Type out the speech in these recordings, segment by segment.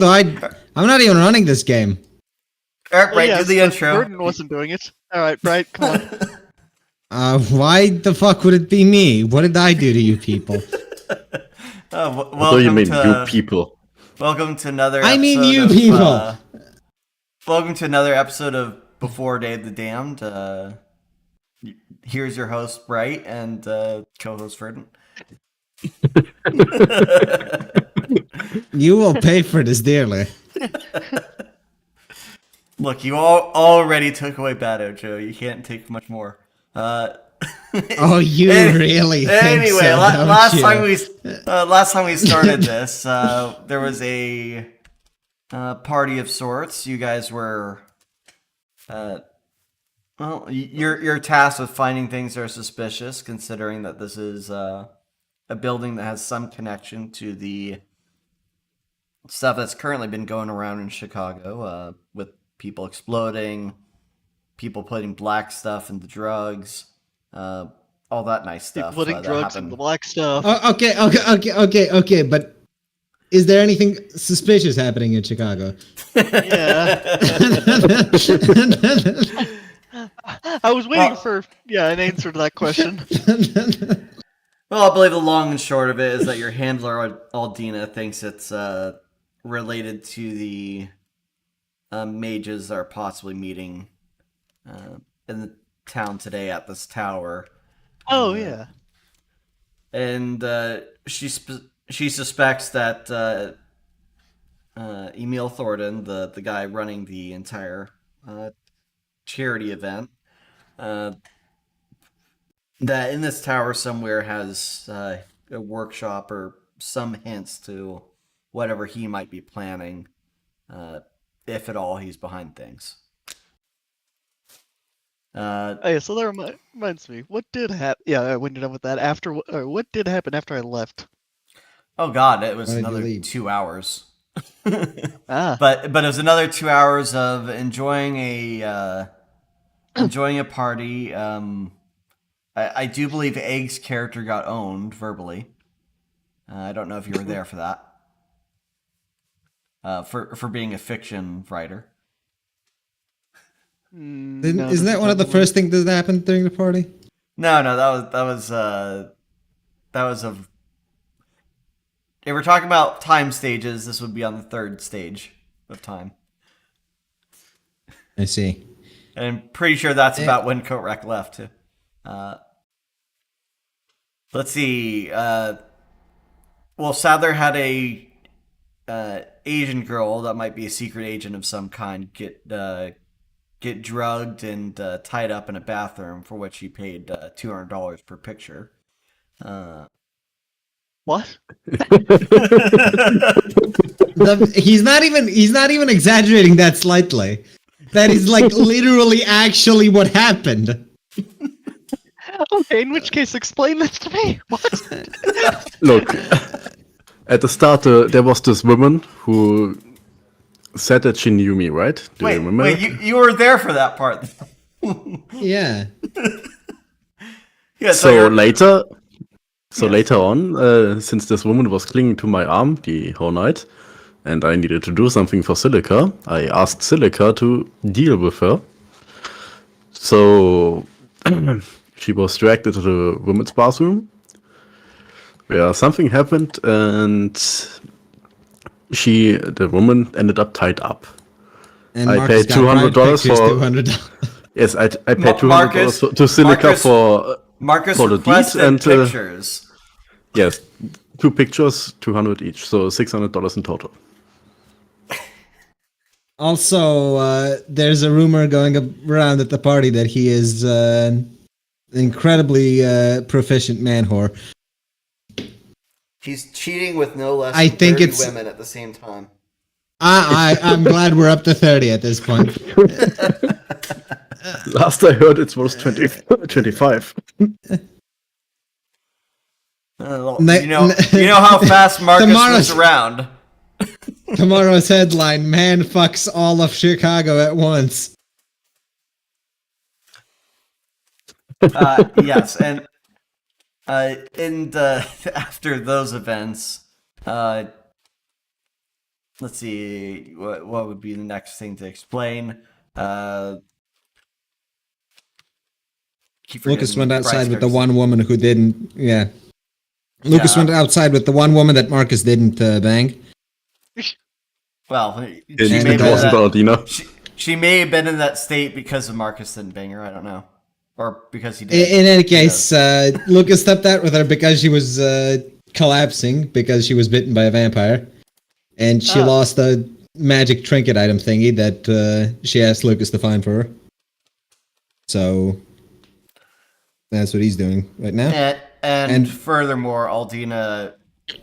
So I'm not even running this game. Alright, Bright, do the intro. Verdant wasn't doing it. Alright, Bright, come on. Why the fuck would it be me? What did I do to you people? What do you mean, you people? Welcome to another episode I mean you people! Welcome to another episode of Before Day of the Damned. Here's your host, Bright, and co-host, Verdant. You will pay for this dearly. Look, you already took away Bad Ojo. You can't take much more. Oh, you really think anyway, so, last don't time we started this, there was a party of sorts. You guys were, well, you're tasked with finding things that are suspicious, considering that this is a building that has some connection to the stuff that's currently been going around in Chicago, with people exploding, people putting black stuff into drugs, all that nice stuff. People putting drugs in the black stuff. Okay, but is there anything suspicious happening in Chicago? Yeah. I was waiting for an answer to that question. Well, I believe the long and short of it is that your handler, Aldina, thinks it's related to the mages that are possibly meeting in the town today at this tower. Oh, yeah. And she suspects that Emil Thornton, the guy running the entire charity event, that in this tower somewhere has a workshop or some hints to whatever he might be planning, if at all he's behind things. So that reminds me. What did happen? Yeah, I went done with that. What did happen after I left? Oh God, it was Why did you another leave? 2 hours. Ah, But it was another 2 hours of enjoying a party. I do believe Egg's character got owned verbally. I don't know if you were there for that. For being a fiction writer. Isn't that one of the first things that happened during the party? No, that was if we're talking about time stages, this would be on the third stage of time. I see. And I'm pretty sure that's about when Kotrek left too. Let's see. Well, Sadler had a Asian girl that might be a secret agent of some kind get drugged and tied up in a bathroom, for which he paid $200 per picture. what? He's not even exaggerating that slightly. That is like literally actually what happened. Okay, in which case, explain this to me. What? Look, at the start, there was this woman who said that she knew me, right? Do you remember? Wait, you were there for that part. Yeah. Yeah. So later on, since this woman was clinging to my arm the whole night, and I needed to do something for Silica, I asked Silica to deal with her. So she was dragged into the women's bathroom, where something happened, and the woman ended up tied up. And I Marcus paid got $200 bride pictures, for- $200. Yes, I paid Marcus- $200 to Silica for Marcus the deeds requested and pictures. yes, 2 pictures, $200 each, so $600 in total. Also, there's a rumor going around at the party that he is an incredibly proficient man whore. He's cheating with no less I than think 30 it's- women at the same time. I'm glad we're up to 30 at this point. Last I heard, it was 25. You know how fast Marcus Tomorrow's- moves around. Tomorrow's headline: Man fucks all of Chicago at once. Yes, and after those events, let's see, what would be the next thing to explain? Keep Lucas forgetting went price outside with the tags. one woman who didn't. Yeah. Lucas Yeah. went outside with the one woman that Marcus didn't bang. Well, It, she And, may, it have wasn't been Valentina. she may have been in that state because of Marcus didn't bang her. I don't know, or because he did. In any Who case, knows? Lucas stepped out with her because she was collapsing because she was bitten by a vampire, and she Ah. lost a magic trinket item thingy that she asked Lucas to find for her. So that's what he's doing right now. And And- furthermore, Aldina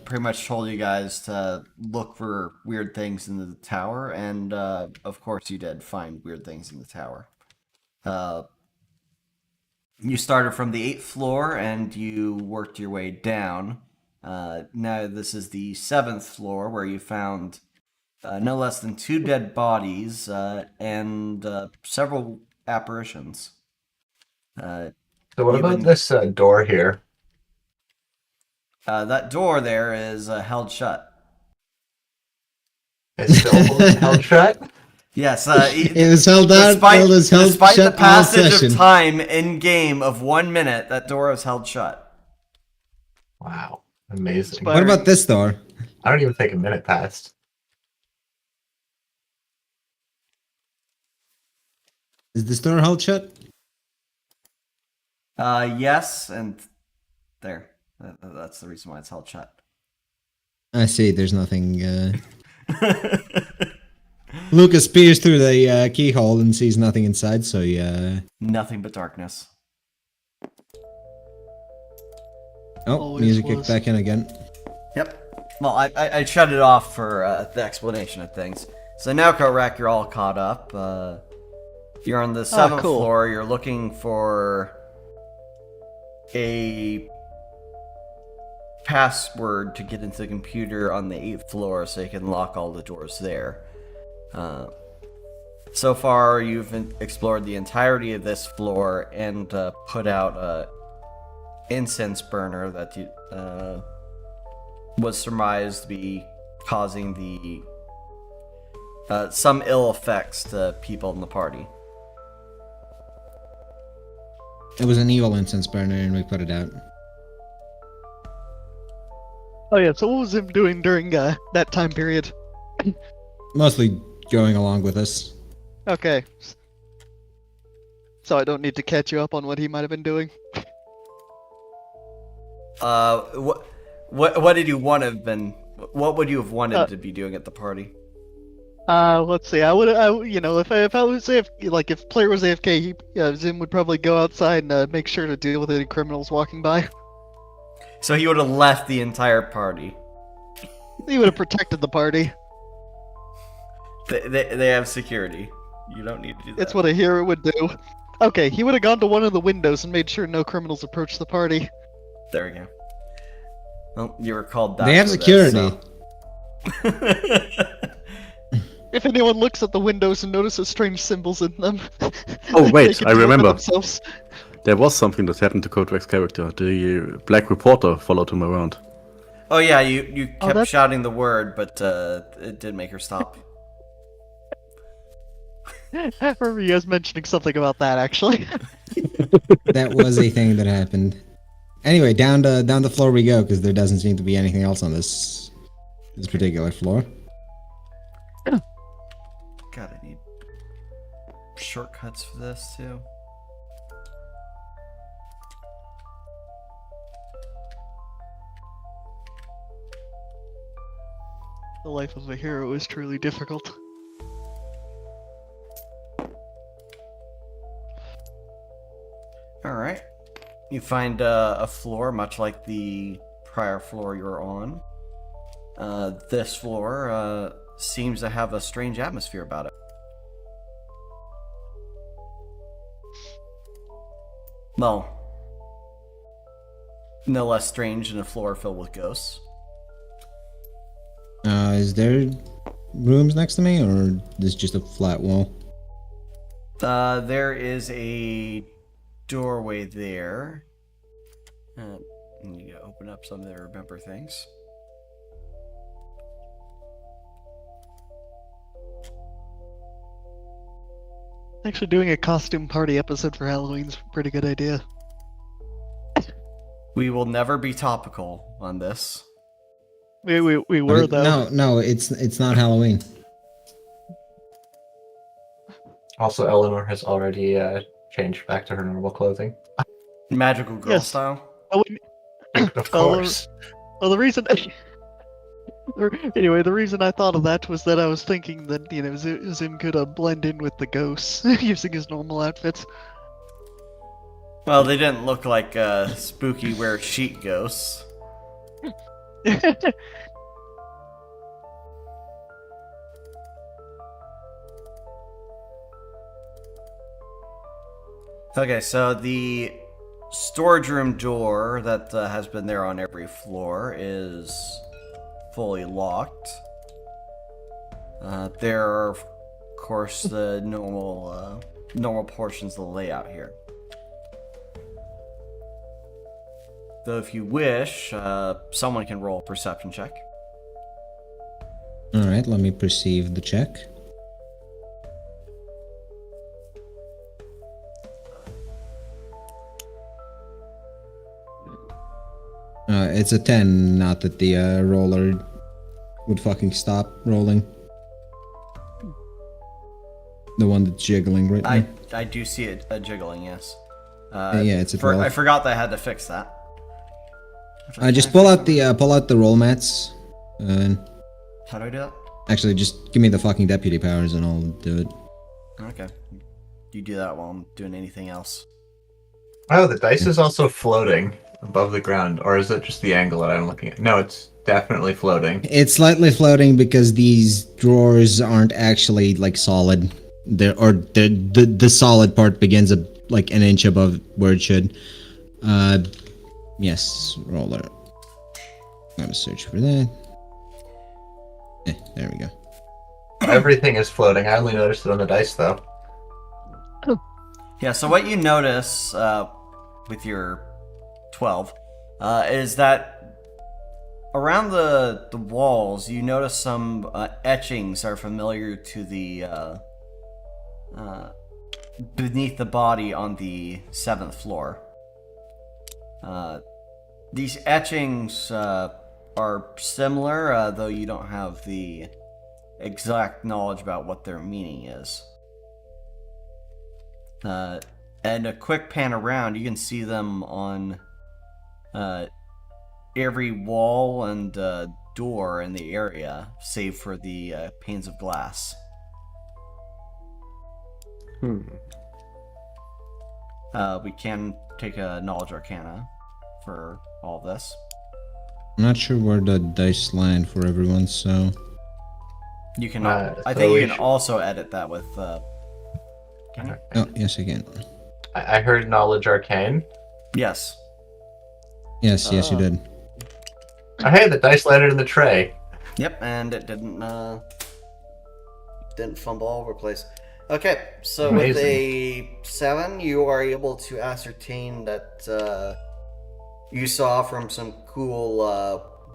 pretty much told you guys to look for weird things in the tower, and of course you did find weird things in the tower. You started from the 8th floor and you worked your way down. Now this is the 7th floor where you found no less than 2 dead bodies and several apparitions. So what You've about been- this door here? That door there is held shut. It's still held shut? Yes, It was held out. despite, despite the shut all passage session. of time in game of 1 minute, that door is held shut. Wow. Amazing. But- What about this door? I don't even think a minute passed. Is this door held shut? Yes, and there. That's the reason why it's held shut. I see. There's nothing. Lucas peers through the keyhole and sees nothing inside. So yeah. Nothing but darkness. Oh, Always music was. kicked back in again. Yep. Well, I shut it off for the explanation of things. So now, Korak, you're all caught up. You're on the 7th cool. floor. You're looking for a password to get into the computer on the 8th floor so you can lock all the doors there. So far, you've explored the entirety of this floor and put out a incense burner that you, was surmised to be causing the some ill effects to people in the party. It was an evil incense burner, and we put it out. Oh yeah, so what was him doing during that time period? Mostly going along with us. Okay. So I don't need to catch you up on what he might have been doing. What did you want to have been? What would you have wanted to be doing at the party? Let's see. If I was if player was AFK, Zim would probably go outside and make sure to deal with any criminals walking by. So he would have left the entire party. He would have protected the party. They have security. You don't need to do that. It's what a hero would do. Okay, he would have gone to one of the windows and made sure no criminals approached the party. There we go. Well, you were called that. They have for this, security. so. If anyone looks at the windows and notices strange symbols in them, Oh, they wait, can I do it for remember. themselves. There was something that happened to Codex character. The Black Reporter followed him around. Oh yeah, you kept that's- shouting the word, but it did make her stop. I remember you guys mentioning something about that, actually. That was a thing that happened. Anyway, down the floor we go because there doesn't seem to be anything else on this particular floor. God, I need shortcuts for this too. The life of a hero is truly difficult. All right. You find a floor much like the prior floor you were on. This floor seems to have a strange atmosphere about it. Well, no less strange than a floor filled with ghosts. Is there rooms next to me, or is just a flat wall? There is a doorway there. You open up some to remember things. Actually, doing a costume party episode for Halloween's a pretty good idea. We will never be topical on this. We were though. No, it's not Halloween. Also, Eleanor has already changed back to her normal clothing. Magical girl Yes. style. Oh, Of course. well, the reason. Anyway, the reason I thought of that was that I was thinking that Zim could blend in with the ghosts using his normal outfits. Well, they didn't look like spooky wear sheet ghosts. Okay, so the storage room door that has been there on every floor is fully locked. There are, of course, the normal portions of the layout here. Though, if you wish, someone can roll a perception check. All right, let me perceive the check. It's a 10, not that the roller would fucking stop rolling. The one that's jiggling right now. I do see it jiggling, yes. Yeah, it's a 12. I forgot that I had to fix that. I just pull out the roll mats. And How do I do that? actually, just give me the fucking deputy powers and I'll do it. Okay. You do that while I'm doing anything else. Oh, the dice is also floating above the ground, or is it just the angle that I'm looking at? No, it's definitely floating. It's slightly floating because these drawers aren't actually like solid. The solid part begins like an inch above where it should. Yes, roller. I'm gonna search for that. There we go. Everything is floating. I only noticed it on the dice, though. Yeah, so what you notice with your 12 is that around the walls you notice some etchings are familiar to the beneath the body on the 7th floor. These etchings are similar, though you don't have the exact knowledge about what their meaning is. And a quick pan around, you can see them on every wall and door in the area, save for the panes of glass. We can take a knowledge arcana for all this. I'm not sure where the dice land for everyone, so You can. So I think we you can should- also edit that with. Can you? oh yes, I can. I heard knowledge arcane. Yes. Yes, you did. Oh, hey, the dice landed in the tray. Yep, and it didn't fumble all over the place. Okay, so with a 7, you are able to ascertain that you saw from some cool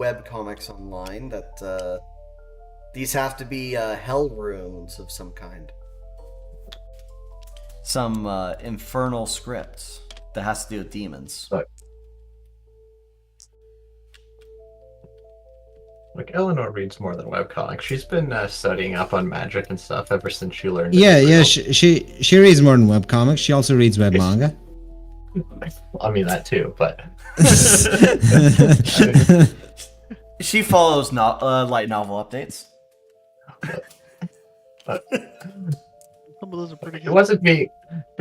web comics online that these have to be hell runes of some kind. Some infernal script that has to do with demons. Like, Eleanor reads more than webcomics. She's been studying up on magic and stuff ever since she learned. Yeah, she reads more than webcomics. She also reads web manga. I mean that too, but She follows light novel updates. Some of those are pretty it good.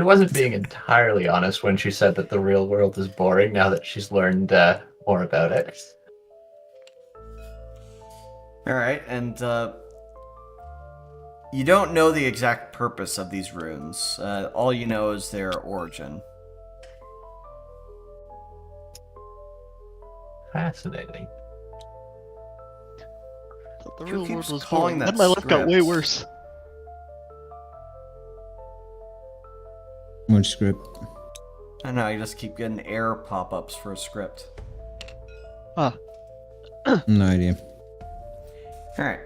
wasn't being entirely honest when she said that the real world is boring now that she's learned more about it. Alright, and you don't know the exact purpose of these runes. All you know is their origin. Fascinating. Thought the Who real keeps world was calling boring. that Then my life got way script? worse. Which script? I don't know, you just keep getting error pop-ups for a script. Ah, No idea. Alright.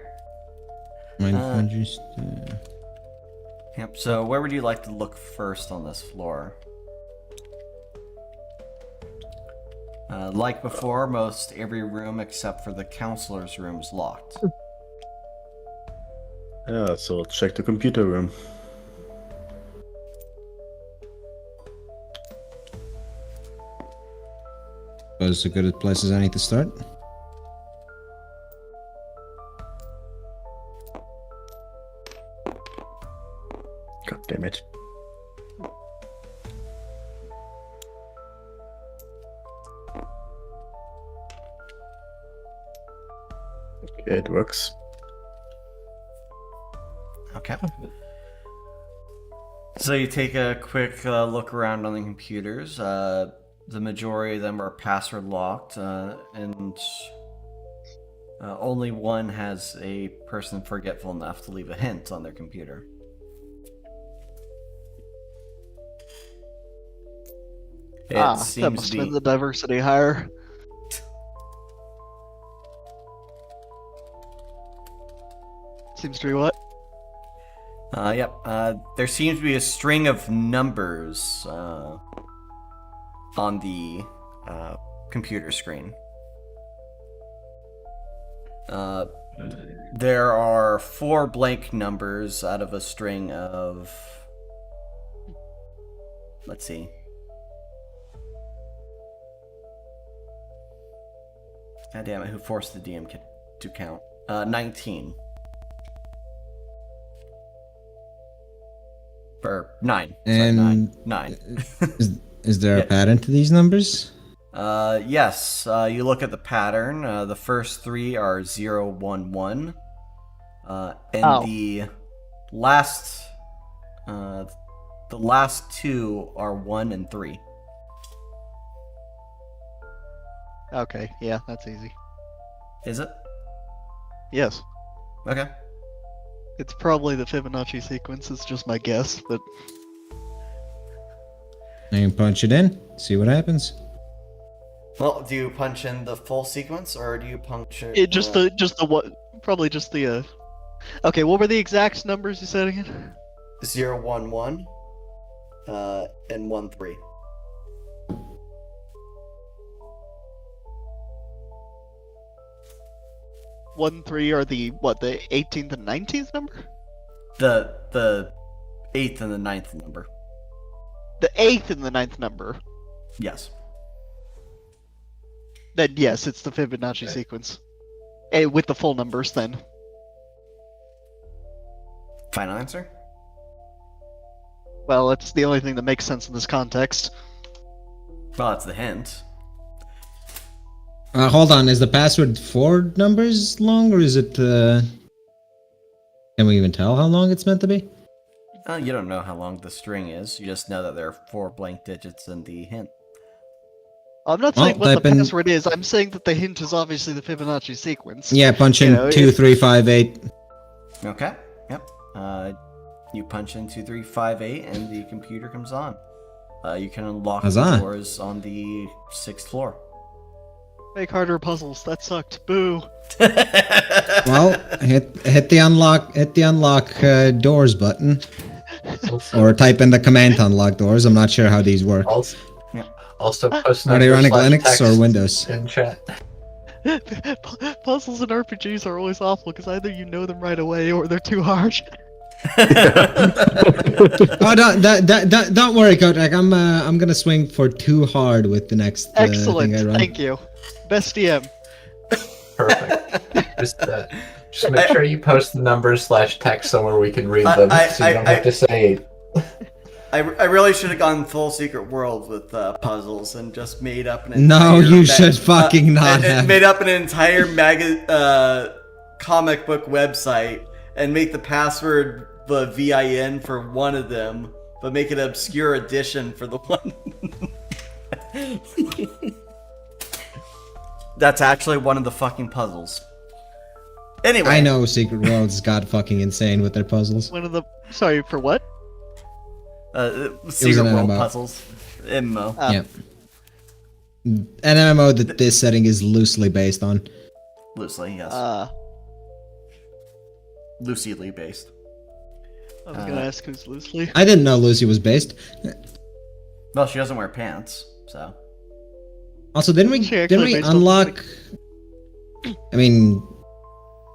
Mind if I just? Yep. So where would you like to look first on this floor? Like before, most every room except for the counselor's room is locked. Yeah, so check the computer room. Those are good places I need to start. God damn it. Okay, it works. Okay. So you take a quick look around on the computers. The majority of them are password locked, and only one has a person forgetful enough to leave a hint on their computer. It that seems must to have be been the diversity hire. Seems to be what? Yep. There seems to be a string of numbers on the computer screen. There are 4 blank numbers out of a string of... Let's see. God damn it, who forced the DM to count? 19. Or 9. Sorry, And 9. is there Yeah. a pattern to these numbers? Yes. You look at the pattern. The first 3 are 0, 1, 1. And Oh. the last 2 are 1 and 3. Okay, yeah, that's easy. Is it? Yes. Okay. It's probably the Fibonacci sequence, it's just my guess, but I can punch it in, see what happens. Well, do you punch in the full sequence, or do you punch it? it just the what probably just the Okay, what were the exact numbers you said again? 0, 1, 1, and 1, 3. One, 3 are the 18th and 19th number? The 8th and the 9th number. The 8th and the 9th number. Yes. Then yes, it's the Fibonacci sequence. With the full numbers then. Final answer? Well, it's the only thing that makes sense in this context. Well, that's the hint. Hold on, is the password 4 numbers long, or is it, Can we even tell how long it's meant to be? You don't know how long the string is. You just know that there are 4 blank digits in the hint. I'm not Well, saying what the type in- password is, I'm saying that the hint is obviously the Fibonacci sequence. Yeah, punch in You know, 2, 3, 5, 8. Okay. Yep. You punch in 2, 3, 5, 8, and the computer comes on. You can unlock the Huzzah. doors on the 6th floor. Make harder puzzles, that sucked. Boo. Well, hit the unlock doors button, or type in the command to unlock doors. I'm not sure how these work. Also post Are they running numbers Linux / or text Windows? in chat. Puzzles and RPGs are always awful because either you know them right away or they're too hard. Oh, don't worry, Kodak. I'm gonna swing for too hard with the next Excellent, thing I run. thank you. Best DM. Perfect. Just make sure you post the numbers / text somewhere we can read them, so you don't have to say. I really should have gone full Secret World with puzzles and just made up an No, entire you should fucking not and have. made up an entire comic book website and make the password the VIN for one of them, but make it an obscure edition for the one. That's actually one of the fucking puzzles. Anyway, I know Secret Worlds got fucking insane with their puzzles. One of the. Sorry, for what? Secret an World MMO. puzzles. MMO. Yeah. An MMO that this setting is loosely based on. Loosely, yes. Loosely based. I was gonna ask who's Lucy. I didn't know Lucy was based. Well, she doesn't wear pants, so. Also, didn't we She actually based on unlock? I mean,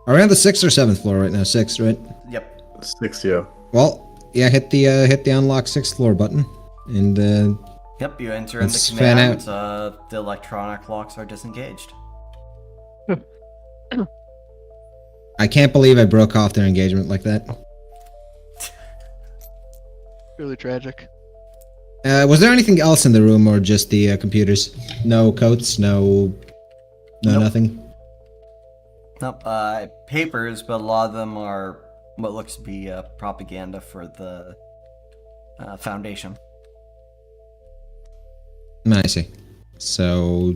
are we on the 6th or 7th floor right now? 6th, right? Yep. 6, yeah. Well, yeah, hit the unlock 6th floor button, and Yep, you enter in the Let's fan command. The electronic locks are disengaged. I can't believe I broke off their engagement like that. Really tragic. Was there anything else in the room, or just the computers? No coats, no Nope. nothing. Nope, papers, but a lot of them are what looks to be propaganda for the Foundation. I see. So,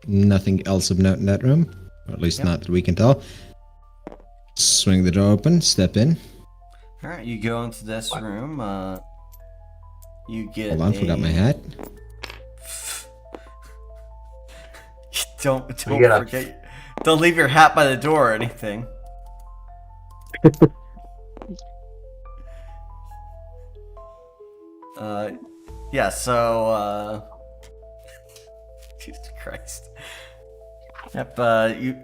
nothing else of note in that room, or at least Yep. not that we can tell. Swing the door open, step in. All right, you go into this room. You get. Hold on, forgot my hat. Don't We get a- forget. Don't leave your hat by the door or anything. Yeah. So. Jesus Christ. Yep.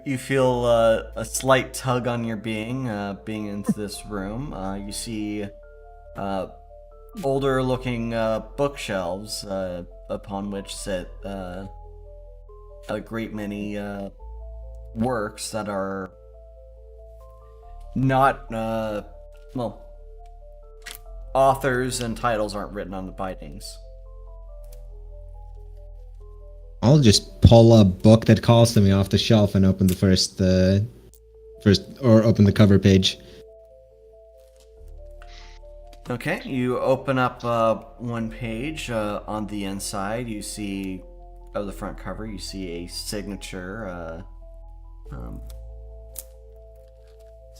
You feel a slight tug on your being into this room. You see older looking bookshelves upon which sit a great many works that are not well, authors and titles aren't written on the bindings. I'll just pull a book that calls to me off the shelf and open the first or open the cover page. Okay, you open up one page. On the inside, you see, of the front cover, you see a signature. Let's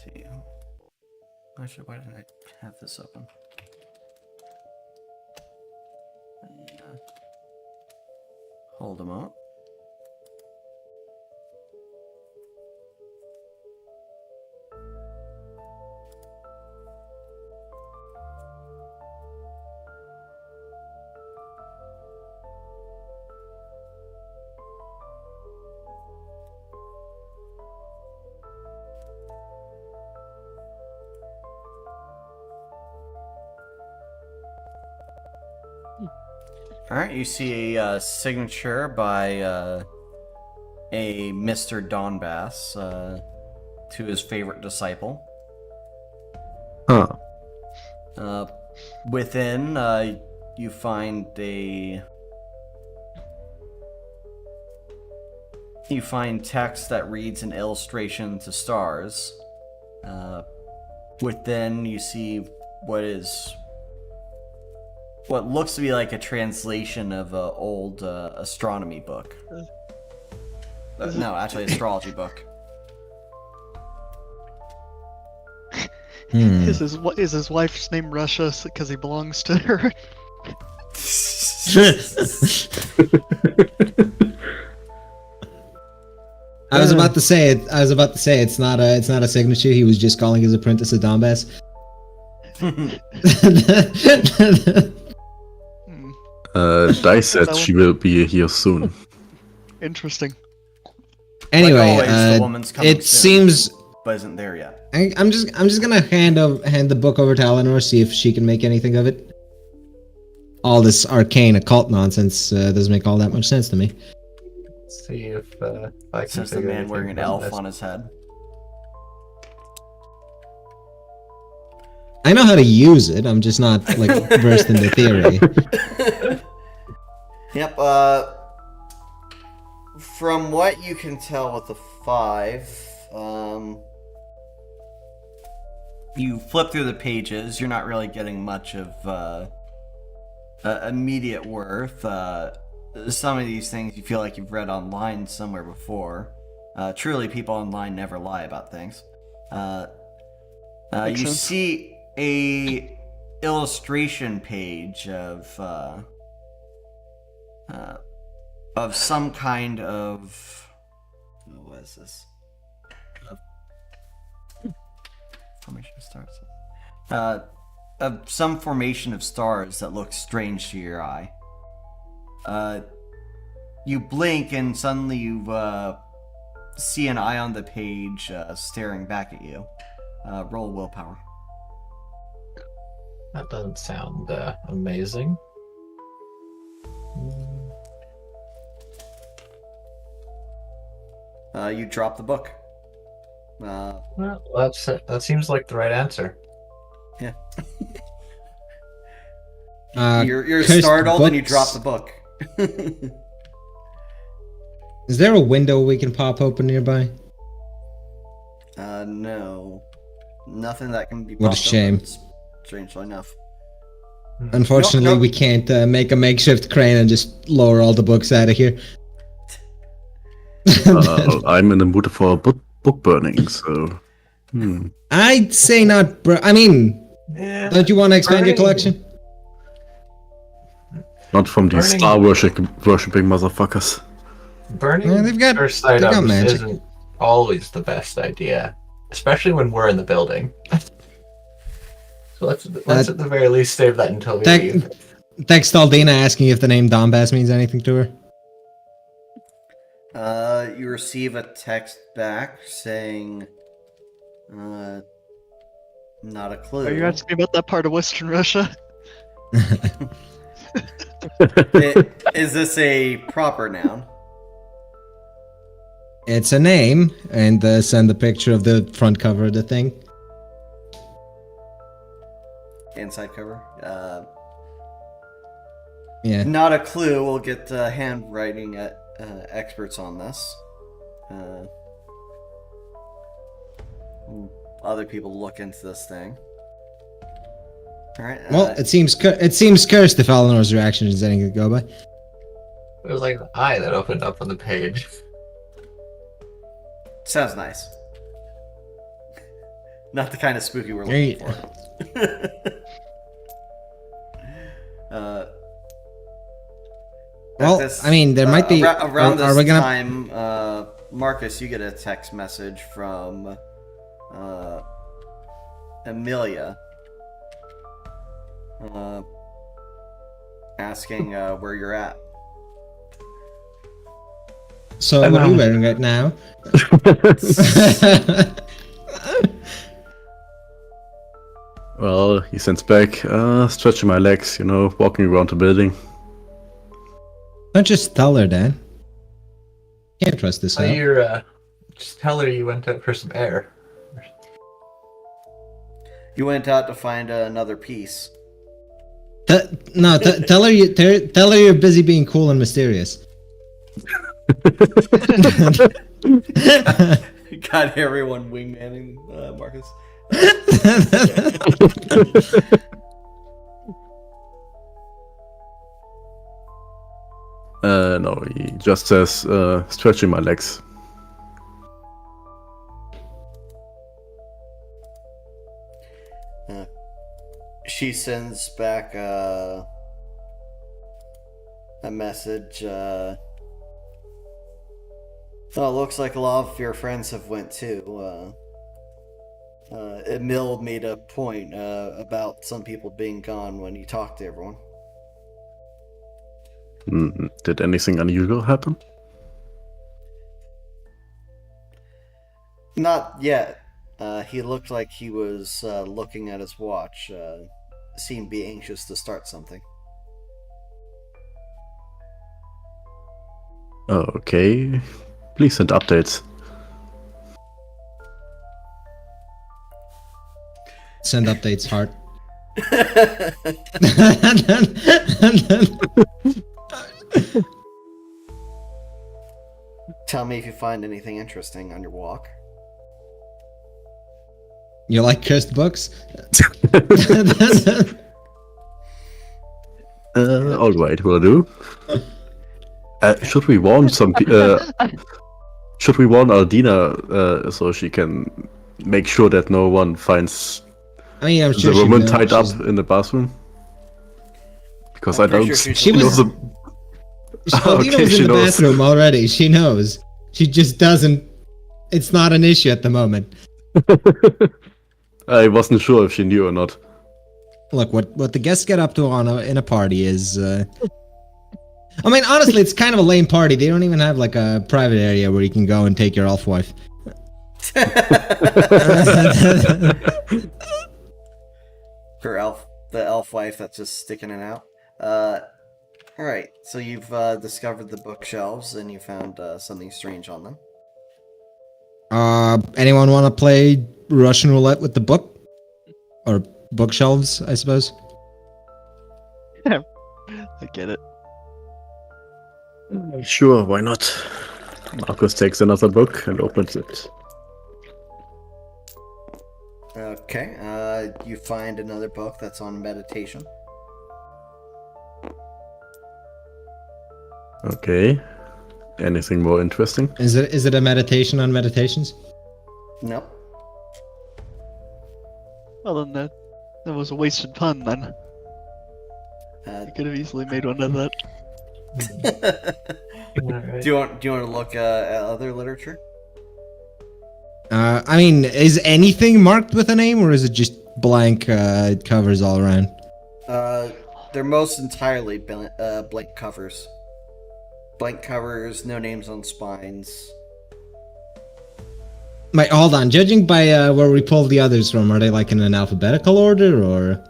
see. Actually, why didn't I have this open? Hold a moment. Alright, you see a signature by a Mr. Donbass to his favorite disciple. Huh. Within, you find text that reads an illustration to stars. Within, you see what looks to be like a translation of an old astronomy book. No, actually, astrology book. Is his wife's name Russia because he belongs to her? I was about to say it. It's not a signature. He was just calling his apprentice a Donbass. Dice said she will be here soon. Interesting. Anyway, Like always, the woman's coming it soon, seems but isn't there yet. I'm just gonna hand the book over to Eleanor, see if she can make anything of it. All this arcane occult nonsense doesn't make all that much sense to me. Let's see if I can Says the figure man anything wearing an from elf this. on his head. I know how to use it. I'm just not like versed in the theory. Yep, from what you can tell with the 5, you flip through the pages, you're not really getting much of immediate worth. Some of these things you feel like you've read online somewhere before. Truly, people online never lie about things. Makes You sense. see a illustration page of some kind of what is this? Formation starts. some formation of stars that looks strange to your eye. You blink and suddenly you see an eye on the page staring back at you. Roll willpower. That doesn't sound amazing. You drop the book. Well, that seems like the right answer. Yeah. You're cursed startled and you books. drop the book. Is there a window we can pop open nearby? No. Nothing that can be What a popped shame. open, strangely enough. Unfortunately, No. we can't make a makeshift crane and just lower all the books out of here. I'm in the mood for book burning, so. I'd say not, bro. I mean, Yeah. don't you want to expand your Burning. collection? Not from these Burning. star worshipping motherfuckers. Burning Yeah, they've got- cursed they've got items magic. isn't always the best idea, especially when we're in the building. So let's at the very least save that until we leave. Text Aldina asking if the name Donbass means anything to her. You receive a text back saying, not a clue. Are you asking me about that part of Western Russia? Is this a proper noun? It's a name, and send the picture of the front cover of the thing. Inside cover? Yeah. Not a clue. We'll get handwriting experts on this. Other people look into this thing. All right. Well, it seems cursed if Eleanor's reaction is anything to go by. It was like the eye that opened up on the page. Sounds nice. Not the kind of spooky we're Hey. looking for. Well, I mean, there might be. around are this we gonna? time. Marcus, you get a text message from Amelia, asking where you're at. So what are you wearing right now? Well, he sends back, stretching my legs, walking around the building. Don't just tell her, Dan. Can't trust this So guy. you're just tell her you went out for some air. You went out to find another piece. No, tell her you're busy being cool and mysterious. Got everyone wingmanning Marcus. No, he just says, stretching my legs. She sends back a message. Oh, looks like a lot of your friends have went too. Emil made a point about some people being gone when he talked to everyone. Did anything unusual happen? Not yet. He looked like he was looking at his watch. Seemed to be anxious to start something. Okay. Please send updates. Send updates, heart. Tell me if you find anything interesting on your walk. You like cursed books? Alright, will do. Should we warn should we warn Aldina so she can make sure that no one finds I mean, I'm sure the she woman knows. tied up She's- in the bathroom? Because I'm I pretty don't. sure She was- know Aldina Okay, was she in the knows. bathroom already. She knows. She just doesn't. It's not an issue at the moment. I wasn't sure if she knew or not. Look, what the guests get up to in a party is. I mean, honestly, it's kind of a lame party. They don't even have like a private area where you can go and take your elf wife. The elf wife that's just sticking it out. All right. So you've discovered the bookshelves and you found something strange on them. Anyone want to play Russian roulette with the book or bookshelves? I suppose. I get it. Sure, why not? Marcus takes another book and opens it. Okay. You find another book that's on meditation. Okay. Anything more interesting? Is it a meditation on meditations? Nope. Well, then that was a wasted pun. Then I could have easily made one of that. Do you want to look at other literature? I mean, is anything marked with a name, or is it just blank covers all around? They're most entirely blank covers. Blank covers, no names on spines. Wait, hold on. Judging by where we pulled the others from, are they like in an alphabetical order, or?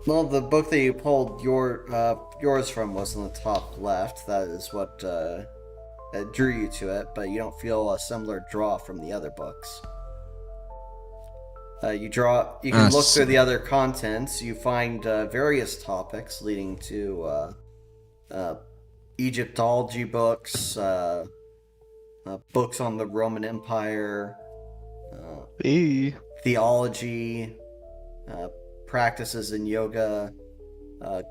Well, the book that you pulled yours from was on the top left. That is what drew you to it, but you don't feel a similar draw from the other books. You can look through the other contents. You find various topics leading to Egyptology books, books on the Roman Empire, theology, practices in yoga,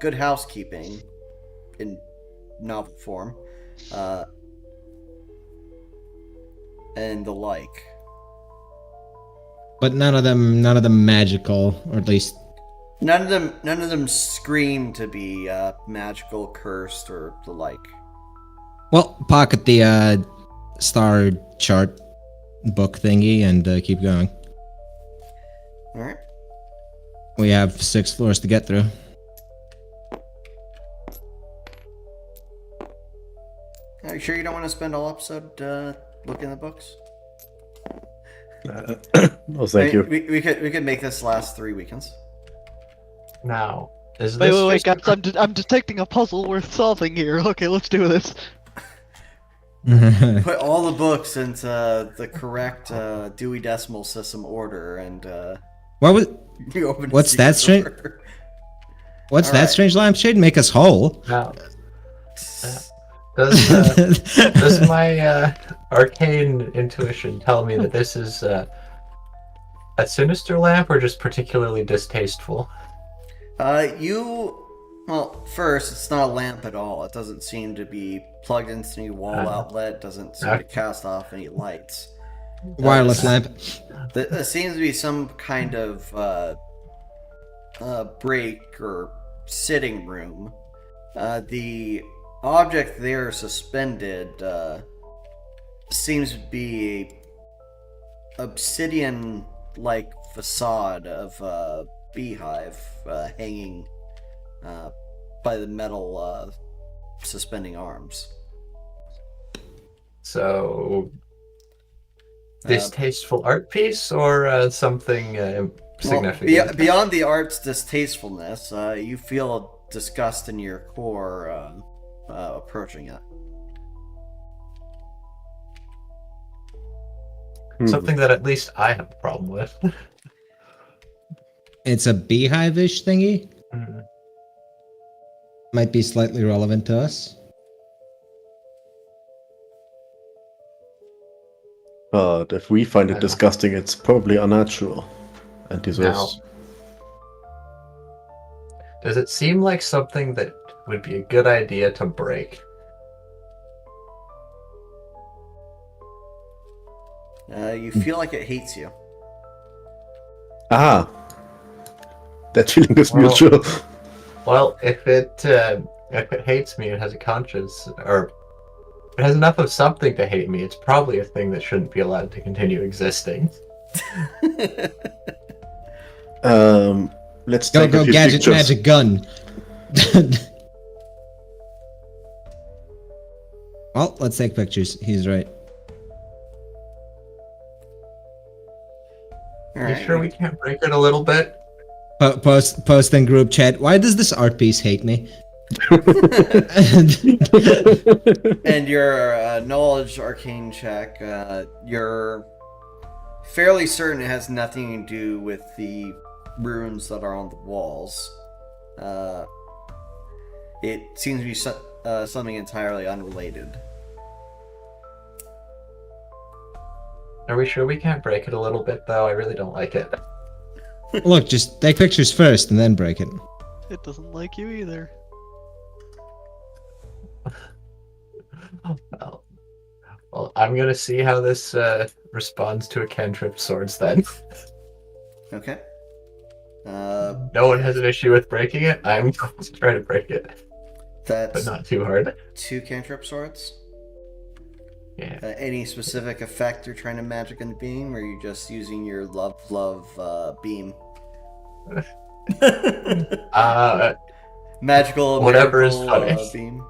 good housekeeping in novel form, and the like. But none of them magical, or at least None of them scream to be magical, cursed, or the like. well, pocket the star chart book thingy and keep going. All right. We have 6 floors to get through. Are you sure you don't want to spend all episode looking at the books? No, thank you. We could make this last 3 weekends. Now, is this Wait, just guys! I'm detecting a puzzle worth solving here. Okay, let's do this. Put all the books into the correct Dewey Decimal System order, and What was? you open. What's that strange? What's All that right. strange lampshade? Make us whole. now? Does my arcane intuition tell me that this is a sinister lamp or just particularly distasteful? Well, first, it's not a lamp at all. It doesn't seem to be plugged into any wall outlet. It doesn't seem to cast off any lights. Wireless lamp. There seems to be some kind of break or sitting room. The object there suspended seems to be a obsidian-like facade of a beehive hanging by the metal suspending arms. So, distasteful art piece or something significant? Beyond the art's distastefulness, you feel disgust in your core approaching it. Something that at least I have a problem with. It's a beehive-ish thingy. Mhm. Might be slightly relevant to us. But if we find it disgusting, it's probably unnatural. And deserves. Does it seem like something that would be a good idea to break? You feel like it hates you. Ah! That feeling is Well- mutual. Well, if it hates me, it has a conscience, or it has enough of something to hate me. It's probably a thing that shouldn't be allowed to continue existing. Let's Go, take a go, few gadget, pictures. magic, gun. Well, let's take pictures. He's right. All You right. sure we can't break it a little bit? Post in group chat. Why does this art piece hate me? And your knowledge arcane check, you're fairly certain it has nothing to do with the runes that are on the walls. It seems to be something entirely unrelated. Are we sure we can't break it a little bit, though? I really don't like it. Look, just take pictures first and then break it. It doesn't like you either. Well, I'm gonna see how this responds to a cantrip swords then. Okay. No one has an issue with breaking it. I'm going to try to break it, but That's not too hard. 2 cantrip swords. Yeah. Any specific effect you're trying to magic into beam, or are you just using your love beam? Magical Whatever is miracle, funny. beam.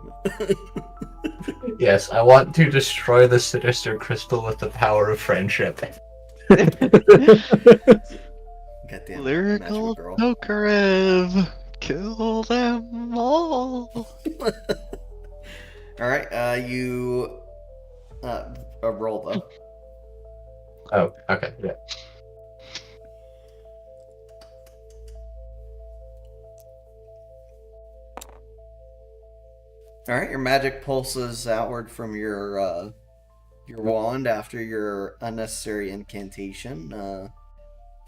Yes, I want to destroy the sinister crystal with the power of friendship. Goddamn Lyrical magical girl. Tokarev. Kill them all. All right, you roll though. Oh, okay, yeah. All right, your magic pulses outward from your wand after your unnecessary incantation,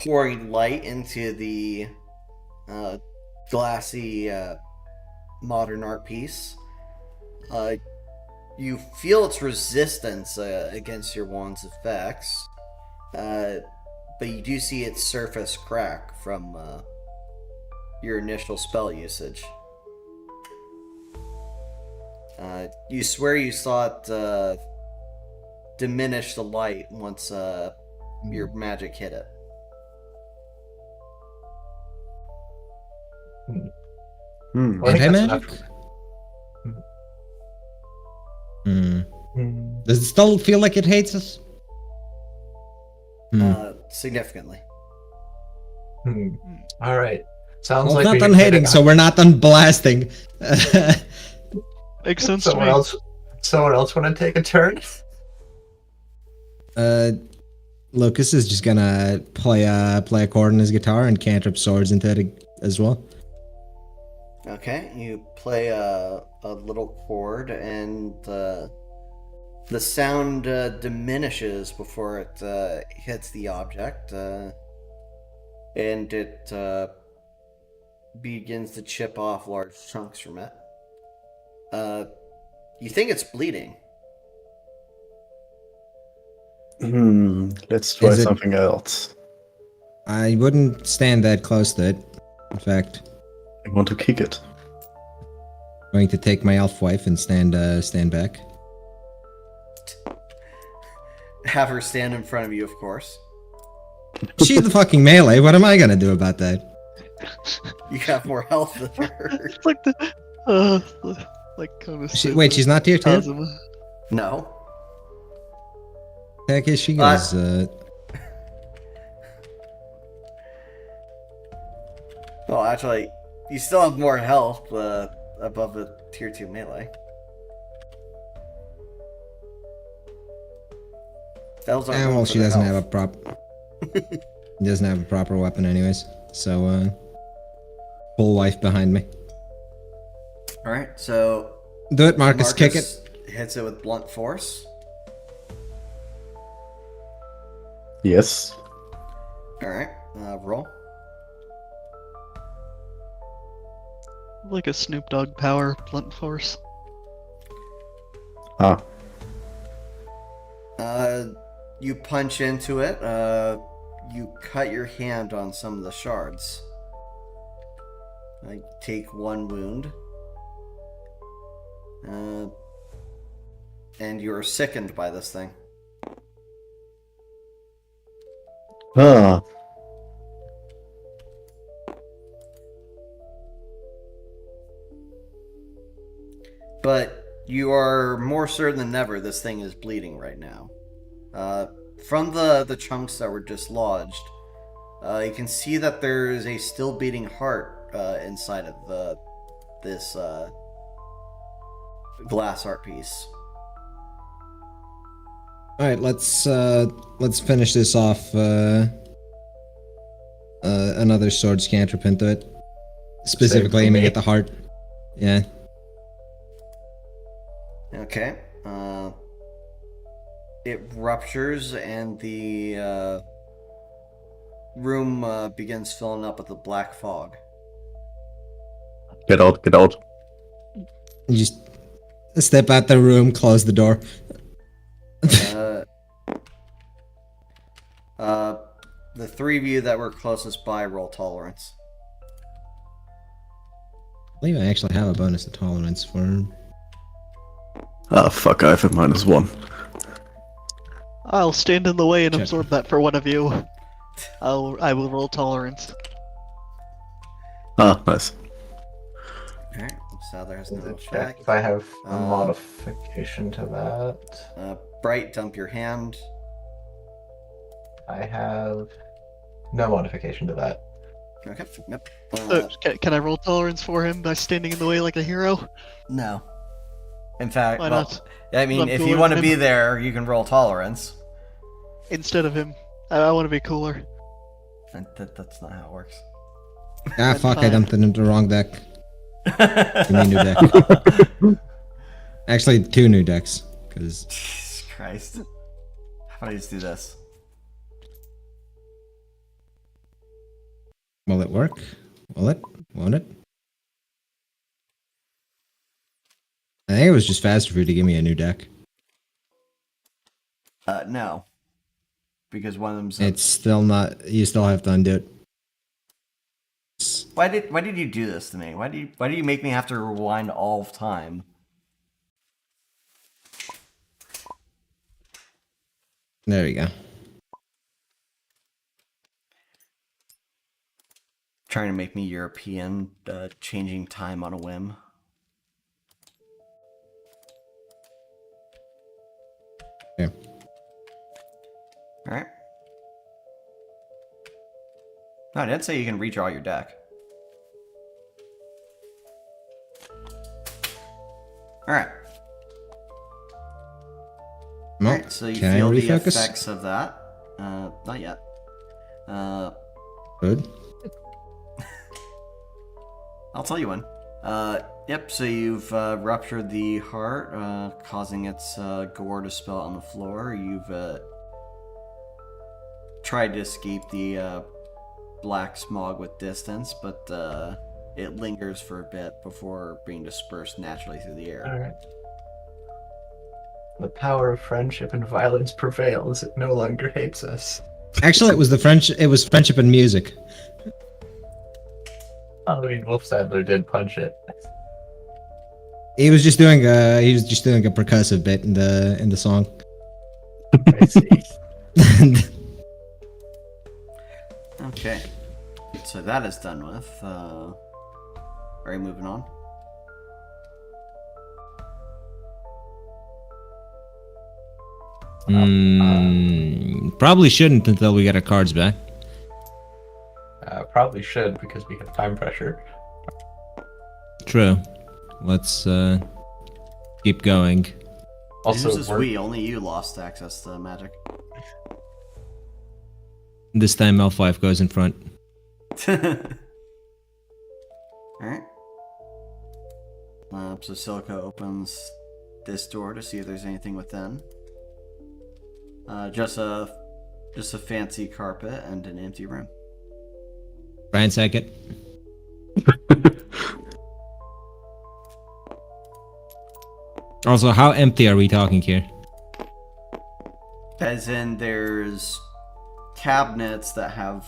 pouring light into the glassy modern art piece. You feel its resistance against your wand's effects, but you do see its surface crack from your initial spell usage. You swear you saw it diminish the light once your magic hit it. Hmm. Well, I think that's Anti-magic? enough. Does it still feel like it hates us? Significantly. All right. Sounds Well, like it's we not can done hit hating, it. so we're not done blasting. Makes sense to Someone me. else. Someone else want to take a turn? Lucas is just gonna play a chord on his guitar and cantrip swords into it as well. Okay, you play a little chord, and the sound diminishes before it hits the object, and it begins to chip off large chunks from it. You think it's bleeding. Let's try Is it- something else. I wouldn't stand that close to it. In fact, I want to kick it. I'm going to take my elf wife and stand back. Have her stand in front of you, of course. She's the fucking melee. What am I gonna do about that? You have more health than her. It's like like kind of. Wait, she's not here too? No. Heck is she goes? Well, actually, you still have more health above the tier 2 melee. Well, she doesn't have a doesn't have a proper weapon, anyways. So, full life behind me. All right, so Do it, Marcus. Kick it. Hits it with blunt force. Yes. All right, roll. Like a Snoop Dogg power blunt force. Ah. You punch into it. You cut your hand on some of the shards. Take 1 wound. And you're sickened by this thing. Ah, But you are more certain than ever this thing is bleeding right now. From the chunks that were dislodged, you can see that there is a still beating heart inside of this glass art piece. All right, let's finish this off. Another swords cantrip into it, specifically for aiming me. at the heart. Yeah. Okay. It ruptures and the room begins filling up with a black fog. get out, get out. You just step out the room, close the door. The three of you that were closest by roll tolerance. I believe I actually have a bonus to tolerance for. Ah, fuck, I have a -1. I'll stand in the way and Check. absorb that for one of you. I will roll tolerance. Ah, nice. Alright, so there's Does no it check. check if I have a Uh, modification to that? Bright, dump your hand. I have no modification to that. Okay, yep. Can I roll tolerance for him by standing in the way like a hero? No. In fact, Why well, not? I mean, I'm if cooler you want to than be him. there, you can roll tolerance. Instead of him. I want to be cooler. And that's not how it works. Ah, fuck! I fine. dumped it into the wrong deck. Give me a new deck. Actually, 2 new decks, because Jesus Christ. How about I just do this? will it work? Will it? Won't it? I think it was just faster for you to give me a new deck. No. Because one of them's... It's still not. You still have to undo it. Why did you do this to me? Why do you make me have to rewind all of time? There you go. Trying to make me European, changing time on a whim. Yeah. Alright. No, I didn't say you can redraw your deck. Alright. Well, Alright, so you can I feel the refocus? effects of that. Not yet. Good. I'll tell you when. Yep, so you've ruptured the heart, causing its gore to spill out on the floor. You've tried to escape the black smog with distance, but it lingers for a bit before being dispersed naturally through the air. Alright. The power of friendship and violence prevails. It no longer hates us. Actually, it was the French. It was friendship and music. I mean, Wolf Sadler did punch it. He was just doing a. He was just doing a percussive bit in the song. I see. Okay, so that is done with. Are you moving on? Probably shouldn't until we get our cards back. Probably should because we have time pressure. True. Let's keep going. Also, Who's this we're- we? Only you lost access to magic. This time L5 goes in front. Alright. So Silica opens this door to see if there's anything within. Just a fancy carpet and an empty room. Ransack it. Also, how empty are we talking here? As in, there's cabinets that have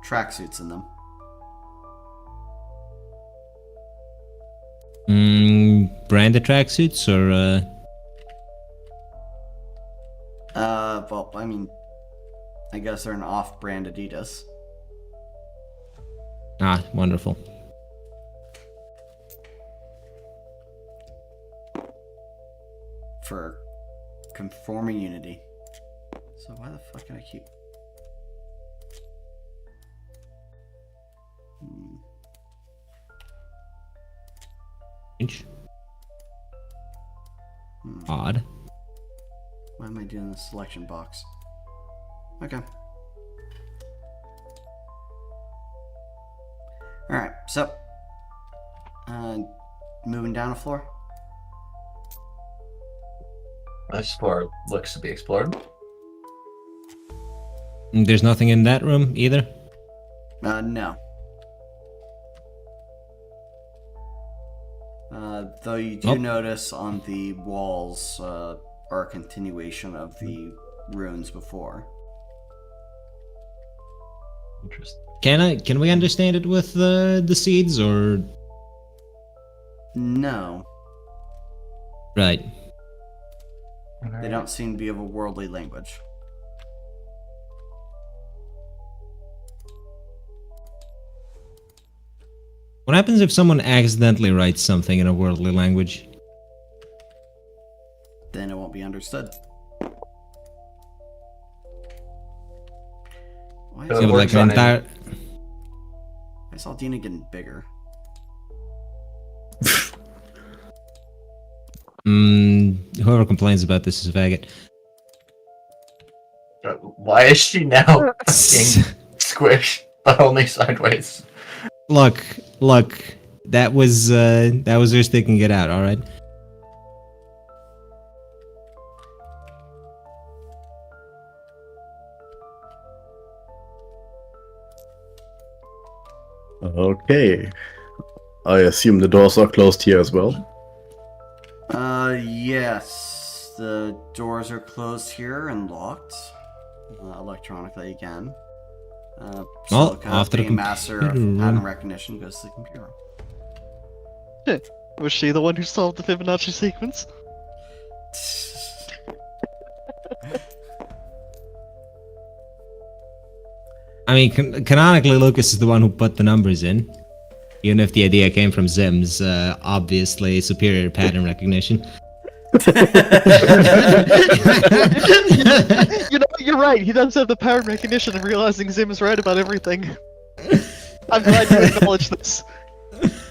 tracksuits in them. Branded tracksuits or Well, I mean, I guess they're an off-brand Adidas. Ah, wonderful. For conforming unity. So why the fuck can I keep... Inch. Odd. Why am I doing the selection box? Okay. Alright, so... moving down the floor. This floor looks to be explored. There's nothing in that room either? No. Though you do notice on the walls are a continuation of the runes before. Interesting. Can we understand it with the seeds, or... No, Right. they don't seem to be of a worldly language. What happens if someone accidentally writes something in a worldly language? Then it won't be understood. Why So is, it Yeah, works like an on entire... why is Aldina getting bigger? Whoever complains about this is a faggot. Why is she now being squished, but only sideways? Look, that was her sticking it out, alright? Okay. I assume the doors are closed here as well. Yes. The doors are closed here and locked. Electronically again. Well, Silica, after the being master of computer room. pattern recognition, goes to the computer room. Was she the one who solved the Fibonacci sequence? I mean, canonically, Lucas is the one who put the numbers in. Even if the idea came from Zim's, obviously superior pattern recognition. You know, you're right. He does have the pattern recognition of realizing Zim is right about everything. I'm glad you acknowledged this.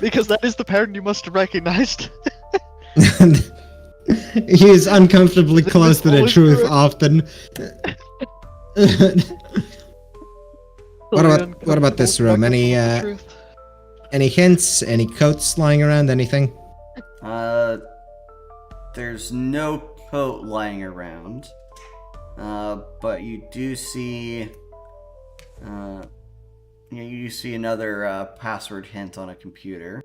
Because that is the pattern you must have recognized. He is uncomfortably close to the always truth correct. often. What about this room? Any hints? Any coats lying around? Anything? There's no coat lying around. But you do see... you see another password hint on a computer.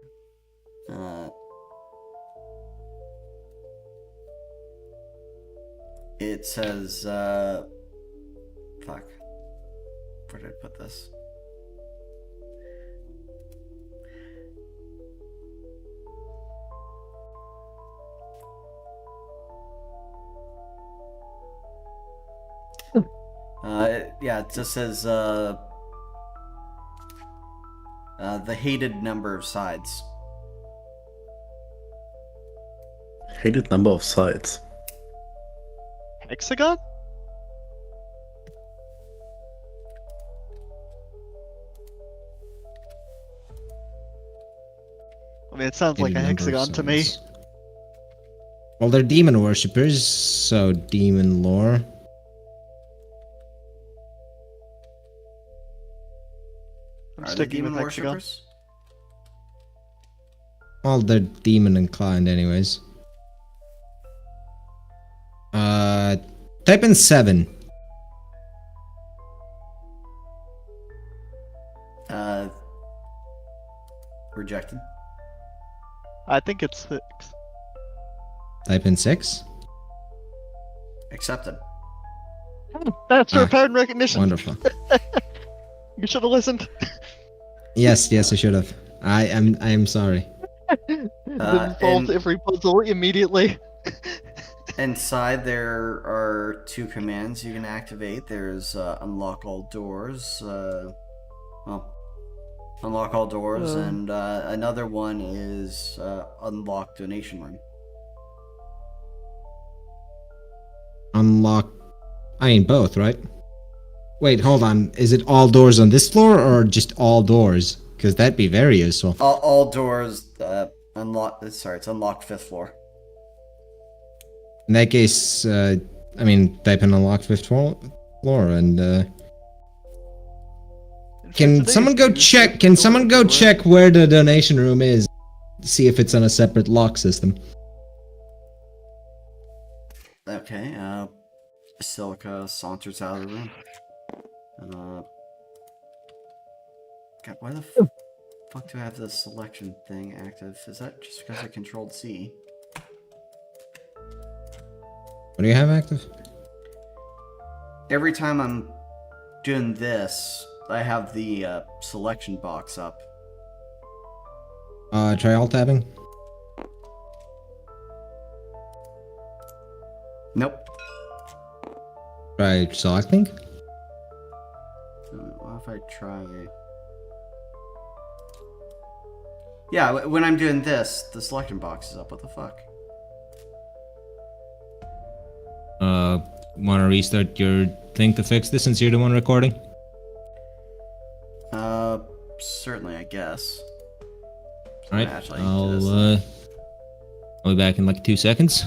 It says, fuck. Where did I put this? It just says, the hated number of sides. Hated number of sides. Hexagon? I mean, it sounds like a Any number of hexagon to me. sides. Well, they're demon worshippers, so demon lore. I'm Are they sticking demon with hexagon. worshippers? Well, they're demon inclined, anyways. Type in 7. Rejected. I think it's 6. Type in 6. Accepted. That's her Ah, pattern recognition. Wonderful. You should have listened. Yes, I should have. I am sorry. It solves every puzzle immediately. Inside there are 2 commands you can activate. There's unlock all doors. Unlock all doors, and another one is unlock donation room. Unlock. I mean, both, right? Wait, hold on. Is it all doors on this floor or just all doors? Because that'd be very useful. All doors unlock. Sorry, it's unlocked 5th floor. In that case, I mean, type in unlock 5th floor and. Can someone go check? Can someone go check where the donation room is? See if it's on a separate lock system. Okay. Silica saunters out of the room. God, why the fuck do I have this selection thing active? Is that just because I controlled C? What do you have active? Every time I'm doing this, I have the selection box up. Try alt tabbing. Nope. Try selecting. What if I try? Yeah, when I'm doing this, the selection box is up. What the fuck? Want to restart your thing to fix this since you're the one recording? Certainly, I guess. Alright, Actually, I'll be back in like 2 seconds.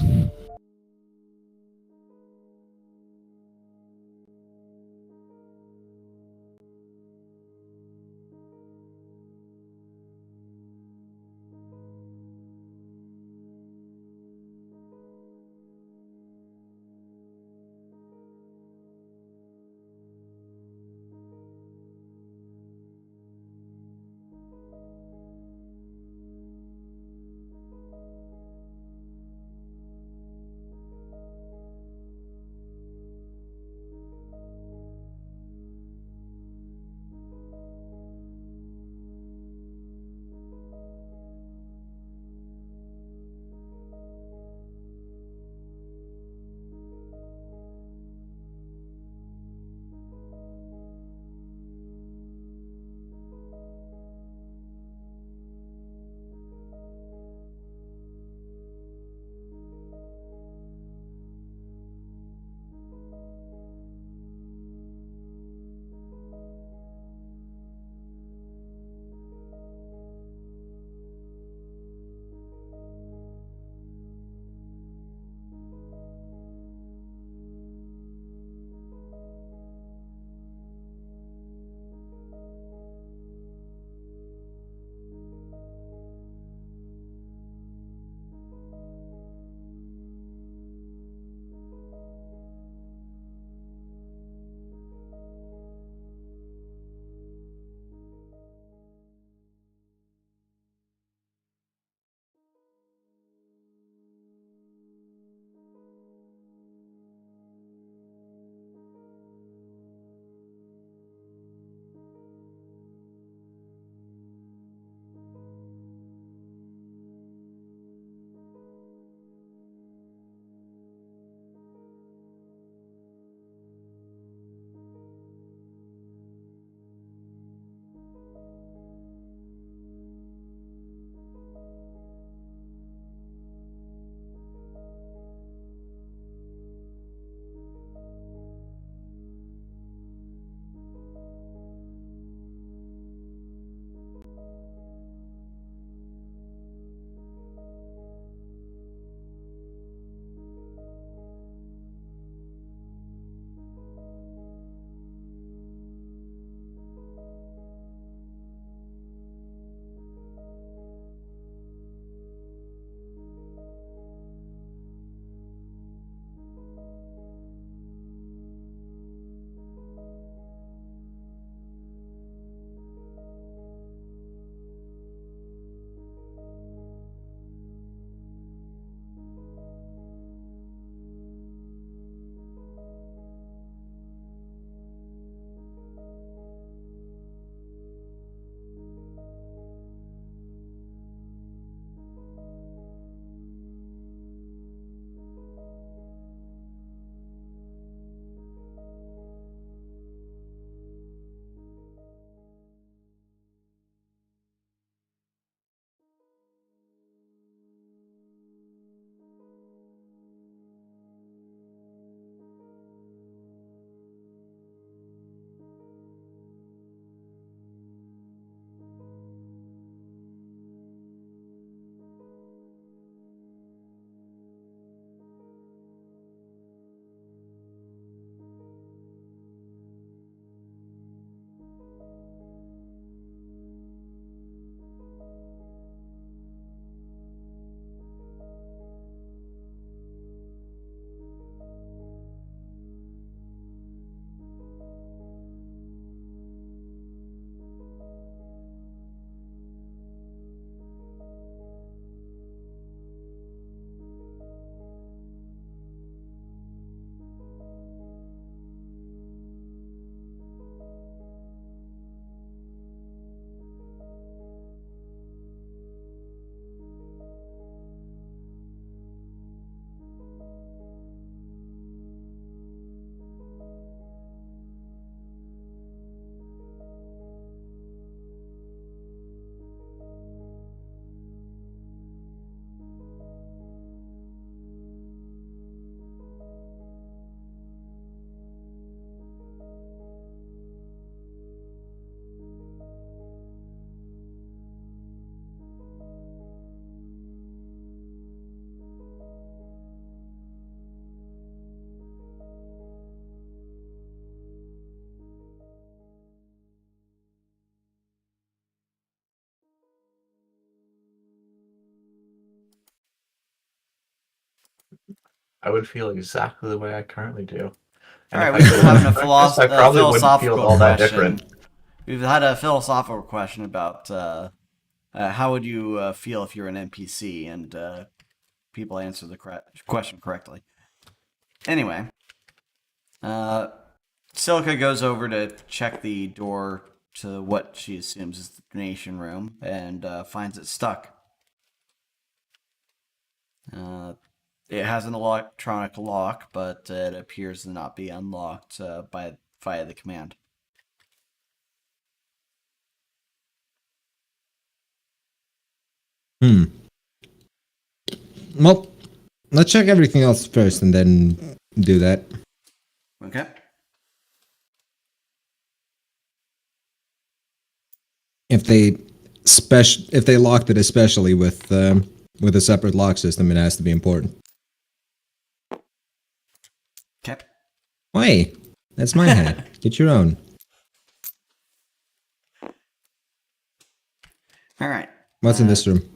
I would feel exactly the way I currently do. All And right, if I we've been could having a, breakfast, I probably wouldn't feel philosophical all that question. different. We've had a philosophical question about how would you feel if you're an NPC, and people answer the question correctly. Anyway, Silica goes over to check the door to what she assumes is the donation room, and finds it stuck. It has an electronic lock, but it appears to not be unlocked via the command. Well, let's check everything else first and then do that. Okay. If they locked it especially with a separate lock system, it has to be important. Okay. Hey, that's my hat. Get your own. All right. What's in this room?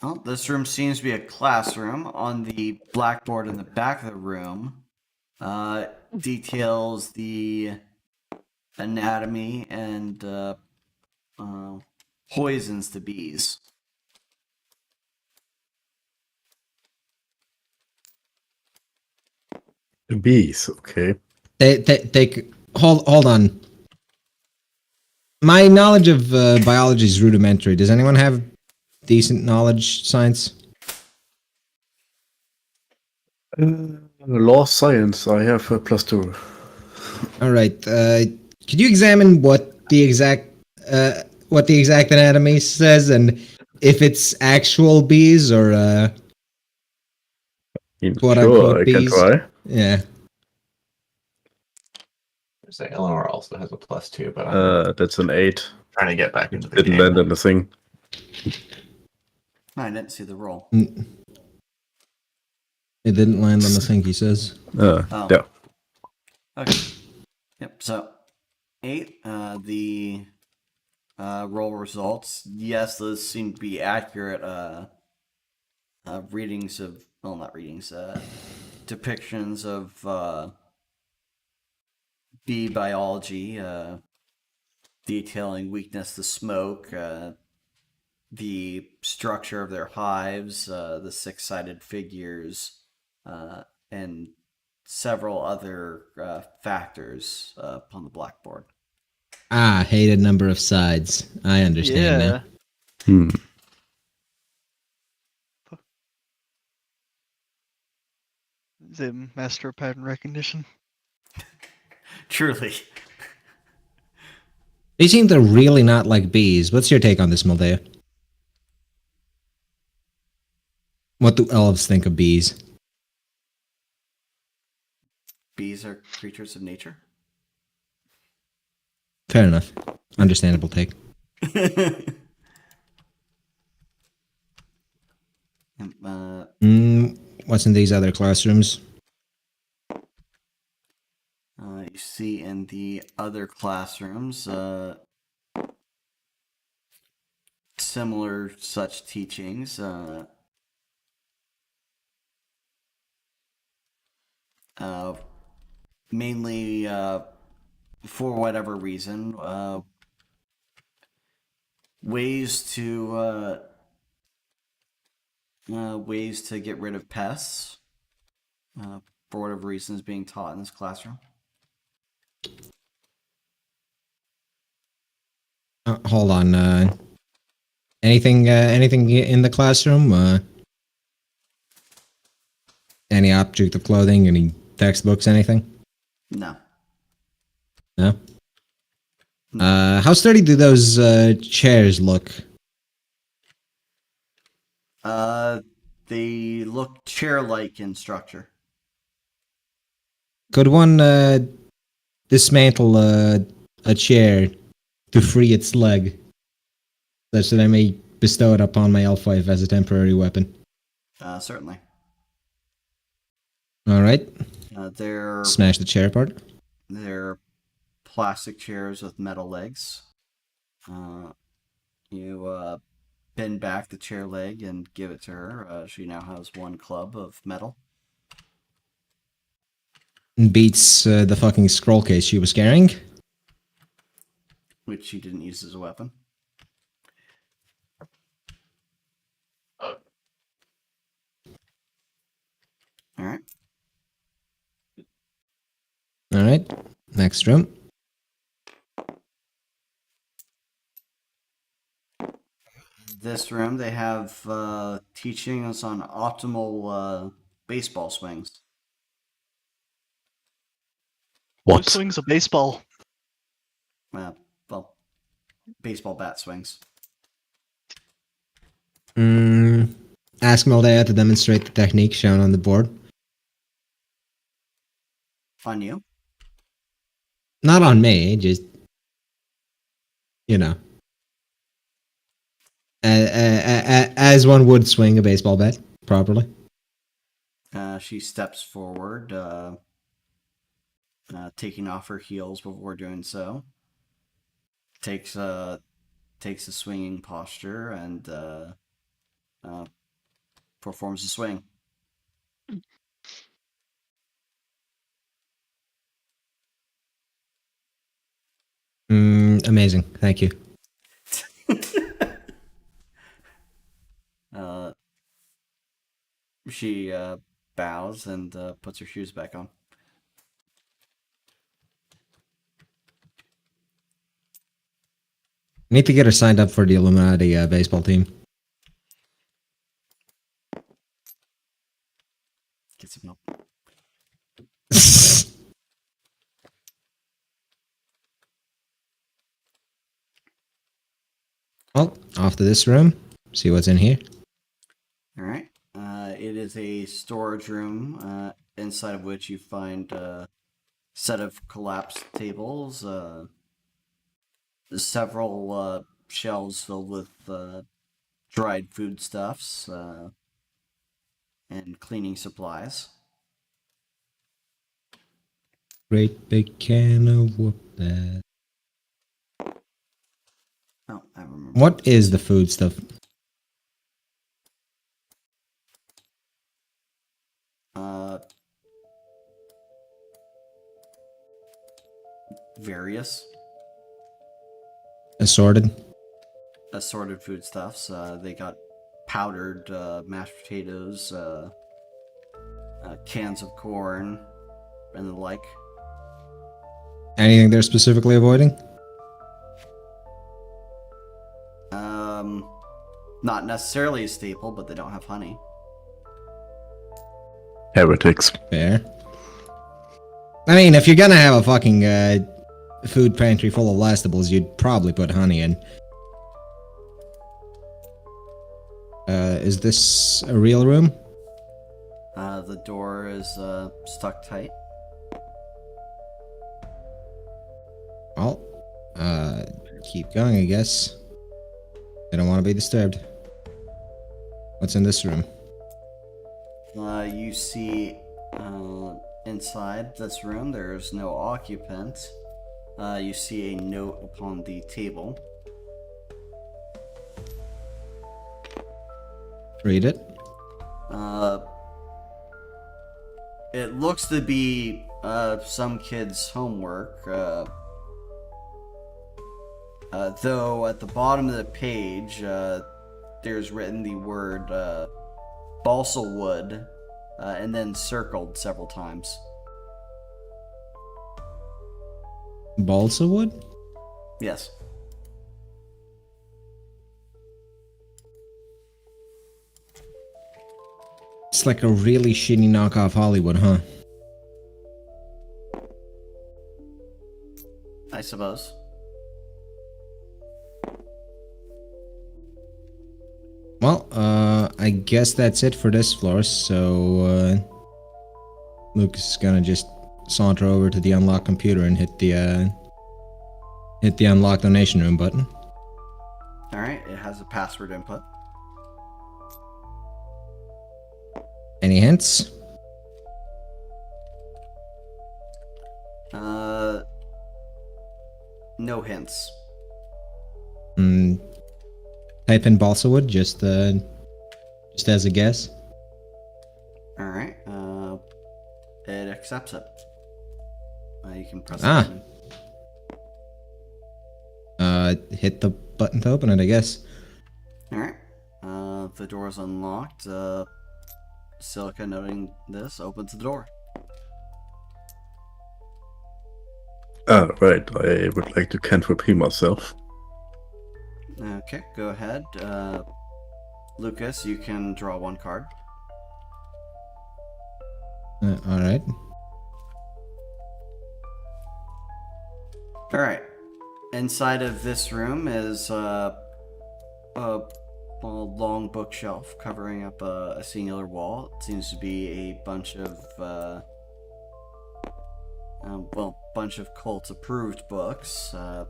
Well, this room seems to be a classroom. On the blackboard in the back of the room, details the anatomy and poisons to bees. Bees, okay. Hold on. My knowledge of biology is rudimentary. Does anyone have decent knowledge science? Law science, I have a +2. All right. Could you examine what the exact anatomy says, and if it's actual bees or quote Sure, unquote I can bees? try. Yeah. So Eleanor also has a +2, but I'm That's an 8. trying to get back into the Didn't game. land on the thing. I didn't see the roll. It didn't land on the thing, he says. Oh. Yeah. Okay. Yep. So 8. The roll results. Yes, those seem to be accurate. Readings of not readings. Depictions of bee biology. Detailing weakness to smoke. The structure of their hives. The 6-sided figures. And several other factors upon the blackboard. Ah, hated number of sides. I understand now. Hmm. Is it master of pattern recognition? Truly. They seem to really not like bees. What's your take on this, Moldea? What do elves think of bees? Bees are creatures of nature. Fair enough. Understandable take. What's in these other classrooms? You see in the other classrooms similar such teachings. Mainly for whatever reason, ways to get rid of pests. For whatever reason, is being taught in this classroom. Hold on. Anything in the classroom? Any object of clothing? Any textbooks? Anything? No. No. How sturdy do those chairs look? They look chair-like in structure. Could one dismantle a chair to free its leg, such that I may bestow it upon my L5 as a temporary weapon? Certainly. All right. They're Smash the chair apart. They're plastic chairs with metal legs. You bend back the chair leg and give it to her. She now has one club of metal. beats the fucking scroll case she was carrying. Which she didn't use as a weapon. Alright. Alright, next room. This room, they have teaching us on optimal baseball swings. Who What? swings a baseball? Well, baseball bat swings. Ask Maldea to demonstrate the technique shown on the board. On you? Not on me, just, you know. As one would swing a baseball bat properly. She steps forward, taking off her heels before doing so. Takes a swinging posture and performs a swing. Amazing, thank you. She bows and puts her shoes back on. Need to get her signed up for the Illuminati baseball team. Get some help. Well, off to this room. See what's in here. All right. It is a storage room, inside of which you find a set of collapsed tables, several shelves filled with dried foodstuffs and cleaning supplies. Great big can of whoop that. Oh, I remember. What is the food stuff? Various Assorted. assorted foodstuffs. They got powdered mashed potatoes, cans of corn, and the like. Anything they're specifically avoiding? Not necessarily a staple, but they don't have honey. Heretics. Fair. I mean, if you're gonna have a fucking food pantry full of lastables, you'd probably put honey in. Is this a real room? The door is stuck tight. Well, keep going, I guess. I don't want to be disturbed. What's in this room? You see inside this room there's no occupant. You see a note upon the table. Read it. It looks to be some kid's homework. Though at the bottom of the page, there's written the word balsa wood, and then circled several times. Balsa wood? Yes. It's like a really shitty knockoff Hollywood, huh? I suppose. Well, I guess that's it for this floor, so, Lucas is gonna just saunter over to the unlock computer and hit the unlock donation room button. Alright, it has a password input. Any hints? No hints. Type in balsa wood, just as a guess. Alright, it accepts it. You can press Ah. the button. Hit the button to open it, I guess. Alright. The door is unlocked. Silica, noting this, opens the door. Right. I would like to cantrip heal myself. Okay, go ahead. Lucas, you can draw one card. Alright. Alright. Inside of this room is a long bookshelf covering up a singular wall. It seems to be a bunch of bunch of cult approved books, the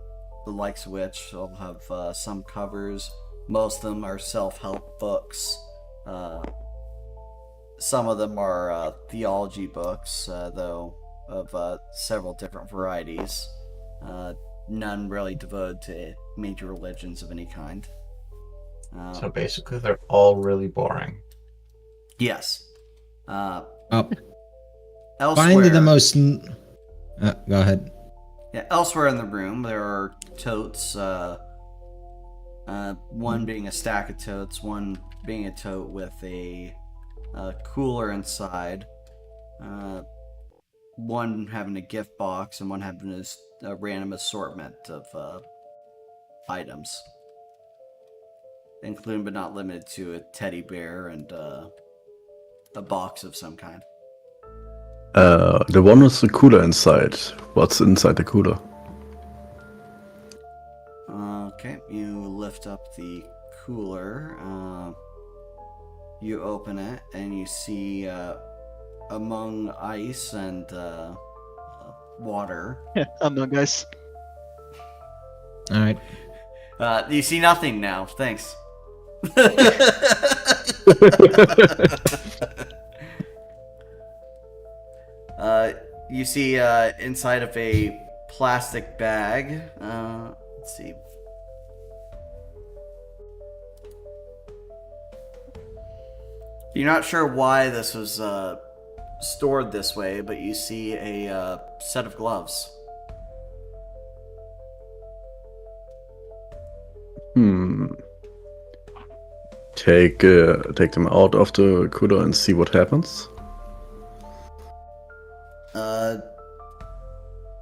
likes of which will have some covers. Most of them are self-help books. Some of them are theology books, though of several different varieties. None really devoted to major religions of any kind. So basically, they're all really boring. Yes. Oh, Elsewhere, finally the most... go ahead. Yeah, elsewhere in the room, there are totes. One being a stack of totes, one being a tote with a cooler inside. One having a gift box, and one having a random assortment of items, including but not limited to a teddy bear and a box of some kind. The one with the cooler inside. What's inside the cooler? Okay, you lift up the cooler. You open it, and you see among ice and water. Yeah, Among Us. Alright. You see nothing now. Thanks. You see inside of a plastic bag. Let's see. You're not sure why this was stored this way, but you see a set of gloves. Take them out of the cooler and see what happens.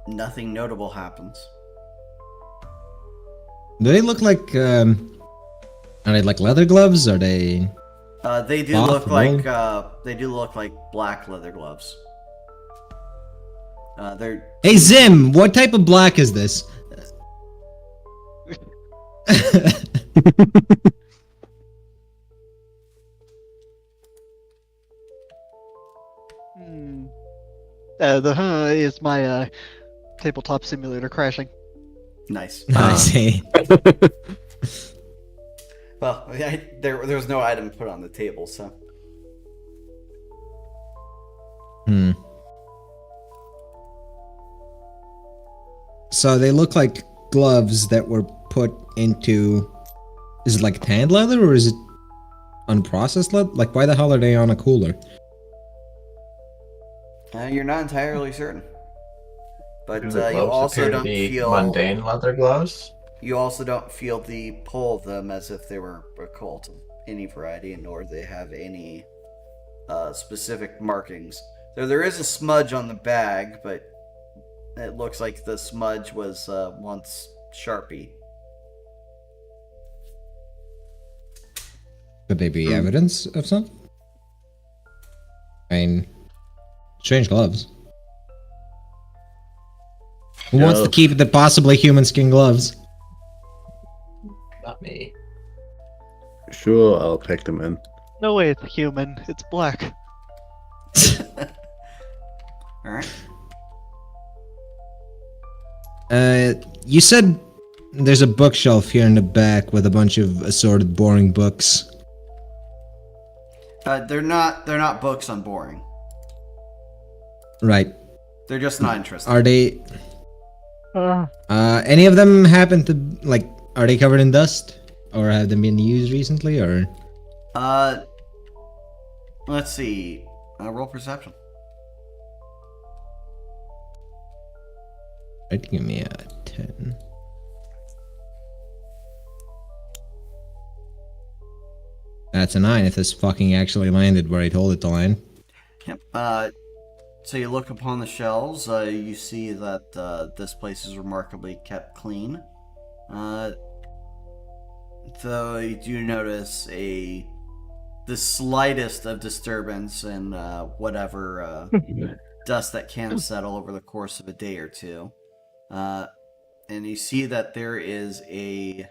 Nothing notable happens. Do they look like, are they like leather gloves? Are they... They do Cloth, look like black leather gloves. They're Hey Zim, what type of black is this? Is my tabletop simulator crashing. nice. I see. Well, there was no item put on the table, so. So they look like gloves that were put into... Is it like tanned leather or is it unprocessed leather? Like, why the hell are they on a cooler? You're not entirely certain. But Do the you gloves also appear to don't be feel... mundane leather gloves? You also don't feel the pull of them as if they were a cult of any variety, nor do they have any specific markings. There is a smudge on the bag, but it looks like the smudge was once Sharpie. Could they be evidence of something? I mean, strange gloves. Who wants to Yeah. keep the possibly human skin gloves? Not me. Sure, I'll pack them in. No way, it's human. It's black. Alright. You said there's a bookshelf here in the back with a bunch of assorted boring books. They're not books on boring. Right. They're just not interesting. Are they... any of them happen to, like, are they covered in dust? Or have they been used recently, or... Let's see. Roll perception. Right, give me a 10. That's a 9 if this fucking actually landed where I told it to land. Yep. So you look upon the shelves, you see that this place is remarkably kept clean. Though you do notice the slightest of disturbance in whatever dust that can settle over the course of a day or two. And you see that there is a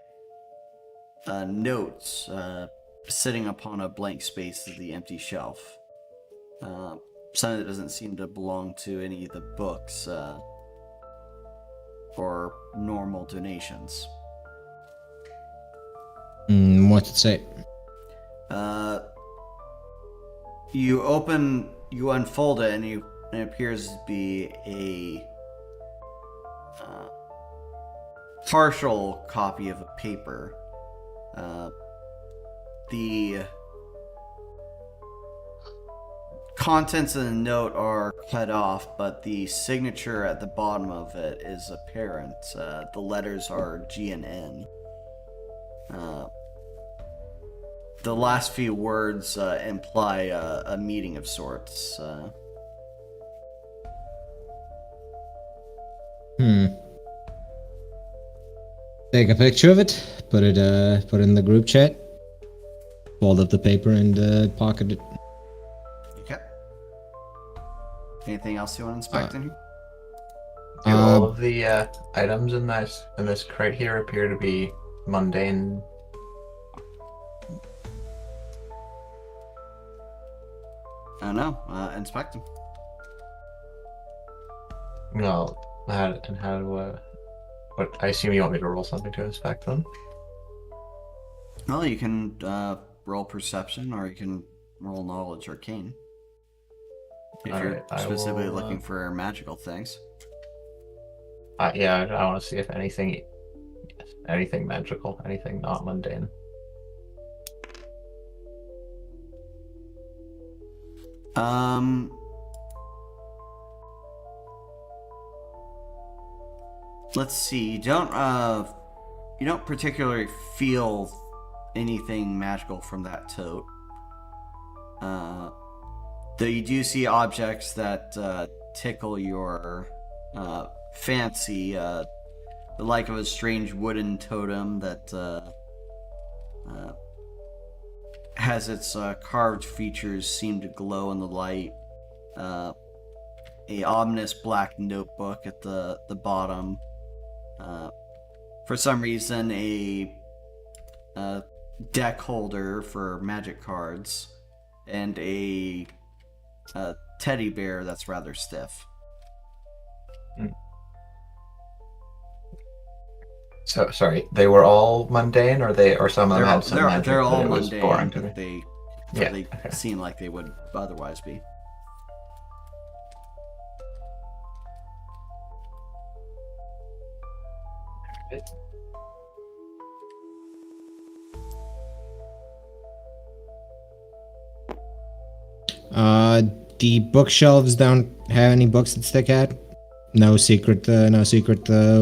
note sitting upon a blank space of the empty shelf. Something that doesn't seem to belong to any of the books or normal donations. What's it say? You unfold it, and it appears to be a partial copy of a paper. The contents of the note are cut off, but the signature at the bottom of it is apparent. The letters are G and N. The last few words imply a meeting of sorts. Take a picture of it, put it in the group chat, fold up the paper and pocket it. Okay. Anything else you want to inspect in here? Do all of the items in this crate here appear to be mundane? I don't know. Inspect them. No. How do what? I assume you want me to roll something to inspect them. Well, you can roll perception, or you can roll knowledge, arcane. If All you're right, I specifically will, looking for magical things. Yeah, I want to see if anything magical, anything not mundane. Let's see. You don't particularly feel anything magical from that tote. Though you do see objects that tickle your fancy, the like of a strange wooden totem that has its carved features seem to glow in the light. A ominous black notebook at the bottom. For some reason, a deck holder for magic cards, and a teddy bear that's rather stiff. So sorry, they were all mundane, or some of them had some magic. They're all that it was mundane. boring to me. They okay. seem like they would otherwise be. The bookshelves don't have any books that stick out. No secret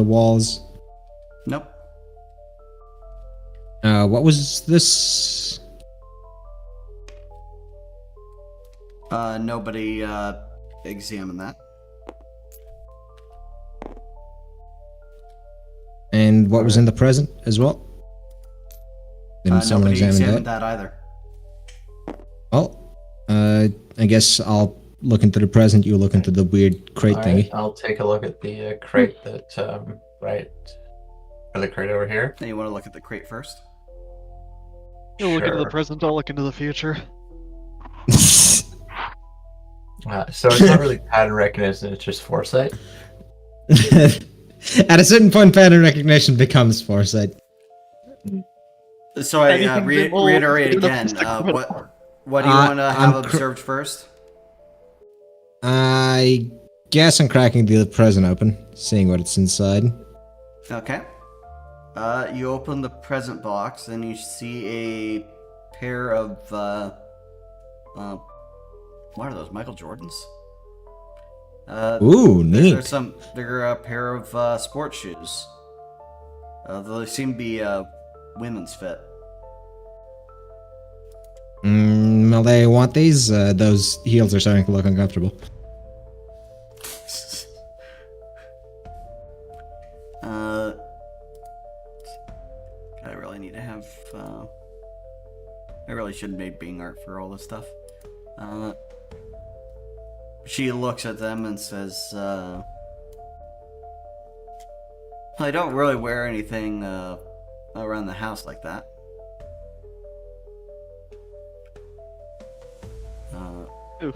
walls. Nope. What was this? Nobody examined that. And what was in the present as well? Didn't someone Nobody examine examined that? that either. Well, I guess I'll look into the present. You look into the weird crate All thingy. right, I'll take a look at the crate that right, or the crate over here. Now you want to look at the crate first? You'll look into the Sure. present, I'll look into the future. So it's not really pattern recognition; it's just foresight. At a certain point, pattern recognition becomes foresight. So I Anything visible, reiterate good enough again. to stick with it. What do you want to have I'm observed first? I guess I'm cracking the present open, seeing what it's inside. Okay. You open the present box and you see a pair of what are those, Michael Jordans? Ooh, neat. They're a pair of sports shoes. They seem to be women's fit. Well, they want these. Those heels are starting to look uncomfortable. I really need to have. I really should have made Bing art for all this stuff. She looks at them and says, I don't really wear anything around the house like that. Ooh,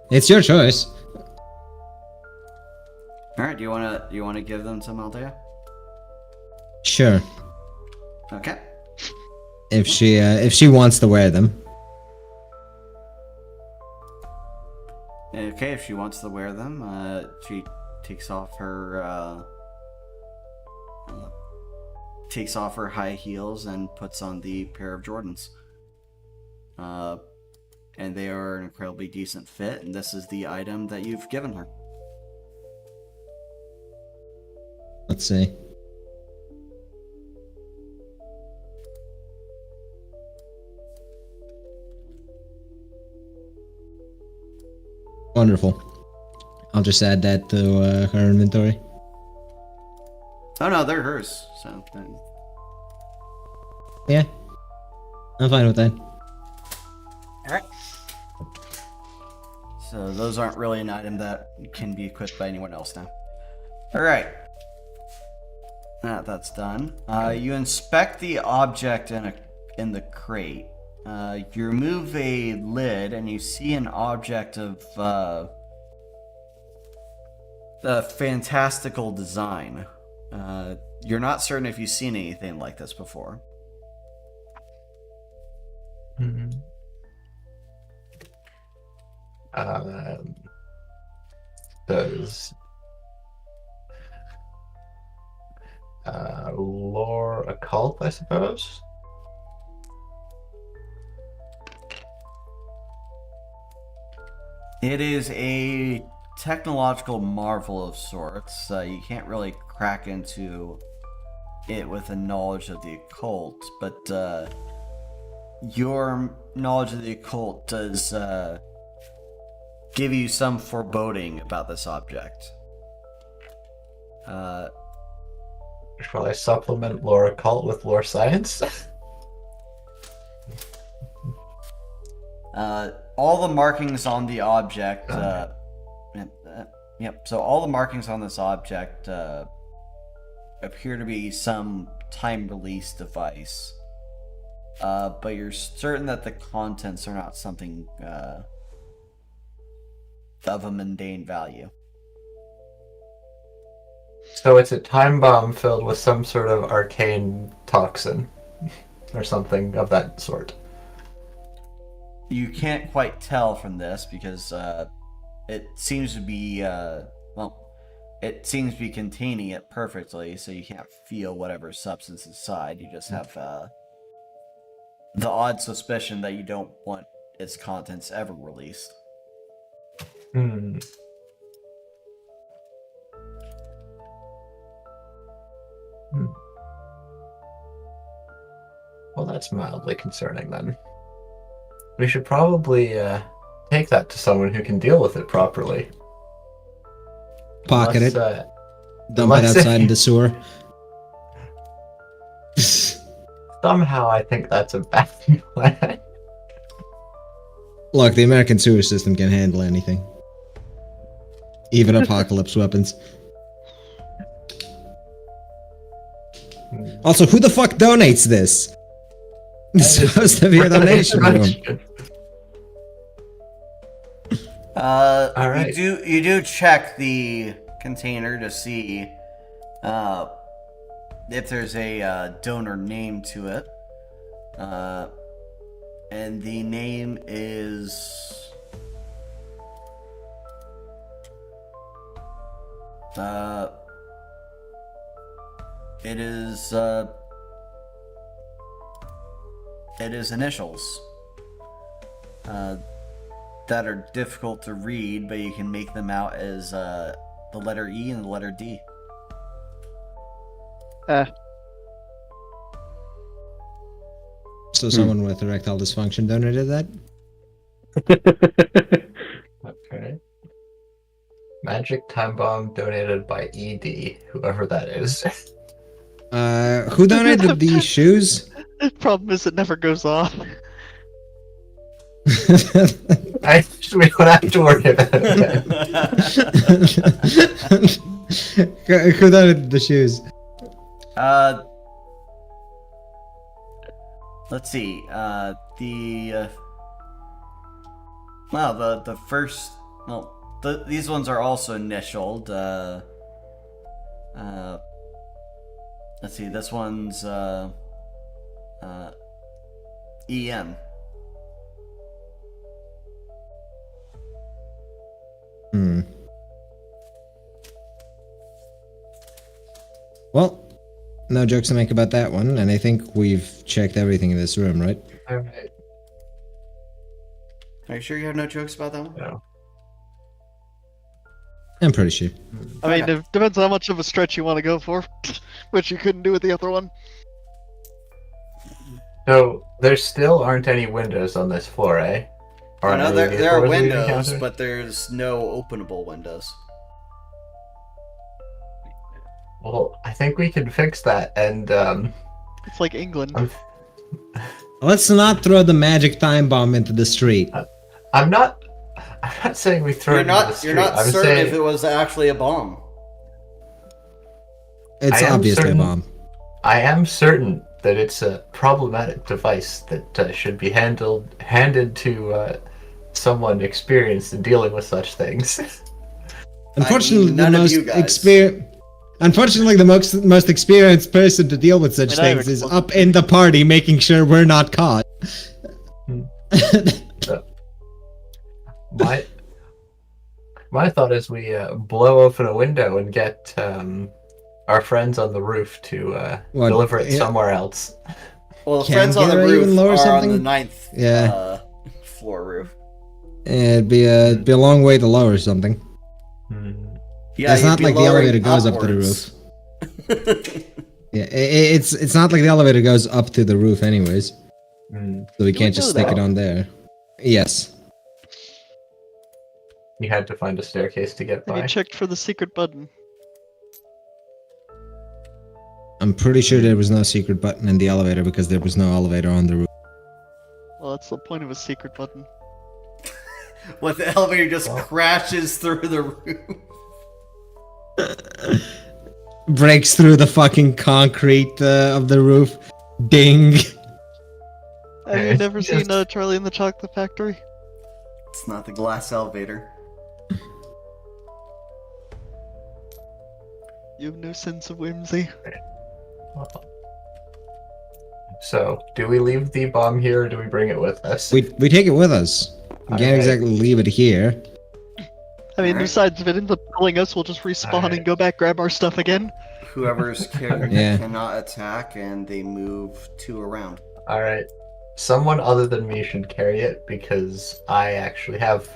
It's your choice. All right, do you wanna give them some, Althea? Sure. Okay. If she wants to wear them. Okay, if she wants to wear them, she takes off her high heels and puts on the pair of Jordans. And they are an incredibly decent fit, and this is the item that you've given her. Let's see. Wonderful. I'll just add that to her inventory. Oh no, they're hers. So Yeah. I'm fine with that. alright. So those aren't really an item that can be equipped by anyone else now. Alright. Now that's done. You inspect the object in the crate. You remove a lid and you see an object of fantastical design. You're not certain if you've seen anything like this before. Does lore occult, I suppose? It is a technological marvel of sorts. You can't really crack into it with a knowledge of the occult, but your knowledge of the occult does give you some foreboding about this object. Shall I supplement lore occult with lore science? All the markings on the object. Yep. So all the markings on this object appear to be some time-release device. But you're certain that the contents are not something of a mundane value. So it's a time bomb filled with some sort of arcane toxin, or something of that sort. You can't quite tell from this because it seems to be it seems to be containing it perfectly, so you can't feel whatever substance inside. You just have the odd suspicion that you don't want its contents ever released. Well, that's mildly concerning then. We should probably take that to someone who can deal with it properly. Pocket it. Unless, Dump it outside in the sewer. Somehow I think that's a bad plan. Look, the American sewer system can handle anything. Even apocalypse weapons. Also, who the fuck donates this? It's supposed to be a donation room. Alright. You do check the container to see if there's a donor name to it. And the name is it is initials. that are difficult to read, but you can make them out as the letter E and the letter D. So someone with erectile dysfunction donated that? Okay. Magic time bomb donated by ED, whoever that is. Who donated the shoes? Problem is, it never goes off. We don't have to worry about it. Who donated the shoes? Let's see. The first. Well, these ones are also initialed. Let's see. This one's EM. Well, no jokes to make about that one, and I think we've checked everything in this room, right? Alright. Are you sure you have no jokes about that one? No. I'm pretty sure. I mean, it depends on how much of a stretch you want to go for, which you couldn't do with the other one. So, there still aren't any windows on this floor, eh? Oh, no, there are floors we windows, encountered? but there's no openable windows. Well, I think we can fix that, and, It's like England. Let's not throw the magic time bomb into the street. I'm not saying we throw You're it into the not. street. You're not I'm certain saying if it was actually a bomb. It's I am obviously a certain- bomb. I am certain that it's a problematic device that should be handed to someone experienced in dealing with such things. Unfortunately, none the of most you guys. Unfortunately, the most experienced person to deal with such I mean, I have things is explosive up in the party, making sure we're not caught. My thought is we blow open a window and get our friends on the roof to What, deliver it yeah. somewhere else. Well, the Can friends on the Gary roof even lower are something? on the 9th Yeah. floor roof. It'd be a long way to lower something. Yeah, It's you'd not be like the lowering elevator goes up to the upwards. roof. Yeah, it's not like the elevator goes up to the roof anyways, so we Do can't we just know stick that? it on there. Yes. You had to find a staircase to get Have you by. checked for the secret button? I'm pretty sure there was no secret button in the elevator because there was no elevator on the roof. Well, that's the point of a secret button. What, the elevator just crashes through the roof? Breaks through the fucking concrete of the roof. Ding. Have you It's never just- seen Charlie and the Chocolate Factory? It's not the glass elevator. You have no sense of whimsy. So, do we leave the bomb here or do we bring it with us? We take it with us. We can't Okay. exactly leave it here. I mean, Alright. besides, if it ends up killing us, we'll just respawn Alright. and go back, grab our stuff again. Whoever's carrying Yeah. it cannot attack, and they move 2 around. Alright. Someone other than me should carry it because I actually have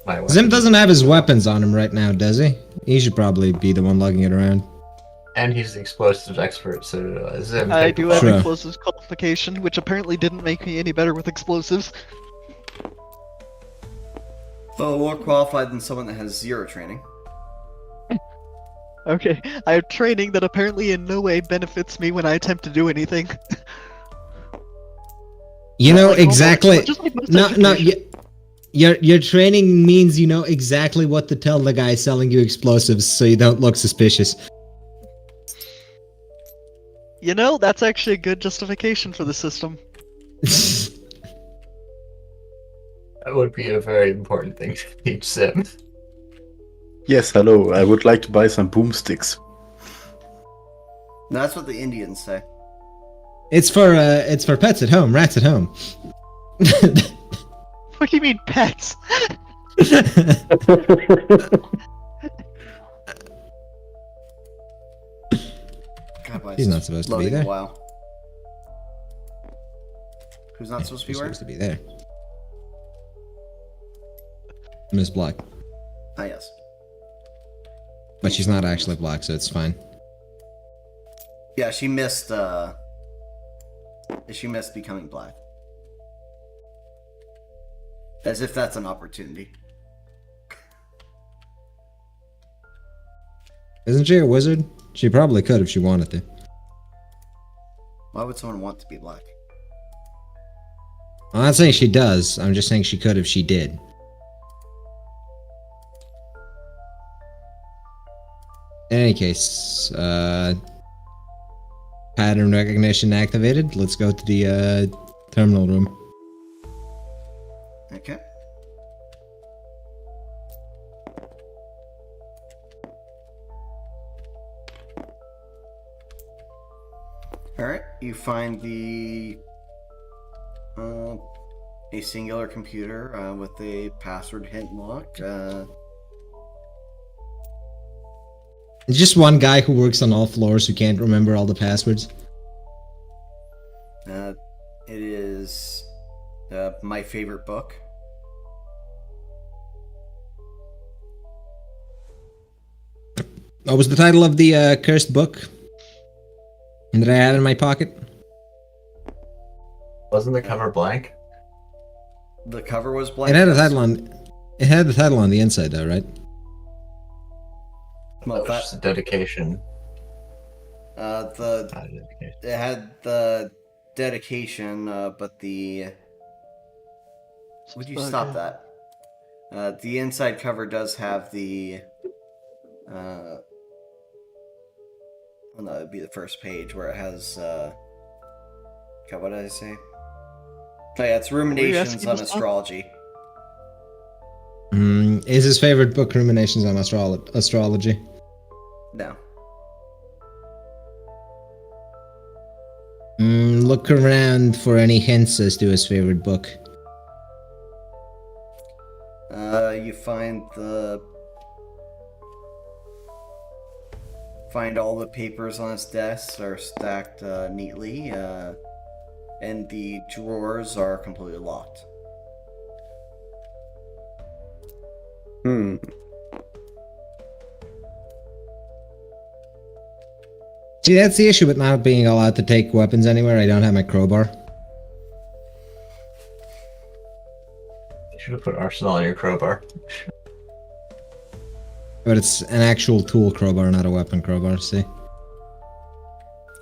my weapon. Zim doesn't have his weapons on him right now, does he? He should probably be the one lugging it around. And he's the explosives expert, so Zim. I take do the have Sure. bomb. explosives qualification, which apparently didn't make me any better with explosives. Well, more qualified than someone that has 0 training. Okay, I have training that apparently in no way benefits me when I attempt to do anything. You know Like normal exactly. just like most No, education. your training means you know exactly what to tell the guy selling you explosives, so you don't look suspicious. You know, that's actually a good justification for the system. That would be a very important thing to teach Zim. Yes, hello. I would like to buy some boomsticks. No, that's what the Indians say. It's for pets at home, rats at home. What do you mean, pets? God, why is He's this not supposed to be loading a there. while? Who's not supposed to be He's where? supposed to be there. Miss Black. Ah, yes. But she's not actually black, so it's fine. Yeah, she missed becoming black. As if that's an opportunity. Isn't she a wizard? She probably could if she wanted to. Why would someone want to be black? I'm not saying she does, I'm just saying she could if she did. In any case, pattern recognition activated. Let's go to the terminal room. Okay. Alright, you find a singular computer with a password hint lock. Just one guy who works on all floors who can't remember all the passwords. It is my favorite book. What was the title of the cursed book that I had in my pocket? Wasn't the cover blank? The cover was blank. It had a title on. It had the title on the inside, though, right? Well, That was just a dedication. it had the dedication, but the. Would you stop that? The inside cover does have the. Well, no, it'd be the first page where it has. God, what did I say? Oh yeah, it's Ruminations asking on us about? Astrology. Is his favorite book Ruminations on Astrology? No. Look around for any hints as to his favorite book. You find all the papers on his desk are stacked neatly, and the drawers are completely locked. See, that's the issue with not being allowed to take weapons anywhere. I don't have my crowbar. You should have put arsenal on your crowbar. But it's an actual tool crowbar, not a weapon crowbar, see?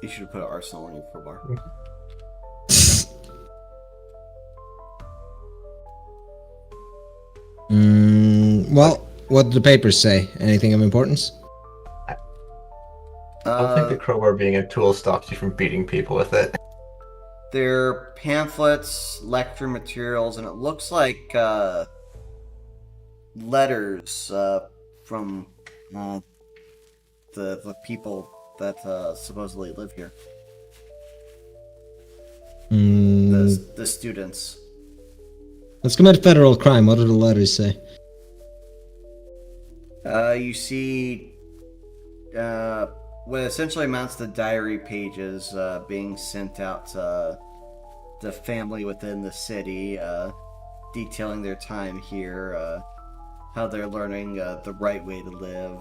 You should have put an arsenal on your crowbar. Well, what do the papers say? Anything of importance? I don't think the crowbar being a tool stops you from beating people with it. They're pamphlets, lecture materials, and it looks like letters from the people that supposedly live here. The students. Let's commit federal crime. What do the letters say? You see what essentially amounts to diary pages being sent out to the family within the city, detailing their time here, how they're learning the right way to live,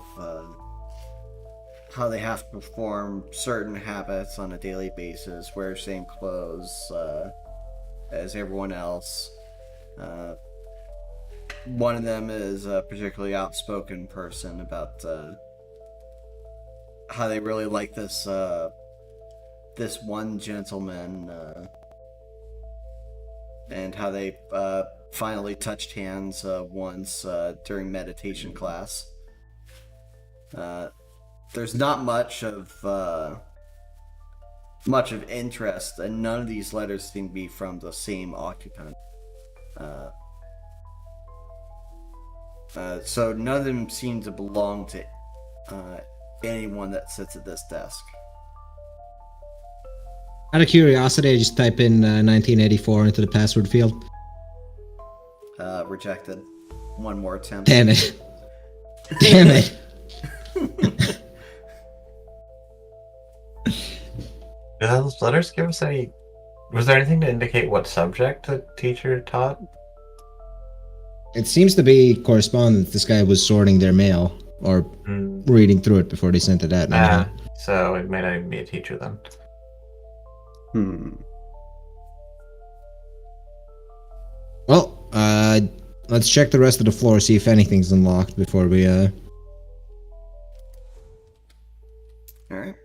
how they have to perform certain habits on a daily basis, wear same clothes as everyone else. One of them is a particularly outspoken person about how they really like this this one gentleman, and how they finally touched hands once during meditation class. There's not much of interest, and none of these letters seem to be from the same occupant. So none of them seem to belong to anyone that sits at this desk. Out of curiosity, I just type in 1984 into the password field. Rejected. One more attempt. Damn it. Damn it. Did those letters give us any... Was there anything to indicate what subject the teacher taught? It seems to be correspondence. This guy was sorting their mail or Mm, reading through it before they sent it out. Anyhow. so it may not even be a teacher then. Well, let's check the rest of the floor, see if anything's unlocked before we All right.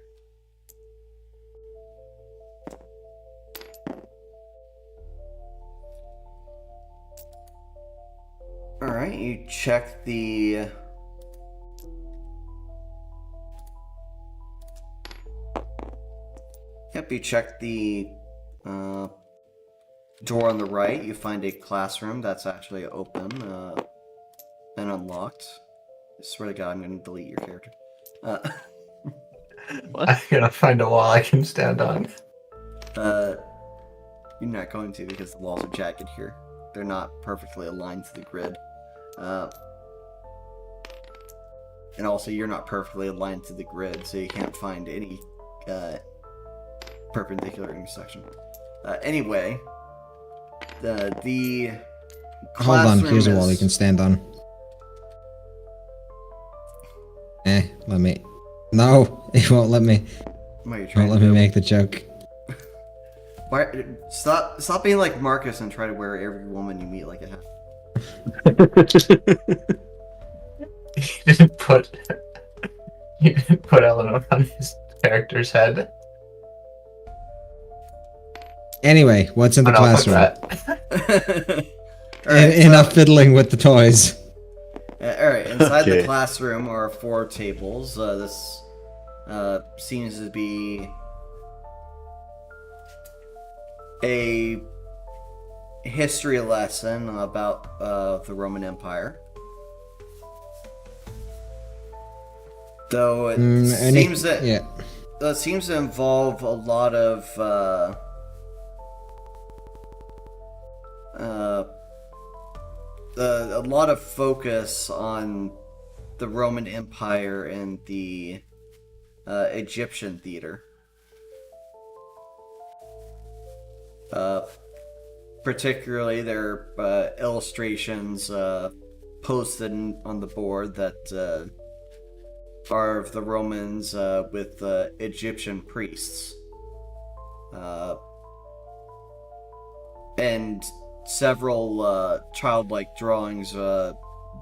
All right, you check the Yep, you check the door on the right. You find a classroom that's actually open and unlocked. I swear to God, I'm going to delete your character. I'm gonna find a wall I can stand on. You're not going to because the walls are jagged here. They're not perfectly aligned to the grid. And also, you're not perfectly aligned to the grid, so you can't find any perpendicular intersection. Anyway, the hold on. Here's a classroom wall you is- can stand on. Let me. No, it won't let me. What are you It trying won't to let me do? make the joke. Why, stop being like Marcus and try to wear every woman you meet like a hat. You didn't put Eleanor on his character's head. Anyway, what's in the Oh, no, fuck classroom? that. Alright, Enough fiddling with the toys. Alright, inside the Okay. classroom are 4 tables. This seems to be a history lesson about the Roman Empire. Though it seems that yeah. it seems to involve a lot of a lot of focus on the Roman Empire and the Egyptian theater. Particularly, there are illustrations posted on the board that are of the Romans with Egyptian priests. And several childlike drawings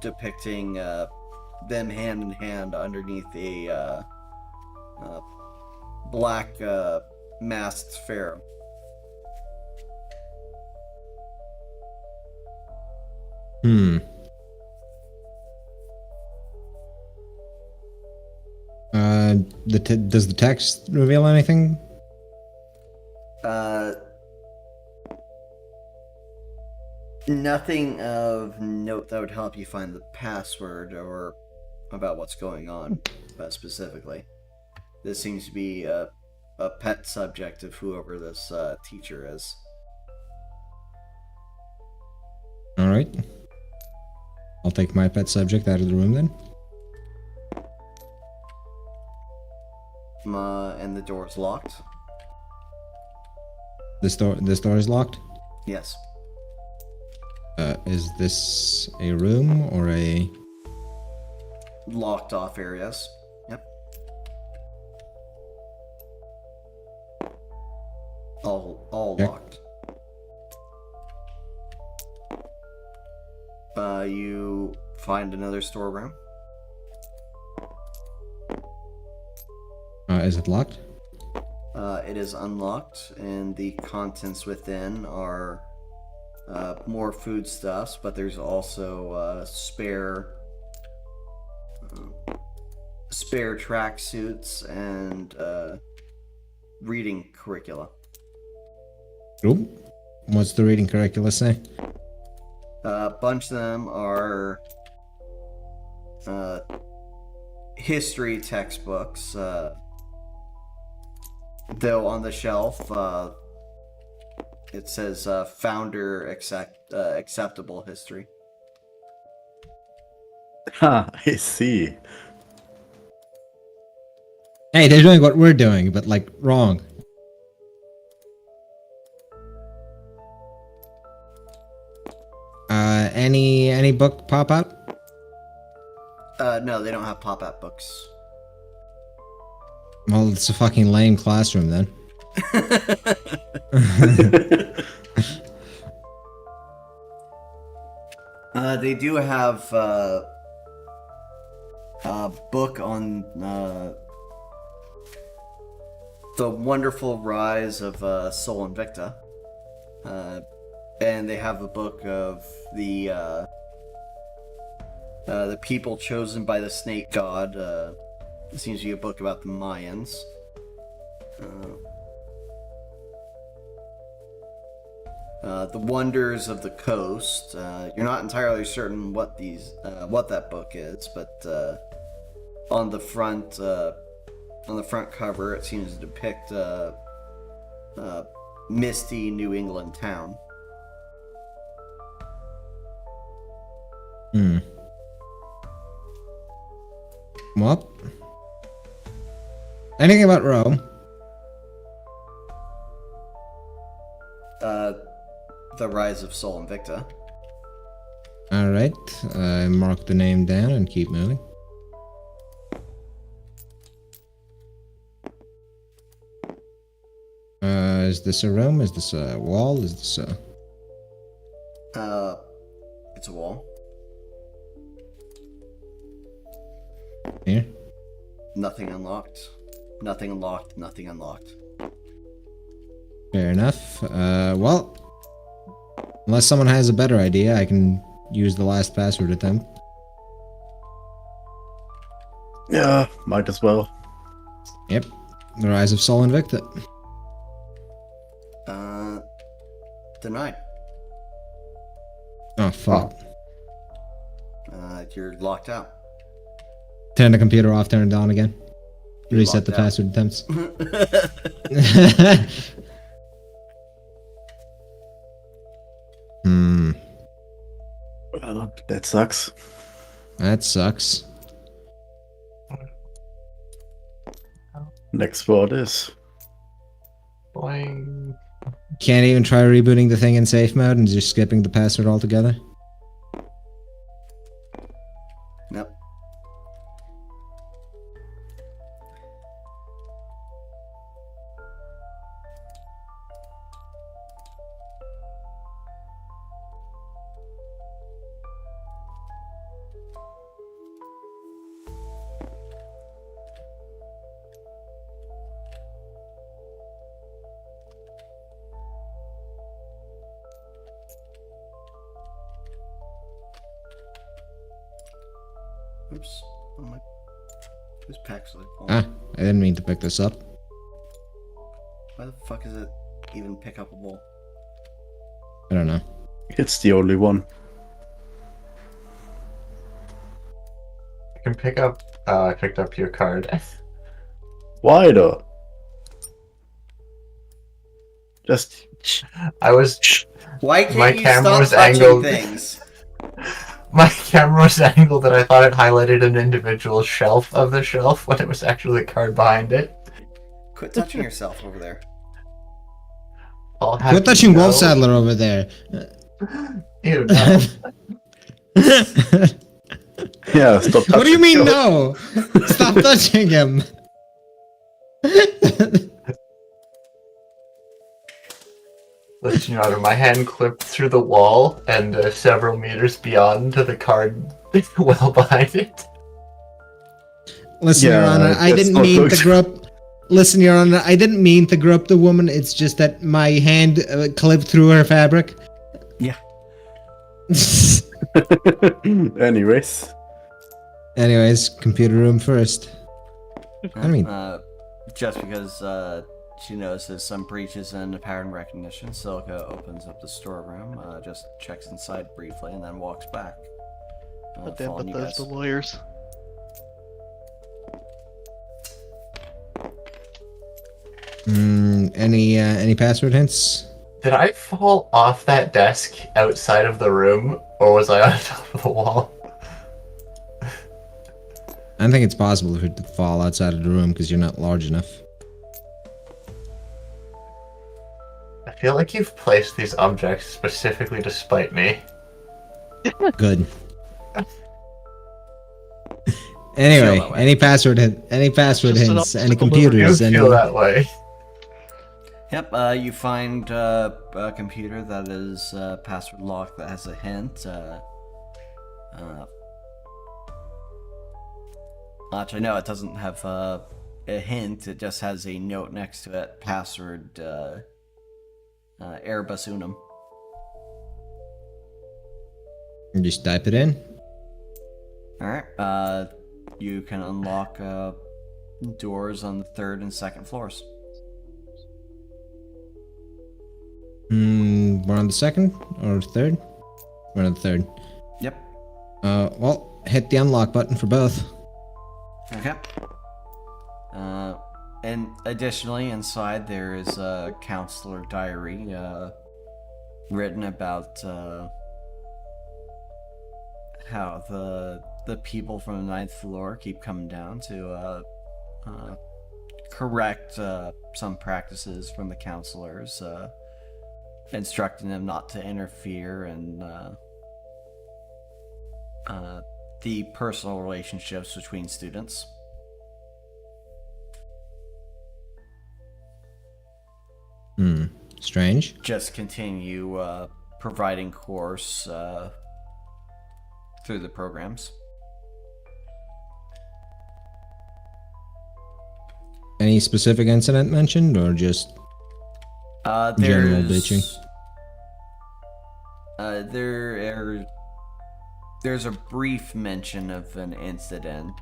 depicting them hand in hand underneath a black masked pharaoh. Does the text reveal anything? Nothing of note that would help you find the password or about what's going on specifically. This seems to be a pet subject of whoever this teacher is. Alright. I'll take my pet subject out of the room then. And the door's locked. This door is locked? Yes. Is this a room or a... Locked off areas. Yep. All Okay. locked. You find another storeroom. Is it locked? It is unlocked, and the contents within are more foodstuffs, but there's also spare tracksuits and reading curricula. Ooh. What's the reading curricula say? A bunch of them are history textbooks. Though on the shelf, it says founder acceptable history. Ah, I see. Hey, they're doing what we're doing, but like wrong. Any book pop out? No, they don't have pop-out books. Well, it's a fucking lame classroom then. They do have a book on the wonderful rise of Sol Invicta, and they have a book of the people chosen by the snake god. It seems to be a book about the Mayans. The Wonders of the Coast. You're not entirely certain what that book is, but on the front cover, it seems to depict a misty New England town. Well, anything about Rome? The Rise of Sol Invicta. Alright, I mark the name down and keep moving. Is this a room? Is this a wall? Is this a... It's a wall. Here? Nothing unlocked. Nothing unlocked. Nothing unlocked. Fair enough. Well, unless someone has a better idea, I can use the last password attempt. Yeah, might as well. Yep. The Rise of Sol Invicta. Denied. Oh, fuck. You're locked out. Turn the computer off, turn it on again. Reset the locked out. password attempts. Well, that sucks. That sucks. Next word is. Boing. Can't even try rebooting the thing in safe mode and just skipping the password altogether? Nope. Oops. Oh my. Whose pack's like falling? Ah, I didn't mean to pick this up. Why the fuck is it even pick upable? I don't know. It's the only one. I can pick up. I picked up your card. Why though? Just. I was. Why can't My you camera stop was touching angled. things? My camera was angled that I thought it highlighted an individual shelf of the shelf when it was actually the card behind it. Quit touching yourself over there. I'll have Quit to touching know. Wolf Saddler over there. Ew, no. Yeah, stop touching. What do you mean him. no? Stop touching him. Listen, Your Honor, my hand clipped through the wall and several meters beyond to the card well behind it. Listen, Your Yeah, Honor, I that's didn't not mean good. to grub. Listen, Your Honor, I didn't mean to grub the woman. It's just that my hand clipped through her fabric. Yeah. Anyways. Anyways, computer room first. I mean, Just because she notices some breaches in pattern recognition, Silica opens up the storeroom, just checks inside briefly, and then walks back. But then, following but you those guys. the lawyers. any password hints? Did I fall off that desk outside of the room, or was I on top of the wall? I don't think it's possible for it to fall outside of the room because you're not large enough. I feel like you've placed these objects specifically to spite me. Good. Anyway, Feel that way. any password Just an hints, any obstacle to You computers, any feel that way. Yep, you find a computer that is password locked that has a hint. Actually, no, it doesn't have a hint. It just has a note next to it. Password Airbus Unum. you just type it in. Alright, you can unlock doors on the 3rd and 2nd floors. We're on the 2nd or 3rd? We're on the 3rd. Yep. Well, hit the unlock button for both. Okay. And additionally, inside there is a counselor diary written about how the people from the 9th floor keep coming down to correct some practices from the counselors, instructing them not to interfere in the personal relationships between students. Strange. Just continue providing course through the programs. Any specific incident mentioned, or just general bitching? There's a brief mention of an incident,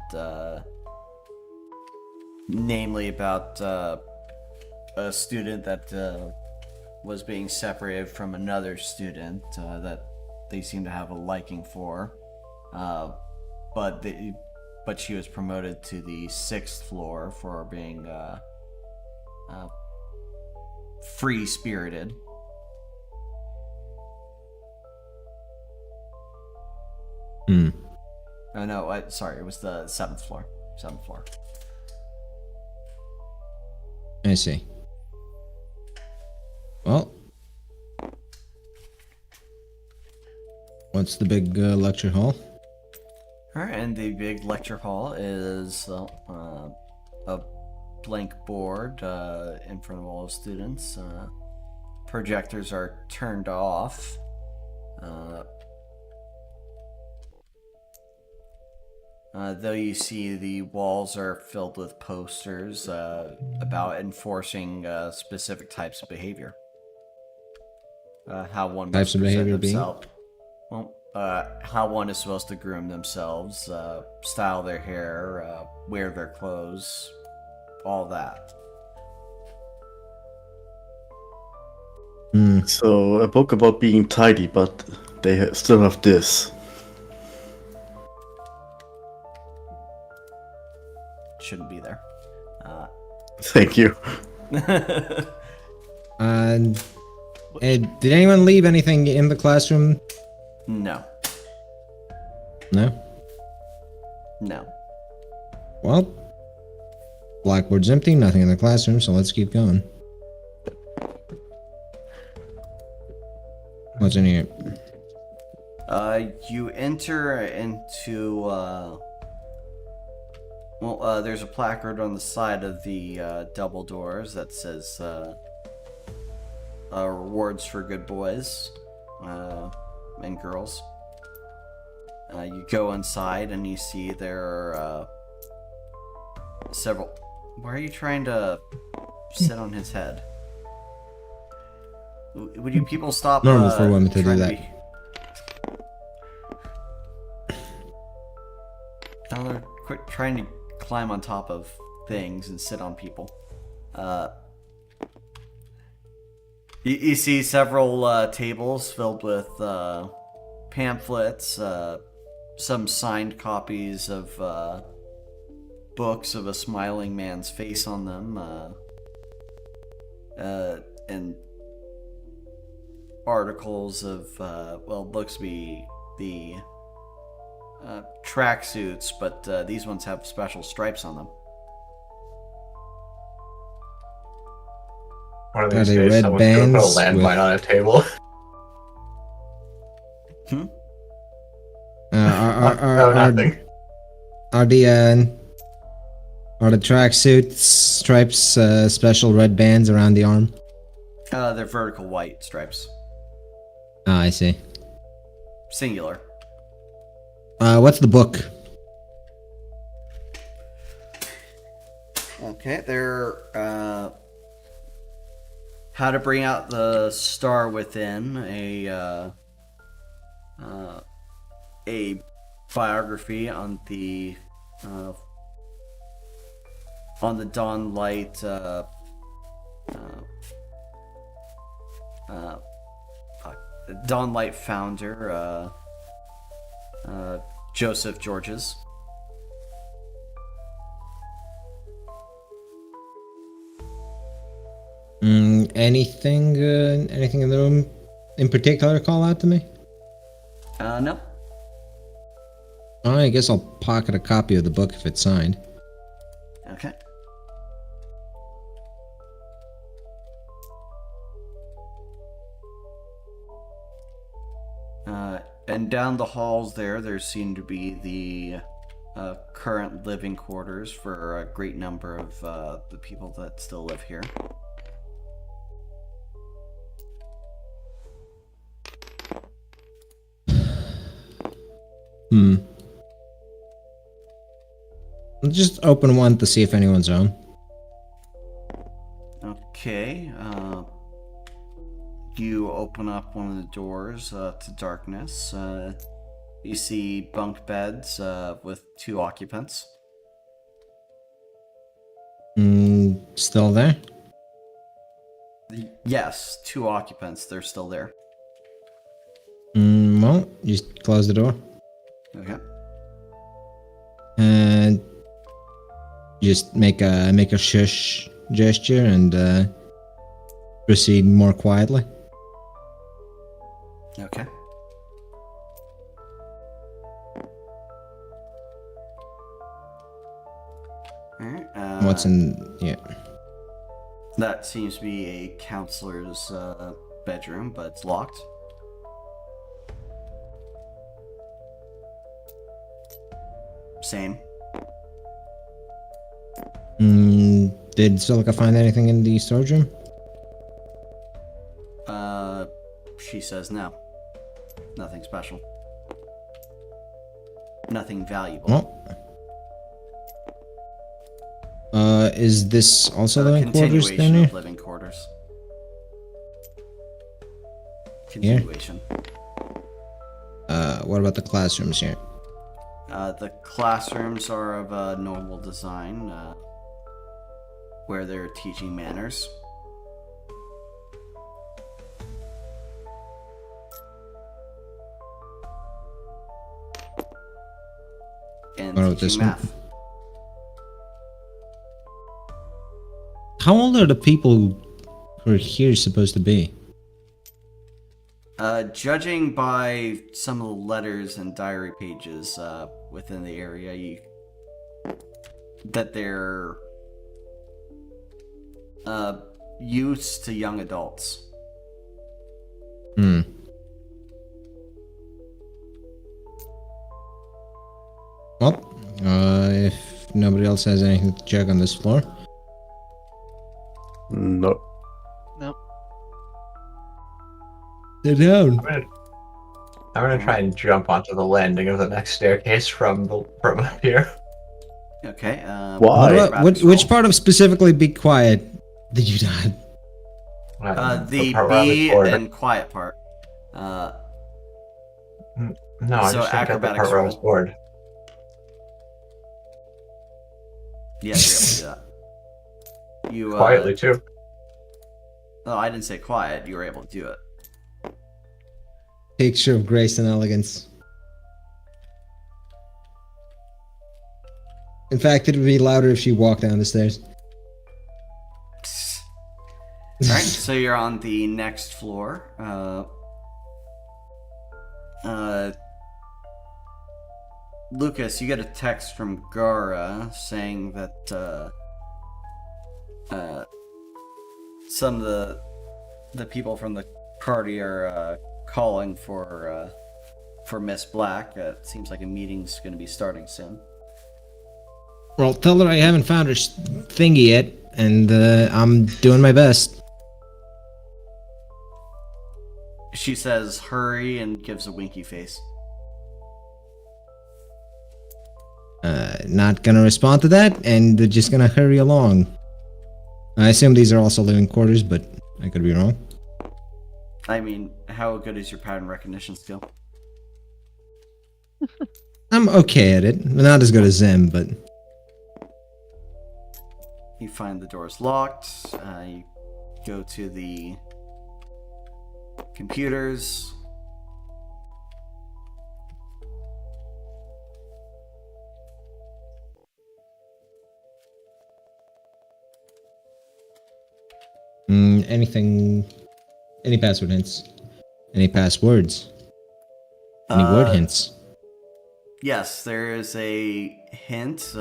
namely about a student that was being separated from another student that they seem to have a liking for, but she was promoted to the 6th floor for being free-spirited. Oh no, sorry, it was the 7th floor. 7th floor. I see. Well, what's the big lecture hall? Alright, and the big lecture hall is a blank board in front of all the students. Projectors are turned off. Though you see the walls are filled with posters about enforcing specific types of behavior. How one Types of must present behavior being? themselves. Well, how one is supposed to groom themselves, style their hair, wear their clothes, all that. So, a book about being tidy, but they still have this. Shouldn't be there. Thank you. Did anyone leave anything in the classroom? No. No? No. Well, blackboard's empty, nothing in the classroom, so let's keep going. What's in here? You enter into, there's a placard on the side of the double doors that says, rewards for good boys and girls. You go inside and you see there are several... Why are you trying to sit on his head? Would you people stop? Normal for women to do that. Tyler, quit trying to climb on top of things and sit on people. You see several tables filled with pamphlets, some signed copies of books of a smiling man's face on them, and articles of, looks to be the tracksuits, but these ones have special stripes on them. One of Are these they days, red someone's gonna put a bands landmine with- on a table. No, nothing. are the tracksuit stripes special red bands around the arm? They're vertical white stripes. Ah, I see. Singular. What's the book? Okay, they're how to bring out the star within, a biography on the Dawn Light Dawn Light founder, Joseph Georges. Anything in the room in particular call out to me? No. I guess I'll pocket a copy of the book if it's signed. Okay. And down the halls there seem to be the current living quarters for a great number of the people that still live here. I'll just open one to see if anyone's home. Okay. You open up one of the doors to darkness. You see bunk beds with 2 occupants. Still there? Yes, 2 occupants. They're still there. Well, just close the door. Okay. And just make a shush gesture and proceed more quietly. Okay. Alright. What's in... yeah. That seems to be a counselor's bedroom, but it's locked. Same. Did Silica find anything in the storage room? She says no. Nothing special. Nothing valuable. Well, is this also living quarters then? Continuation Here? of living quarters. Continuation. What about the classrooms here? The classrooms are of a normal design, where they're teaching manners. And What about teaching this one? math. How old are the people who are here supposed to be? Judging by some of the letters and diary pages within the area, that they're youths to young adults. Well, if nobody else has anything to check on this floor. No. Nope. They're down. I'm gonna try and jump onto the landing of the next staircase from up here. Okay. Why? Which part of specifically be quiet did you not? The part where I was B bored. and quiet part. No, I So just got the acrobatics part where I was roll. bored. Yes, you're able to do that. You Quietly too. Oh, I didn't say quiet. You were able to do it. Picture of grace and elegance. In fact, it would be louder if she walked down the stairs. All right, so you're on the next floor. Lucas, you get a text from Gara saying that some of the people from the party are calling for for Miss Black. It seems like a meeting's going to be starting soon. Well, tell her I haven't found her thingy yet, and I'm doing my best. She says, hurry, and gives a winky face. Not gonna respond to that, and just gonna hurry along. I assume these are also living quarters, but I could be wrong. I mean, how good is your pattern recognition skill? I'm okay at it. Not as good as Zim, but... You find the door's locked. You go to the computers. Anything... Any password hints? Any passwords? Any word hints? Yes, there is a hint.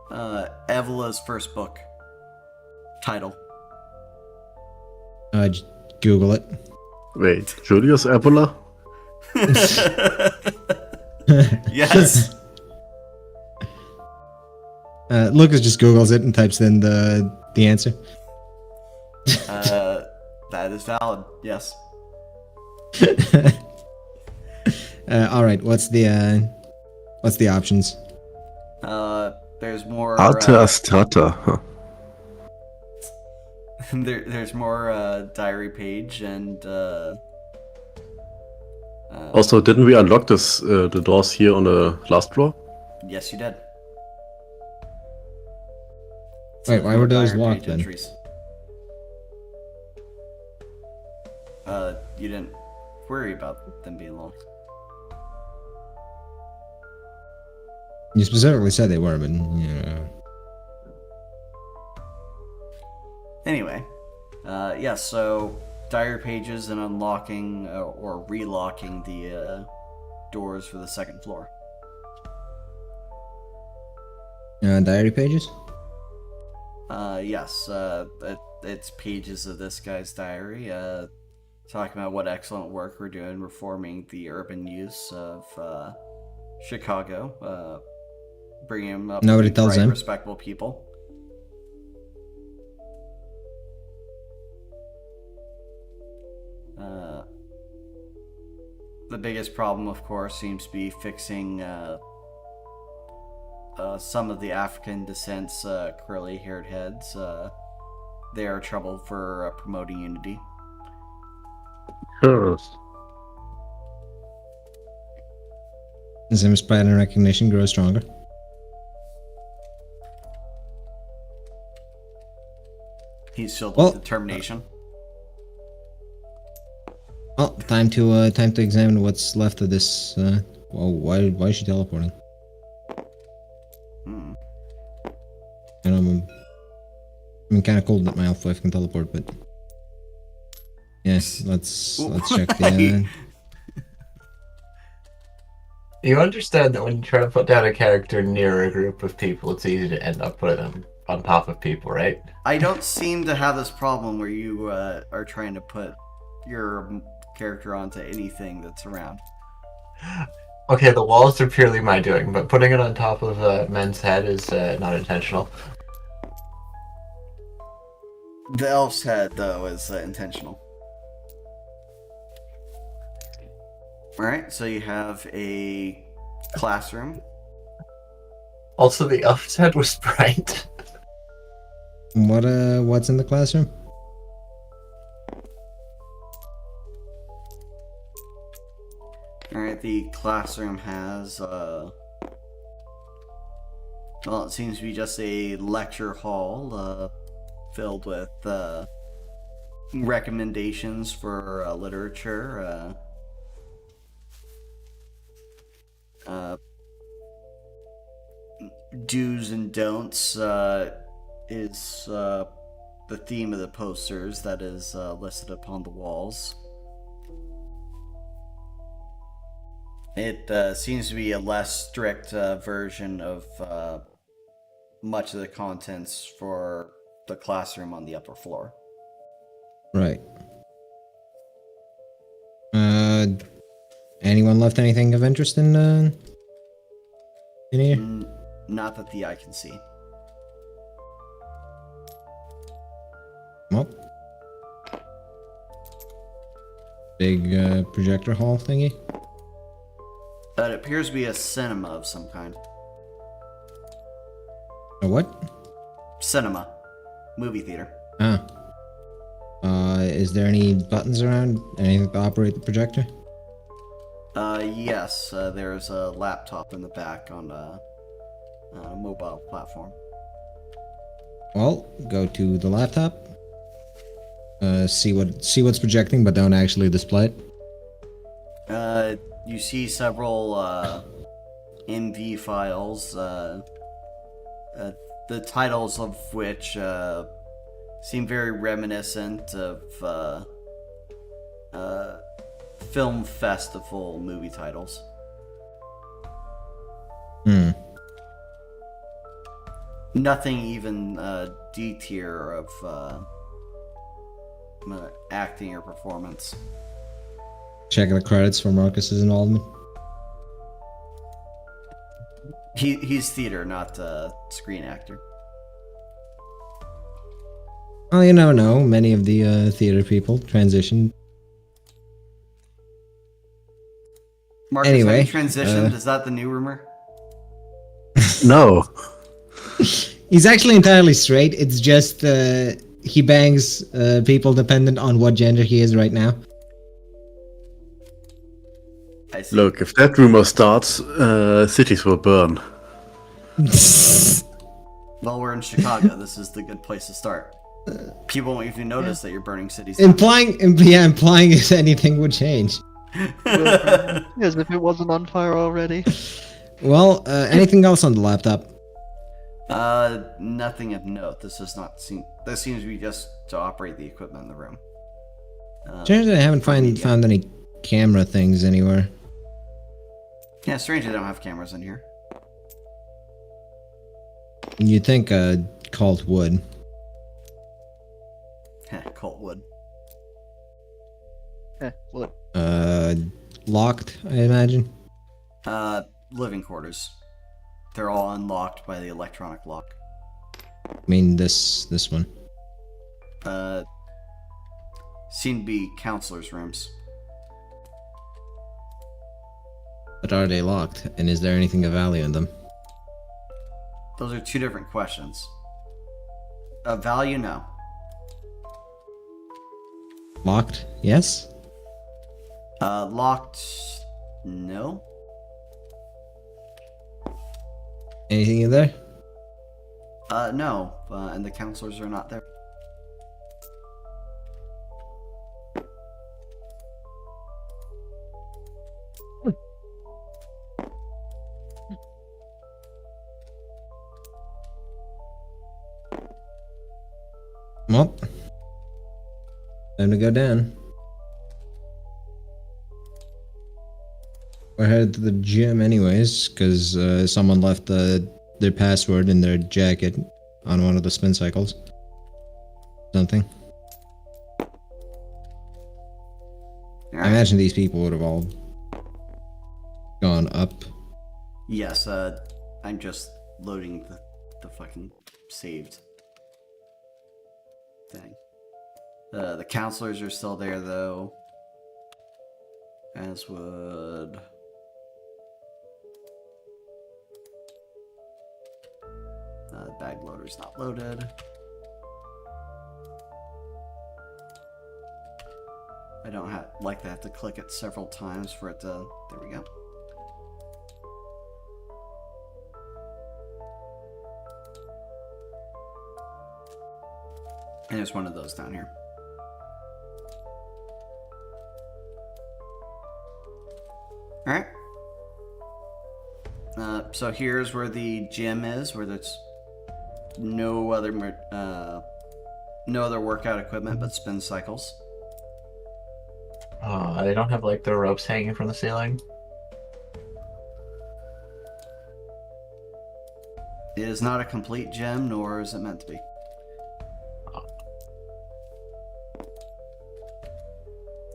Evela's first book. Title. Google it. Wait, Julius Ebola? Yes. Lucas just Googles it and types in the answer. That is valid. Yes. All right. What's the options? There's more. Arte Astrata. Huh. There's more diary page and. Also, didn't we unlock the doors here on the last floor? Yes, you did. Wait, why were those Diary locked page then? entries. You didn't worry about them being locked. You specifically said they were, but yeah. Anyway, yeah. So diary pages and unlocking or relocking the doors for the second floor. Diary pages? Yes. It's pages of this guy's diary. Talking about what excellent work we're doing reforming the urban use of Chicago. Bringing them up. Nobody to be tells bright, him. Respectable people. The biggest problem, of course, seems to be fixing some of the African descent's curly-haired heads. They are trouble for promoting unity. Huh. Zim's pattern recognition grows stronger. He's filled Well, with determination. Well, time to examine what's left of this. Well, why is she teleporting? Hmm. I know I'm kind of cold that my elf wife can teleport, but yes, let's check the. You understand that when you try to put down a character near a group of people, it's easy to end up putting them on top of people, right? I don't seem to have this problem where you are trying to put your character onto anything that's around. Okay, the walls are purely my doing, but putting it on top of a man's head is not intentional. The elf's head, though, is intentional. Alright, so you have a classroom. Also, the elf's head was bright. What's in the classroom? Alright, the classroom has, well, it seems to be just a lecture hall, filled with, recommendations for, literature, do's and don'ts, is, the theme of the posters that is, listed upon the walls. It seems to be a less strict version of much of the contents for the classroom on the upper floor. Right. anyone left anything of interest in here? Not that the eye can see. Well, big projector hall thingy. It appears to be a cinema of some kind. A what? Cinema. Movie theater. Ah. Is there any buttons around? Anything to operate the projector? Yes. There's a laptop in the back on a mobile platform. Well, go to the laptop. See what's projecting, but don't actually display it. You see several MV files. The titles of which seem very reminiscent of film festival movie titles. Nothing even D tier of acting or performance. Check the credits for Marcus's involvement. He's theater, not screen actor. Well, you never know. Many of the theater people transition. Marcus, Anyway, have you transitioned? Is that the new rumor? No. He's actually entirely straight. It's just he bangs people dependent on what gender he is right now. I see. Look, if that rumor starts, cities will burn. Well, we're in Chicago. This is the good place to start. People won't even notice that you're burning cities. Implying if anything would change. As if it wasn't on fire already. Well, anything else on the laptop? Nothing of note. This does not seem. This seems to be just to operate the equipment in the room. Strangely, I haven't found any camera things anywhere. Yeah, strange they don't have cameras in here. You'd think a cult would. Colt wood. Look. Locked, I imagine. Living quarters. They're all unlocked by the electronic lock. I mean, this one. Seem to be counselors' rooms. But are they locked? And is there anything of value in them? Those are two different questions. Value, no. Locked? Yes? Locked, no. Anything in there? No. And the counselors are not there. Well, time to go down. We're headed to the gym anyways, because someone left their password in their jacket on one of the spin cycles. Something. I imagine these people would have all gone up. Yes, I'm just loading the fucking saved thing. The counselors are still there, though. As would... the bag loader's not loaded. I don't like to have to click it several times for it to... There we go. And there's one of those down here. Alright. So here's where the gym is, where there's no other workout equipment but spin cycles. They don't have like the ropes hanging from the ceiling. It is not a complete gym, nor is it meant to be.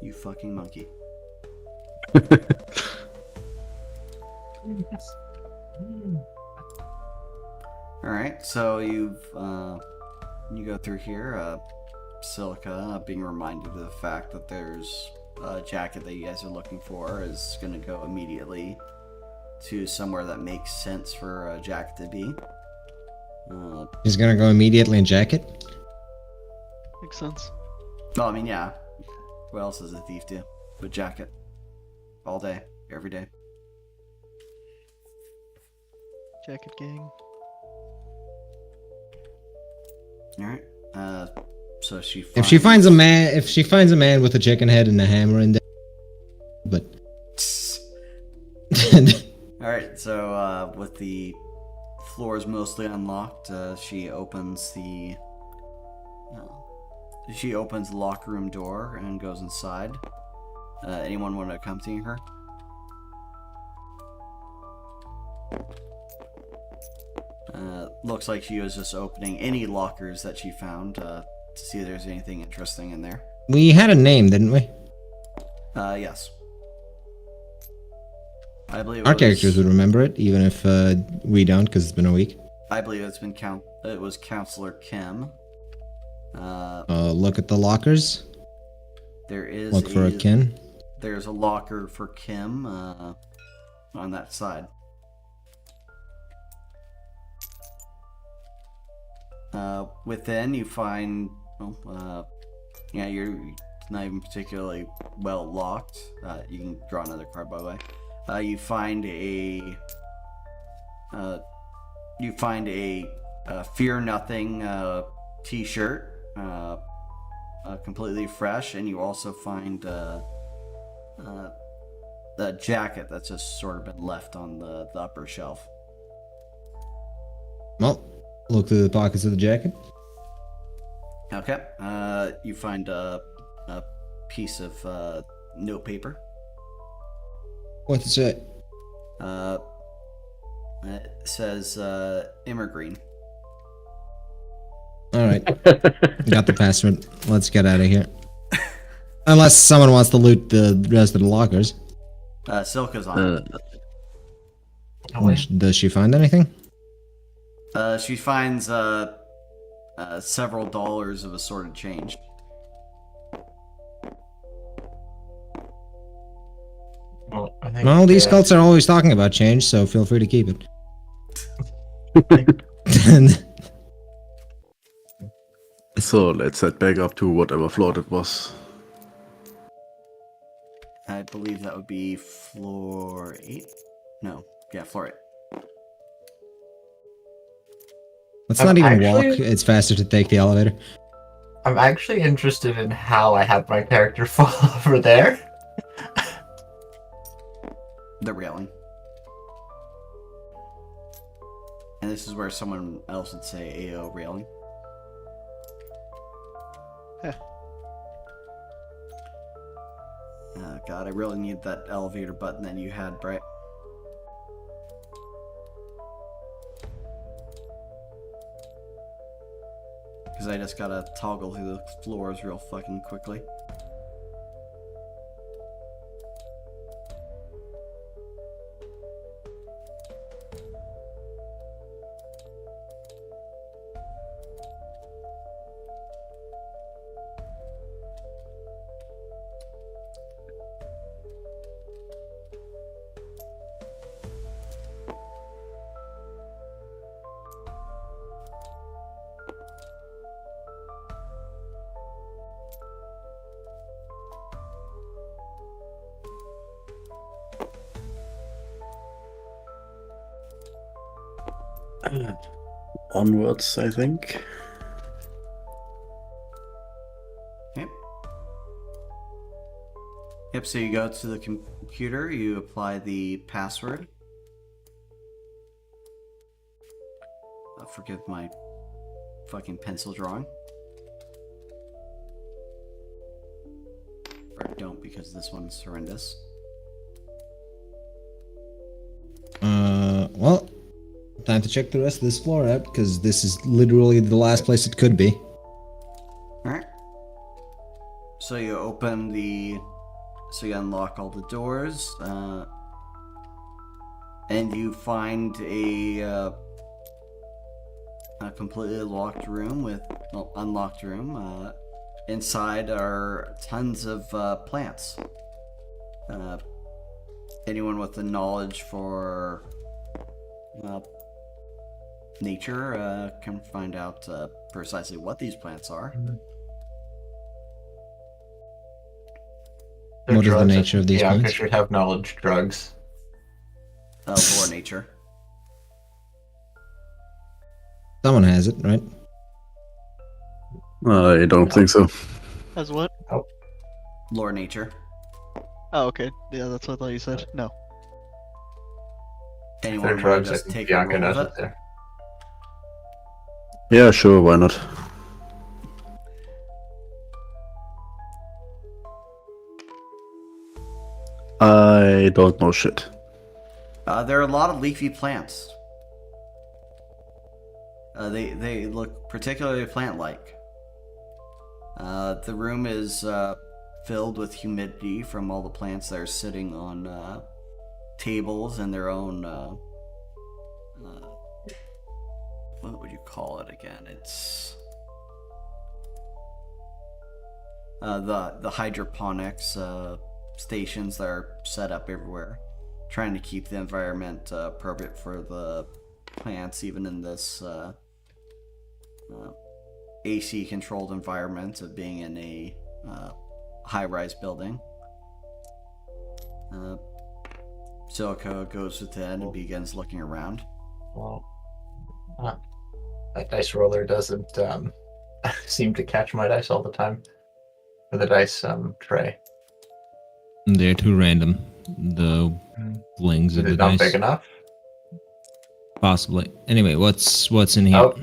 You fucking monkey. All right, so you go through here. Silica, being reminded of the fact that there's a jacket that you guys are looking for, is going to go immediately to somewhere that makes sense for a jacket to be. He's gonna go immediately in jacket. Makes sense. Well, I mean, yeah. What else does a thief do? But jacket. All day, every day. Jacket gang. Alright. So she If she finds a man with a chicken head and a hammer in there, but Alright, so with the floors mostly unlocked, she opens the locker room door and goes inside. Anyone want to accompany her? Looks like she was just opening any lockers that she found to see if there's anything interesting in there. we had a name, didn't we? Yes. I believe Our characters would remember it, even if we don't, because it's been a week. I believe it was Counselor Kim. Look at the lockers. There is Look for a kin. There's a locker for Kim on that side. Within, you find, you're not even particularly well locked. You can draw another card, by the way. You find a Fear Nothing T-shirt, completely fresh, and you also find the jacket that's just sort of been left on the upper shelf. Well, look through the pockets of the jacket. Okay. You find a piece of notepaper. What's it? It says Immergreen. Alright. Got the password. Let's get out of here. Unless someone wants to loot the rest of the lockers. Silka's on it. Does she find anything? She finds several dollars of assorted change. Well, I think, Well, these cults are always talking about change, so feel free to keep it. So let's head back up to whatever floor it was. I believe that would be floor 8? No. Yeah, floor 8. Let's not even Actually- walk. It's faster to take the elevator. I'm actually interested in how I had my character fall over there. The railing. And this is where someone else would say AO railing. Yeah. Oh god, I really need that elevator button that you had, Brett. Because I just gotta toggle through the floors real fucking quickly. Onwards, I think. Yep. Yep, so you go to the computer, you apply the password. Forgive my fucking pencil drawing. Or don't, because this one's horrendous. Well, time to check the rest of this floor out, because this is literally the last place it could be. Alright. So you open the So you unlock all the doors, and you find a completely locked room unlocked room. Inside are tons of plants. Anyone with the knowledge for nature can find out precisely what these plants are. They're What is the drugs. nature of these Bianca plants? should have knowledge drugs. Lore nature. Someone has it, right? I don't think so. As what? Lore nature. Oh, okay. Yeah, that's what I thought you said. No. If Anyone they're wanna drugs, I just think take a Bianca roll knows of it it? there. Yeah, sure, why not? I don't know shit. There are a lot of leafy plants. They look particularly plant-like. The room is filled with humidity from all the plants that are sitting on tables and their own. What would you call it again? It's the hydroponics stations that are set up everywhere, trying to keep the environment appropriate for the plants, even in this AC controlled environment of being in a high-rise building. Silica goes within and begins looking around. Well, that dice roller doesn't seem to catch my dice all the time. Or the dice tray. They're too random. The flings Is of the it not dice. big enough? Possibly. Anyway, what's in here? Oh.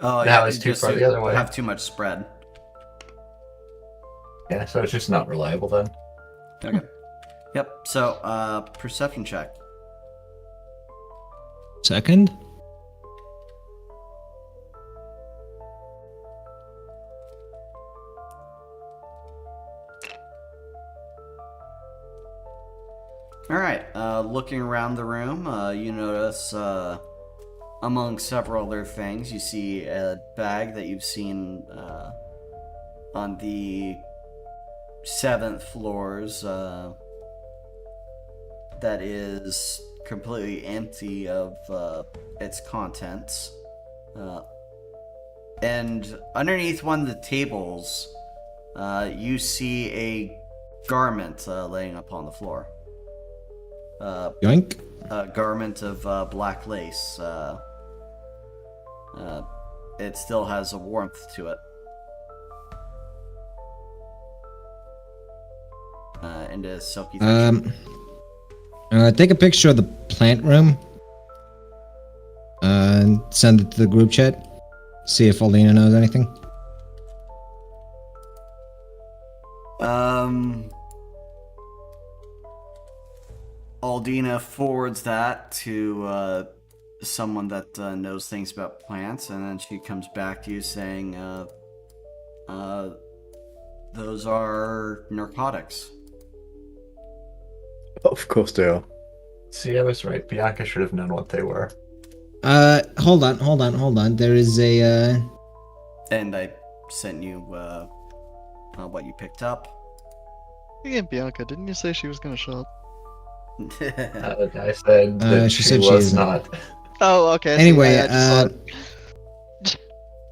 Oh, Now yeah, it's you too just far the other way. have too much spread. Yeah, so it's just not reliable then. Okay. Yep. So, perception check. Second? All right. Looking around the room, you notice, among several other things, you see a bag that you've seen on the 7th floors that is completely empty of its contents. And underneath one of the tables, you see a garment laying upon the floor. Yoink? A garment of black lace. It still has a warmth to it. And a silky texture. Take a picture of the plant room. And send it to the group chat. See if Alina knows anything. Aldina forwards that to someone that knows things about plants, and then she comes back to you saying, those are narcotics. Of course they are. See, I was right. Bianca should have known what they were. Hold on. There is a, And I sent you what you picked up. Again, Bianca, didn't you say she was gonna show up? I said that she she said she was isn't. not. Oh, okay. I see. Anyway, I just saw it.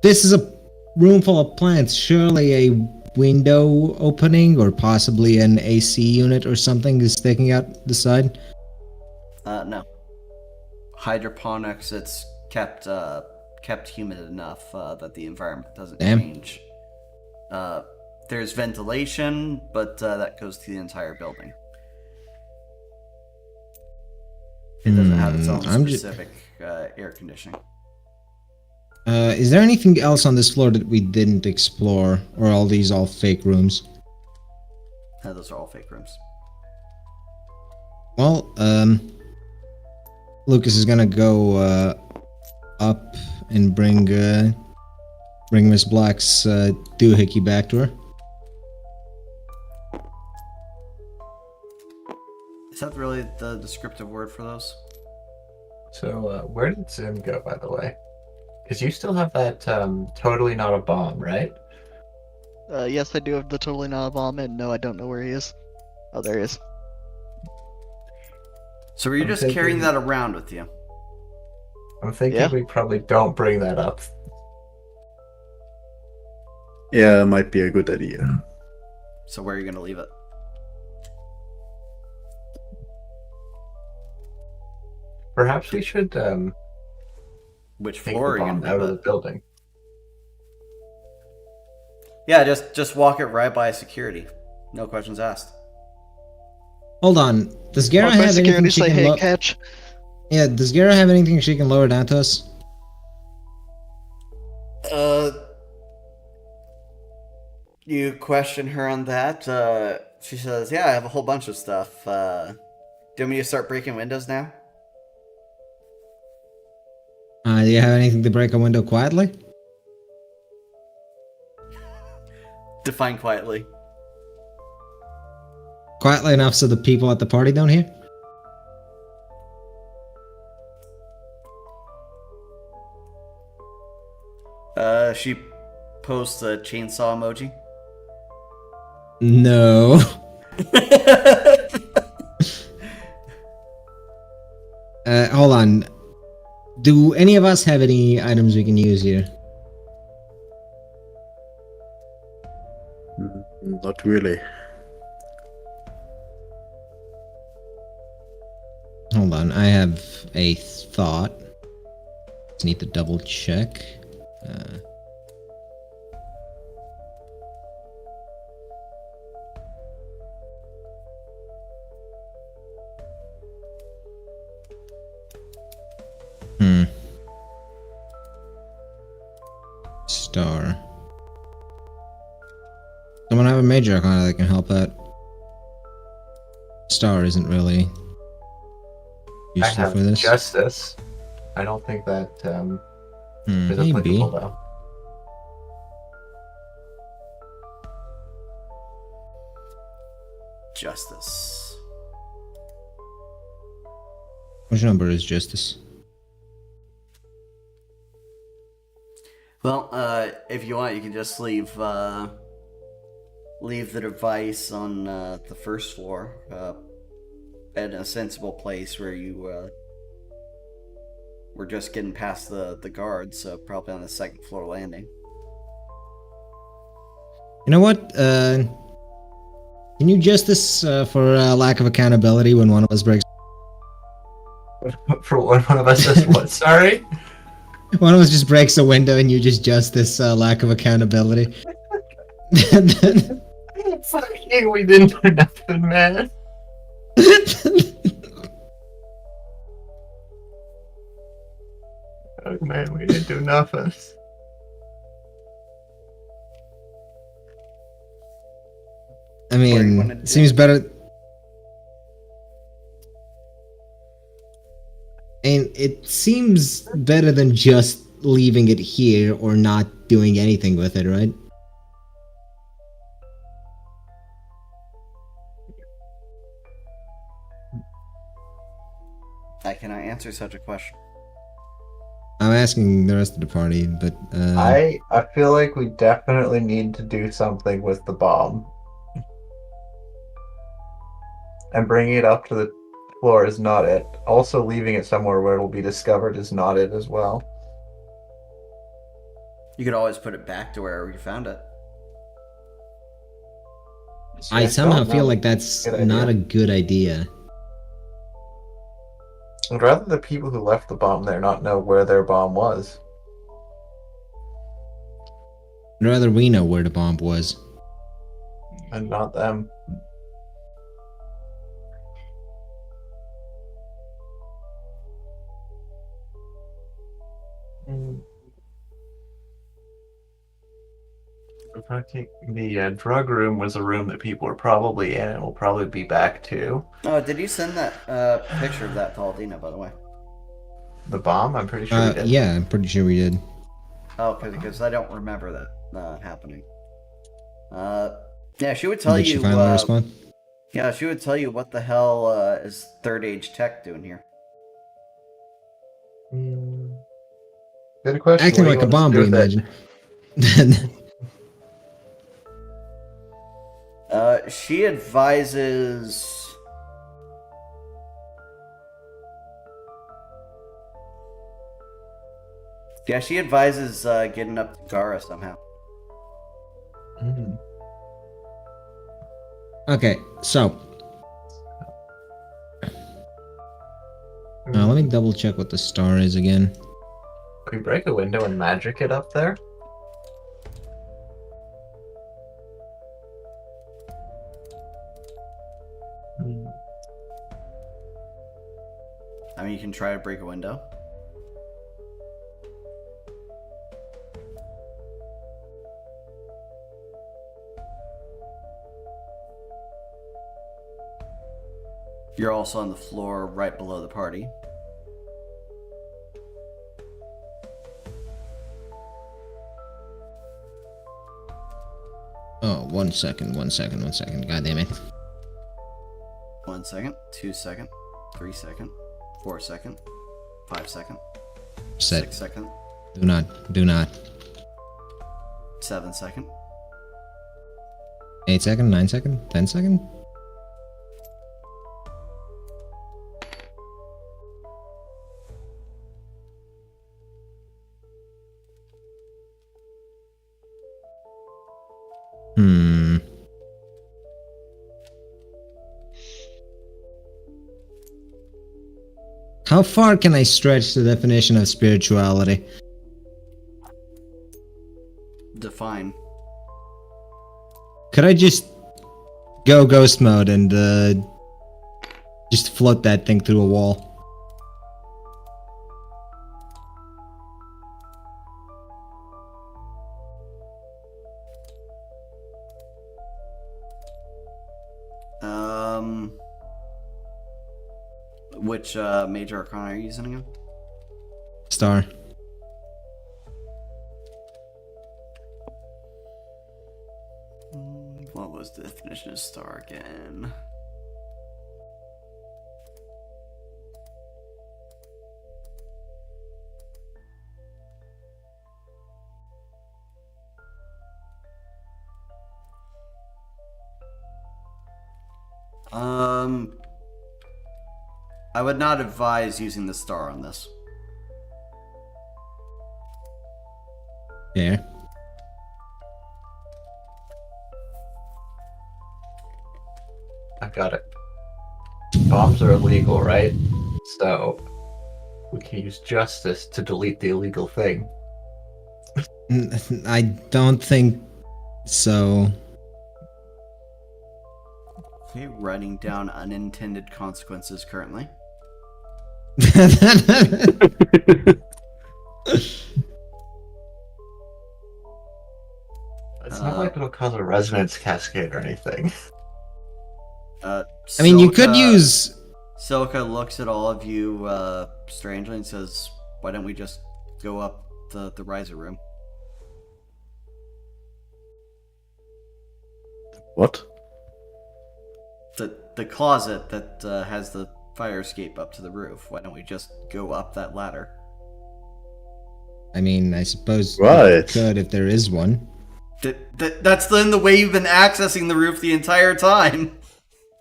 this is a room full of plants. Surely a window opening or possibly an AC unit or something is sticking out the side. No. Hydroponics, it's kept humid enough that the environment doesn't Damn. change. There's ventilation, but that goes to the entire building. It doesn't have its own specific air conditioning. Is there anything else on this floor that we didn't explore, or are all these all fake rooms? Those are all fake rooms. Well, Lucas is gonna go up and bring Miss Black's doohickey back to her. Is that really the descriptive word for those? So, where did Zim go, by the way? Because you still have that totally not a bomb, right? Yes, I do have the totally not a bomb, and no, I don't know where he is. Oh, there he is. So were you I'm just thinking- carrying that around with you? I'm thinking Yeah. we probably don't bring that up. Yeah, might be a good idea. So where are you going to leave it? Perhaps we should Which take floor the are you going bomb to out leave of the it? building. Yeah, just walk it right by security. No questions asked. Hold on. Does Gara Walk by have anything security, she say, can hey, lower? catch. Yeah, does Gara have anything she can lower down to us? You question her on that. She says, yeah, I have a whole bunch of stuff. Do you want me to start breaking windows now? Do you have anything to break a window quietly? Define quietly. Quietly enough so the people at the party don't hear? She posts a chainsaw emoji. No. Hold on. Do any of us have any items we can use here? Not really. Hold on, I have a thought. Just need to double check. Star. Someone have a major arcana that can help out. Star isn't really I useful have for this. justice. I don't think that is Maybe. applicable though. Justice. Which number is justice? Well, if you want, you can just leave the device on the first floor, at a sensible place where you were just getting past the guards, so probably on the second floor landing. You know what? Can you justice for lack of accountability when one of us breaks? For one of us says what? Sorry. One of us just breaks a window and you just justice lack of accountability. Fucking, we didn't do nothing, man. Oh man, we didn't do nothing. I What do you mean, wanna do? it seems better. And it seems better than just leaving it here or not doing anything with it, right? I cannot answer such a question. I'm asking the rest of the party, but I feel like we definitely need to do something with the bomb. And bringing it up to the floor is not it. Also leaving it somewhere where it'll be discovered is not it as well. You could always put it back to wherever you found it. I don't somehow know. feel like that's Good idea. not a good idea. I'd rather the people who left the bomb there not know where their bomb was. I'd rather we know where the bomb was. And not them. The drug room was a room that people were probably in and will probably be back to. Oh, did you send that picture of that to Aldina, by the way? The bomb? I'm pretty sure we did. Yeah, I'm pretty sure we did. Oh, because I don't remember that happening. Yeah, she would tell Did you. she finally respond? Yeah, she would tell you what the hell is third age tech doing here. Good question. Acting What do like a you want us bomb to do beam, with it? imagine. She advises. Yeah, she advises getting up to Gara somehow. Mm. Okay, so let me double check what the star is again. Could we break a window and magic it up there? I mean, you can try to break a window. You're also on the floor right below the party. Oh, 1 second, 1 second, 1 second. God damn it. 1 second, 2 second, 3 second, 4 second, 5 second, Set. 6 second, Do not. 7 second. 8 second, 9 second, 10 second? How far can I stretch the definition of spirituality? Define. Could I just go ghost mode and just float that thing through a wall? Which major arcana are you using again? Star. What was the definition of star again? I would not advise using the star on this. Yeah. I got it. Bombs are illegal, right? So we can use justice to delete the illegal thing. I don't think so. Okay, writing down unintended consequences currently. It's not like it'll cause a resonance cascade or anything. I mean, you could use... Silica looks at all of you strangely and says, why don't we just go up the riser room? What? The closet that has the fire escape up to the roof. Why don't we just go up that ladder? I mean, I suppose Right. you could if there is one. That's the way you've been accessing the roof the entire time.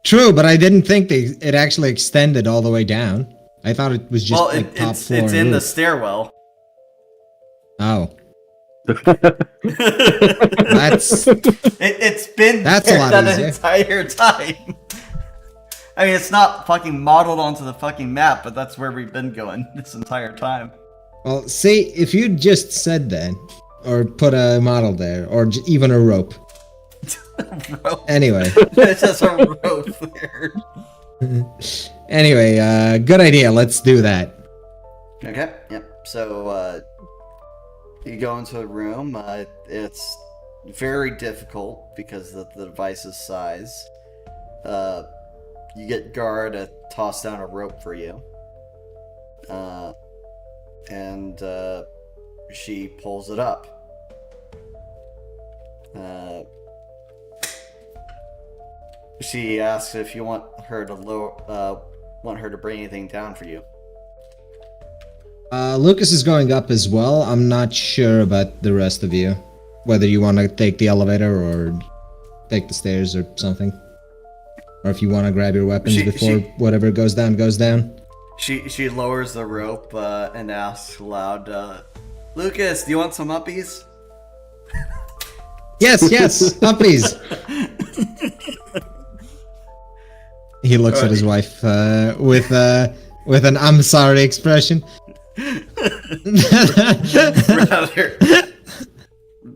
True, but I didn't think it actually extended all the way down. I thought it was just like top floor. It's in the roof. stairwell. Oh. That's... It's been That's there a lot that easier. entire time. I mean, it's not fucking modeled onto the fucking map, but that's where we've been going this entire time. Well, see, if you just said that, or put a model there, or even a rope. Rope. Anyway. It's just a rope there. Anyway, good idea. Let's do that. Okay, yep. So, you go into a room. It's very difficult because of the device's size. You get Gar to toss down a rope for you. And she pulls it up. She asks if you want her to bring anything down for you. Lucas is going up as well. I'm not sure about the rest of you. Whether you want to take the elevator or take the stairs or something. Or if you want to grab your weapons before whatever goes down goes down. She lowers the rope and asks aloud, Lucas, do you want some uppies? Yes, puppies! He looks at his wife with an I'm sorry expression.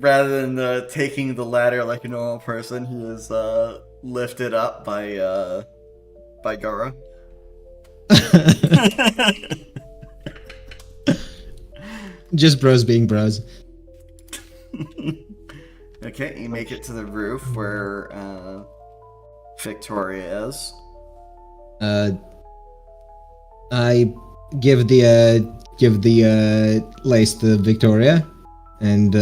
rather than taking the ladder like a normal person, he is lifted up by Gara. Just bros being bros. Okay, you make it to the roof where Victoria is. I give the lace to Victoria and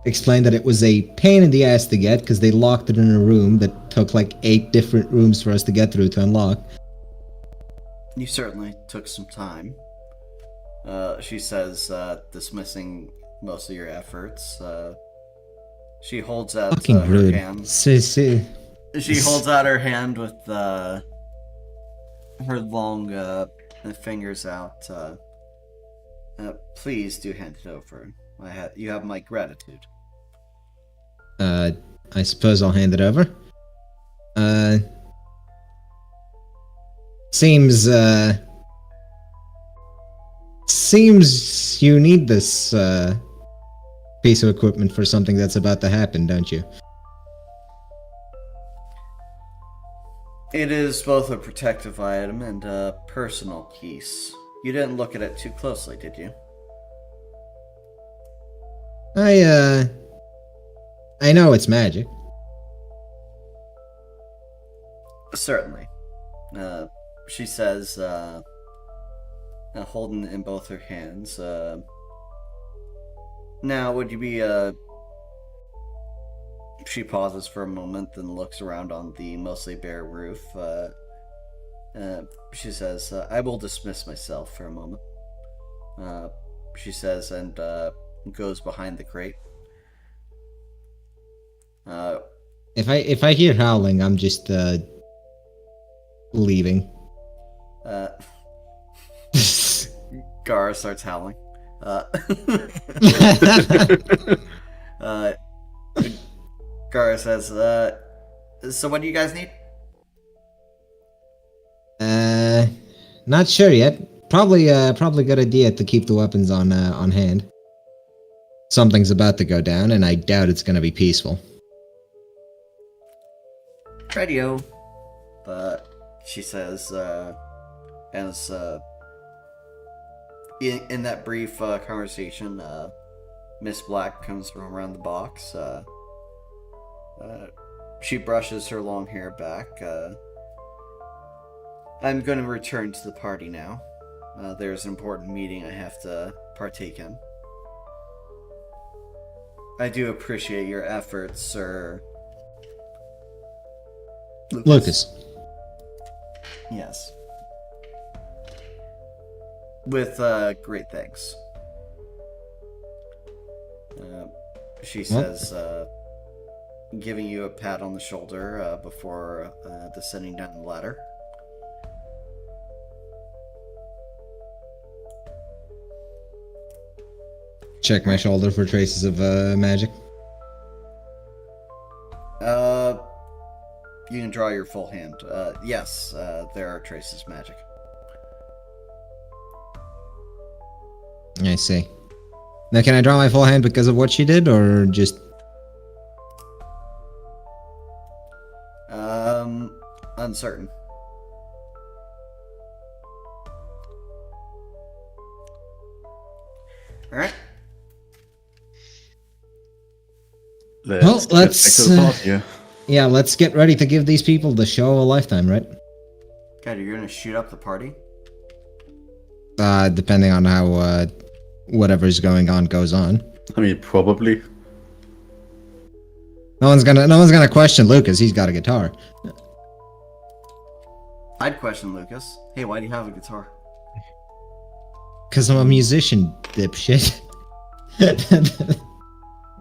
explain that it was a pain in the ass to get because they locked it in a room that took like 8 different rooms for us to get through to unlock. You certainly took some time. She says, dismissing most of your efforts. She holds out Fucking her rude. hand. See. She holds out her hand with her long fingers out. Please do hand it over. You have my gratitude. I suppose I'll hand it over. Seems you need this piece of equipment for something that's about to happen, don't you? It is both a protective item and a personal piece. You didn't look at it too closely, did you? I know it's magic. Certainly. She says, holding it in both her hands, now, would you be, She pauses for a moment, then looks around on the mostly bare roof. She says, I will dismiss myself for a moment. She says, and goes behind the crate. If I hear howling, I'm just leaving. Gara starts howling. Gara says, so what do you guys need? Not sure yet. Probably a good idea to keep the weapons on hand. Something's about to go down, and I doubt it's gonna be peaceful. Radio. But she says, as in that brief conversation, Miss Black comes from around the box. She brushes her long hair back. I'm going to return to the party now. There's an important meeting I have to partake in. I do appreciate your efforts, Sir Lucas. Yes. With great thanks. She says, giving you a pat on the shoulder before descending down the ladder. Check my shoulder for traces of magic. You can draw your full hand. Yes, there are traces of magic. I see. Now, can I draw my full hand because of what she did, or just... Uncertain. Alright. Let's get back to the party. Yeah, let's get ready to give these people the show of a lifetime, right? God, you're gonna shoot up the party? Depending on how I mean, probably. whatever's going on goes on. No one's gonna question Lucas. He's got a guitar. I'd question Lucas. Hey, why do you have a guitar? Cause I'm a musician, dipshit.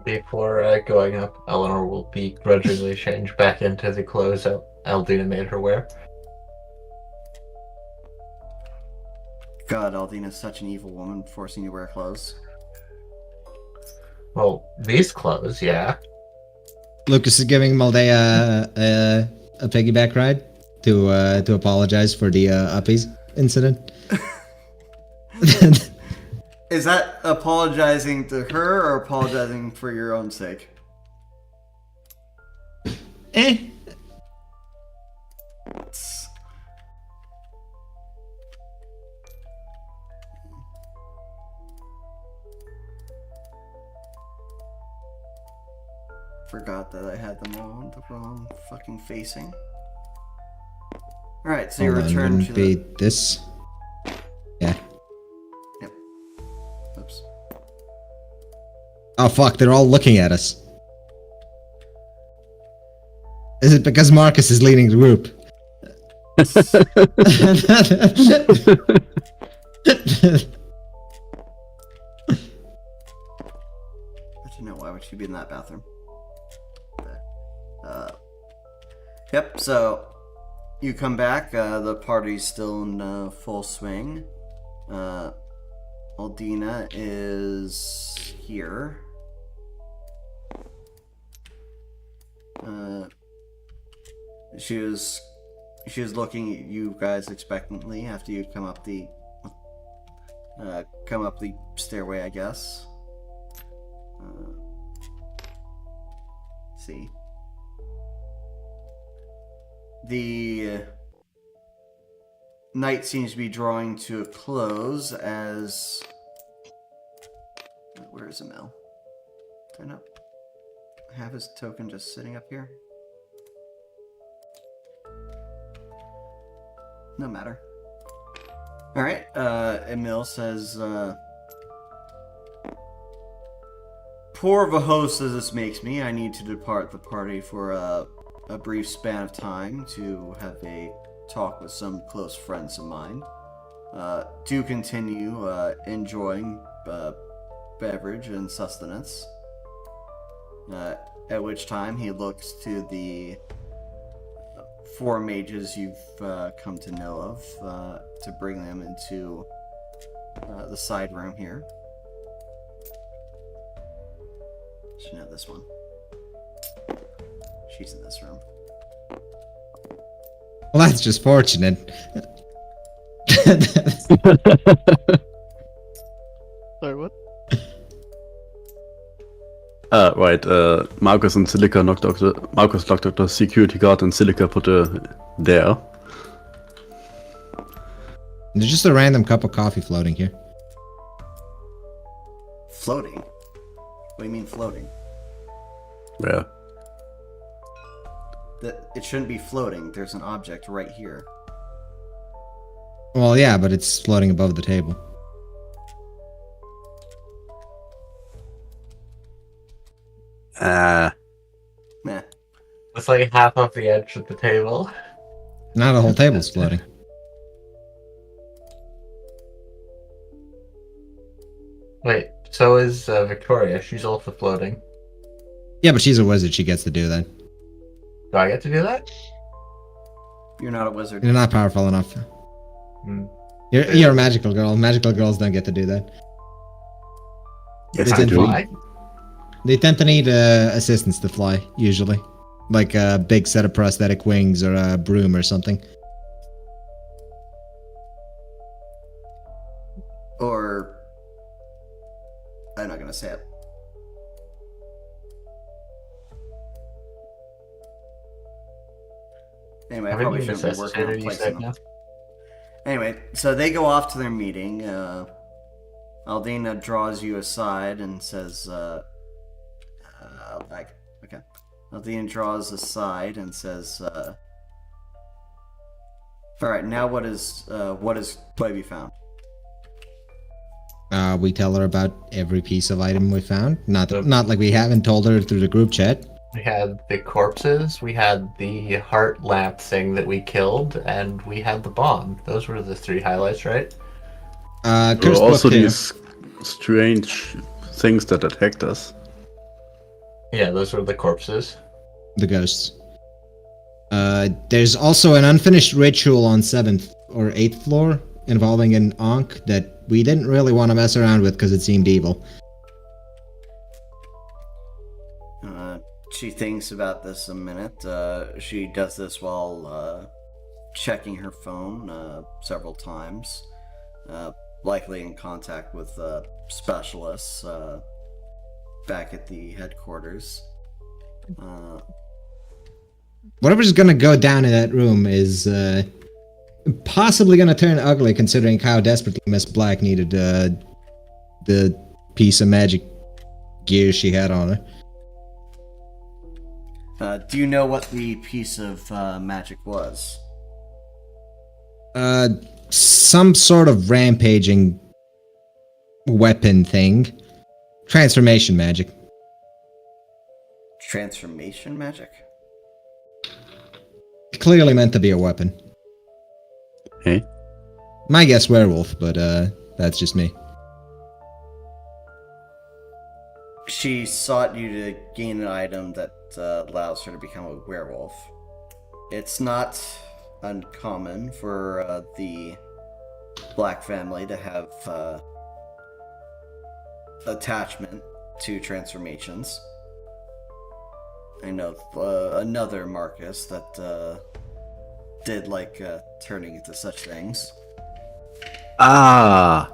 Before going up, Eleanor will begrudgingly change back into the clothes Aldina made her wear. God, Aldina's such an evil woman, forcing you to wear clothes. Well, these clothes, yeah. Lucas is giving Maldea a piggyback ride to apologize for the uppies incident. Is that apologizing to her or apologizing for your own sake? Forgot that I had them all on the wrong fucking facing. Alright, so you Hold on, return wouldn't to be the... this. Yeah. Yep. Oops. Oh fuck! They're all looking at us. Is it because Marcus is leading the group? I don't know, why would she be in that bathroom? Yep, so you come back, the party's still in full swing. Aldina is here. She was looking at you guys expectantly after you come up the stairway, I guess. See. The night seems to be drawing to a close as... Where is Emil? Do I not have his token just sitting up here? No matter. Alright, Emil says, poor of a host as this makes me, I need to depart the party for a brief span of time to have a talk with some close friends of mine. Do continue enjoying beverage and sustenance. At which time he looks to the 4 mages you've come to know of to bring them into the side room here. Should know this one. She's in this room. Well, that's just fortunate. Sorry, what? Right, Marcus and Silica Marcus locked up the security guard and Silica put there. There's just a random cup of coffee floating here. Floating? What do you mean floating? Yeah. It shouldn't be floating. There's an object right here. Well, yeah, but it's floating above the table. Meh. It's like half off the edge of the table. Now the whole table's floating. Wait, so is Victoria. She's also floating. Yeah, but she's a wizard. She gets to do that. Do I get to do that? You're not a wizard. You're not powerful enough. Hmm. You're a magical girl. Magical girls don't get to do that. Yes, They I tend do. to Why? They tend to need assistants to fly, usually. Like a big set of prosthetic wings or a broom or something. Or... I'm not gonna say it. Anyway, I Haven't probably you shouldn't be working on necessitated, you placing said them. now? Anyway, so they go off to their meeting. Aldina draws you aside and says, okay. Aldina draws aside and says, alright, now what have you found? We tell her about every piece of item we found. Not like we haven't told her through the group chat. We had the corpses, we had the heart lamp thing that we killed, and we had the bomb. Those were the 3 highlights, right? There were Cursed also book here. these strange things that attacked us. Yeah, those were the corpses. The ghosts. There's also an unfinished ritual on 7th or 8th floor involving an Ankh that we didn't really want to mess around with because it seemed evil. She thinks about this a minute. She does this while checking her phone several times, likely in contact with specialists back at the headquarters. Whatever's gonna go down in that room is possibly gonna turn ugly, considering how desperately Miss Black needed the piece of magic gear she had on her. Do you know what the piece of magic was? Some sort of rampaging weapon thing. Transformation magic. Transformation magic? Clearly meant to be a weapon. Hey? My guess werewolf, but that's just me. She sought you to gain an item that allows her to become a werewolf. It's not uncommon for the Black family to have attachment to transformations. I know another Marcus that did like turning into such things. Ah!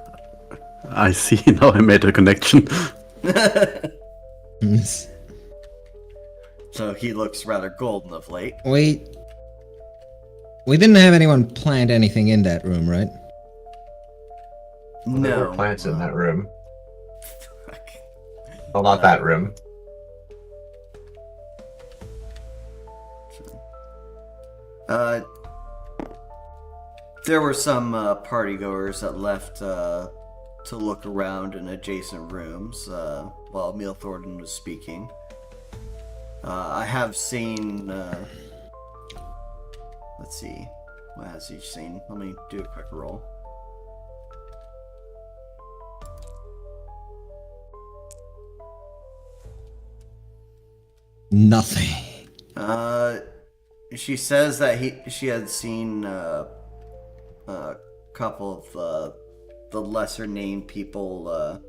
I see, now I made a connection. So he looks rather golden of late. We didn't have anyone plant anything in that room, right? There No were plants in that room. Well, not that room. There were some partygoers that left to look around in adjacent rooms while Emil Thornton was speaking. I have seen. Let's see. What has he seen? Let me do a quick roll. Nothing. She says that she had seen a couple of the lesser named people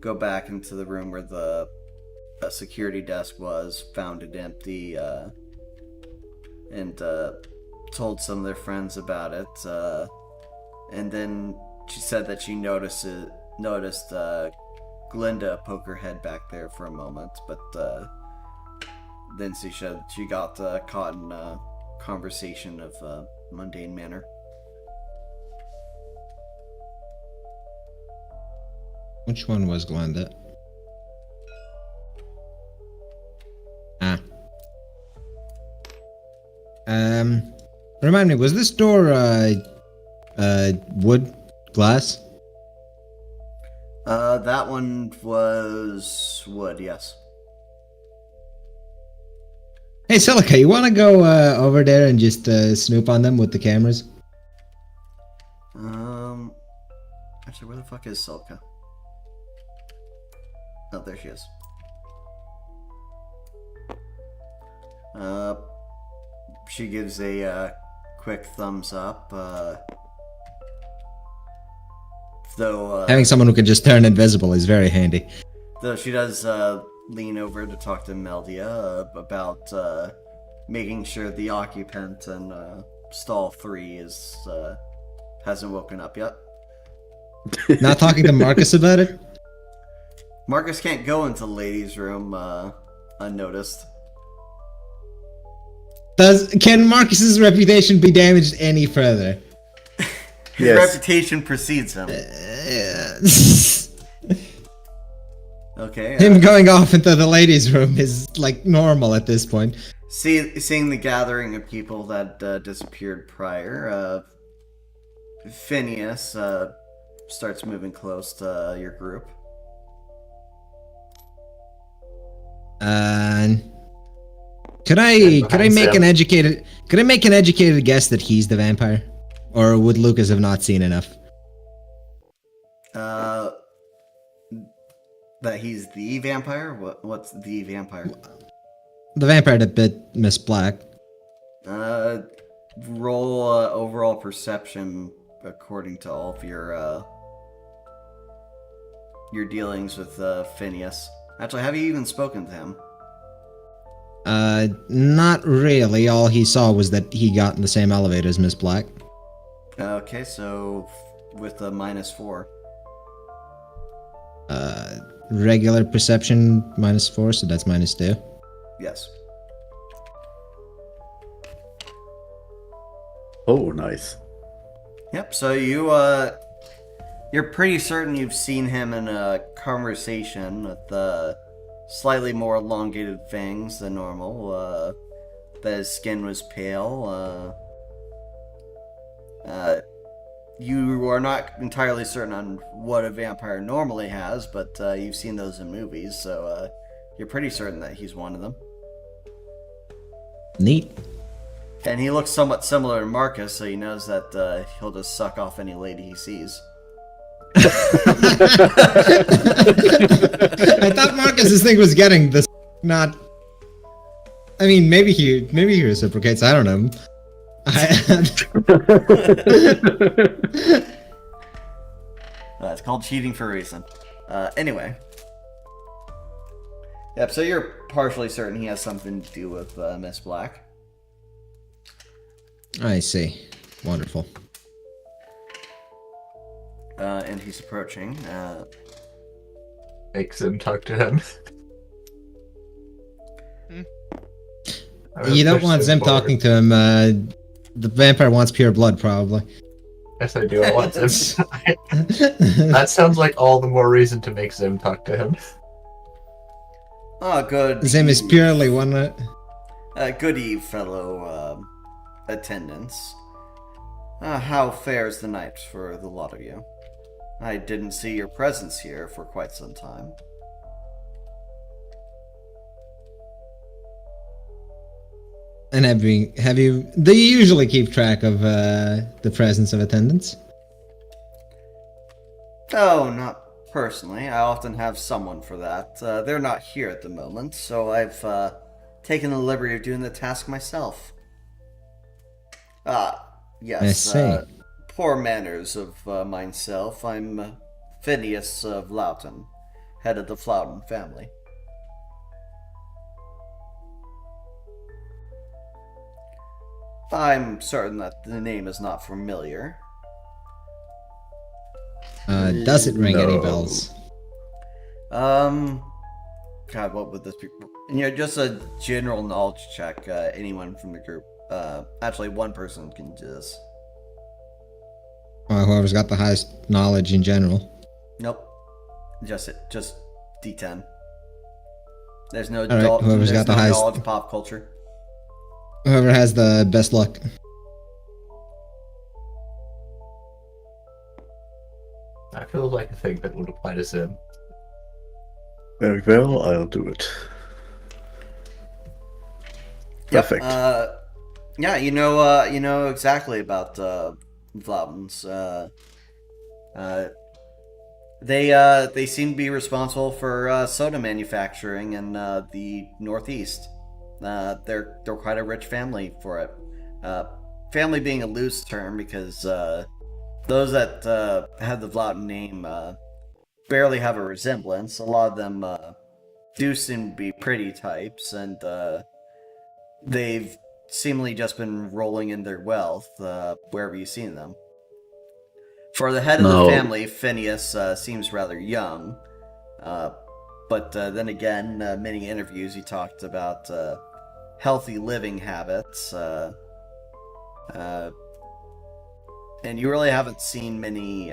go back into the room where the security desk was, found it empty, and told some of their friends about it. And then she said that she noticed Glinda poke her head back there for a moment, but then she got caught in a conversation of a mundane manner. Which one was Glenda? Ah. Remind me, was this door wood? Glass? That one was wood, yes. Hey, Celica, you wanna go over there and just snoop on them with the cameras? Actually, where the fuck is Celica? Oh, there she is. She gives a quick thumbs up. Though Having someone who can just turn invisible is very handy. though she does lean over to talk to Meldia about making sure the occupant in stall 3 is hasn't woken up yet. Not talking to Marcus about it? Marcus can't go into the ladies' room unnoticed. Can Marcus's reputation be damaged any further? His Yes. reputation precedes him. Okay. Him going off into the ladies' room is like normal at this point. Seeing the gathering of people that disappeared prior, Phineas starts moving close to your group. Could I behind make Sam. an educated guess that he's the vampire, or would Lucas have not seen enough? That he's the vampire? What's the vampire? The vampire that bit Miss Black. Roll overall perception according to all of your dealings with Phineas. Actually, have you even spoken to him? Not really. All he saw was that he got in the same elevator as Miss Black. Okay, so with a -4. Regular perception -4, so that's -2. Yes. Oh, nice. Yep. So you're pretty certain you've seen him in a conversation with slightly more elongated fangs than normal. That his skin was pale. You are not entirely certain on what a vampire normally has, but you've seen those in movies, so you're pretty certain that he's one of them. Neat. And he looks somewhat similar to Marcus, so he knows that he'll just suck off any lady he sees. I thought Marcus's thing was getting this. Not. I mean, maybe he reciprocates. I don't know. It's called cheating for a reason. Anyway. Yep, so you're partially certain he has something to do with Miss Black. I see. Wonderful. And he's approaching. Makes him talk to him. You don't want Zim talking to him. The vampire wants pure blood, probably. Yes, I do. I want Zim. That sounds like all the more reason to make Zim talk to him. Oh, good. Zim is purely one. Good eve, fellow attendants. How fares the night for the lot of you? I didn't see your presence here for quite some time. And have you? Do you usually keep track of the presence of attendants? Oh, not personally. I often have someone for that. They're not here at the moment, so I've taken the liberty of doing the task myself. Yes. I see. Poor manners of myself. I'm Phineas of Loughton, head of the Flowden family. I'm certain that the name is not familiar. Does it ring any No. bells? God, what would this be? Just a general knowledge check. Anyone from the group. Actually, one person can do this. Whoever's got the highest knowledge in general. Nope. Just D10. There's no Alright, whoever's got the highest- knowledge pop culture. Whoever has the best luck. That feels like a thing that would apply to Zim. Very well, I'll do it. Yep, Perfect. Yeah, you know exactly about Vlaubens. They seem to be responsible for soda manufacturing in the Northeast. They're quite a rich family for it. Family being a loose term because those that have the Vlaubin name barely have a resemblance. A lot of them do seem to be pretty types, and they've seemingly just been rolling in their wealth wherever you've seen them. For the head of the family, Phineas seems rather young, but then again, many interviews he talked about healthy living habits, and you really haven't seen many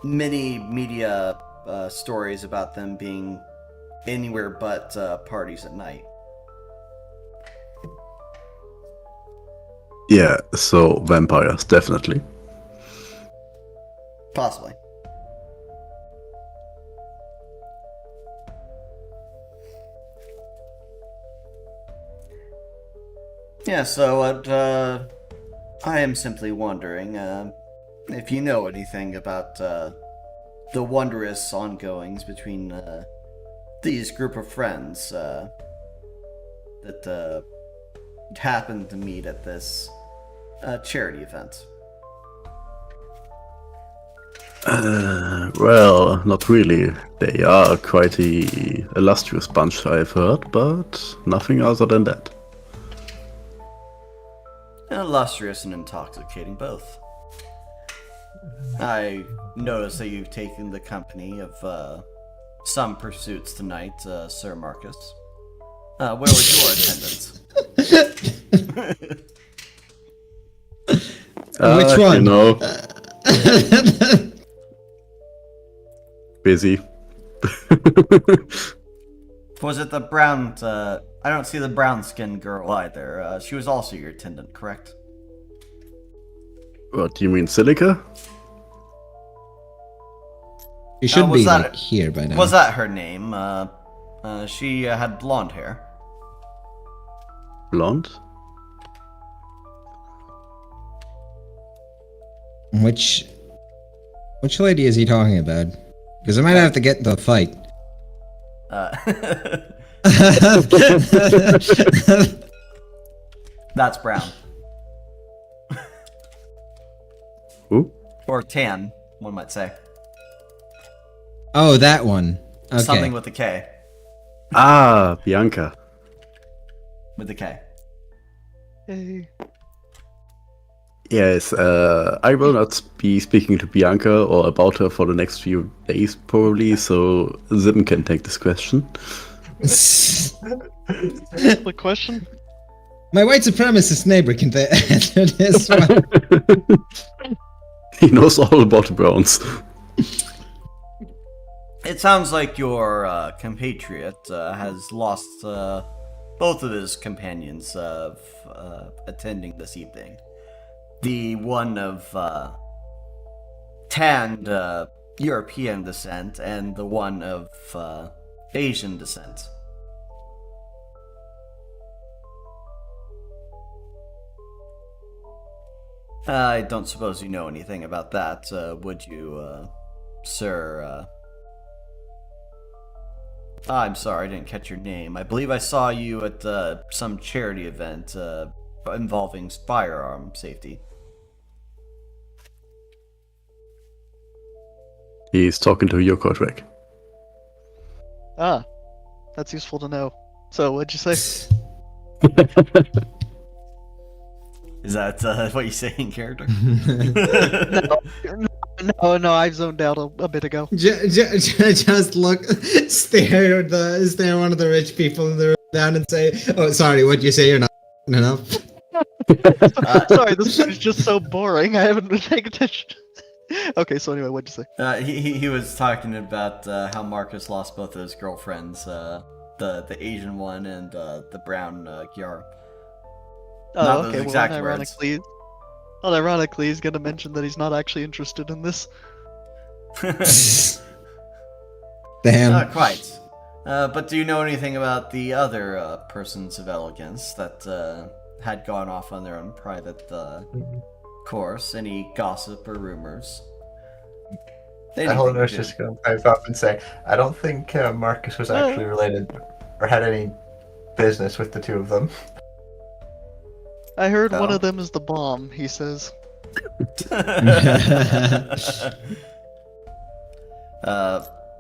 media stories about them being anywhere but parties at night. Yeah, so vampires, definitely. Possibly. Yeah, so I am simply wondering if you know anything about the wondrous ongoings between these group of friends that happened to meet at this charity event. Well, not really. They are quite a illustrious bunch, I've heard, but nothing other than that. Illustrious and intoxicating both. I notice that you've taken the company of some pursuits tonight, Sir Marcus. Where was your attendance? Which one? You know, busy. Was it the brown? I don't see the brown-skinned girl either. She was also your attendant, correct? What do you mean, Silica? You should was be that- like here by now. Was that her name? She had blonde hair. Blonde? Which lady is he talking about? Because I might have to get into a fight. That's brown. Who? Or tan, one might say. Oh, that one. Okay. Something with a K. Ah, Bianca. With a K. Hey. Yes, I will not be speaking to Bianca or about her for the next few days, probably, so Zim can take this question. The question? My white supremacist neighbor can answer this one. He knows all about the Browns. It sounds like your compatriot has lost both of his companions of attending this evening. The one of tanned European descent and the one of Asian descent. I don't suppose you know anything about that, would you, sir? I'm sorry, I didn't catch your name. I believe I saw you at some charity event involving firearm safety. He's talking to Yoko Drake. Ah, that's useful to know. So, what'd you say? Is that what you say in character? No, I've zoned out a bit ago. Just look, stare one of the rich people in the room down and say, "Oh, sorry, what'd you say? You're not enough." Sorry, this is just so boring. I haven't been paying attention. Okay, so anyway, what'd you say? He was talking about how Marcus lost both of his girlfriends, the Asian one and the brown Gyara. Oh, Not those okay. exact Ironically, he's gonna mention that he's not actually interested in this. Damn. Not quite. But do you know anything about the other persons of elegance that had gone off on their own private course? Any gossip or rumors? Eleanor's just going to pipe up and say, I don't think Marcus was actually related or had any business with the two of them. I heard one Oh. of them is the bomb, he says.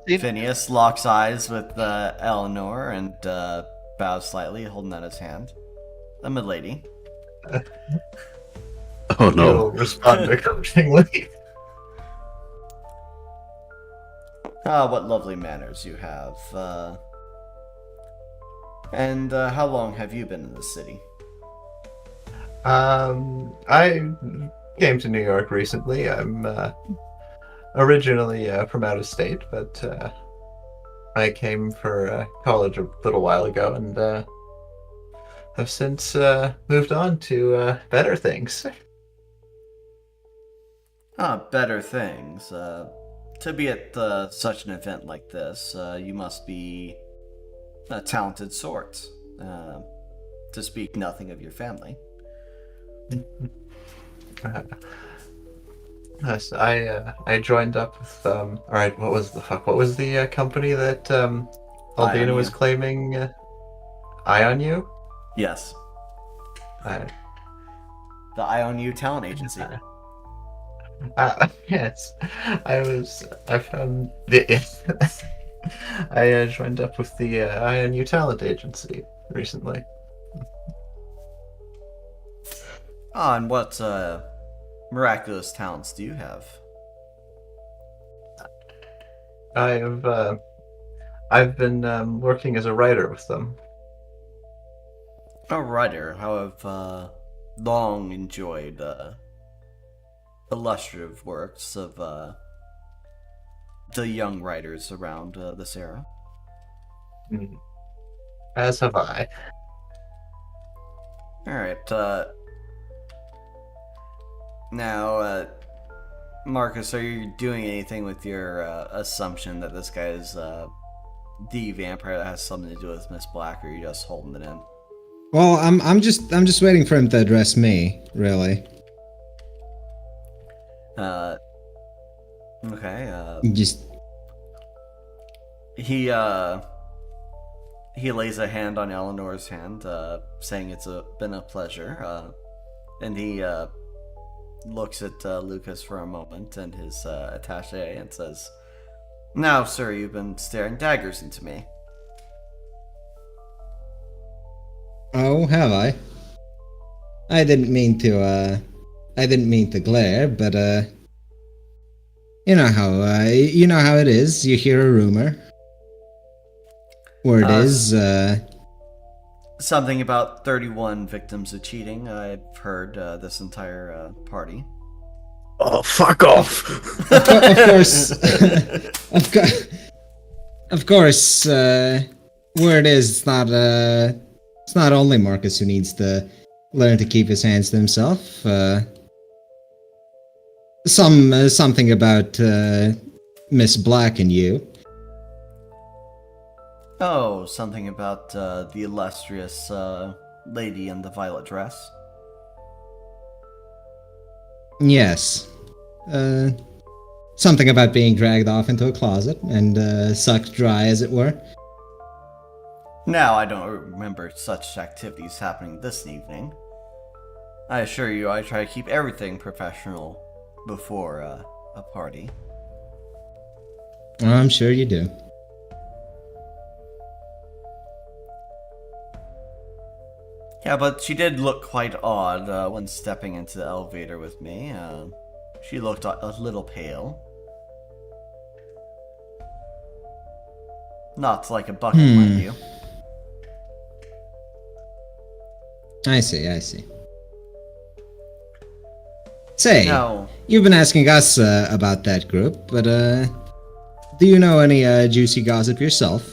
Phineas locks eyes with Eleanor and bows slightly, holding out his hand. A milady. Oh no. He'll respond accordingly. Ah, what lovely manners you have. And how long have you been in the city? I came to New York recently. I'm originally from out of state, but I came for college a little while ago and have since moved on to better things. Ah, better things. To be at such an event like this, you must be a talented sort. to speak nothing of your family. Yes, I joined up with all right. What was the company that Aldina was IONU. claiming? IONU? Yes, Uh, the IONU talent agency. yes, I found the. I joined up with the IONU talent agency recently. Oh, and what miraculous talents do you have? I've been working as a writer with them. A writer, how have long enjoyed illustrative works of the young writers around this era. Mm. As have I. Alright, now, Marcus, are you doing anything with your assumption that this guy is the vampire that has something to do with Miss Black, or are you just holding it in? Well, I'm just waiting for him to address me, really. Okay, Just he lays a hand on Eleanor's hand, saying it's been a pleasure, and he looks at Lucas for a moment and his attaché and says, "Now, sir, you've been staring daggers into me." oh, have I? I didn't mean to glare, but you know how it is. You hear a rumor. Word is, Something about 31 victims of cheating. I've heard this entire party. Oh, fuck off! of course, of course. Word is, it's not only Marcus who needs to learn to keep his hands to himself. Something about Miss Black and you. Oh, something about the illustrious lady in the violet dress. Yes. Something about being dragged off into a closet and sucked dry, as it were. Now, I don't remember such activities happening this evening. I assure you, I try to keep everything professional before a party. I'm sure you do. Yeah, but she did look quite odd when stepping into the elevator with me. She looked a little pale. Not like a bucket, mind you. I see. Say, No. you've been asking us about that group, but do you know any juicy gossip yourself?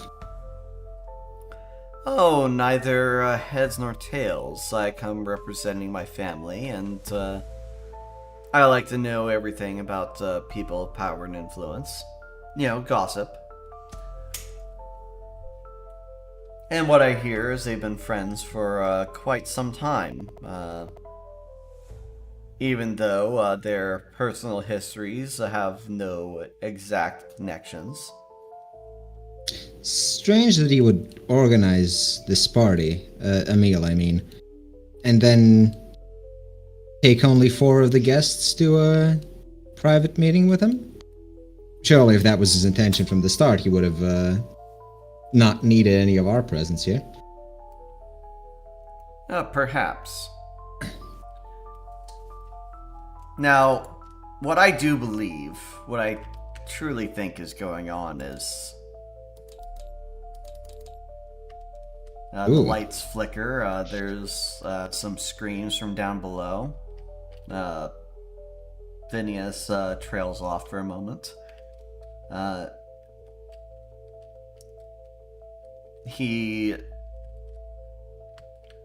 Oh, neither heads nor tails. I come representing my family, and I like to know everything about people of power and influence. You know, gossip. And what I hear is they've been friends for quite some time. Even though their personal histories have no exact connections. Strange that he would organize this party, a meal, I mean, and then take only 4 of the guests to a private meeting with him? Surely, if that was his intention from the start, he would have not needed any of our presence here. Perhaps. Now, what I do believe, what I truly think is going on is... the lights flicker, there's some screams from down below. Phineas trails off for a moment. He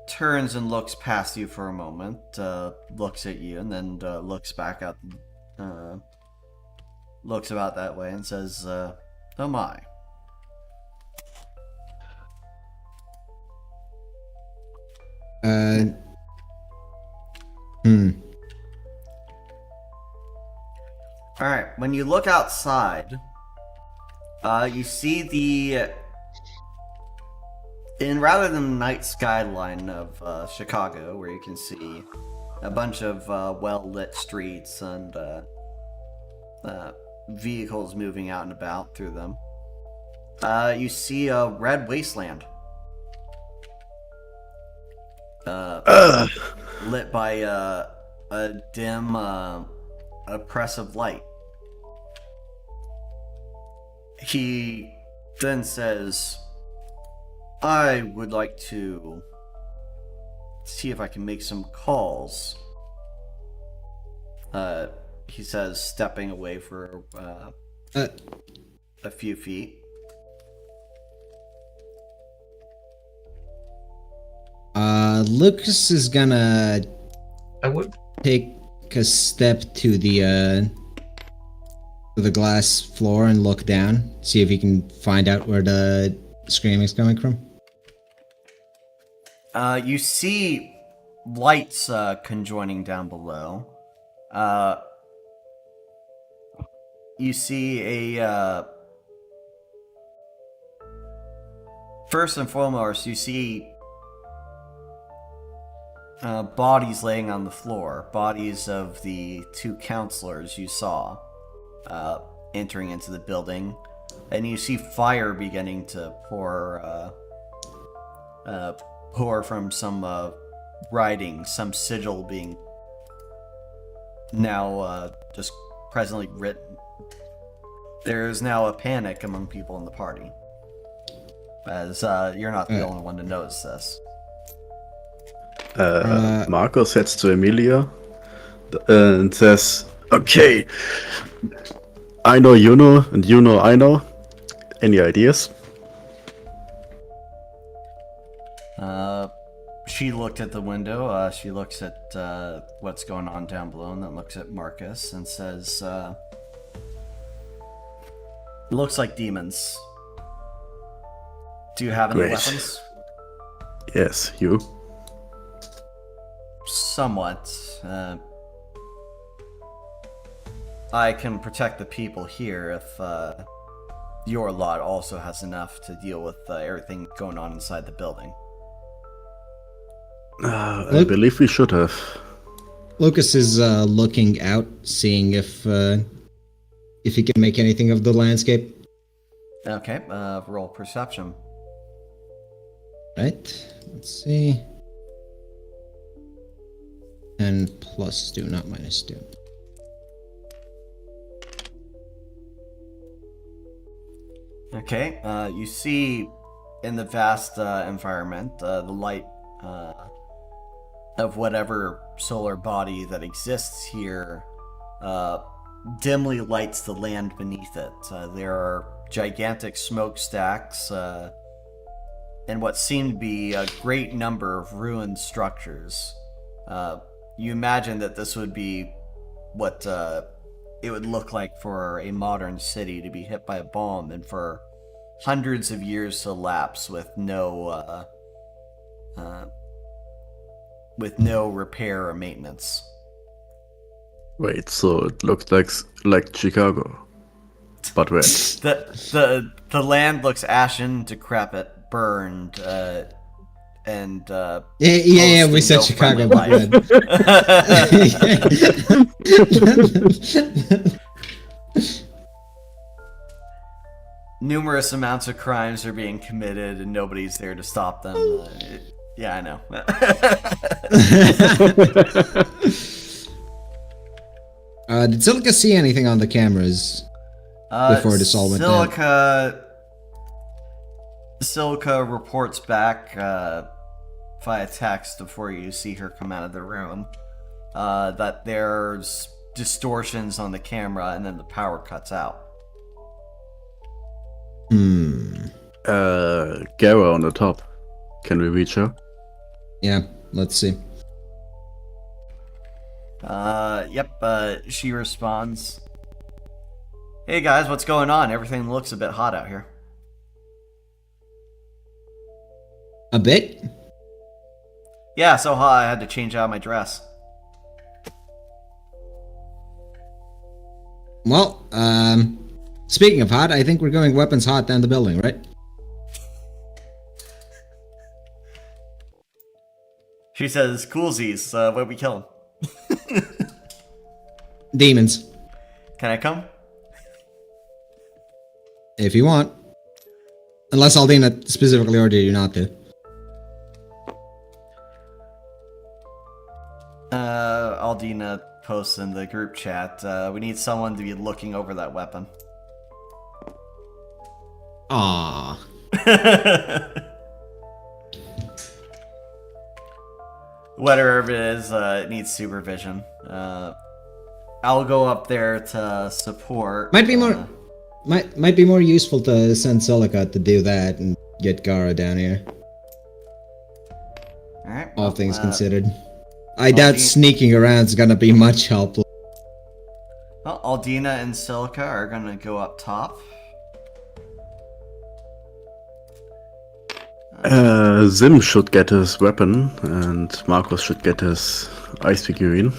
turns and looks past you for a moment, looks at you, and then looks back at, looks about that way and says, "Oh my." Hmm. All right. When you look outside, you see rather than the night skyline of Chicago, where you can see a bunch of well-lit streets and vehicles moving out and about through them, you see a red wasteland. Lit by a dim, oppressive light. He then says, I would like to see if I can make some calls. He says, stepping away for a few feet. Lucas is gonna I would. take a step to the glass floor and look down, see if he can find out where the screaming's coming from. You see lights conjoining down below. You see first and foremost, you see bodies laying on the floor. Bodies of the two counselors you saw entering into the building. And you see fire beginning to pour from some writing, some sigil being now just presently written. There is now a panic among people in the party, as you're not the only one to notice this. Marcos heads to Emilia and says, okay, I know you know, and you know I know. Any ideas? She looked at the window, she looks at what's going on down below, and then looks at Marcus and says, looks like demons. Do you have any Great. weapons? Yes, you. Somewhat. I can protect the people here if your lot also has enough to deal with everything going on inside the building. I believe we should have. Lucas is looking out, seeing if he can make anything of the landscape. Okay, roll perception. Right. Let's see. 10 plus 2, not minus 2. Okay, you see in the vast environment, the light of whatever solar body that exists here dimly lights the land beneath it. There are gigantic smokestacks and what seem to be a great number of ruined structures. You imagine that this would be what it would look like for a modern city to be hit by a bomb and for hundreds of years to lapse with no repair or maintenance. Wait, so it looks like Chicago, but red. The land looks ashen, decrepit, burned, and Yeah, we said no Chicago. friendly But numerous amounts of crimes are being committed, and nobody's there to stop them. Yeah, I know. Did Silica see anything on the cameras before this all went down? Silica reports back via text before you see her come out of the room that there's distortions on the camera and then the power cuts out. Gara on the top. Can we reach her? Yeah, let's see. Yep, she responds. Hey guys, what's going on? Everything looks a bit hot out here. A bit? Yeah, so hot I had to change out my dress. Well, speaking of hot, I think we're going weapons hot down the building, right? She says, "Coolsies, what we killing? Demons, Can I come?" if you want. Unless Aldina specifically ordered you not to. Aldina posts in the group chat, we need someone to be looking over that weapon. Ah, Whatever it is, it needs supervision. I'll go up there to support. might be more more useful to send Silica to do that and get Gara down here. Alright. All well, things considered. I doubt Aldina- sneaking around is gonna be much help. Well, Aldina and Silica are gonna go up top. Zim should get his weapon, and Marcos should get his ice figurine.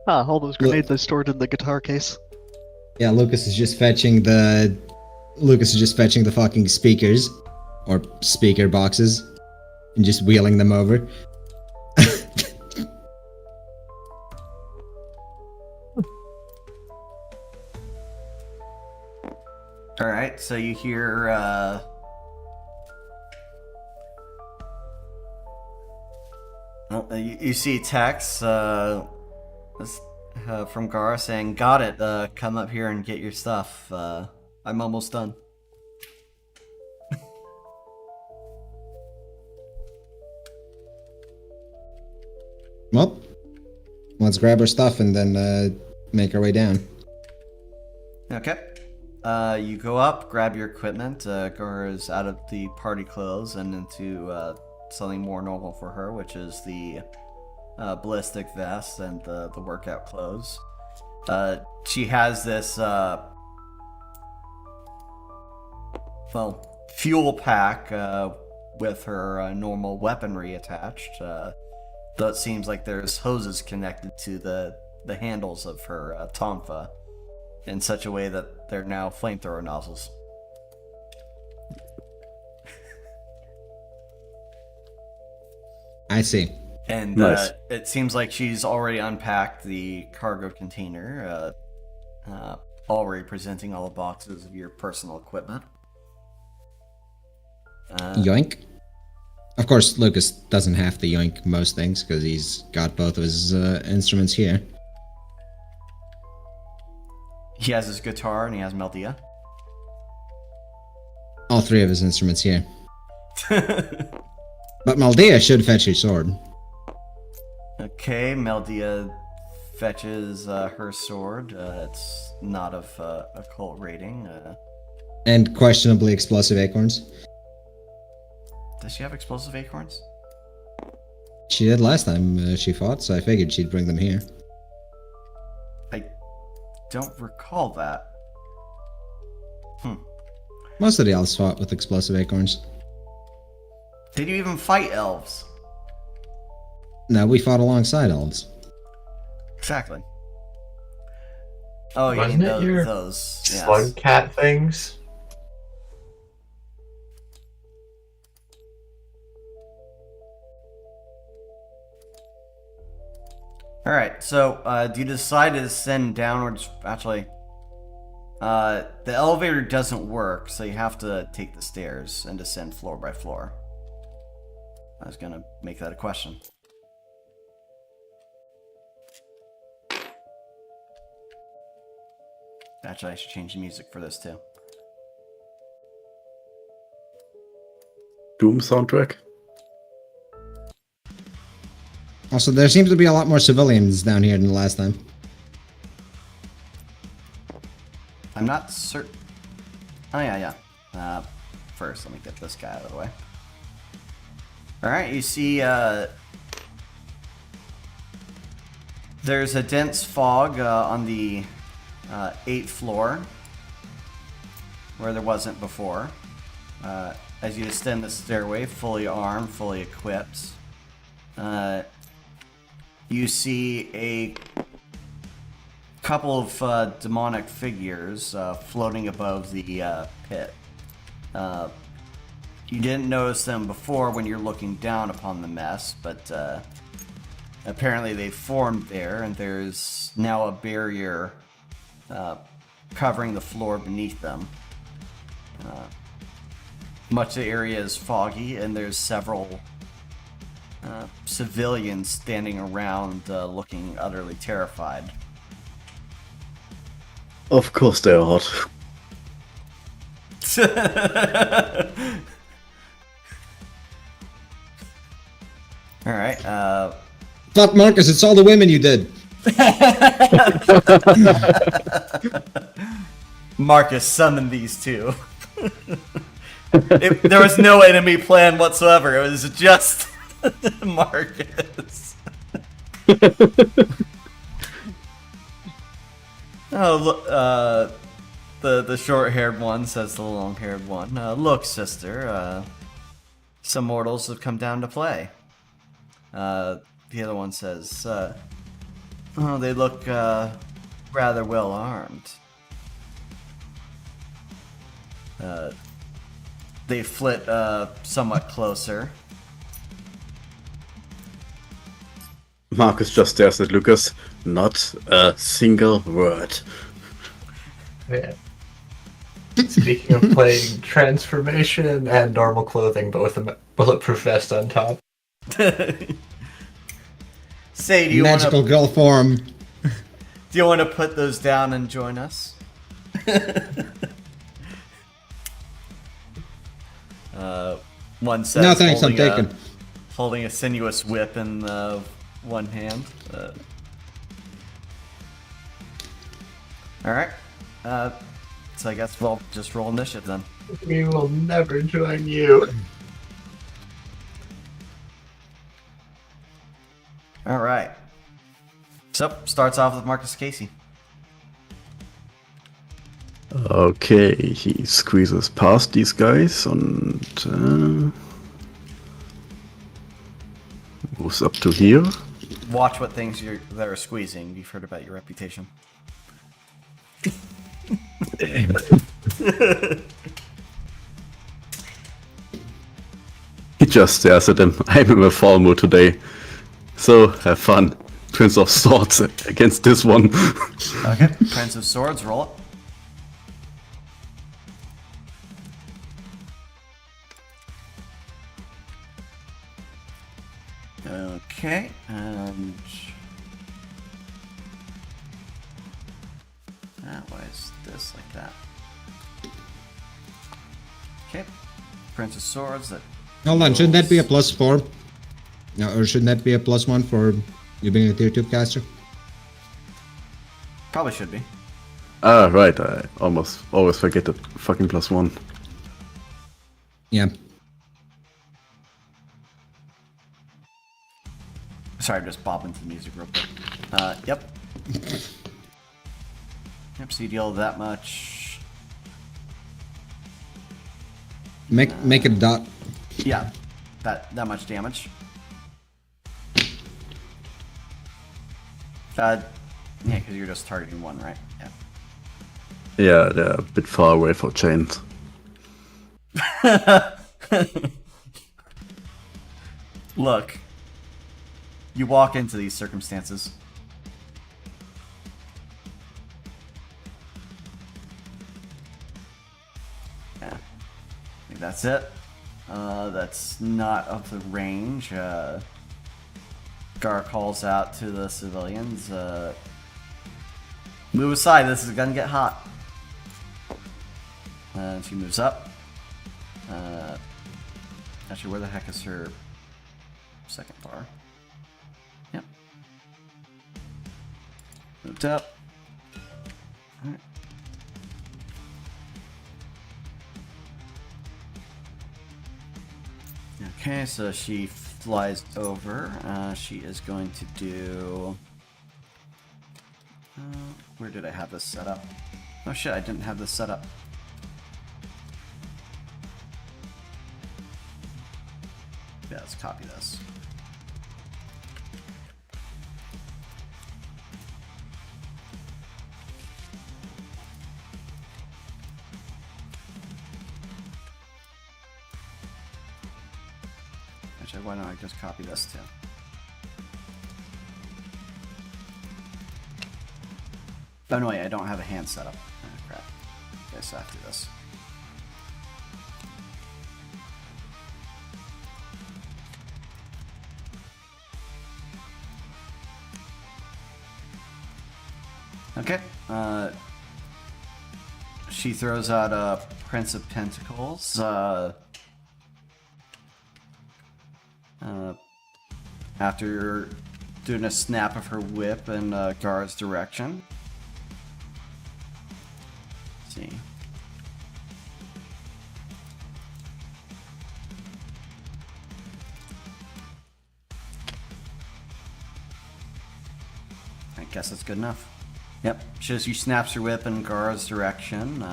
Ah, all those grenades I stored in the guitar case. Yeah, Lucas is just fetching the fucking speakers or speaker boxes and just wheeling them over. Alright, so you hear, you see text, from Gara saying, "Got it, come up here and get your stuff, I'm almost done." Well, let's grab our stuff and then make our way down. Okay. You go up, grab your equipment. Gara's out of the party clothes and into something more normal for her, which is the ballistic vest and the workout clothes. She has this fuel pack with her normal weaponry attached. Though it seems like there's hoses connected to the handles of her tonfa in such a way that they're now flamethrower nozzles. I see. And Nice. it seems like she's already unpacked the cargo container, already presenting all the boxes of your personal equipment. Yoink. Of course, Lucas doesn't have to yoink most things because he's got both of his instruments here. He has his guitar and he has Meldia. All three of his instruments here. But Maldea should fetch your sword. Okay, Meldia fetches her sword. It's not of occult rating. And questionably explosive acorns. Does she have explosive acorns? She did last time she fought, so I figured she'd bring them here. I don't recall that. Most of the elves fought with explosive acorns. Did you even fight elves? No, we fought alongside elves. Exactly. Oh, you Wasn't mean it your those? Yes. Slug cat things? All right. So, do you decide to descend downwards? Actually, the elevator doesn't work, so you have to take the stairs and descend floor by floor. I was gonna make that a question. Actually, I should change the music for this too. Doom soundtrack. Also, there seems to be a lot more civilians down here than the last time. I'm not certain. Oh yeah. First, let me get this guy out of the way. All right, you see, there's a dense fog on the 8th floor where there wasn't before. As you descend the stairway, fully armed, fully equipped, You see a couple of demonic figures floating above the pit. You didn't notice them before when you're looking down upon the mess, but apparently they formed there, and there's now a barrier covering the floor beneath them. Much of the area is foggy, and there's several civilians standing around looking utterly terrified. Of course they are hot. Alright, Fuck, Marcus, it's all the women you did. Marcus summoned these two. There was no enemy plan whatsoever. It was just Marcus. Oh, look, the short-haired one says to the long-haired one, "Look, sister, some mortals have come down to play." The other one says, "Oh, they look rather well armed." They flit somewhat closer. Marcus just stares at Lucas. Not a single word. Yeah. Speaking of playing transformation and normal clothing, both a bulletproof vest on top. Say, do you Magical girl form. Do you want to put those down and join us? One says, No thanks, I'm taken. Holding a sinuous whip in one hand. Alright. So I guess we'll just roll initiative then. We will never join you. Alright. So, starts off with Marcus Casey. Okay, he squeezes past these guys and moves up to here. Watch what things that are squeezing. You've heard about your reputation. He just stares at him. I'm in a fall mood today. So, have fun. Prince of Swords against this one. Okay. Prince of Swords, roll it. Okay, and why is this like that? Okay, Prince of Swords. That Hold on, shouldn't that be a +4? No, or shouldn't that be a +1 for you being a tier 2 caster? probably should be. Ah, right. I almost always forget the fucking +1. Yeah. Sorry, I'm just bopping to the music real quick. Yep. Yep. So you deal that much. Make it a dot. Yeah, that much damage. Yeah, because you're just targeting one, right? Yeah. Yeah, they're a bit far away for chains. Look, you walk into these circumstances. Yeah, I think that's it. That's not of the range. Gar calls out to the civilians. Move aside, this is gonna get hot. She moves up. Actually, where the heck is her second bar? Yep. Moved up. Alright. Okay, so she flies over. She is going to do... where did I have this set up? Oh shit, I didn't have this set up. Yeah, let's copy this. Actually, why don't I just copy this too? Oh no, wait, I don't have a hand set up. Oh, crap. Okay, so I have to do this. Okay. She throws out a Prince of Pentacles. After doing a snap of her whip in Gar's direction. Let's see. I guess that's good enough. Yep, she snaps her whip in Gar's direction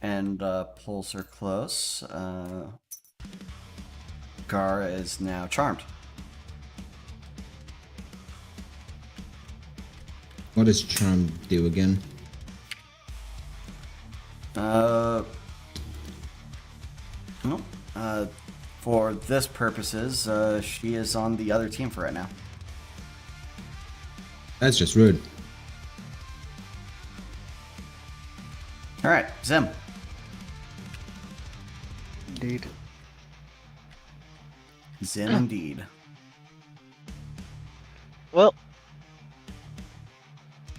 and pulls her close. Gar is now charmed. What does charm do again? No. For this purposes, she is on the other team for right now. That's just rude. All right, Zim. Indeed. Zim indeed. Well,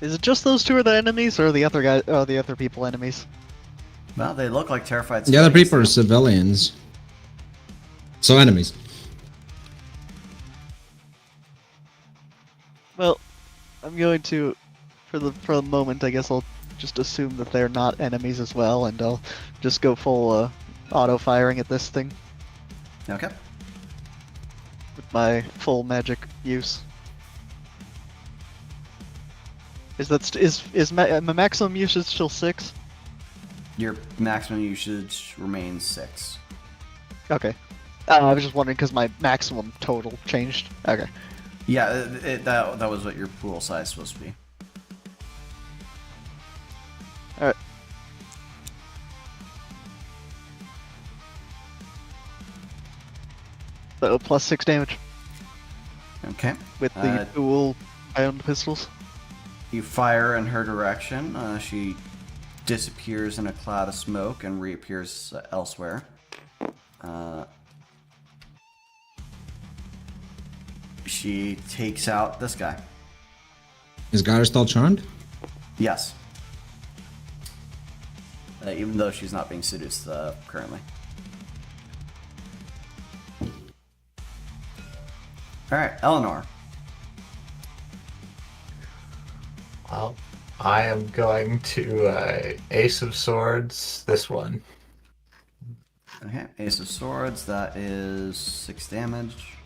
is it just those two are the enemies, or are the other guys, the other people enemies? Well, they look like terrified. The other civilians, people are though. civilians. So enemies. Well, I'm going to, for the moment, I guess I'll just assume that they're not enemies as well, and I'll just go full auto firing at this thing Okay. with my full magic use. Is my maximum usage still 6? Your maximum usage remains 6. Okay. I was just wondering because my maximum total changed. Okay. Yeah, that was what your pool size is supposed to be. Alright. So plus 6 damage Okay. with the dual ion pistols. You fire in her direction. She disappears in a cloud of smoke and reappears elsewhere. She takes out this guy. Is Gar still charmed? Yes. Even though she's not being seduced currently. Alright, Eleanor. Well, I am going to Ace of Swords this one. Okay, Ace of Swords, that is 6 damage.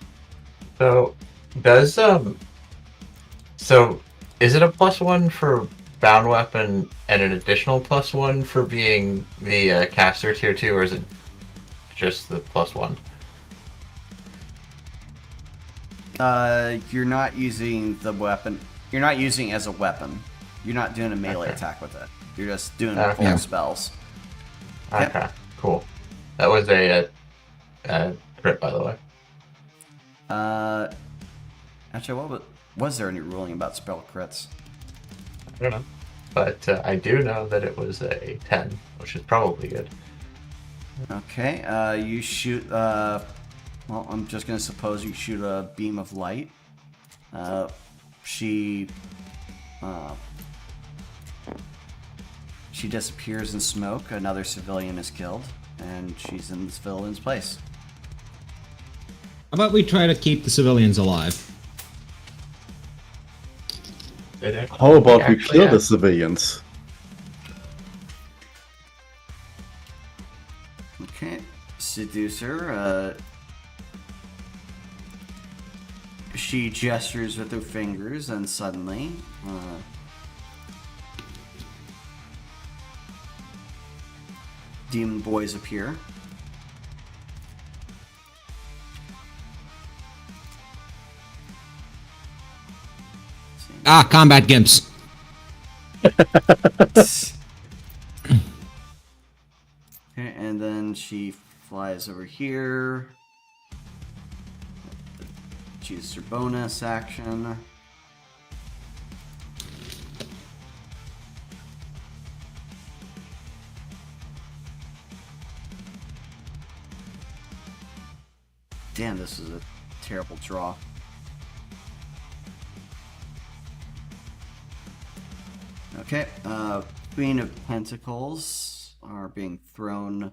So, so is it a +1 for bound weapon and an additional +1 for being the caster tier 2, or is it just the +1? You're not using the weapon. You're not using it as a weapon. You're not doing a melee Okay. attack with it. You're just doing Okay. full Yeah. spells. Okay, Yep. cool. That was a crit, by the way. Actually, was there any ruling about spell crits? I don't know. But I do know that it was a 10, which is probably good. Okay, you shoot, well, I'm just gonna suppose you shoot a beam of light. She disappears in smoke, another civilian is killed, and she's in the civilian's place. How about we try to keep the civilians alive? How about we Actually, kill yeah. the civilians? Okay, Seducer, she gestures with her fingers, and suddenly, demon boys appear. Ah, combat gimps. Okay, and then she flies over here. Choose your bonus action. Damn, this is a terrible draw. Okay, Queen of Pentacles are being thrown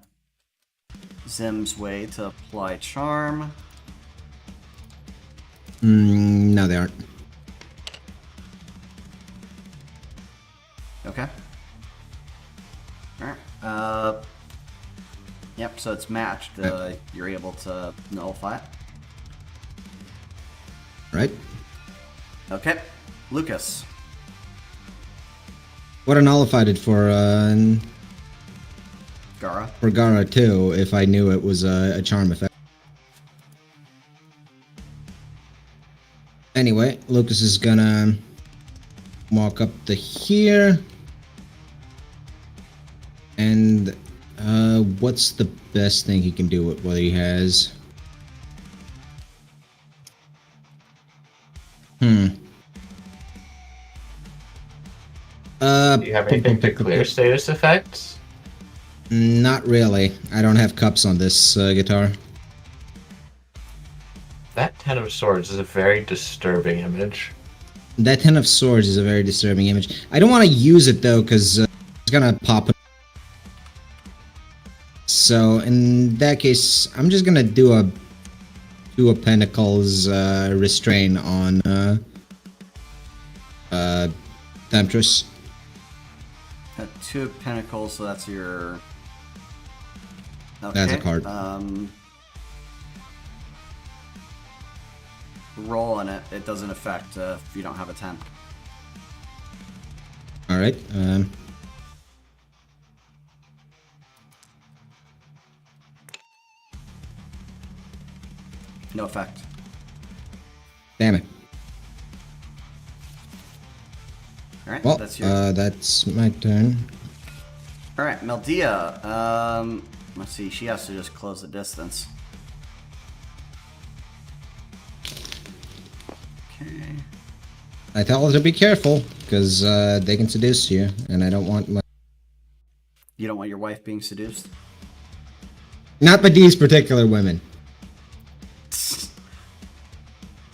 Zim's way to apply charm. No, they aren't. Okay. Alright, yep, so it's matched. You're able to nullify it. Right? Okay, Lucas. Would have nullified it for Gara. too, if I knew it was a charm effect. Anyway, Lucas is gonna walk up to here. And what's the best thing he can do with what he has? Do you have anything to clear status effects? Not really. I don't have cups on this guitar. That Ten of Swords is a very disturbing image. That Ten of Swords is a very disturbing image. I don't want to use it though, because it's gonna pop. So in that case, I'm just gonna do a Two of Pentacles restrain on Temptress. Two of Pentacles, so that's your. Okay. That's a card. Roll on it. It doesn't affect if you don't have a 10. All right. No effect. Damn it. All right. Well, that's my turn. All right, Meldea. Let's see. She has to just close the distance. Okay. I tell her to be careful, because they can seduce you, and I don't want my... You don't want your wife being seduced? Not by these particular women.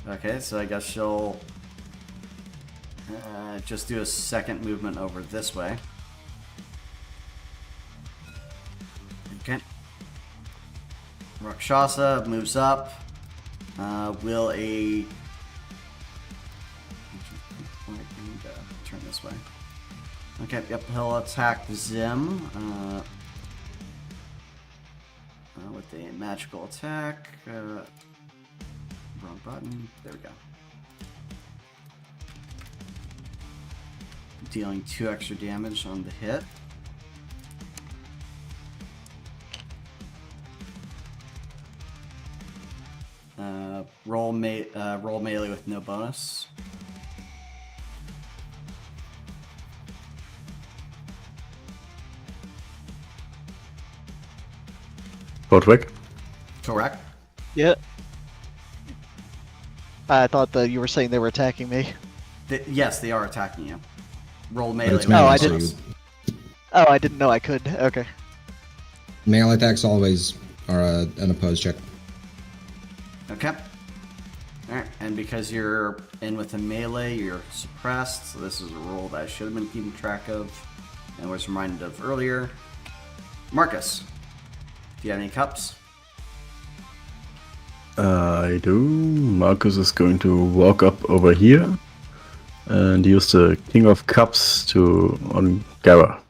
Okay, so I guess she'll just do a second movement over this way. Okay. Rakshasa moves up. Will a... Turn this way. Okay, yep, he'll attack Zim with a magical attack. Wrong button. There we go. Dealing 2 extra damage on the hit. Roll melee with no bonus. Correct. Correct. Yeah. I thought that you were saying they were attacking me. Yes, they are attacking you. Roll melee. it's with melee, Oh, I no so didn't. bonus. Oh, I didn't know I could. Okay. Melee attacks always are an opposed check. Okay. Alright, and because you're in with a melee, you're suppressed, so this is a roll that I should have been keeping track of and was reminded of earlier. Marcus, do you have any cups? I do. Marcus is going to walk up over here and use the King of Cups on Gara.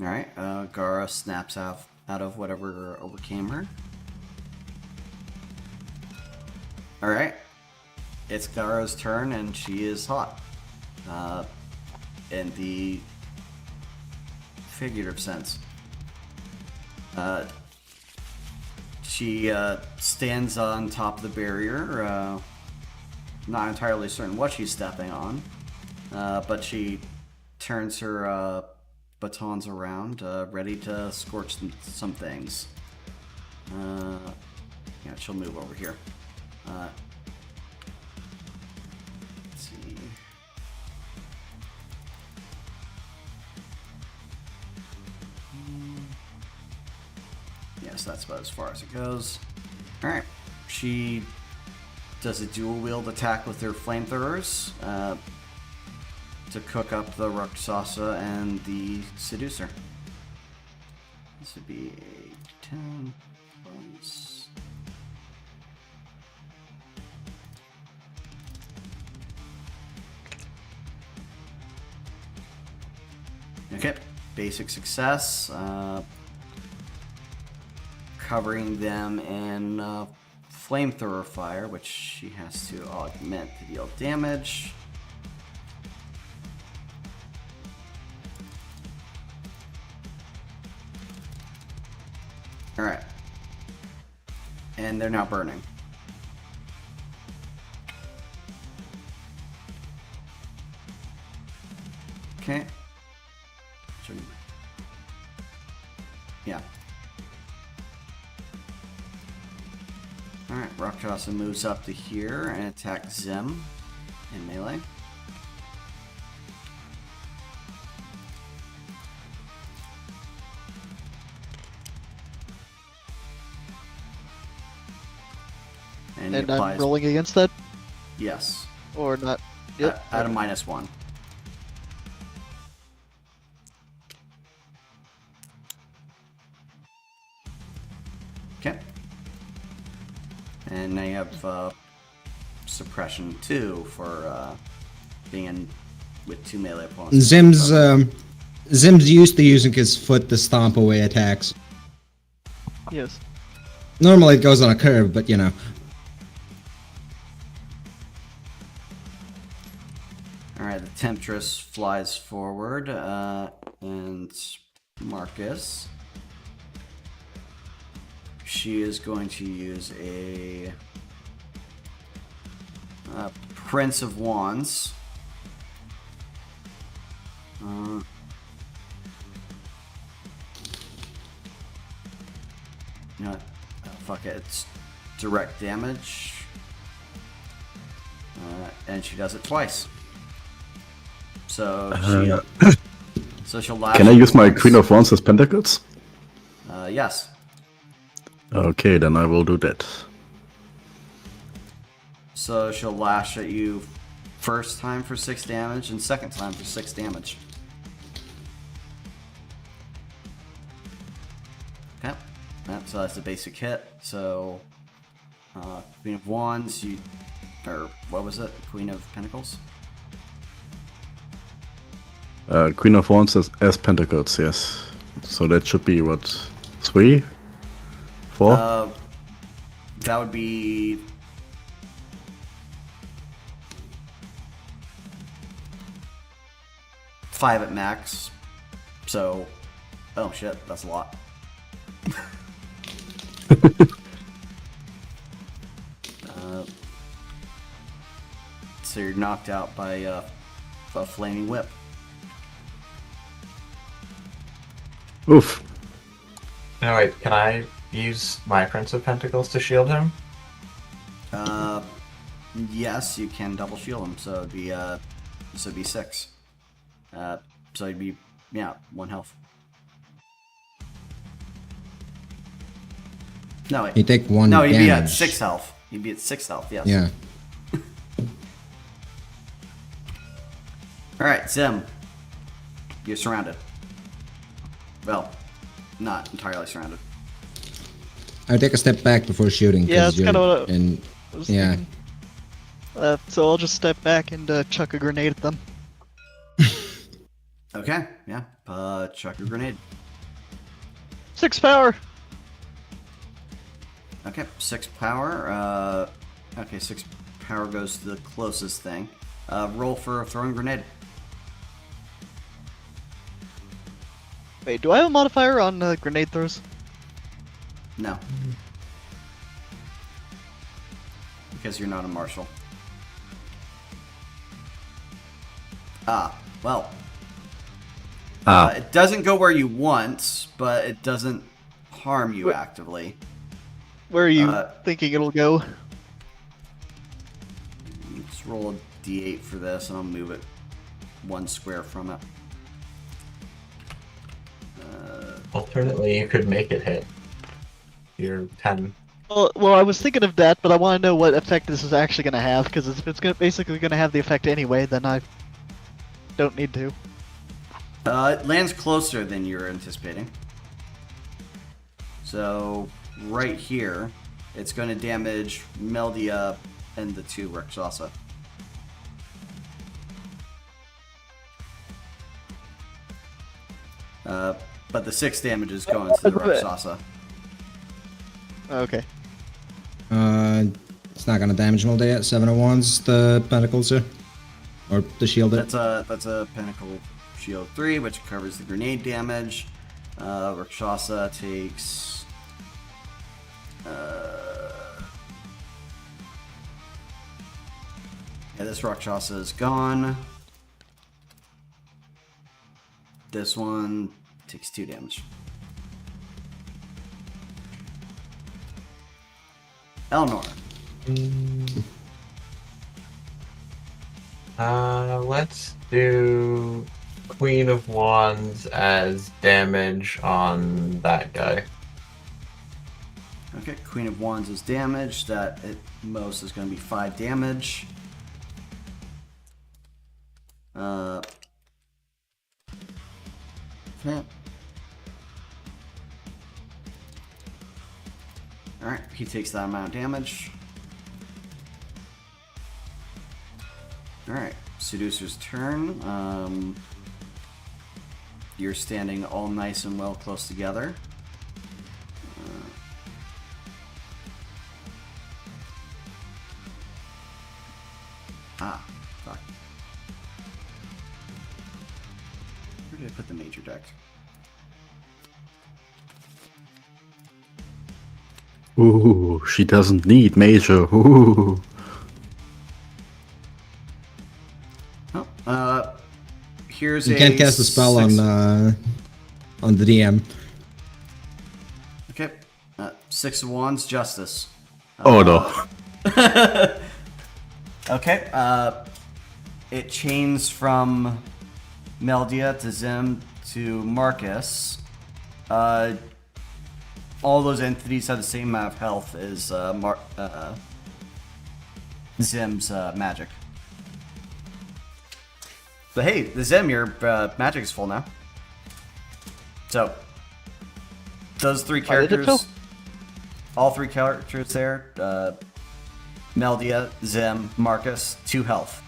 Alright, Gara snaps out of whatever overcame her. Alright, it's Gara's turn and she is hot. In the figurative sense. She stands on top of the barrier, not entirely certain what she's stepping on, but she turns her batons around, ready to scorch some things. Yeah, she'll move over here. guess that's about as far as it goes. Alright. She does a dual wield attack with her flamethrowers to cook up the Rakshasa and the Seducer. This would be a 10 bonus. Okay, basic success. Covering them in flamethrower fire, which she has to augment to deal damage. Alright. And they're now burning. Okay. Yeah. Alright, Rakshasa moves up to here and attacks Zim in melee. And, he And applies, I'm rolling against that, yes, or not? Yep. at a -1. Okay. And now you have suppression 2 for being in with 2 melee opponents. Zim's used to using his foot to stomp away attacks. Yes. Normally it goes on a curve, but you know. Alright, the Temptress flies forward, and Marcus. She is going to use a Prince of Wands. No, fuck it, it's direct damage. And she does it twice. So she'll lash. Can I use my once. Queen of Wands as Pentacles? Yes. Okay, then I will do that. So she'll lash at you first time for 6 damage and second time for 6 damage. Okay. Yep, so that's a basic hit. So Queen of Wands, or what was it? Queen of Pentacles? Queen of Wands as Pentacles, yes. So that should be what, 3? 4? That would be 5 at max. So, oh shit, that's a lot. So you're knocked out by a flaming whip. Oof. No, wait, can I use my Prince of Pentacles to shield him? Yes, you can double shield him, so it'd be 6. So it'd be 1 health. No, wait. You take 1 No, he'd be at damage. 6 health. He'd be at 6 health. Yes. Yeah. All right, Zim. You're surrounded. Well, not entirely surrounded. I take a step back before shooting. Yeah, 'cause that's kinda you're what in- I was Yeah. thinking. So I'll just step back and chuck a grenade at them. Okay. Yeah. Chuck your grenade. 6 power. Okay. 6 power. Okay. 6 power goes to the closest thing. Roll for a throwing grenade. Wait, do I have a modifier on grenade throws? No. Because you're not a marshal. Well. It doesn't go where you want, but it doesn't harm you actively. Where are you thinking it'll go? Let's roll a d8 for this, and I'll move it 1 square from it. Alternately, you could make it hit. your 10. Well, I was thinking of that, but I want to know what effect this is actually going to have, because if it's basically going to have the effect anyway, then I don't need to. It lands closer than you're anticipating. So, right here, it's going to damage Meldia and the 2 Rakshasa. But the 6 damage is going to the Rakshasa. Okay. It's not gonna damage Moldea. 7 of Wands, the pentacles here. Or the shield. That's a Pinnacle Shield 3, which covers the grenade damage. Rakshasa takes... yeah, this Rakshasa is gone. This one takes 2 damage. Eleanor. Let's do Queen of Wands as damage on that guy. Okay, Queen of Wands is damaged. That at most is going to be 5 damage. Okay. Alright, he takes that amount of damage. Alright, Seducer's turn. You're standing all nice and well close together. Fuck. Where did I put the major deck? Ooh, she doesn't need major. Ooh. Oh, here's You can't cast a spell on the DM. Okay, 6 of Wands, Justice. Oh no. Okay, it chains from Meldia to Zim to Marcus. All those entities have the same amount of health as Zim's magic. But hey, the Zim, your magic is full now. So, those 3 characters, all 3 characters there, Meldia, Zim, Marcus, 2 health.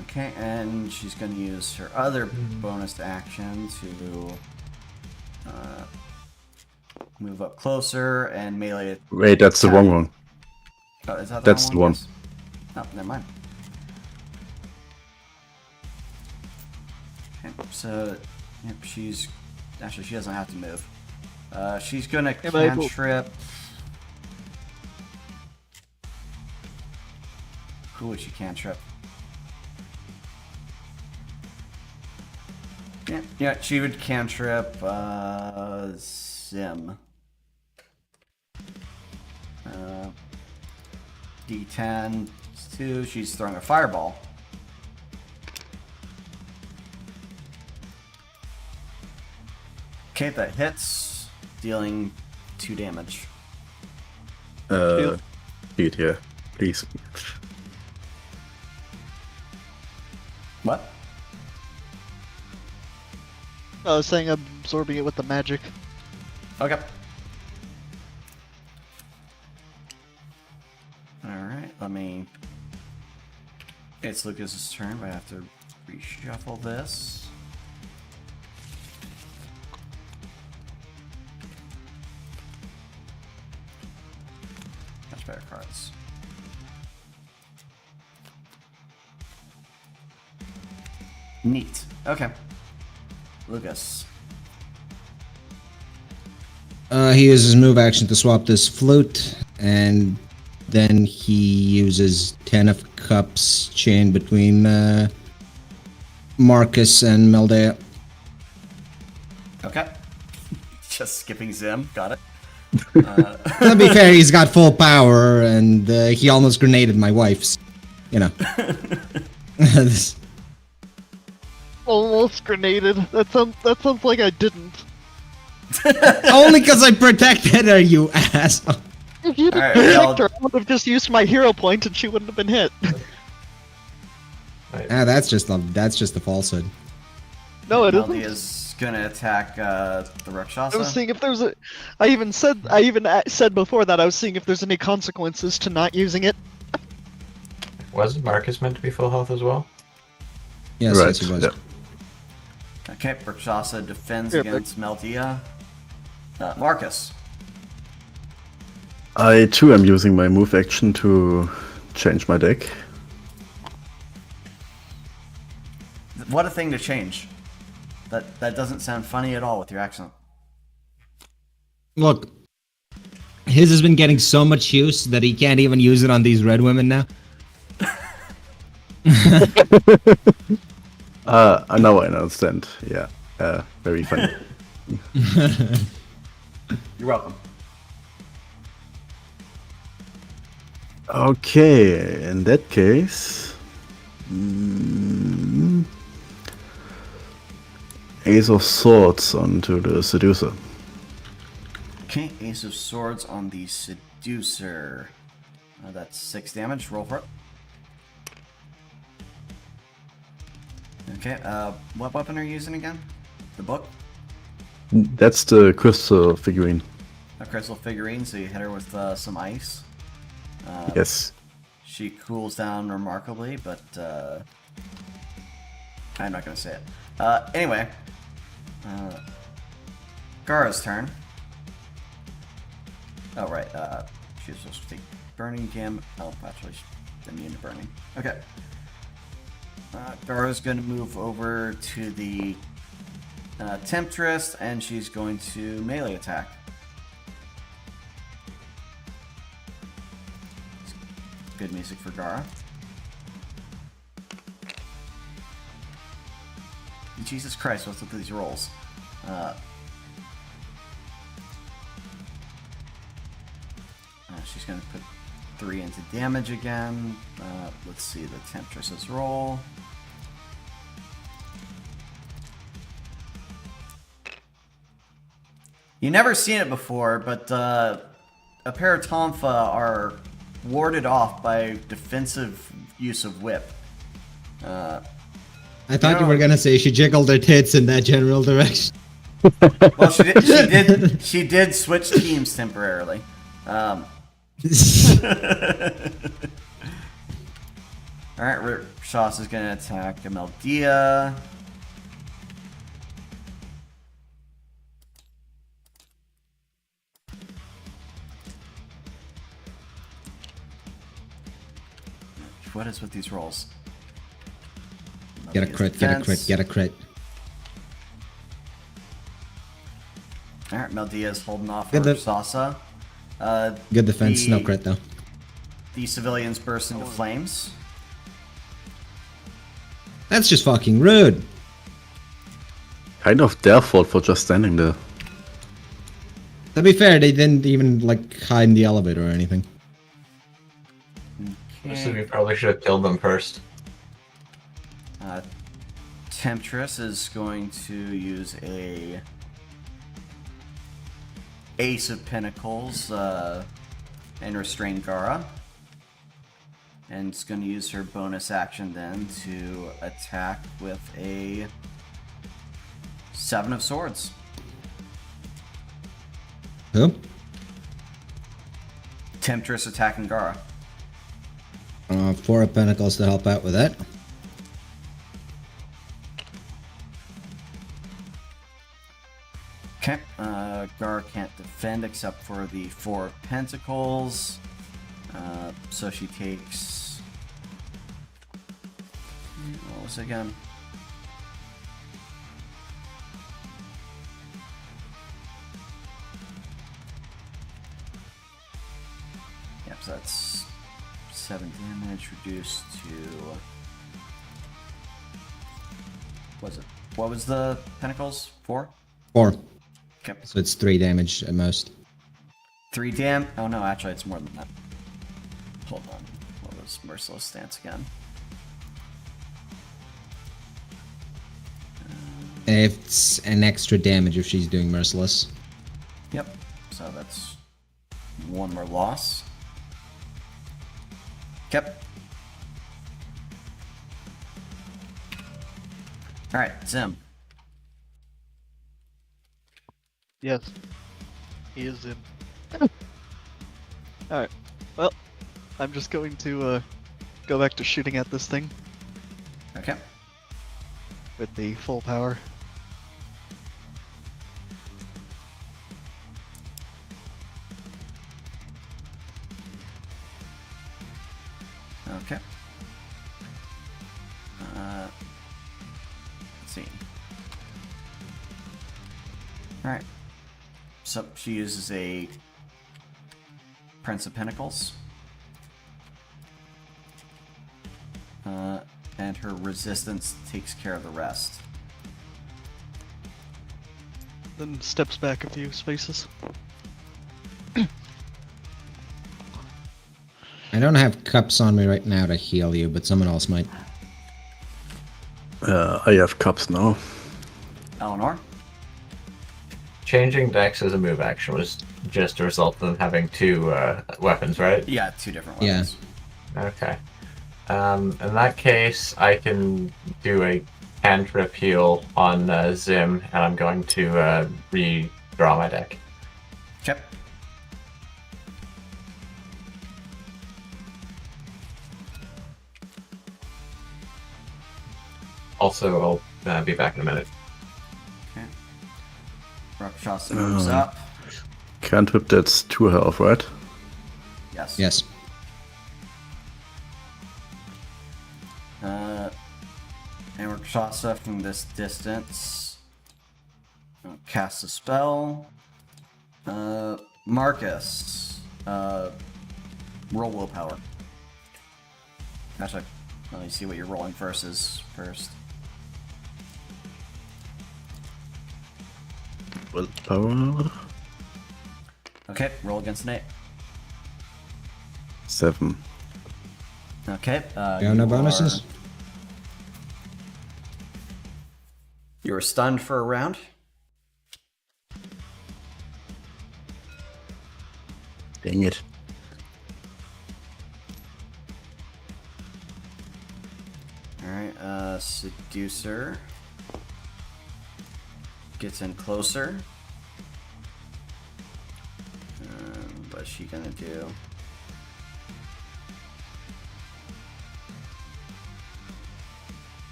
Okay, and she's going to use her other bonus action to move up closer and melee. Wait, that's the wrong one. Oh, is that That's the one. Yes. Oh, never mind. Okay, so yep, she's actually she doesn't have to move. She's gonna cantrip. Who would she cantrip? Yeah, she would cantrip Zim. D10, 2, she's throwing a fireball. Okay, that hits, dealing 2 damage. Dude, yeah, please. What? I was saying I'm absorbing it with the magic. Okay. Alright, let me... It's Lucas's turn, but I have to reshuffle this. Much better cards. Neat. Okay. Lucas. He uses move action to swap this flute, and then he uses 10 of Cups chain between Marcus and Meldea. Okay. Just skipping Zim. Got it. To be fair, he's got full power, and he almost grenaded my wife's. You know. This- Almost grenaded. That sounds like I didn't. Only because I protected her, you asshole. If you didn't Alright, protect well- her, I would have just used my hero point and she wouldn't have been hit. Ah, that's just a falsehood. No, it Melody isn't. is gonna attack the Rakshasa. I was seeing if there's a. I even said before that I was seeing if there's any consequences to not using it. Wasn't Marcus meant to be full health as well? Yes, Right, yes, he was. yeah. Okay, Rakshasa defends Yeah, against Meldia. Marcus. I too am using my move action to change my deck. What a thing to change. That doesn't sound funny at all with your accent. Look, his has been getting so much use that he can't even use it on these red women now. Now I understand. Yeah, very funny. You're welcome. Okay, in that case, Ace of Swords onto the Seducer. Okay, Ace of Swords on the Seducer. That's 6 damage. Roll for it. Okay, what weapon are you using again? The book? That's the crystal figurine. A crystal figurine, so you hit her with some ice. Yes. She cools down remarkably, but I'm not going to say it. Anyway, Gara's turn. Oh, right. She was supposed to take Burning Gam. Oh, actually, she's immune to burning. Okay. Gara's going to move over to the Temptress, and she's going to melee attack. Good music for Gara. Jesus Christ, what's with these rolls? She's going to put 3 into damage again. Let's see the Temptress's roll. You've never seen it before, but a pair of Tonfa are warded off by defensive use of whip. I thought you were gonna say she jiggled her tits in that general direction. Well, she did switch teams temporarily. Alright, Shas is gonna attack Ameldia. What is with these rolls? Get a crit, get a crit, get a crit. Alright, Meldia is holding off Good for de- Sasa. Good defense, no the- crit though. The civilians burst into flames. That's just fucking rude. Kind of their fault for just standing there. To be fair, they didn't even like hide in the elevator or anything. So we probably should have killed them first. Temptress is going to use a Ace of Pentacles and restrain Gara. And it's going to use her bonus action then to attack with a 7 of Swords. Who? Temptress attacking Gara. 4 of Pentacles to help out with that. Okay, Gara can't defend except for the 4 of Pentacles. So she takes... What was it again? Yep, so that's 7 damage reduced to... What was the Pentacles? 4? 4. Okay. So it's 3 damage at most. 3 dam... Oh no, actually it's more than that. Hold on. What was Merciless Stance again? It's an extra damage if she's doing Merciless. Yep. So that's one more loss. Yep. Alright, Zim. Yes. He is in. Alright. Well, I'm just going to go back to shooting at this thing Okay. with the full power. Okay. Let's see. Alright. So she uses a Prince of Pentacles. And her resistance takes care of the rest. Then steps back a few spaces. I don't have cups on me right now to heal you, but someone else might. I have cups now. Eleanor? Changing decks as a move action was just a result of them having two weapons, right? Yeah, two different Yeah. weapons. Okay. In that case, I can do a cantrip heal on Zim, and I'm going to redraw my deck. Okay. Also, I'll be back in a minute. Okay. Rakshasa moves up. Cantrip, that's 2 health, right? Yes. Yes. And Rakshasa from this distance casts a spell. Marcus, roll willpower. Actually, let me see what you're rolling versus first. Willpower. Okay, roll against an 8. 7. Okay. You have no bonuses? You were stunned for a round. Dang it. Alright, Seducer gets in closer. What's she gonna do?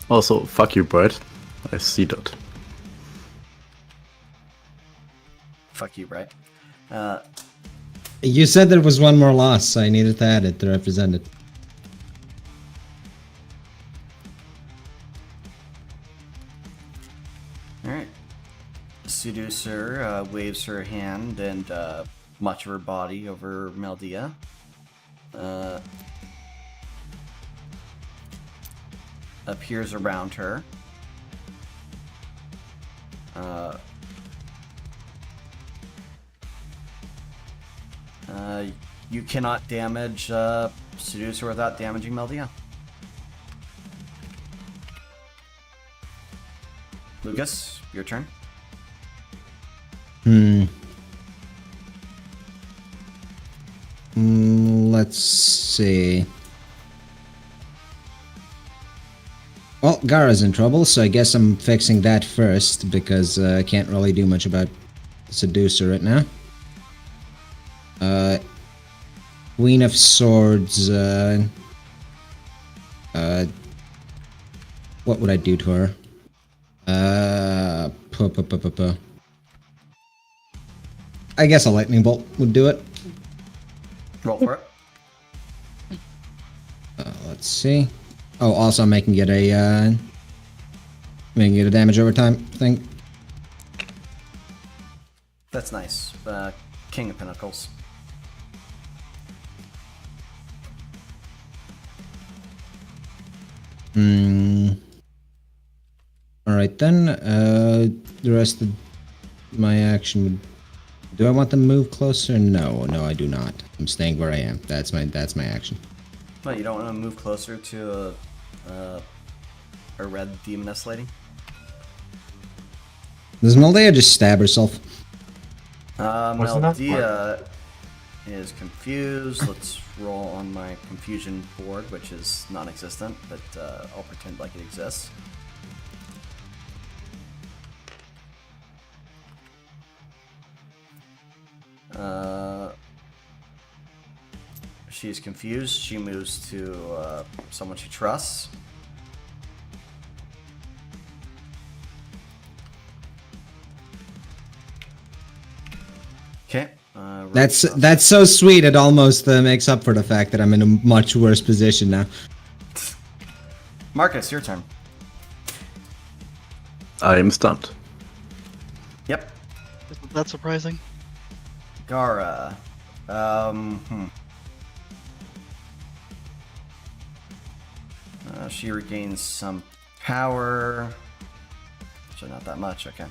Also, fuck you, Brett. I see that. Fuck you, right? You said there was one more loss, so I needed to add it to represent it. Alright. Seducer waves her hand and much of her body over Meldia. Appears around her. You cannot damage Seducer without damaging Meldia. Lucas, your turn. Let's see. Well, Gara's in trouble, so I guess I'm fixing that first, because I can't really do much about Seducer right now. Queen of Swords, what would I do to her? I guess a lightning bolt would do it. Roll for it. Let's see. Oh, also I'm making it a damage over time thing. That's nice. King of Pentacles. Alright then, the rest of my action would... Do I want them to move closer? No, I do not. I'm staying where I am. That's my action. What, you don't want to move closer to a red demoness lady? Does Maldea just stab herself? Wasn't that Meldea is confused. Let's roll on my confusion board, which is non-existent, but I'll pretend like it exists. She's confused. She moves to someone she trusts. Okay. That's so sweet. It almost makes up for the fact that I'm in a much worse position now. Marcus, your turn. I am stunned. Yep. Isn't that surprising? Gara. She regains some power. So not that much, okay.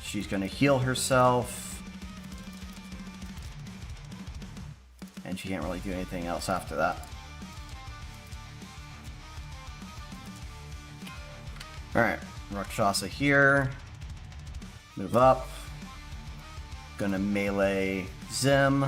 She's gonna heal herself. And she can't really do anything else after that. Alright, Rakshasa here. Move up. Gonna melee Zim.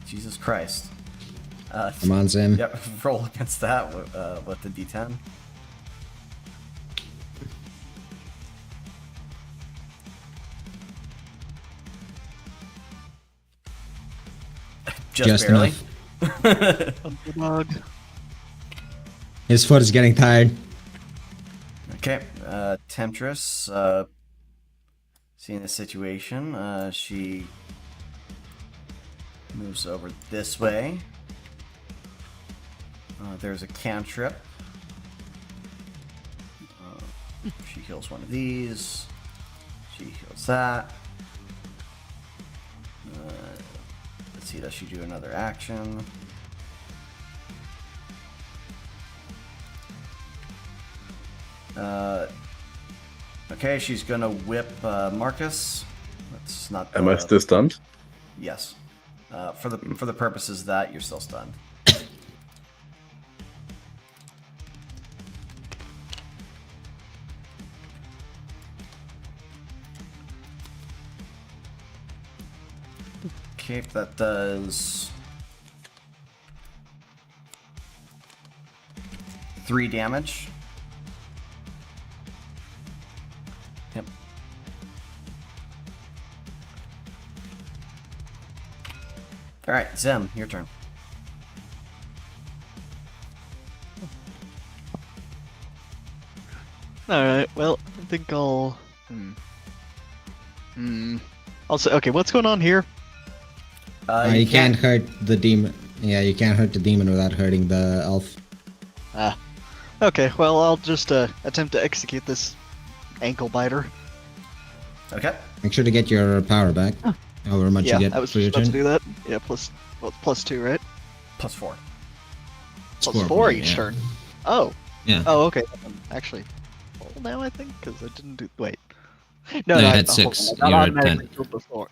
Jesus Christ. Come on, Zim. Yep, roll against that with the D10. Just barely. enough. Underdog. His foot is getting tired. Okay, Temptress, seeing the situation, she moves over this way. There's a cantrip. She heals one of these. She heals that. Let's see, does she do another action? Okay, she's gonna whip Marcus. That's not. Am I still stunned? Yes. For the purposes that you're still stunned. Okay, that does 3 damage. Yep. Alright, Zem, your turn. Alright, well, I think I'll... I'll say, okay, what's going on here? You can't hurt the demon. Yeah, you can't hurt the demon without hurting the elf. Ah. Okay, well, I'll just attempt to execute this ankle biter. Okay. Make sure to get your power back. However much Yeah, you get I was for your just about to turn. do that. Yeah, plus 2, right? +4. Plus Four, 4 each yeah. turn. Oh. Yeah. Oh, okay. Actually, well, now I think, because I didn't do... Wait. No, you had hold 6. on, I got You're at automatically 10. killed before.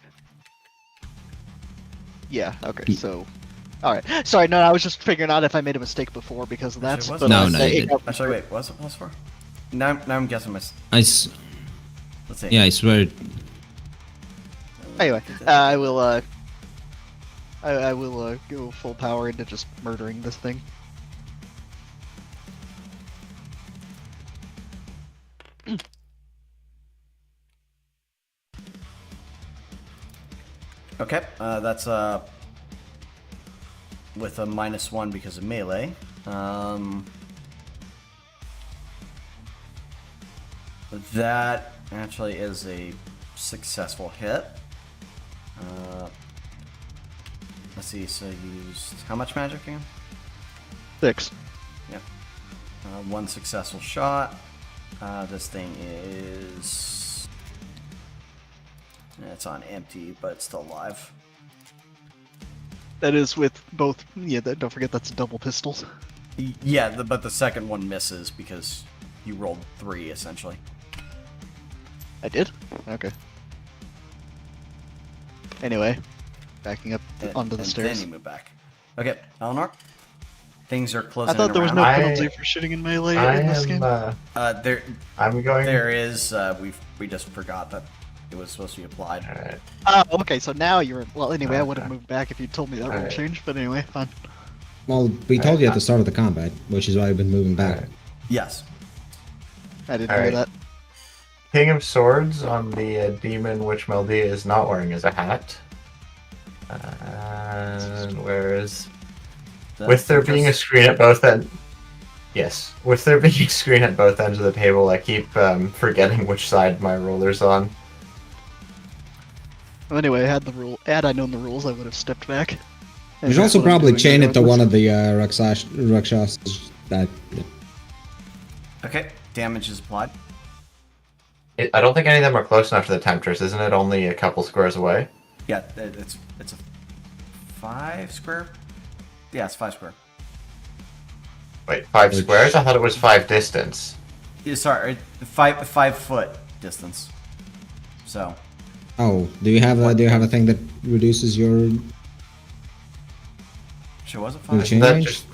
Yeah, okay, so... Alright, sorry, no, I was just figuring out if I made a mistake before because of that. Actually, but No, I'll no, say you it did. got- Actually, wait, was it +4? Now I'm guessing I Let's see. yeah, I swear. Anyway, I will, I will go full power into just murdering this thing. Okay, that's with a -1 because of melee. That actually is a successful hit. Let's see, so you used how much magic again? 6. Yep. 1 successful shot. This thing is... It's on empty, but it's still alive. That is with both, yeah, don't forget that's double pistols. Yeah, but the second one misses because you rolled 3, essentially. I did? Okay. Anyway, backing up and- onto the and stairs. Then you move back. Okay, Eleanor. Things are I closing. thought there was no I- penalty for shooting in melee I in this am. game. There, I'm going. there is. We just forgot that it was supposed to be applied. All right. Oh, okay, so now you're... Well, anyway, I would have Okay. moved back if you told me that rule Alright. changed, but anyway, fine. Well, we told you at the start of the combat, which is why we've been moving back. Alright. Yes. I didn't Alright. know that. King of Swords on the demon, which Meldia is not wearing, is a hat. And whereas, with there being a screen at both ends, yes, with there being a screen at both ends of the table, I keep forgetting which side my roller's on. Well, anyway, had I known the rules, I would have stepped back. You And should that's also what I'm probably doing chain it to regardless. one of the Rakshas that... Okay, damage is applied. I don't think any of them are close enough to the Temptress. Isn't it only a couple squares away? Yeah, it's a 5 square. Yeah, it's 5 square. Wait, 5 Which- squares? I thought it was 5 distance. Yeah, sorry, 5 foot distance. So Oh, do you have a thing that reduces your... sure was it Your 5? chain Isn't that range?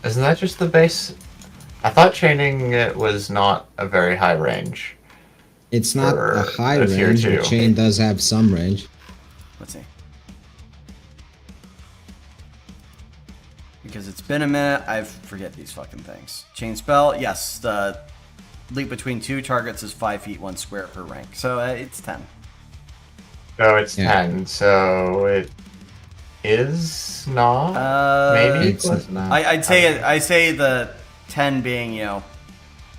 isn't that just the base? I thought chaining it was not a very high range. It's not For a high a tier range, but 2. chain does have some range. Let's see. Because it's been a minute, I forget these fucking things. Chain spell, yes. The leap between 2 targets is 5 feet 1 square per rank, so it's 10. Oh, it's Yeah. 10, so it is not. Maybe It's- close enough. I say the 10 being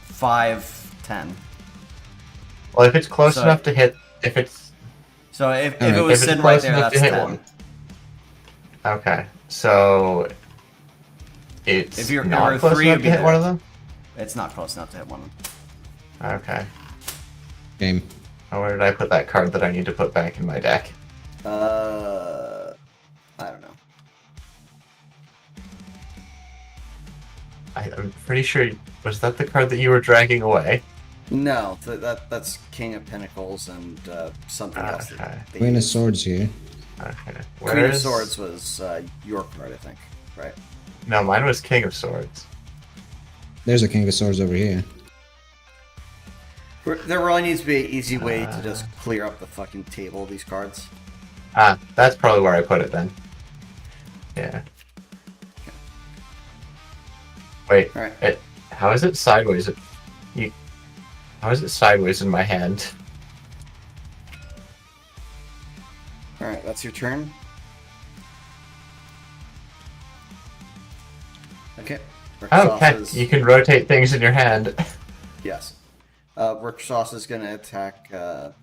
5, 10. Well, if it's close So- enough to hit, if it's So if Alright. it was if it's sitting close right there, enough that's to hit 10. one. Okay, so it's If you're not or close 3, enough it'd to be hit there. one of them. It's not close enough to hit one of them. Okay. Game. Oh, where did I put that card that I need to put back in my deck? I don't know. I'm pretty sure. Was that the card that you were dragging away? No, that's King of Pentacles and something else. Okay. That they Queen of use. Swords here. Okay. Queen Where of is- Swords was your card, I think. Right. No, mine was King of Swords. There's a King of Swords over here. There really needs to be an easy way to just clear up the fucking table of these cards. Ah, that's probably where I put it then. Yeah. Wait. Alright. How is it sideways? How is it sideways in my hand? Alright, that's your turn. Okay. Okay, Rick you can rotate things in your hand. Yes. Rick Sauce is going to attack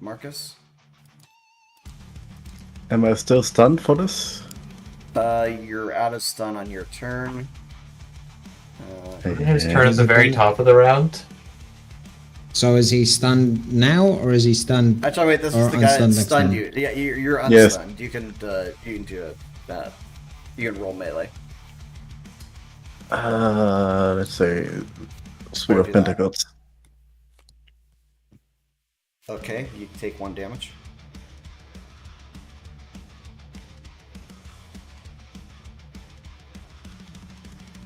Marcus. Am I still stunned for this? You're out of stun on your turn. His turn at the very top of the round. So is he stunned now, or is he stunned? Actually, wait. This Or is the guy that unstunned next stunned turn. you. Yeah, you're unstunned. Yes. You can do a you can roll melee. Let's say Sword Or of do that. Pentacles. Okay, you take 1 damage.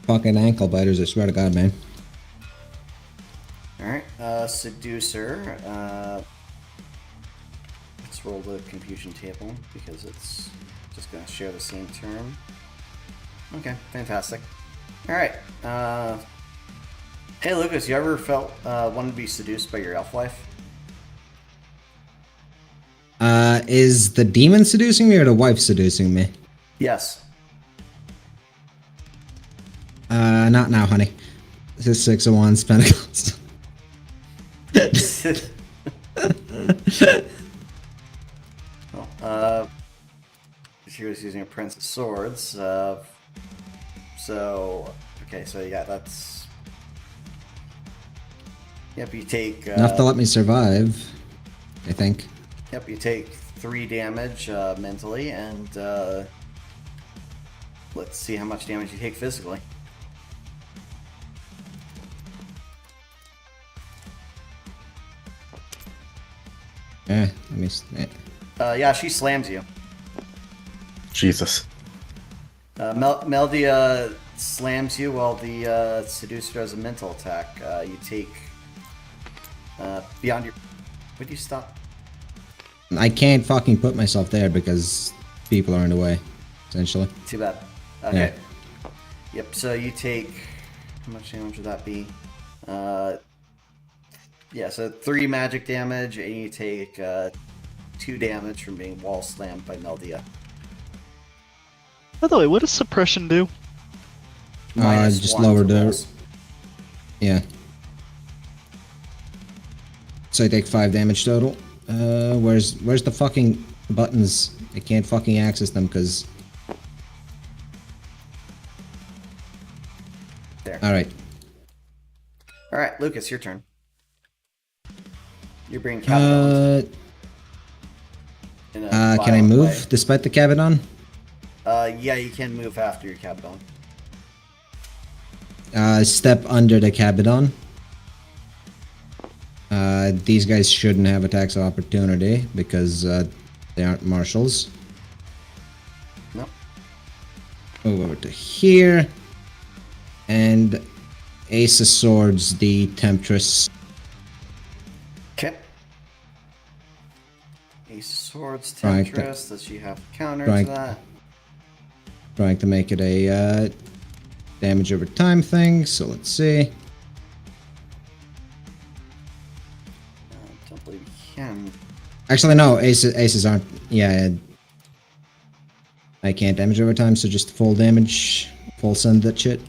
Fucking ankle biters, I swear to God, man. Alright, Seducer. Let's roll the confusion table because it's just going to share the same term. Okay, fantastic. Alright, hey Lucas, you ever felt wanted to be seduced by your elf wife? Is the demon seducing me or the wife seducing me? Yes. Not now, honey. This is 6 of Wands, Pentacles. Well, she was using a Prince of Swords. So, okay, so yeah, that's. Yep, you take. Enough to let me survive, I think. Yep, you take 3 damage mentally, and let's see how much damage you take physically. Yeah, let me. Yeah, she slams you. Jesus. Meldia slams you while the seducer does a mental attack. You take beyond your. Would you stop? I can't fucking put myself there because people are in the way, essentially. Too bad. Okay. Yep. So you take. How much damage would that be? Yeah. So 3 magic damage, and you take 2 damage from being wall slammed by Meldia. By the way, what does suppression do? Just -1 lower to the. rolls. Yeah. So I take 5 damage total. Where's the fucking buttons? I can't fucking access them because. There. Alright. All right, Lucas, your turn. You're being cataboned. In a Can I violent move way. despite the Cabadon? Yeah, you can move after your catabone. Step under the Cabadon. These guys shouldn't have attacks of opportunity because they aren't marshals. Nope. Move over to here. And Ace of Swords, the Temptress. Okay. Ace of Swords, Right, Temptress. Does she have counter right. to that? Trying to make it a damage over time thing, so let's see. Don't believe you can. Actually, no, aces aren't. Yeah, I can't damage over time, so just full damage. Full send that shit.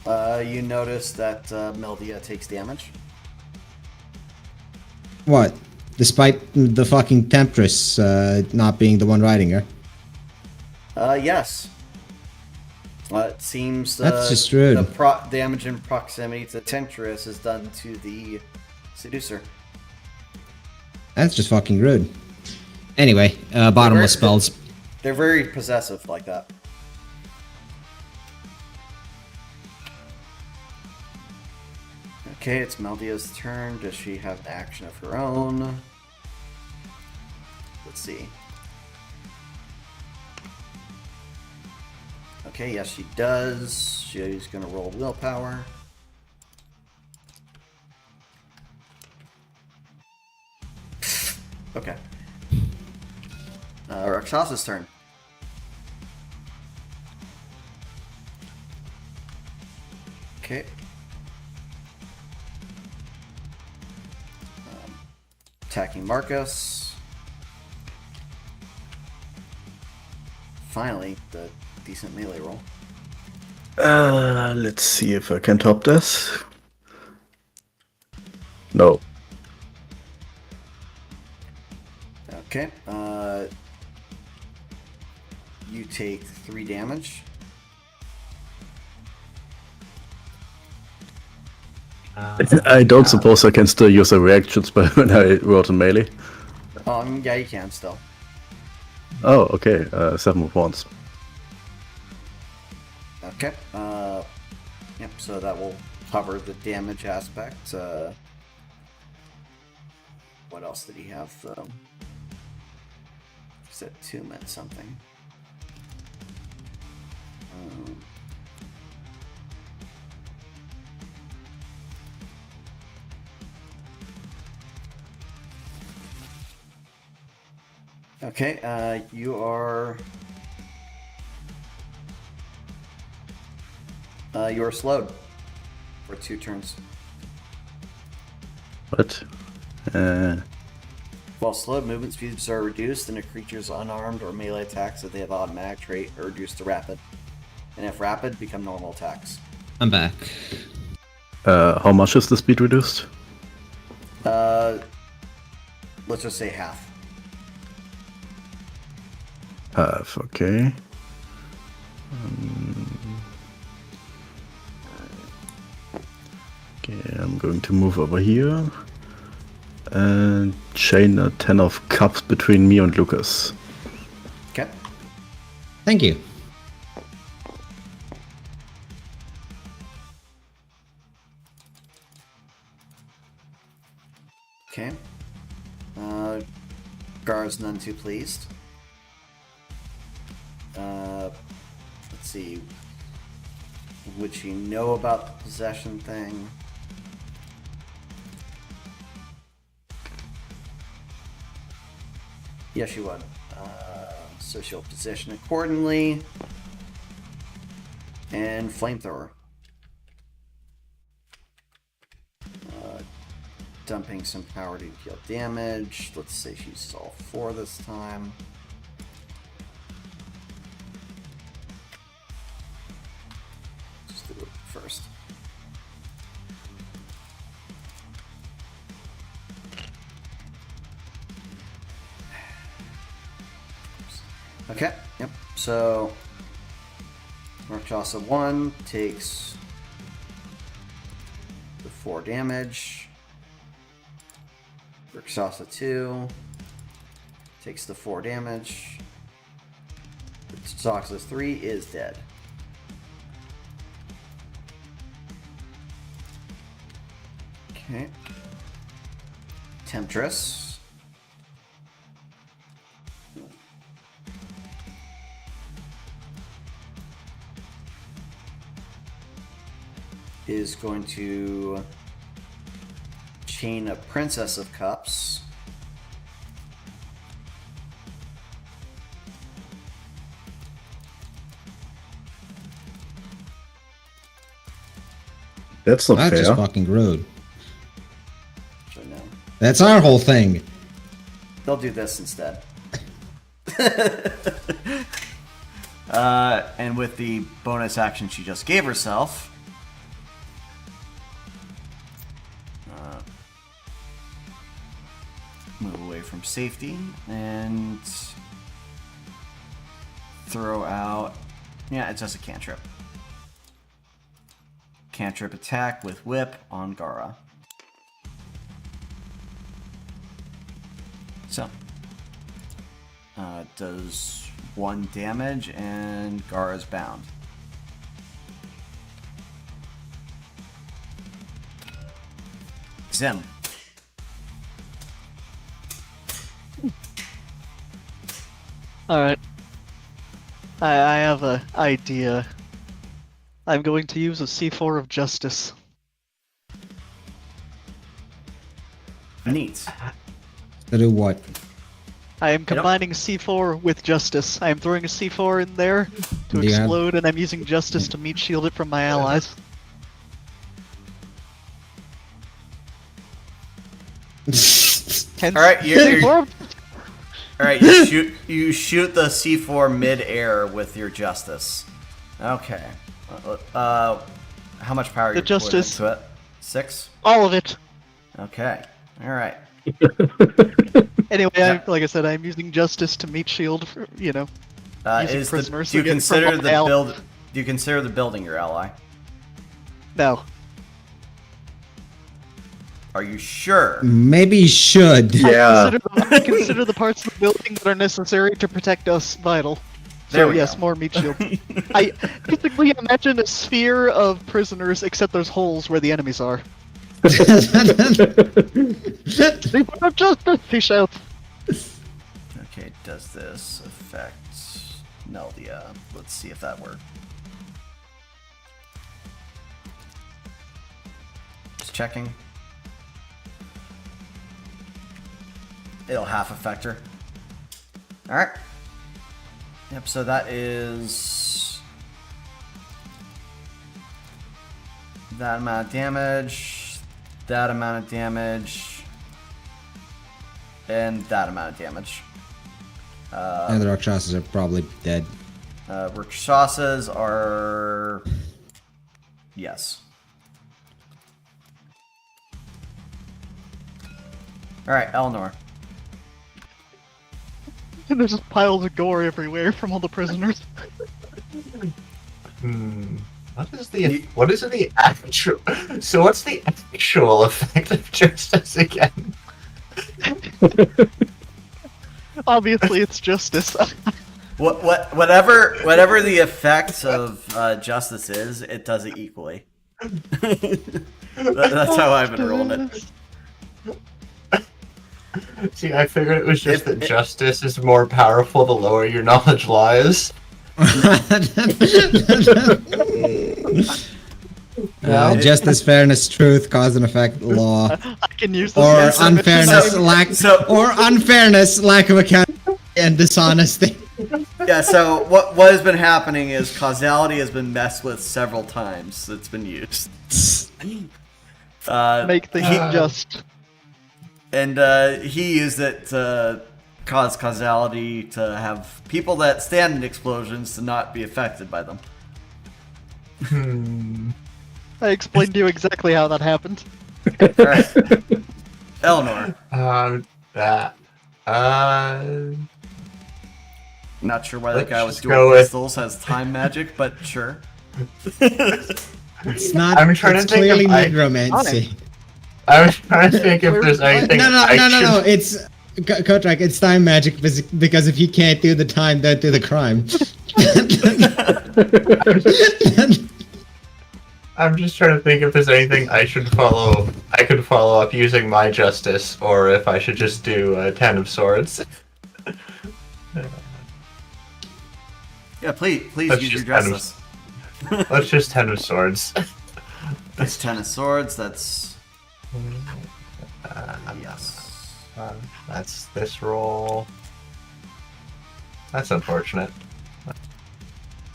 You notice that Meldia takes damage. What? Despite the fucking Temptress not being the one riding her. Yes. It seems That's just rude. the damage in proximity to Temptress is done to the seducer. That's just fucking rude. Anyway, bottomless spells. They're very possessive like that. Okay, it's Meldia's turn. Does she have an action of her own? Let's see. Okay, yes, she does. She's gonna roll willpower. Okay. Rakshas's turn. Okay. Attacking Marcus. Finally, the decent melee roll. Let's see if I can top this. No. Okay. You take 3 damage. I don't suppose I can still use a reaction spell when I roll to melee. Yeah, you can still. Oh, okay. 7 of wands. Okay. Yep. So that will cover the damage aspect. What else did he have? He said 2 meant something. Okay, you are slowed for 2 turns. What? While slowed, movement speeds are reduced, and a creature's unarmed or melee attacks, if they have automatic trait, are reduced to rapid. And if rapid, become normal attacks. I'm back. How much is the speed reduced? Let's just say half. Half, okay. Okay, I'm going to move over here and chain a 10 of cups between me and Lucas. Okay. Thank you. Okay. Gar's none too pleased. see. Would she know about the possession thing? Yes, she would. So she'll position accordingly. And flamethrower. Dumping some power to deal damage. Let's say she uses all 4 this time. Just do it first. Okay, yep. So Rakshasa 1 takes the 4 damage. Rakshasa 2 takes the 4 damage. Rakshasa 3 is dead. Okay. Temptress. Is going to chain a Princess of Cups. That's not That's fair. just fucking rude. So no. That's our whole thing. They'll do this instead. And with the bonus action she just gave herself, move away from safety and throw out. Yeah, it's just a cantrip. Cantrip attack with whip on Gara. So, does 1 damage and Gara's bound. Zim. Alright. I have an idea. I'm going to use a C4 of Justice. Neat. To do what? I am combining C4 with Justice. I am throwing a C4 in there to Do you have- explode, and I'm using Justice to meat shield it from my allies. Hence, Alright, C4. Alright, you shoot the C4 mid-air with your Justice. Okay. How much power The you put Justice. into it? 6? All of it. Okay. Alright. Anyway, Yeah. like I said, I'm using Justice to meat shield, for, using prisoners. Do you to get consider from the my build? Do you consider the building your ally? No. Are you sure? Maybe you should. Yeah. I consider the parts of the building that are necessary to protect us vital. There So we yes, go. more meat shield. I basically imagine a sphere of prisoners, except there's holes where the enemies are. They put up justice, he shouts. Okay, does this affect Neldia? Let's see if that worked. Just checking. It'll half affect her. Alright. Yep, so that is that amount of damage, that amount of damage, and that amount of damage. And the Rakshasas are probably dead. Rakshasas are... Yes. Alright, Eleanor. And there's just piles of gore everywhere from all the prisoners. What is the actual? So what's the actual effect of justice again? Obviously, it's justice. Whatever the effect of justice is, it does it equally. That's how I've been rolling it. See, I figured it was just that justice is more powerful the lower your knowledge lies. Justice, fairness, truth, cause and effect, law, I can use this or as a unfairness, mission. unfairness, lack of accountability, and dishonesty. Yeah, so what has been happening is causality has been messed with several times. It's been used. Make the heat just. And he used it to cause causality to have people that stand in explosions to not be affected by them. I explained to you exactly how that happened. Alright. Eleanor. Not sure why that Let's guy with just dual go with- pistols has time magic, but sure. It's not. I'm trying to it's think clearly of- I- necromancy. I was trying to think if there's anything. No. I should- It's Kotrak. It's time magic because if you can't do the time, don't do the crime. I'm just trying to think if there's anything I should follow. I could follow up using my justice, or if I should just do 10 of swords. Yeah, please Let's use your just kind of- justice. Let's just 10 of swords. That's 10 of swords, that's... yes. That's this roll. That's unfortunate.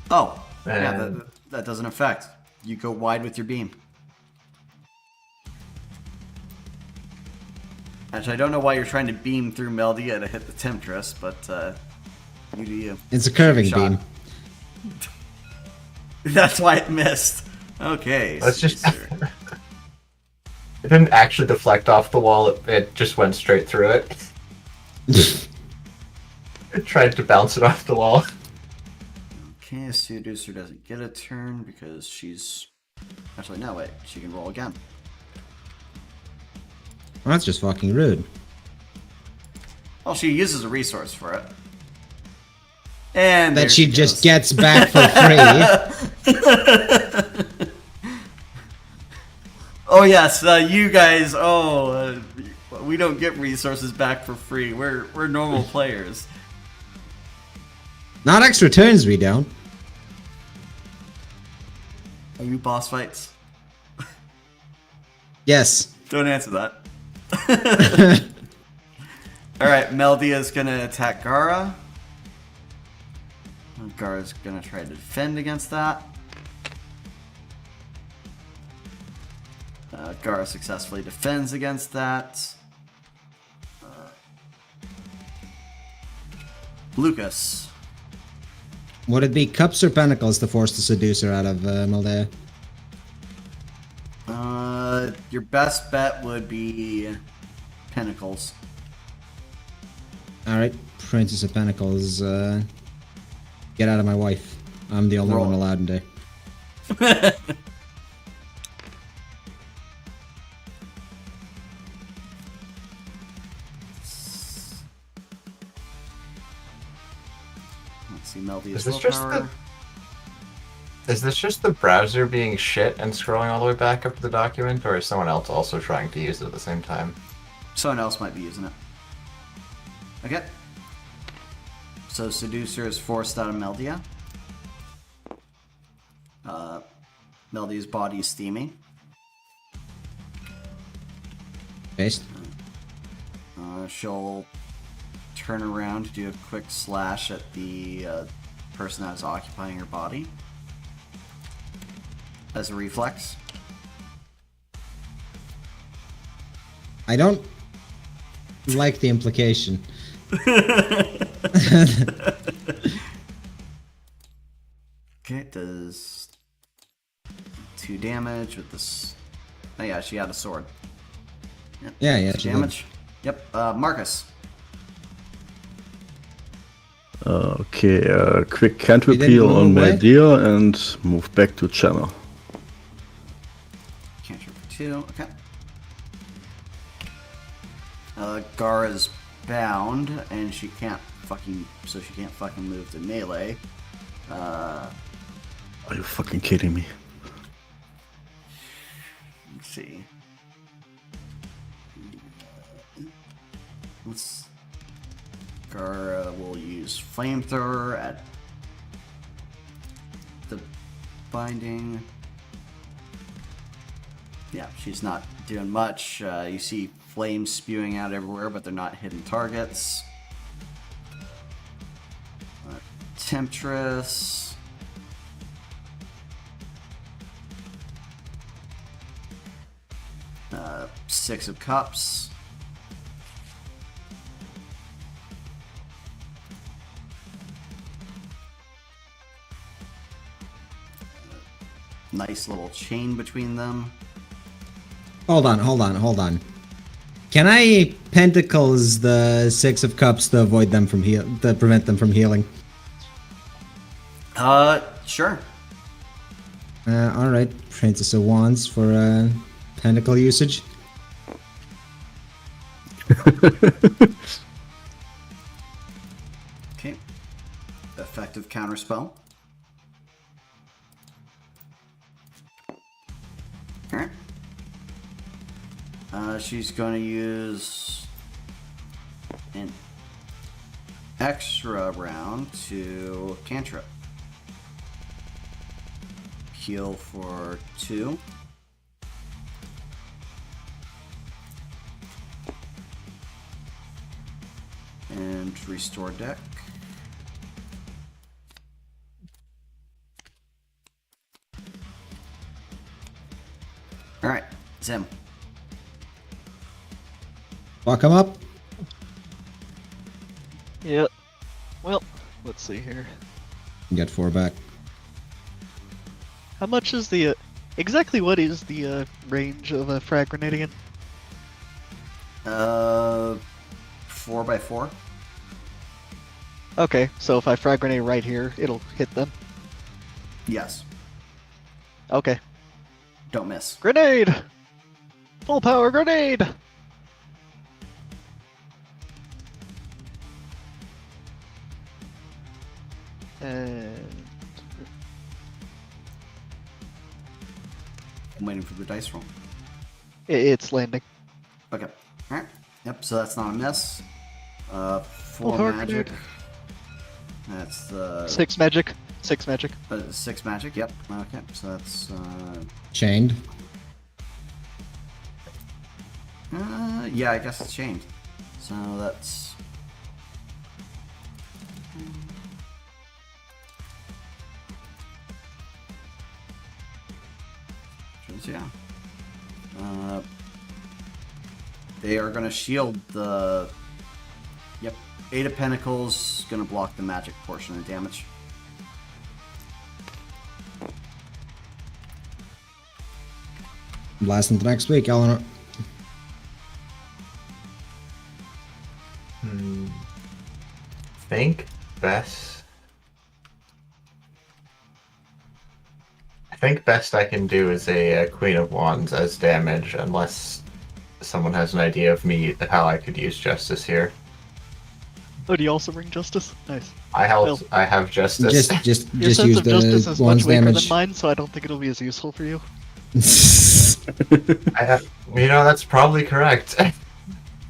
Oh, yeah, And- that doesn't affect. You go wide with your beam. Actually, I don't know why you're trying to beam through Meldia to hit the Temptress, but you do you. It's a curving Shot. beam. That's why it missed. Okay. Let's just. Caesar. It didn't actually deflect off the wall, it just went straight through it. It tried to bounce it off the wall. Okay, Seducer doesn't get a turn because she's... Actually, no, wait. She can roll again. Well, that's just fucking rude. Well, she uses a resource for it. And That there she goes. just gets back for free. Oh yes, you guys. We don't get resources back for free. We're normal players. Not extra turns, we don't. Are you boss fights? Yes. Don't answer that. All right, Meldia's gonna attack Gara. Gara's gonna try to defend against that. Gara successfully defends against that. Lucas. Would it be cups or pentacles to force the seducer out of Maldea? Your best bet would be Pentacles. Alright, Princess of Pentacles, get out of my wife. I'm the only Roll. one allowed in there. Let's see, Meldy's Is this just willpower. Is this just the browser being shit and scrolling all the way back up to the document, or is someone else also trying to use it at the same time? Someone else might be using it. Okay. So Seducer is forced out of Meldia. Meldia's body is steaming. Based. She'll turn around to do a quick slash at the person that is occupying her body. As a reflex. I don't like the implication. Okay, it does 2 damage with this. Oh yeah, she had a sword. Yep. Yeah, 2 she did. damage. Yep. Marcus. Okay, quick cantrip You didn't heal move on my away? deer and move back to channel. Cantrip for 2. Okay. Gara's bound, and she can't fucking move to melee. Are you fucking kidding me? Let's see. Gara will use flamethrower at binding. Yeah, she's not doing much. You see flames spewing out everywhere, but they're not hidden targets. Temptress. Six of Cups. Nice little chain between them. Hold on. Can I pentacles the Six of Cups to avoid them from to prevent them from healing? Sure. All right. Princess of Wands for pentacle usage. Okay. Effective counterspell. Alright. She's going to use an extra round to cantrip. Heal for 2. And restore deck. Alright, Zim. Walk him up. Yep. Well, let's see here. You get 4 back. How much is the exactly what is the range of a frag grenade again? 4x4. Okay, so if I frag grenade right here, it'll hit them. Yes. Okay. Don't miss. Grenade! Full power grenade! And I'm waiting for the dice roll. it's landing. Okay. Alright. Yep, so that's not a miss. 4 power magic. grenade. That's the 6 magic. 6 magic. 6 magic, yep. Okay, so that's Chained. yeah, I guess it's chained. So that's yeah. They are gonna shield the. Yep, 8 of Pentacles gonna block the magic portion of damage. Blast into next week, Eleanor. Think best. I think best I can do is a Queen of Wands as damage, unless someone has an idea of how I could use Justice here. Oh, do you also bring justice? Nice. I have Justice. Just Your use sense of justice the is one's much weaker damage. than mine, so I don't think it'll be as useful for you. That's probably correct.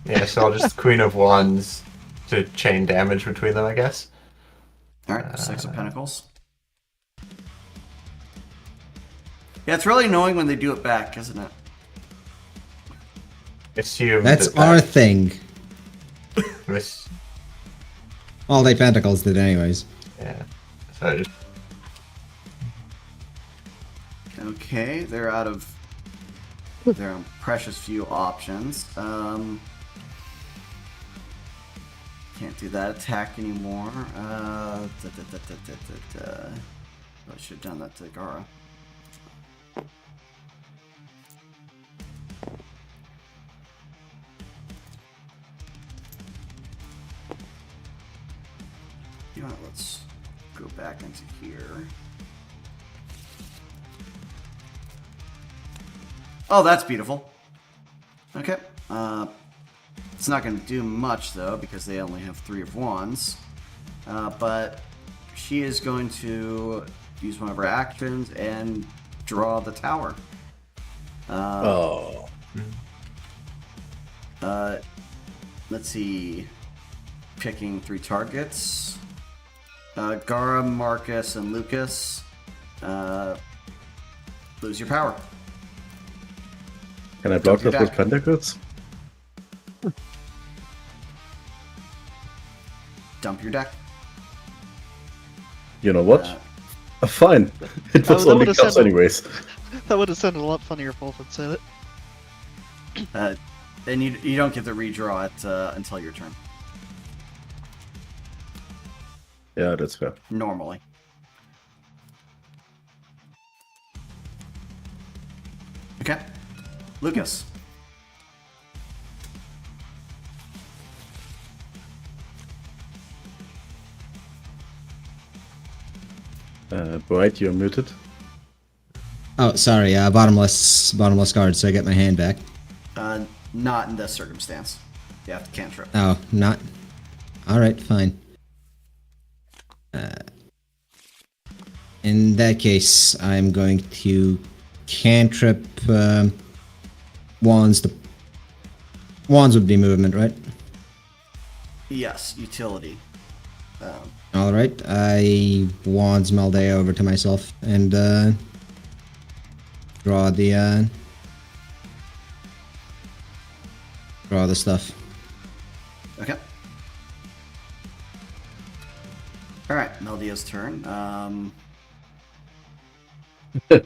Yeah, so I'll just Queen of Wands to chain damage between them, I guess. Alright, 6 of Pentacles. Yeah, it's really annoying when they do it back, isn't it? Assume That's that our thing. Miss. All day Pentacles did anyways. Yeah. So just Okay, they're out of their precious few options. Can't do that attack anymore. I should have done that to Gara. You know what, let's go back into here. Oh, that's beautiful. Okay. It's not going to do much, though, because they only have 3 of Wands. But she is going to use one of her actions and draw the tower. Let's see. Picking 3 targets. Gara, Marcus, and Lucas. lose your power. Can I block Your that with deck. pentacles? Dump your deck. You know what? Uh, Fine. It was that only would've cups sounded- anyways. That would have sounded a lot funnier if Wolf had said it. and you don't get to redraw it until your turn. Yeah, that's fair. Normally. Okay. Lucas. Bright, you're muted. Oh, sorry. Bottomless guard. So I get my hand back. Not in this circumstance. You have to cantrip. Oh, not. All right, fine. In that case, I'm going to cantrip wands. The wands would be movement, right? Yes, utility. All right. I wands Maldea over to myself and draw the stuff. Okay. Alright, Meldia's turn.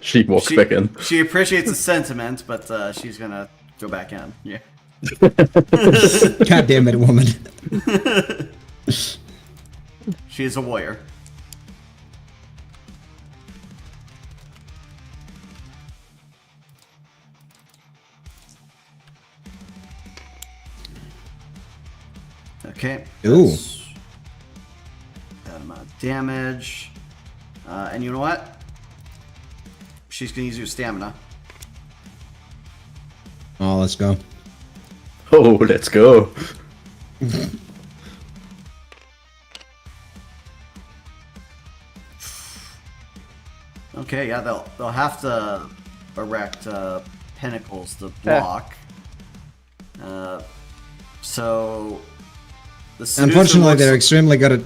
She walks back in. She appreciates the sentiment, but she's gonna go back in. Yeah. God damn it, woman. She is a warrior. Okay. Ooh. that's That amount of damage. And you know what? She's gonna use your stamina. Oh, let's go. Oh, let's go. Okay, yeah, they'll have to erect pinnacles to block. So the seducer Unfortunately, looks- they're extremely good at.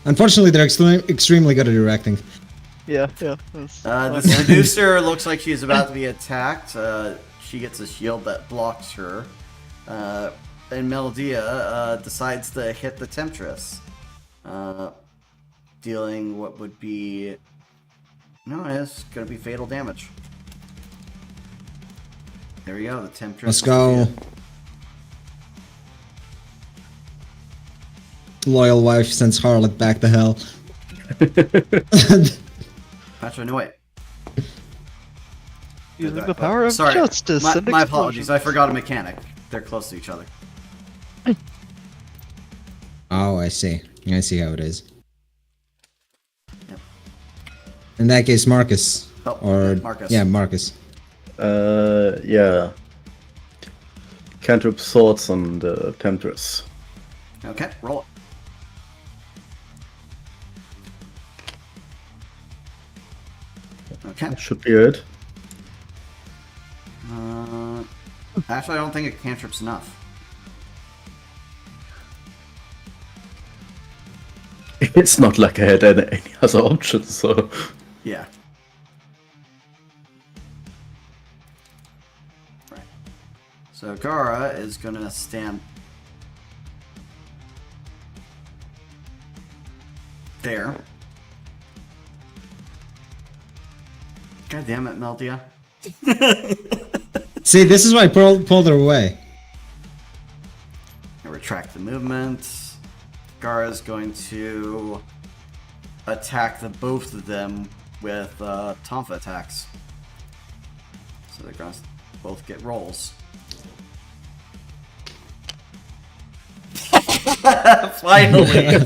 Unfortunately, they're extremely good at erecting. Yeah, yeah. That's the fine. seducer looks like she's about to be attacked. She gets a shield that blocks her. And Melodia decides to hit the Temptress. Dealing what would be... No, it's going to be fatal damage. There we go, the Temptress. Let's go. Loyal wife sends harlot back to hell. Actually, no, wait. Using the power of Sorry, justice and my apologies. explosions. I forgot a mechanic. They're close to each other. Oh, I see. I see how it is. Yep. In that case, Marcus. Oh, Or Marcus. Yeah, Marcus. Yeah. Cantrip swords on the Temptress. Okay, roll it. Okay. Should be it. Actually, I don't think a cantrip's enough. It's not like I had any other options, so... Yeah. Right. So Gara is gonna stand there. God damn it, Meldia. See, this is why I pulled her away. I retract the movement. Gara's going to attack the both of them with Tonfa attacks. So they're going to both get rolls. Finally!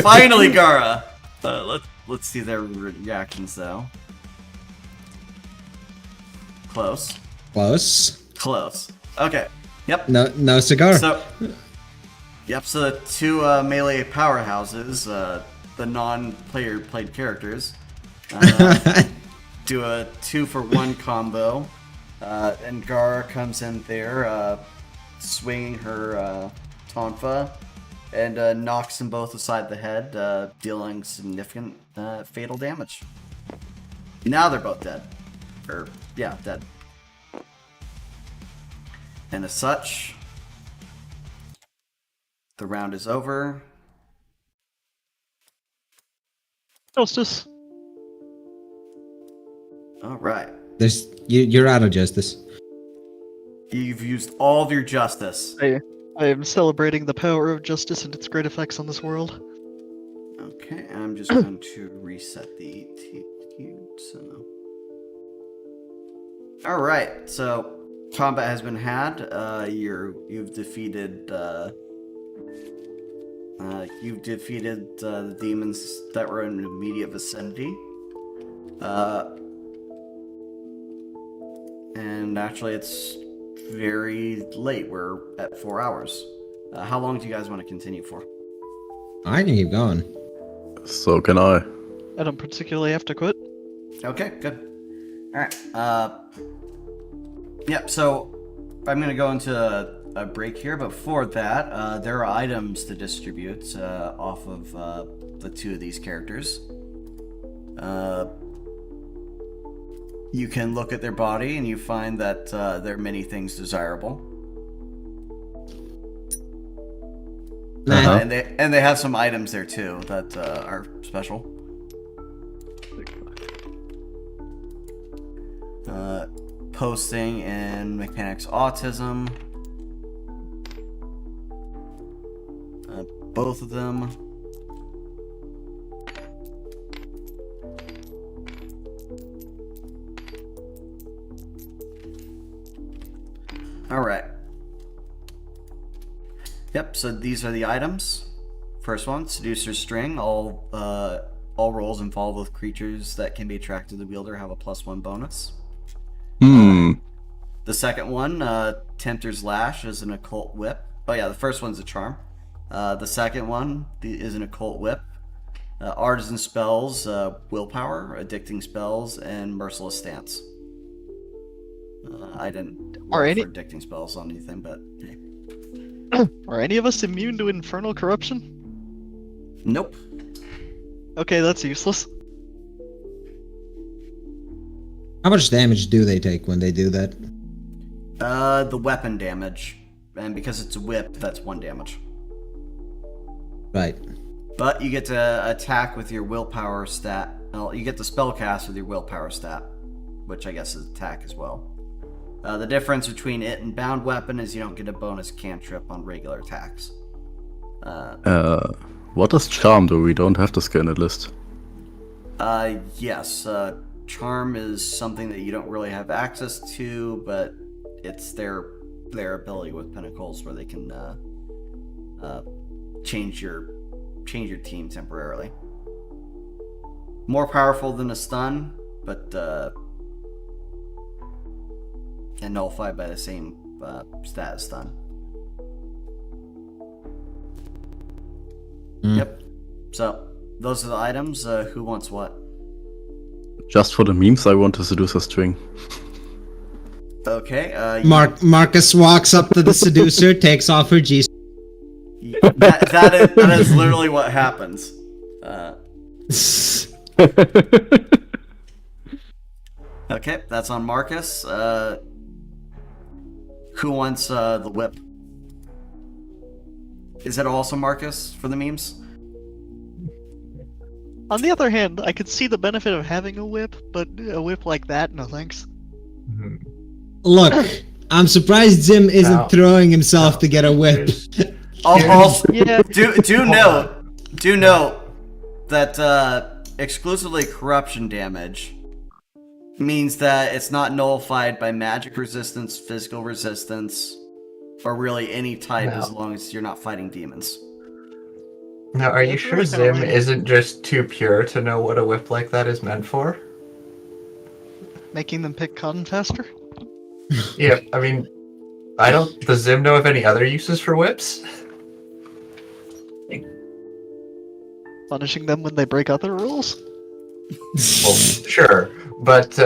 Finally, Gara! Let's see their reactions, though. Close. Close. Close. Okay. Yep. No cigar. So, yep. So the two melee powerhouses, the non-player played characters, do a 2-for-1 combo, and Gar comes in there, swinging her tonfa, and knocks them both aside the head, dealing significant fatal damage. Now they're both dead. Or, yeah, dead. And as such, the round is over. Justice. All right. You're out of justice. You've used all of your justice. I am celebrating the power of justice and its great effects on this world. Okay, I'm just going to reset the TQ. So, all right. So, combat has been had. You've defeated. You've defeated the demons that were in immediate vicinity. And actually, it's very late. We're at 4 hours. How long do you guys want to continue for? I can keep going. So can I. I don't particularly have to quit. Okay, good. All right. Yep. So I'm gonna go into a break here, but before that, there are items to distribute off of the two of these characters. You can look at their body, and you find that there are many things desirable. Nah. And they have some items there too that are special. Posting and mechanics autism. Both of them. All right. Yep, so these are the items. First one, Seducer's String. All rolls involved with creatures that can be attracted to the wielder have a +1 bonus. The second one, Tempter's Lash, is an occult whip. Oh yeah, the first one's a charm. The second one is an occult whip. Artisan spells, willpower, addicting spells, and merciless stance. I didn't roll for addicting spells on anything, but hey. Are any of us immune to infernal corruption? Nope. Okay, that's useless. How much damage do they take when they do that? The weapon damage, and because it's a whip, that's 1 damage. Right. But you get to attack with your willpower stat. Well, you get to spellcast with your willpower stat, which I guess is attack as well. The difference between it and bound weapon is you don't get a bonus cantrip on regular attacks. What is charm though? We don't have the scanner list. Yes. Charm is something that you don't really have access to, but it's their ability with Pinnacles where they can change your team temporarily. More powerful than a stun, but and nullified by the same stat as stun. Yep. So those are the items. Who wants what? Just for the memes, I want to seduce a string. Okay. Marcus walks up to the seducer, takes off her G. That is literally what happens. Okay, that's on Marcus. Who wants the whip? Is it also Marcus for the memes? On the other hand, I could see the benefit of having a whip, but a whip like that, no thanks. Look, I'm surprised Zim isn't throwing himself to get a whip. Also, Yeah. do note that exclusively corruption damage means that it's not nullified by magic resistance, physical resistance, or really any type as long as you're not fighting demons. Now, are you That's sure really kinda Zim lame. isn't just too pure to know what a whip like that is meant for? Making them pick cotton faster? Yeah, I mean, does Zim know of any other uses for whips? Punishing them when they break other rules? Well, sure, but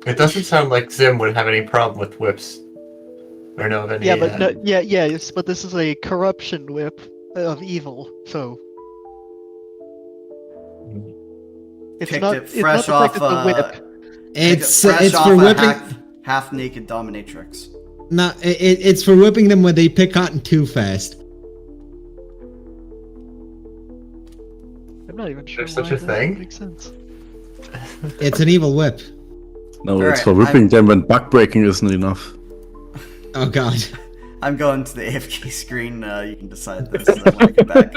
it doesn't sound like Zim would have any problem with whips. Or know of any... Yeah, but no, yes, but this is a corruption whip of evil, so it's Picked not it fresh the fact off, that the whip. It's fresh it's off for a whipping. half-naked dominatrix. No, it's for whipping them when they pick cotton too fast. I'm not even sure There's why such a that thing? makes sense. It's an evil whip. No, All it's right, for whipping them when backbreaking isn't enough. Oh god. I'm going to the AFK screen. You can decide this when I come back.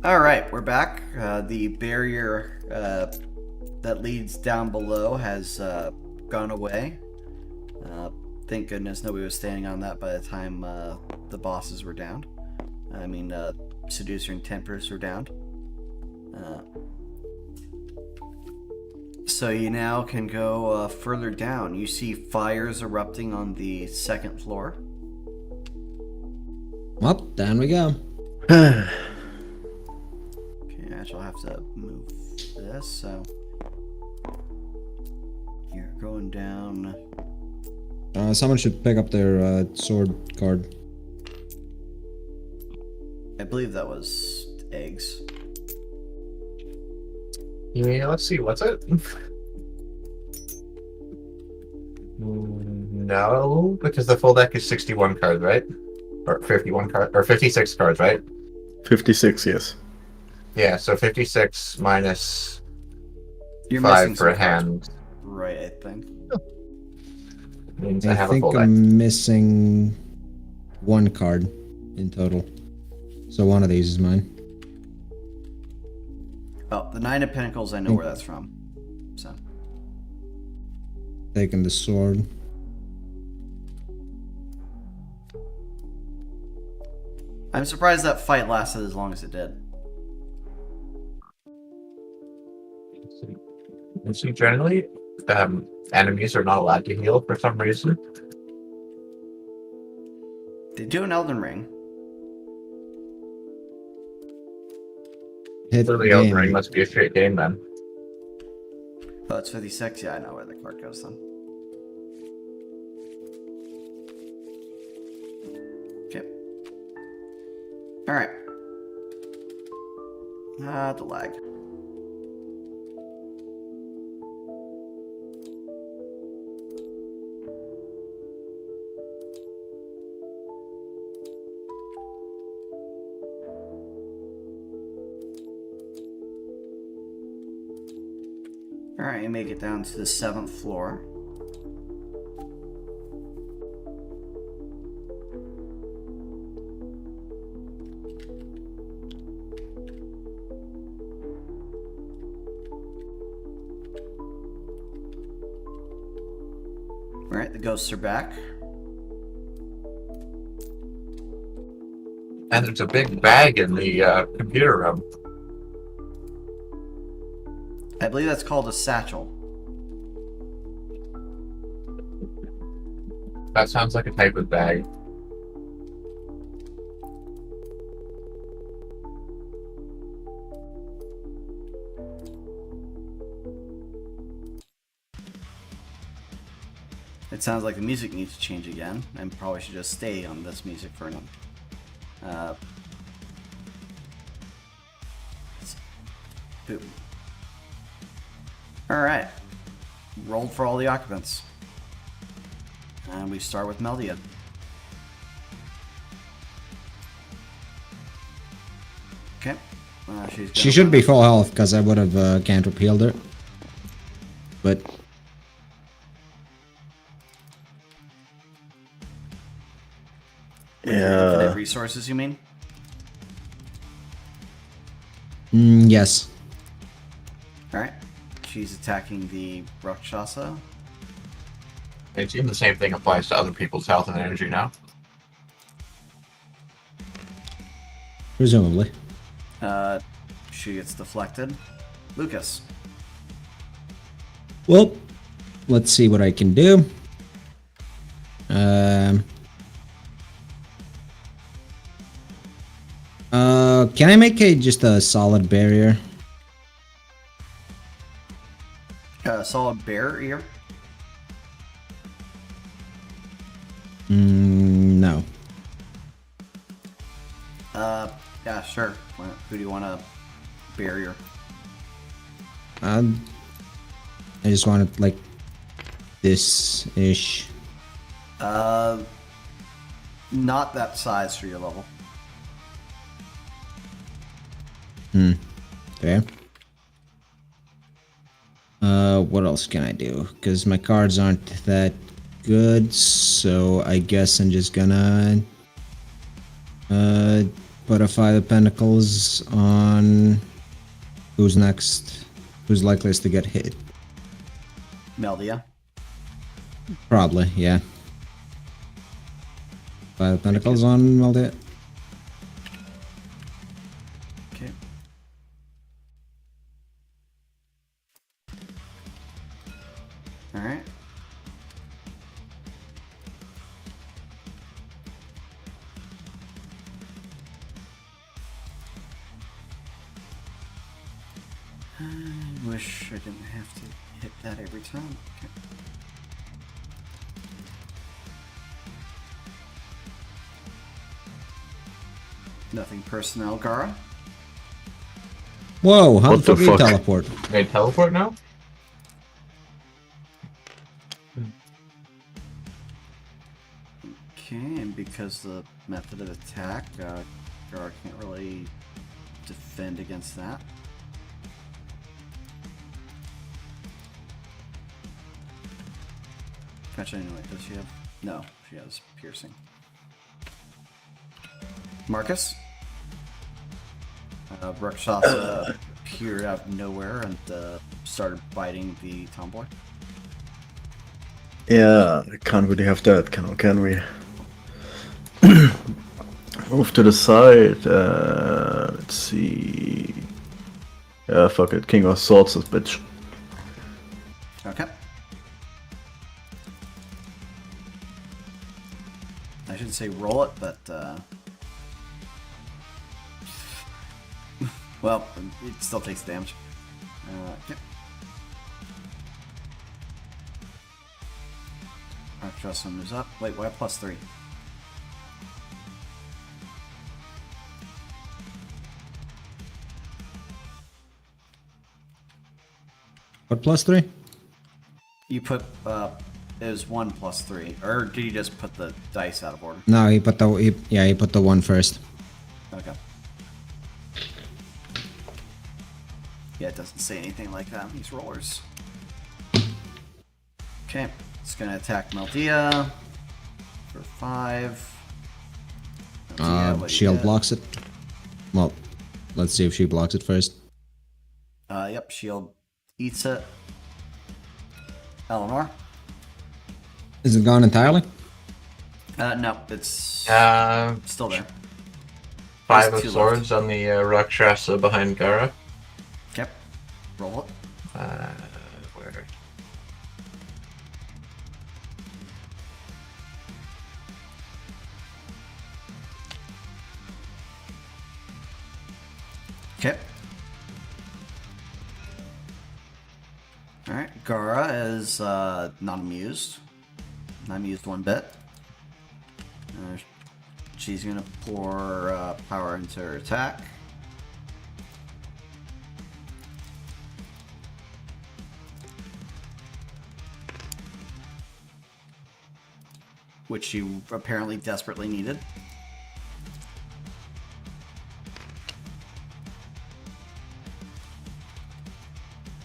All right, we're back. The barrier that leads down below has gone away. Thank goodness nobody was standing on that by the time the bosses were down. I mean, Seducer and Temptress were down. So you now can go further down. You see fires erupting on the second floor. Well, down we go. Okay, actually I'll have to move this, so... You're going down... Someone should pick up their sword card. I believe that was eggs. Yeah, let's see, what's it? No, because the full deck is 61 cards, right? Or 51 cards, or 56 cards, right? 56, yes. Yeah, so 56 minus You're 5 missing for a some cards. hand Right, I think. means I I have a think full deck. I'm missing one card in total. So one of these is mine. Oh, the Nine of Pentacles, I know where that's from. So, Taking the sword. I'm surprised that fight lasted as long as it did. And so generally, enemies are not allowed to heal for some reason. They do an Elden Ring. Hit So the Elden game. Ring must be a straight game then. Oh, it's 56? Yeah, I know where the card goes then. Okay. Alright. The lag. Alright, you make it down to the 7th floor. Alright, the ghosts are back. And there's a big bag in the computer room. I believe that's called a satchel. That sounds like a type of bag. It sounds like the music needs to change again, and probably should just stay on this music for now. Boom. Alright. Rolled for all the occupants. And we start with Meldia. Okay. She should be full health because I would have cantrip healed her. But Yeah. Infinite resources, you mean? yes. Alright. She's attacking the Rakshasa. I assume the same thing applies to other people's health and energy now. Presumably. She gets deflected. Lucas. Well, let's see what I can do. Can I make it just a solid barrier? Solid barrier. No. Yeah, sure. Who do you want to barrier? I just want it like this-ish. Not that size for your level. Okay. What else can I do? Because my cards aren't that good, so I guess I'm just gonna put a Five of Pentacles on who's next. Who's likeliest to get hit? Meldia. Probably, yeah. Five of Pentacles on Meldia. Okay. Alright. I wish I didn't have to hit that every time. Okay. Nothing personnel, Gara. Whoa, how What the the fuck did he fuck? teleport? They teleport now? Okay, and because the method of attack, Gara can't really defend against that. Actually, anyway, does she have? No, she has piercing. Marcus? Rakshasa appeared out of nowhere and started biting the tomboy. Yeah, can't really have that, can we? Move to the side. Let's see. Yeah, fuck it. King of Swords, this bitch. Okay. I shouldn't say roll it, but well, it still takes damage. Okay. Rakshasa moves up. Wait, why +3? What +3? You put it was 1 + 3, or did you just put the dice out of order? No, he put he put the 1 first. Okay. Yeah, it doesn't say anything like that on these rollers. Okay, it's gonna attack Meldia for 5. Meldia, what do you Shield get? blocks it. Well, let's see if she blocks it first. Yep, shield eats it. Eleanor? Is it gone entirely? No, it's still there. 5 There's of 2 left. swords on the Rakshasa behind Gara. Okay, roll it. Where? Okay. Alright, Gara is not amused. Not amused one bit. She's gonna pour power into her attack. Which she apparently desperately needed.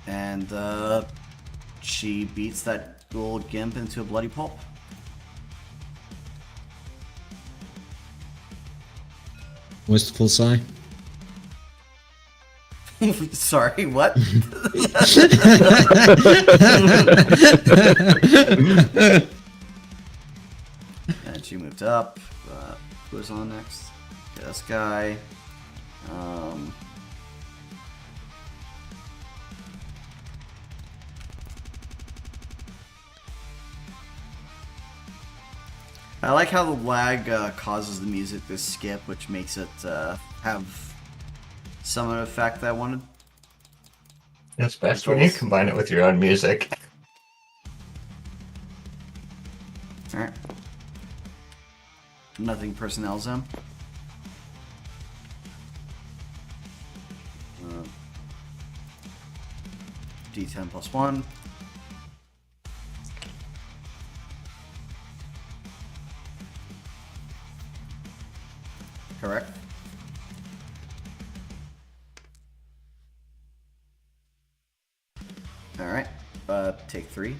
And she beats that little gimp into a bloody pulp. Wistful sigh. Sorry, what? And she moved up. Who's on next? Okay, this guy. I like how the lag causes the music to skip, which makes it have some of the effect that I wanted. It's best when you combine it with your own music. Alright. Nothing personnel zone. D10 plus 1. Correct. Alright. Take 3.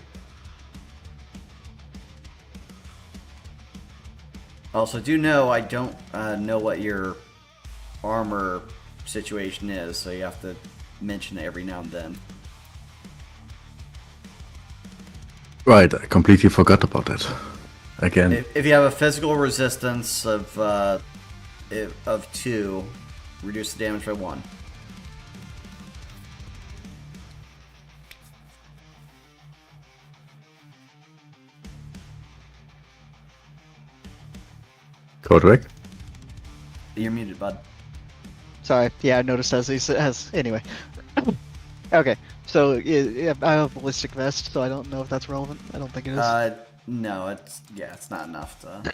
Also, do know I don't know what your armor situation is, so you have to mention it every now and then. Right, I completely forgot about that. Again. If you have a physical resistance of 2, reduce the damage by 1. Correct? You're muted, bud. Sorry. Yeah, I noticed as he has. Anyway. Okay. So yeah, I have a ballistic vest, so I don't know if that's relevant. I don't think it is. No, it's not enough to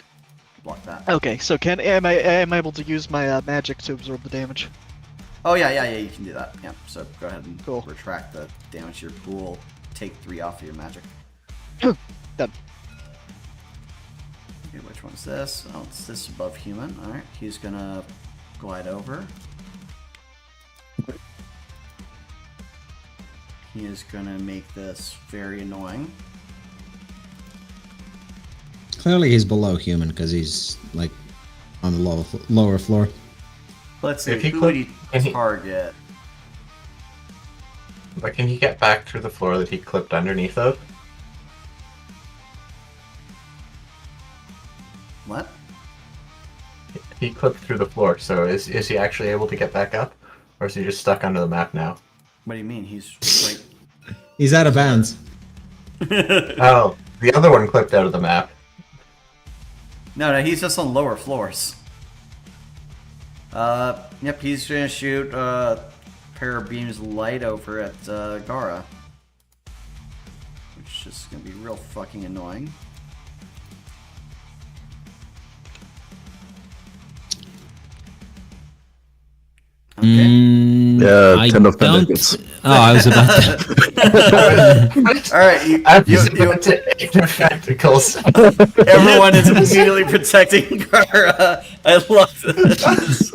block that. Okay. So am I able to use my magic to absorb the damage? Oh yeah, you can do that. Yeah. So go ahead and Cool. retract the damage to your pool. Take 3 off of your magic. Done. Okay, which one's this? Oh, it's this above human. All right, he's gonna glide over. He is gonna make this very annoying. Clearly he's below human because he's like on the lower floor. Let's see, If he who would he can he- target? But can he get back through the floor that he clipped underneath of? What? He clipped through the floor, so is he actually able to get back up? Or is he just stuck under the map now? What do you mean? He's right. He's out of bounds. Oh, the other one clipped out of the map. No, he's just on lower floors. Yep, he's gonna shoot a pair of beams of light over at Gara. Which is gonna be real fucking annoying. Okay. Yeah, I 10 of don't. tentacles. Oh, I was about to. Alright, I'm just about to ignore tentacles. everyone is immediately protecting Gara. I love this.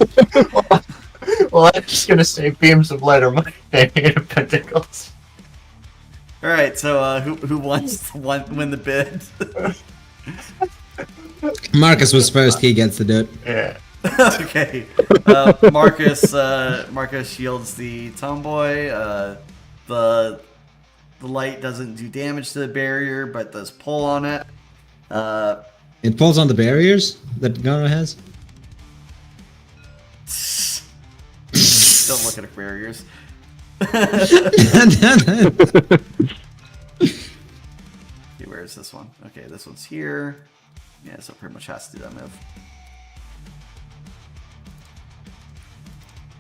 Well, I'm just gonna say beams of light are my negative tentacles. Alright, so who wants to win the bid? Marcus was first, he gets to do it. Yeah. Okay. Marcus shields the tomboy. The light doesn't do damage to the barrier, but does pull on it. It pulls on the barriers that Gara has. Don't look at barriers. Okay, where is this one? Okay, this one's here. Yeah, so it pretty much has to do that move.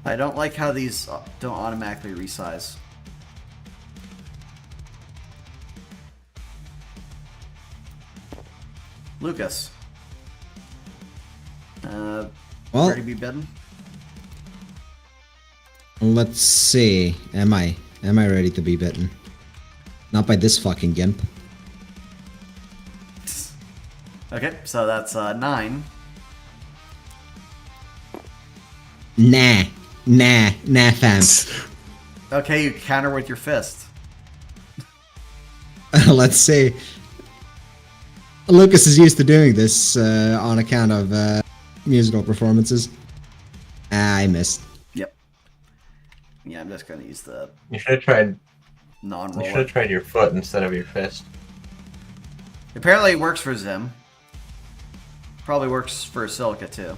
I don't like how these don't automatically resize. Lucas. Well, Ready to be bidden? let's see. Am I ready to be bitten? Not by this fucking gimp. Okay, so that's 9. Nah, fam. Okay, you counter with your fist. Let's see. Lucas is used to doing this on account of musical performances. I missed. Yep. Yeah, I'm just gonna use the You should have tried. You non-roller. should have tried your foot instead of your fist. Apparently it works for Zim. Probably works for Silica too.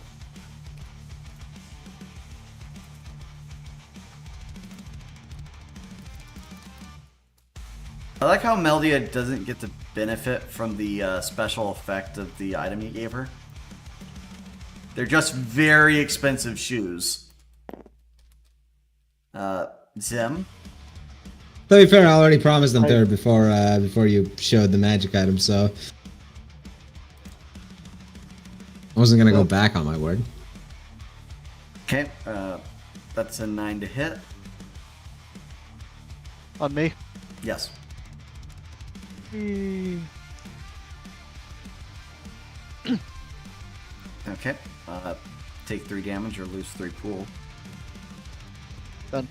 I like how Meldia doesn't get to benefit from the special effect of the item you gave her. They're just very expensive shoes. Zim? To be fair, I already promised them to her before you showed the magic item, so I wasn't gonna go back on my word. Okay, that's a 9 to hit. On me. Yes. Okay, take 3 damage or lose 3 pool. Done.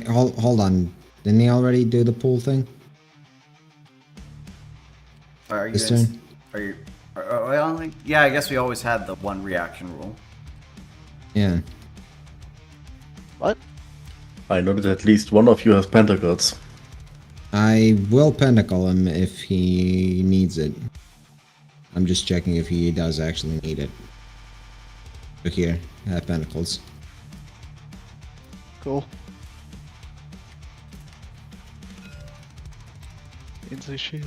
Hold on. Didn't he already do the pool thing? Are you This guys, turn? are you? Well, yeah, I guess we always had the 1 reaction rule. Yeah. I know that at least one of you has pentacles. I will pentacle him if he needs it. I'm just checking if he does actually need it. Look here, I have pentacles. Cool. Into shield.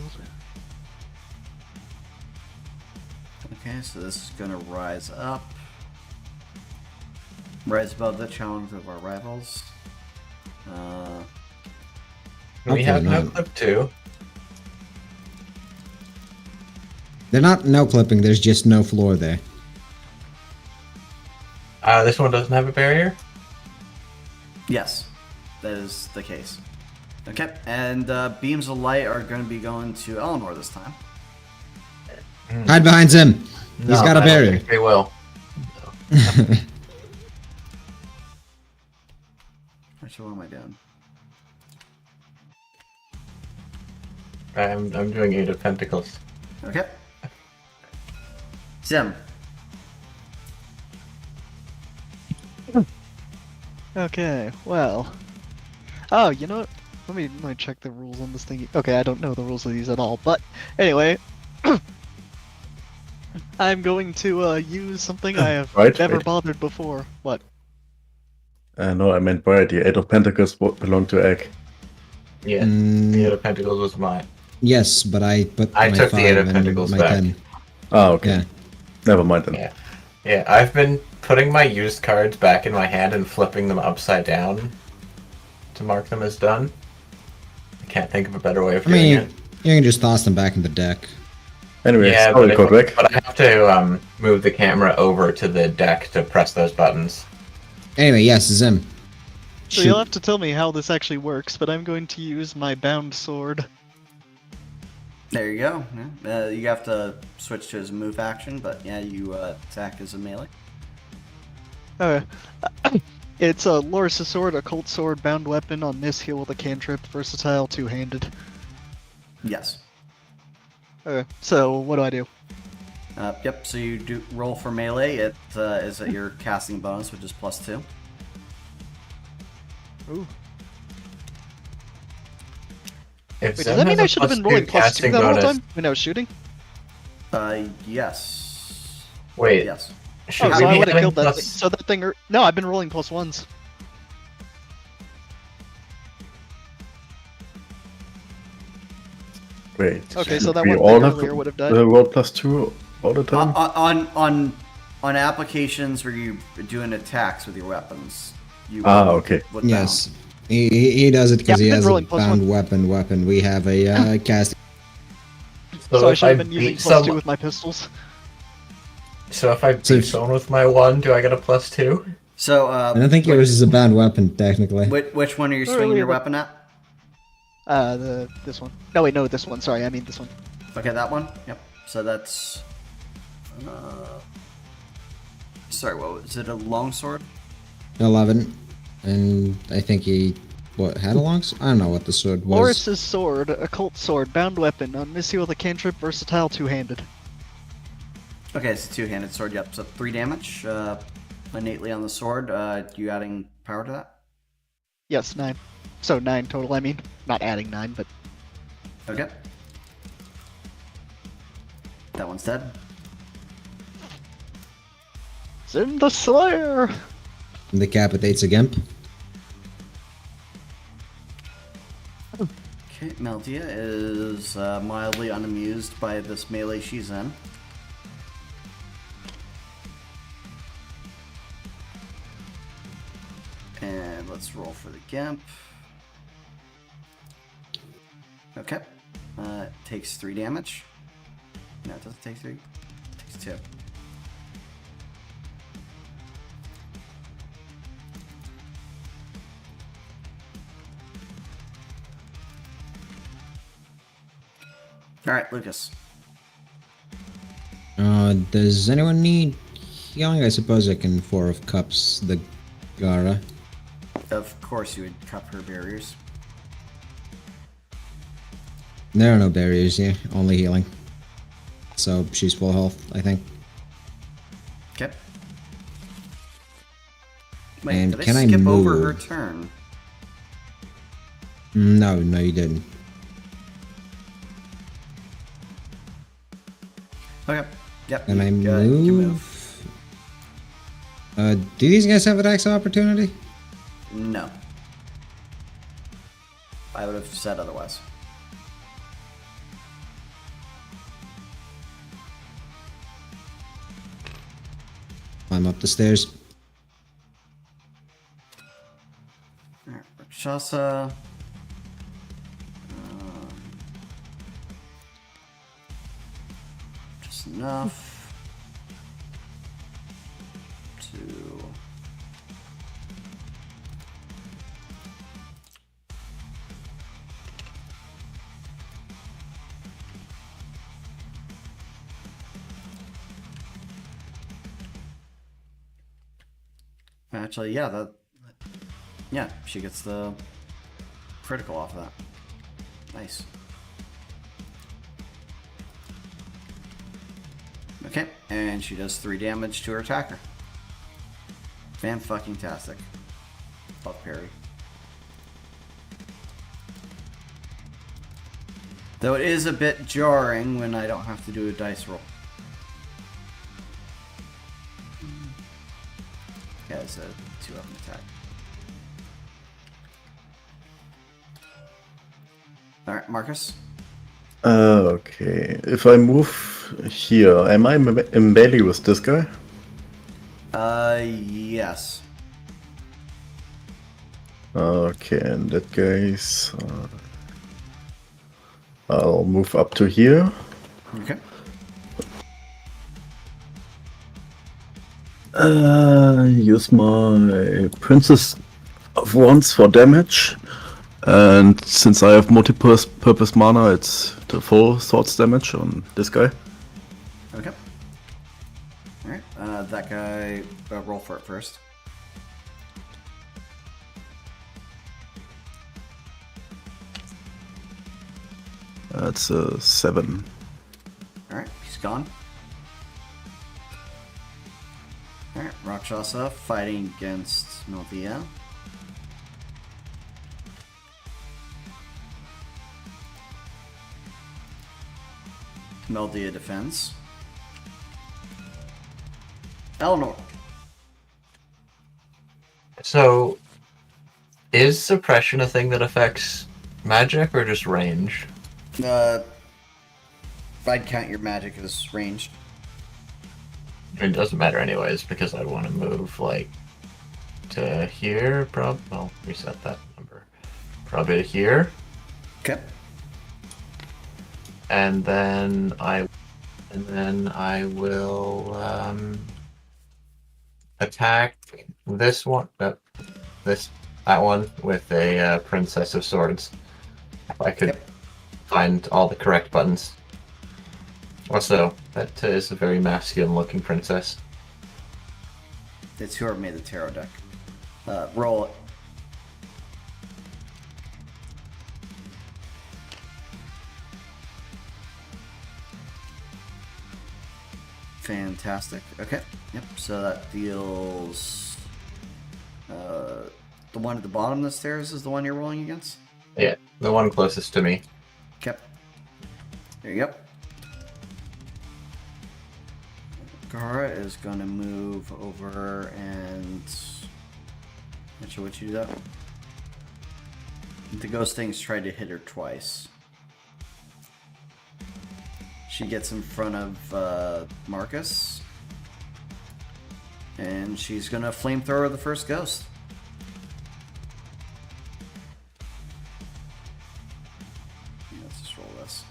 Okay, so this is gonna rise up. Rise above the challenge of our rivals. We have Hopefully no not. clip 2. They're not no clipping, there's just no floor there. This one doesn't have a barrier? Yes, that is the case. Okay, and beams of light are going to be going to Eleanor this time. Hide behind him! He's No, got a I don't barrier. think they will. Actually, what am I doing? I'm doing 8 of Pentacles. Okay. Sim. Okay, well. Oh, you know what? Let me check the rules on this thing. Okay, I don't know the rules of these at all, but anyway. I'm going to use something I have Right, never wait. bothered before. What? No, I meant variety. 8 of Pentacles belong to Egg. Yeah, the 8 of Pentacles was mine. Yes, but I put I my took the 8 5 of and Pentacles my back. 10. Ah, okay. Yeah. Never mind then. Yeah. Yeah, I've been putting my used cards back in my hand and flipping them upside down to mark them as done. I can't think of a better way of I doing mean, it. you can just toss them back in the deck. Anyway, Yeah, sorry, Quebec. but I have to move the camera over to the deck to press those buttons. Anyway, yes, Zim. So Shoot. you'll have to tell me how this actually works, but I'm going to use my bound sword. There you go. Yeah. You have to switch to his move action, but yeah, you attack as a melee. Okay. It's a Loris' sword, occult sword, bound weapon on miss, heal with a cantrip, versatile, two-handed. Yes. Okay, so what do I do? Yep, so you do roll for melee. It is at your casting bonus, which is +2. Ooh. If Wait, Zim does that mean has a I should have been +2 rolling +2 casting that whole bonus- time when I was shooting? Yes. Wait, Yes. should Oh, we so I be would have adding killed that plus- thing. So that thing... No, I've been rolling +1s. Wait. Okay, so that we one all thing have earlier would have died. roll +2 all the time? On applications where you're doing attacks with your weapons, you Okay. would Yes. He does it because Yeah, he I've been has a rolling +1. bound weapon. We have a casting. So I if should have been using beat +2 with my pistols. So if I beat So- someone with my 1, do I get a +2? bound. So I don't think yours is a bound weapon, technically. which one are you Not swinging really, your but- weapon at? This one. No, wait, no, this one. Sorry, I mean this one. Okay, that one. Yep. So that's. Sorry, what was it? A longsword? 11. And I think he... What, had a long sword? I don't know what the sword was. Loris' sword, occult sword, bound weapon, on miss, heal with a cantrip, versatile, two-handed. Okay, it's a two-handed sword. Yep. So 3 damage. Innately on the sword. You adding power to that? Yes, 9. So 9 total, I mean. Not adding 9, but... Okay. That one's dead. Zim the Slayer! Decapitates a gimp. Okay, Maldia is mildly unamused by this melee she's in. And let's roll for the Gimp. Okay. Takes 3 damage. No, it doesn't take 3. It takes 2. Alright, Lucas. Does anyone need healing? I suppose I can 4 of Cups the Gara. Of course you would cup her barriers. There are no barriers here, only healing. So she's full health, I think. Okay. Wait, And did can I skip over move? her turn? No, no, you didn't. Okay. Yep. And I you move. Do these guys have attacks of opportunity? No. I would have said otherwise. Climb up the stairs. Alright, Rakshasa. Just enough to actually, yeah, she gets the critical off of that. Nice. Okay, and she does 3 damage to her attacker. Fan-fucking-tastic. Love parry. Though it is a bit jarring when I don't have to do a dice roll. Yeah, it's a 2-up attack. Alright, Marcus. Okay. If I move here, am I in melee with this guy? Yes. Okay, in that case, I'll move up to here. Okay. Use my Princess of Wands for damage. And since I have multi-purpose mana, it's the full swords damage on this guy. Okay. Alright, that guy, roll for it first. That's a 7. Alright, he's gone. Alright, Rakshasa fighting against Milvia. Meldia defends. Eleanor. So, is suppression a thing that affects magic or just range? I'd count your magic as ranged. It doesn't matter anyways, because I want to move, like, to here, well, reset that number. Probably to here. Okay. And then I will attack this one, that one with a Princess of Swords. If I could find all the correct buttons. Also, that is a very masculine-looking princess. It's whoever made the tarot deck. Roll it. Fantastic. Okay. Yep. So that deals. The one at the bottom of the stairs is the one you're rolling against? Yeah, the one closest to me. Okay. There you go. Gara is going to move over and. Not sure what you do that. The ghost thing's tried to hit her twice. She gets in front of Marcus. And she's gonna flamethrower the first ghost. Let's just roll this.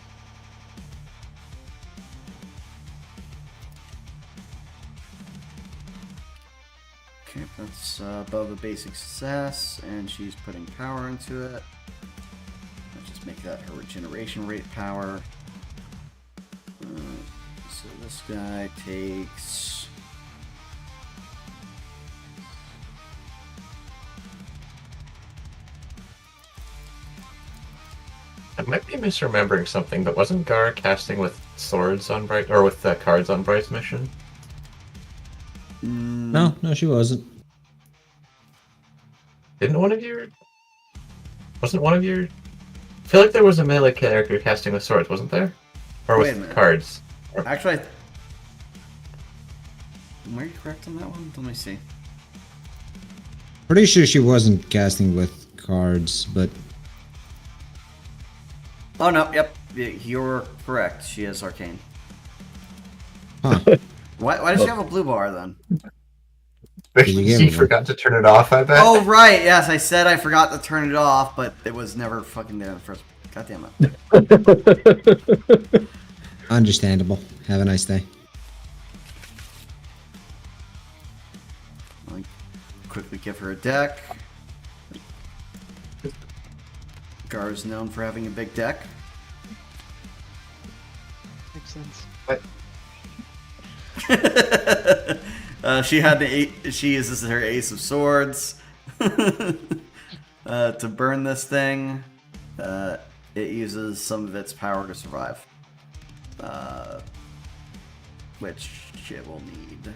Okay, that's above a basic success, and she's putting power into it. Let's just make that her regeneration rate power. So this guy takes... I might be misremembering something, but wasn't Gar casting with swords on Bright, or with cards on Bright's mission? No, she wasn't. Didn't one of you? wasn't one of your... I feel like there was a melee character casting with swords, wasn't there? Or Wait a with minute. cards? Actually, am I correct on that one? Let me see. Pretty sure she wasn't casting with cards, but Oh no, yep, you're correct. She is arcane. huh? Why does she have a blue bar then? you give You me one? forgot to turn it off, I bet. Oh right, yes, I said I forgot to turn it off, but it was never fucking there in the first. God damn it. Understandable. Have a nice day. I'll quickly give her a deck. Gar's known for having a big deck. Makes sense. She had she uses her Ace of Swords to burn this thing. It uses some of its power to survive, which it will need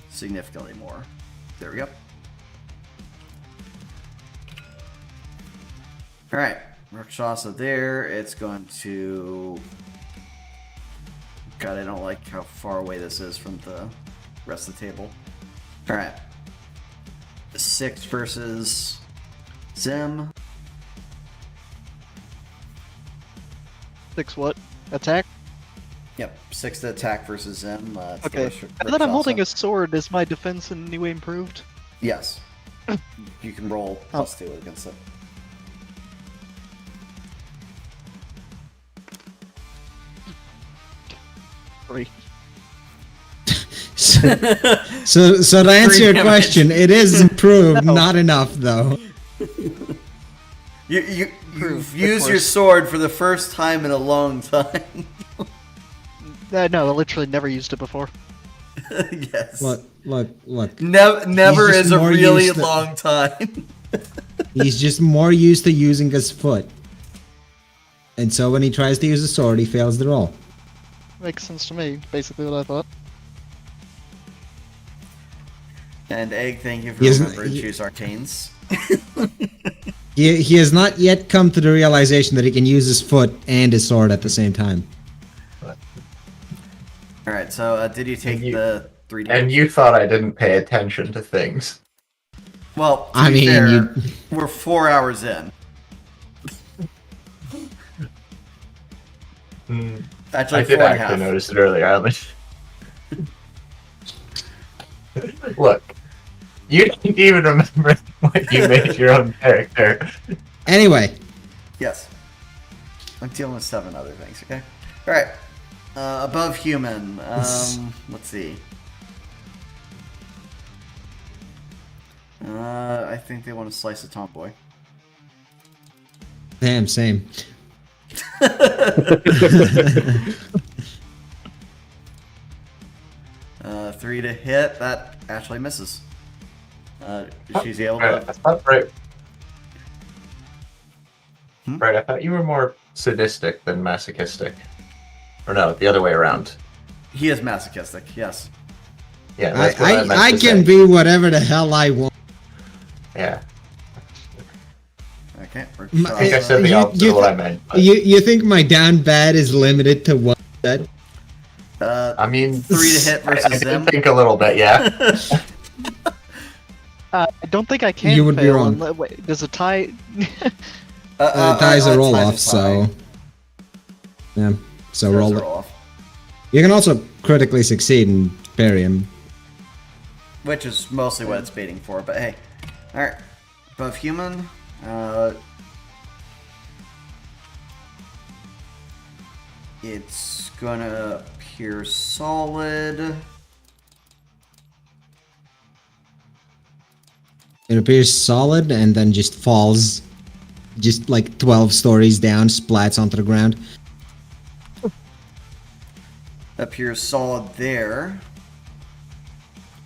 significantly more. There we go. All right, Rakshasa there. It's going to. God, I don't like how far away this is from the rest of the table. All right, 6 versus Zim. 6 what? Attack? Yep, 6 to attack versus Zim. Okay. Now that I'm holding a sword, is my defense in any way improved? Yes. You can roll +2 against it. Three. So to answer your damage. question, it is improved, No. not enough though. You've Of used your course. sword for the first time in a long time. No, I literally never used it before. Yes. Look. Never He's just is a more really used to- long time. He's just more used to using his foot. And so when he tries to use a sword, he fails the roll. Makes sense to me, basically what I thought. And Egg, thank you for He isn't- remembering to he- choose arcanes. He has not yet come to the realization that he can use his foot and his sword at the same time. Alright, so did you take And you- the 3 And damage? you thought I didn't pay attention to things. Well, to I be mean, fair, you- we're 4 hours in. Actually, I did 4 and a actually half. notice it earlier. Look, you didn't even remember what you made your own character. Anyway, Yes. I'm dealing with 7 other things, okay? Alright. Above human. Let's see. I think they want to slice a tomboy. damn, same. 3 to hit. That actually misses. She's able I to. thought, right. Hmm? Right, I thought you were more sadistic than masochistic. Or no, the other way around. He is masochistic, yes. Yeah, that's what I meant I to can say. be whatever the hell I want. Yeah, Okay. I think I said the You- opposite you of what I thi- meant. But, You think my down bad is limited to one set? I mean, 3 to hit I versus did him. think a little bit, yeah. I don't think I can You would be fail. wrong. Wait, does a tie... Ties a roll ties off, is so fine. yeah. So Ties roll a it. off. You can also critically succeed and parry him. Which is mostly what it's baiting for, but hey. Alright. Above human. It's gonna appear solid. It appears solid and then just falls, just like 12 stories down, splats onto the ground. Appears solid there.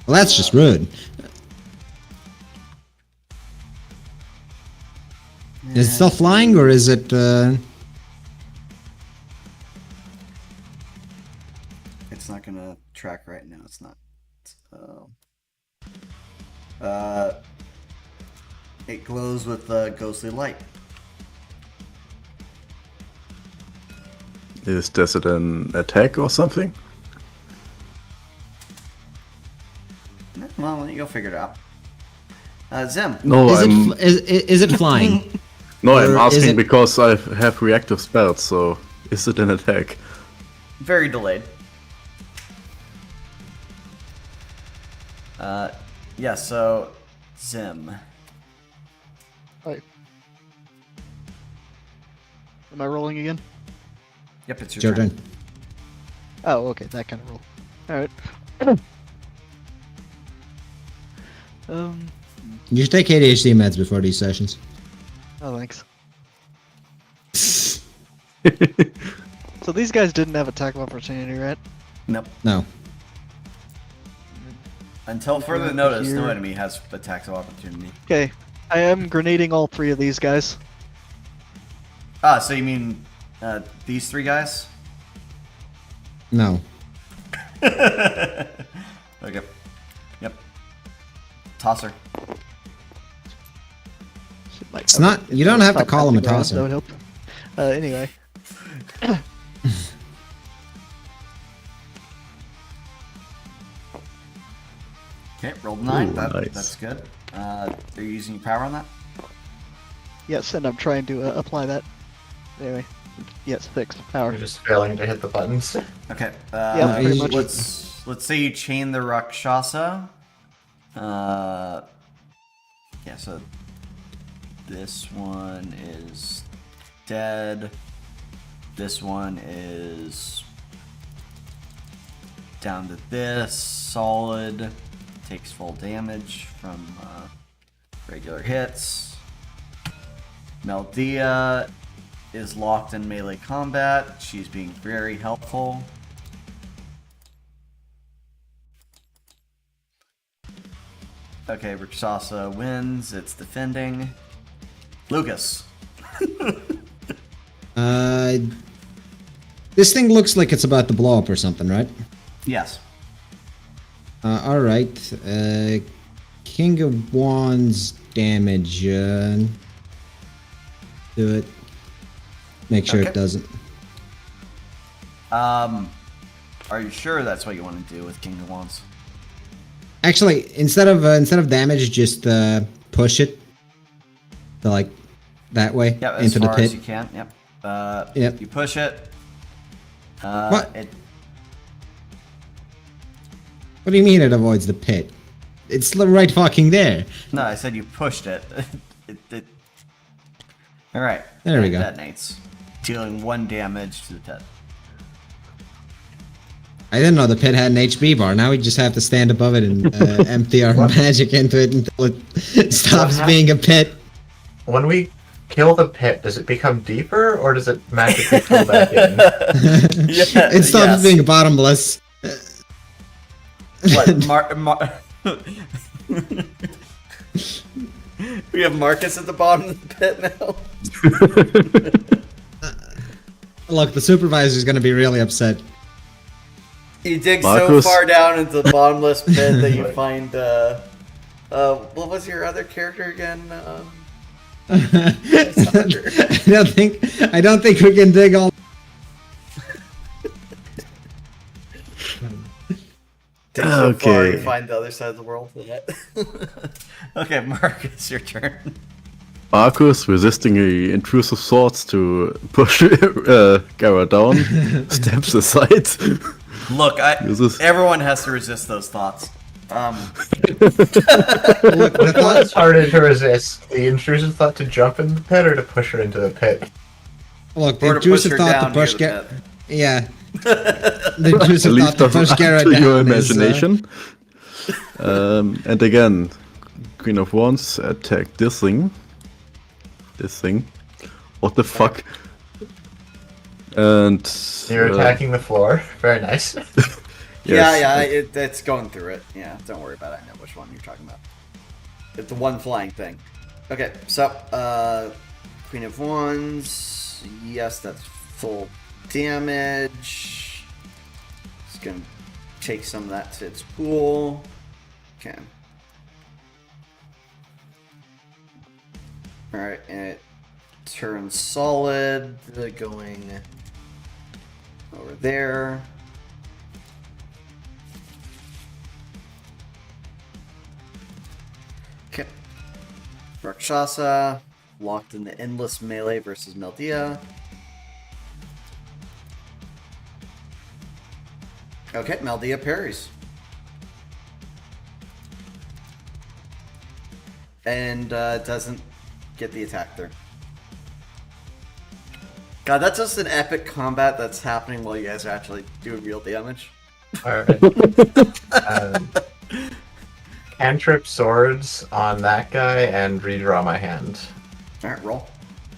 Well, that's just rude. Is it still flying or is it? It's not gonna track right now. It's not. It glows with ghostly light. Is this an attack or something? Well, you'll figure it out. Zim. No, Is it flying? no, I'm or is asking it- because I have reactive spells. So is it an attack? Very delayed. Yeah, so Zim. Alright. Am I rolling again? Yep, it's It's your your turn. turn. Oh, okay, that kind of roll. Alright. You should take ADHD meds before these sessions. Oh, thanks. So these guys didn't have attack of opportunity, right? Nope. No. Until further Over notice, no here. enemy has attacks of opportunity. Okay, I am grenading all 3 of these guys. Ah, so you mean these 3 guys? No. Okay. Yep. Tosser. It's not. You don't have to call him a tosser. That would help. Anyway. Okay, rolled 9. Ooh, That, nice. That's good. Are you using your power on that? Yes, and I'm trying to apply that. Anyway. Yes, fixed. Power. You're just failing to hit the buttons. Okay. Yeah, pretty much. Let's say you chain the Rakshasa. Yeah, so this one is dead. This one is down to this. Solid. Takes full damage from regular hits. Meldia is locked in melee combat. She's being very helpful. Okay, Rakshasa wins. It's defending. Lucas. This thing looks like it's about to blow up or something, right? Yes. All right. King of Wands damage. Do it. Make sure Okay. it doesn't. Are you sure that's what you want to do with King of Wands? Actually, instead of damage, just push it to like that way Yeah, as into the far pit. as you can. Yep. Yep. You push it. What? It, What do you mean it avoids the pit? It's right fucking there. no, I said you pushed it. All right. There we It go. detonates, dealing 1 damage to the pit. I didn't know the pit had an HP bar. Now we just have to stand above it and empty our magic into it until it stops What being a pit. When we kill the pit, does it become deeper or does it magically fill back in? It stops yes. being bottomless. What? We have Marcus at the bottom of the pit now. Look, the supervisor's gonna be really upset. You dig Marcus. so far down into the bottomless pit that you find. What was your other character again? I don't think we can dig all. Dig so far, Okay. you find the other side of the world. Okay, Marcus, your turn. Marcus, resisting the intrusive thoughts to push Gara down, steps aside. Look, Uses- everyone has to resist those thoughts. Look, the What's thought, harder to resist? The intrusive thought to jump in the pit or to push her into the pit? look, the Or to push intrusive her thought down to push near the get. pit. Yeah. The intrusive Leave thought to that push up Gara to your down is, imagination. And again, Queen of Wands attack this thing. This thing. What the fuck? And You're attacking the floor. Very nice. Yeah, it's going through it. Yeah, don't worry about it. I know which one you're talking about. It's the one flying thing. Okay, so, Queen of Wands. Yes, that's full damage. It's gonna take some of that to its pool. Okay. Alright, and it turns solid, going over there. Okay. Rakshasa locked in the endless melee versus Meldia. Okay, Meldia parries. And doesn't get the attack there. God, that's just an epic combat that's happening while you guys are actually doing real damage. Alright. Cantrip swords on that guy and redraw my hand. Alright, roll.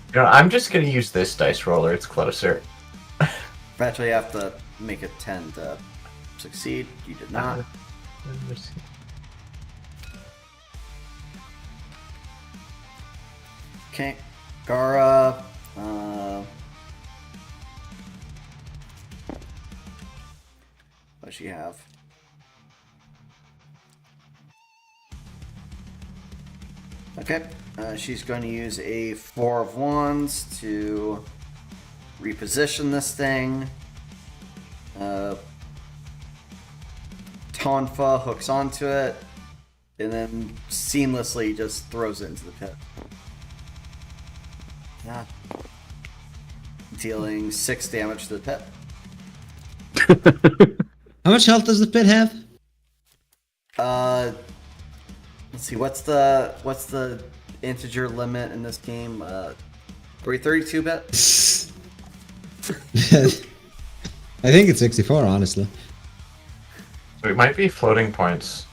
You know, I'm just gonna use this dice roller, it's closer. Actually, you have to make a 10 to succeed. You did not. Okay. Gara. What does she have? Okay. She's going to use a 4 of Wands to reposition this thing. Tonfa hooks onto it and then seamlessly just throws it into the pit. Yeah. Dealing 6 damage to the pit. How much health does the pit have? Let's see, what's the integer limit in this game? Are we 32 bit? I think it's 64, honestly. So it might be floating points.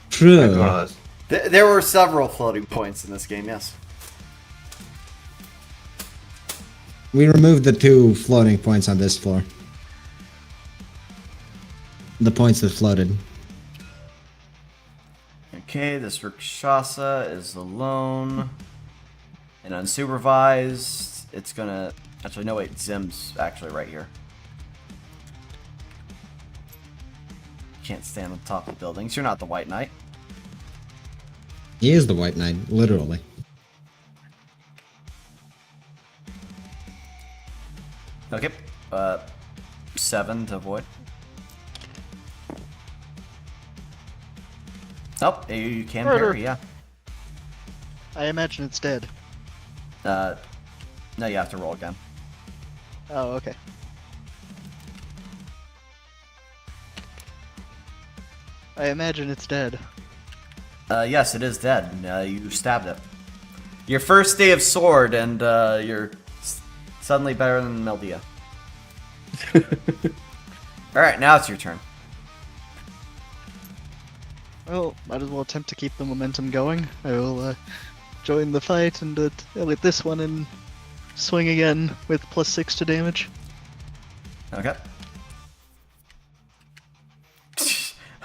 True. One of those. There were several floating points in this game, yes. We removed the 2 floating points on this floor. The points that floated. Okay, this Rakshasa is alone and unsupervised. It's gonna... Actually, no, wait, Zim's actually right here. Can't stand on top of buildings. You're not the White Knight. He is the White Knight, literally. Okay, 7 to avoid. Oh, you can Murder. parry, yeah. I imagine it's dead. No, you have to roll again. Oh, okay. I imagine it's dead. Yes, it is dead. You stabbed it. Your first day of sword, and you're suddenly better than Meldia. Alright, now it's your turn. Well, might as well attempt to keep the momentum going. I will join the fight and with this one and swing again with +6 to damage. Okay.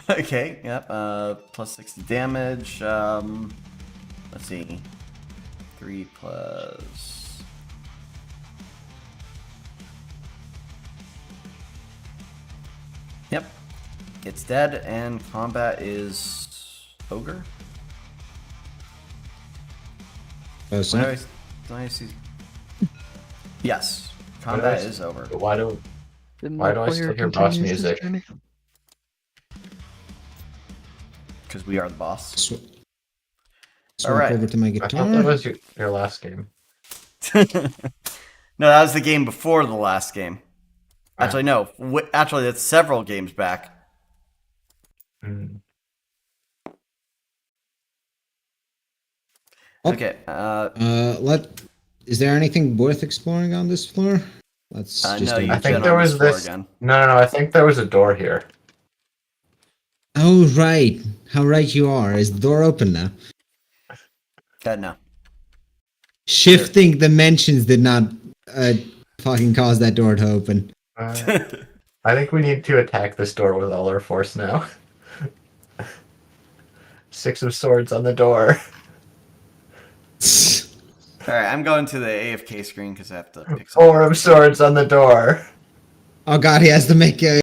Okay, yep, +60 damage. Let's see. 3 plus... Yep. It's dead, and combat is ogre. Oh, so Don't I see? Yes, combat is over. Why do Didn't Why the do I still player hear boss continues his music? journey? Because we are the boss. swap Alright. over to my I thought that guitar. was your last game. No, that was the game before the last game. Actually, no. Actually, that's several games back. Hmm. Oh. Okay. Is there anything worth exploring on this floor? Let's just. No, you I think can there on was floor this. again. No. I think there was a door here. Oh right, how right you are. Is the door open now? No. Shifting dimensions did not fucking cause that door to open. I think we need to attack this door with all our force now. 6 of swords on the door. Alright, I'm going to the AFK screen because I have to pick 4 of swords on the door. Oh god, he has to make a.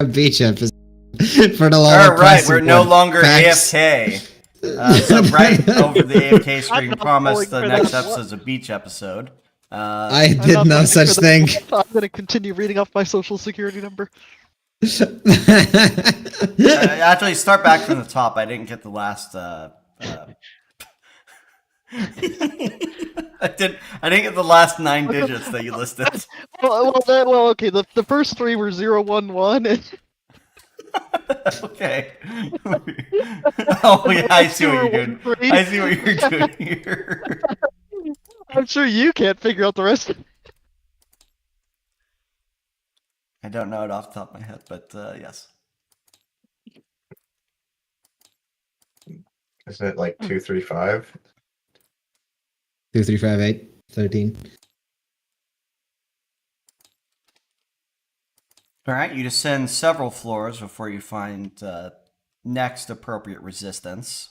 beach episode for the All lower right, we're no one. longer Facts. AFK. So right over the AFK screen, not promised the falling for next that. episode's a beach episode. I I'm did not no looking such for the- thing. I'm gonna continue reading off my social security number. Actually, start back from the top. I didn't get the last. I didn't get the last 9 digits that you listed. Okay. The first 3 were 011. Okay. Oh yeah, I see what you're doing. I see what you're doing here. I'm sure you can't figure out the rest. I don't know it off the top of my head, but yes. Isn't it like 235? 2, 3, 5, 8, 13. All right, you descend several floors before you find next appropriate resistance.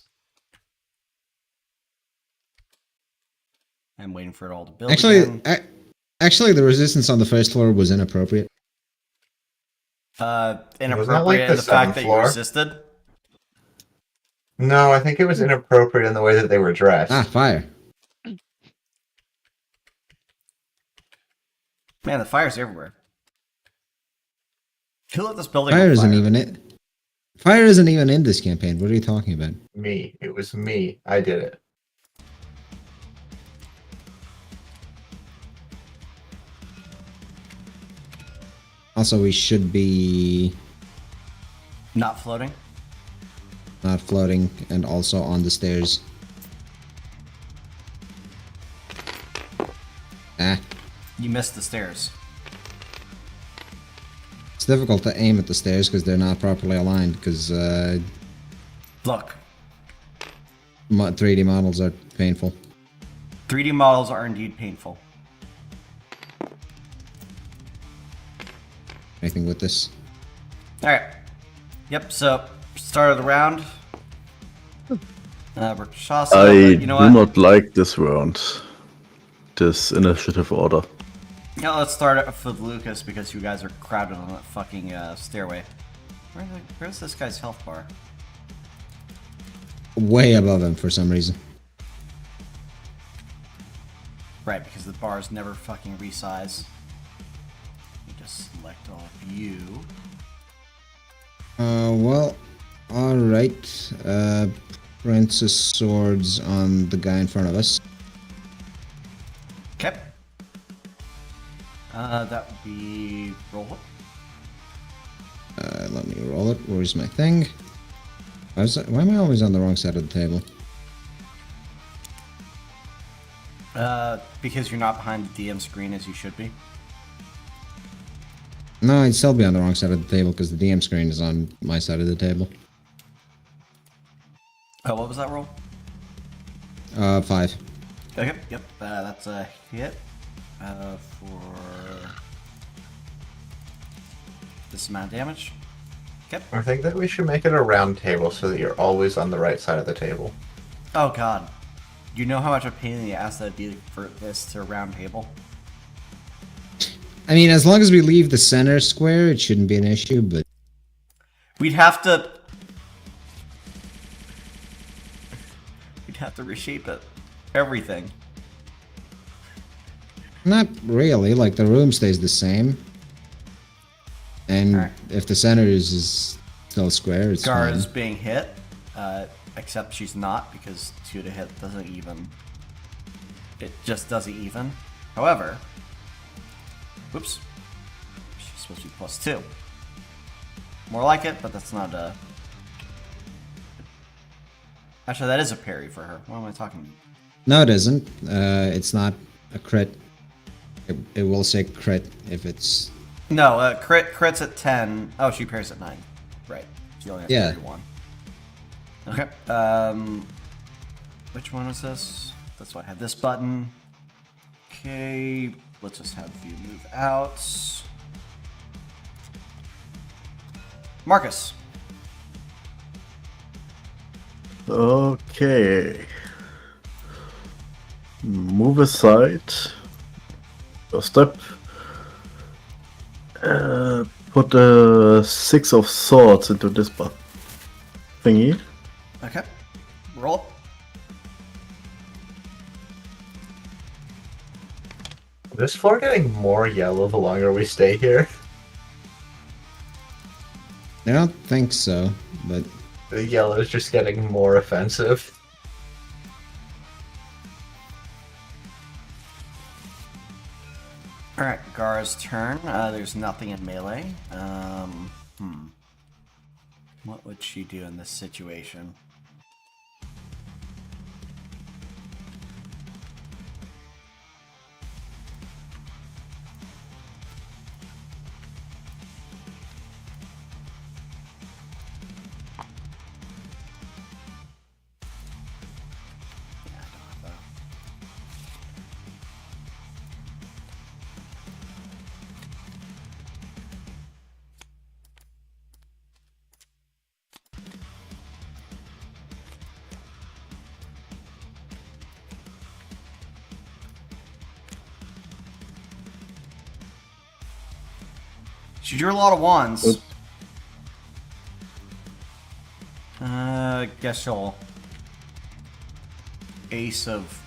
I'm waiting for it all to build again. Actually, the resistance on the first floor was inappropriate. Inappropriate in the fact that you floor? resisted. No, I think it was inappropriate in the way that they were dressed. Ah, fire. Man, the fire's everywhere. Who lit this building Fire on isn't fire? even it. Fire isn't even in this campaign. What are you talking about? Me. It was me. I did it. Also, we should be Not floating? not floating and also on the stairs. Ah, You missed the stairs. it's difficult to aim at the stairs because they're not properly aligned because Look, 3D models are painful. 3D models are indeed painful. Anything with this? Alright. Yep, so, start of the round. Rakshasa, I you know do what? not like this round. This initiative order. Yeah, let's start it with Lucas because you guys are crowded on that fucking stairway. Where's this guy's health bar? Way above him for some reason. Right, because the bars never fucking resize. Let me just select all of you. Well, alright. Princess Swords on the guy in front of us. Okay. That would be roll. Let me roll it. Where's my thing? Why am I always on the wrong side of the table? Because you're not behind the DM screen as you should be. No, I'd still be on the wrong side of the table because the DM screen is on my side of the table. Oh, what was that roll? 5. Okay, yep, that's a hit. For this amount of damage. Okay. I think that we should make it a round table so that you're always on the right side of the table. Oh god. You know how much of a pain in the ass that'd be for this to a round table? I mean, as long as we leave the center square, it shouldn't be an issue, but... We'd have to reshape it. Everything. Not really, like the room stays the same. And Alright. if the center is still square, it's Gar fine. is being hit, except she's not because 2 to hit doesn't even. It just doesn't even. However, whoops, she's supposed to be +2. More like it, but that's not a. Actually, that is a parry for her. What am I talking about? No, it isn't. It's not a crit. It will say crit if it's... No, crits at 10. Oh, she parries at 9. Right. She only has Yeah. to parry 1. Okay. Which one is this? That's why I had this button. Okay. Let's just have you move out. Marcus. Okay. Move aside. First step. put a 6 of swords into this thingy. Okay. Roll. Is this floor getting more yellow the longer we stay here? I don't think so, but The yellow is just getting more offensive. Alright, Gara's turn. There's nothing in melee. What would she do in this situation? Yeah, I don't have that. She drew a lot of wands. Oops. Guess she'll ace of.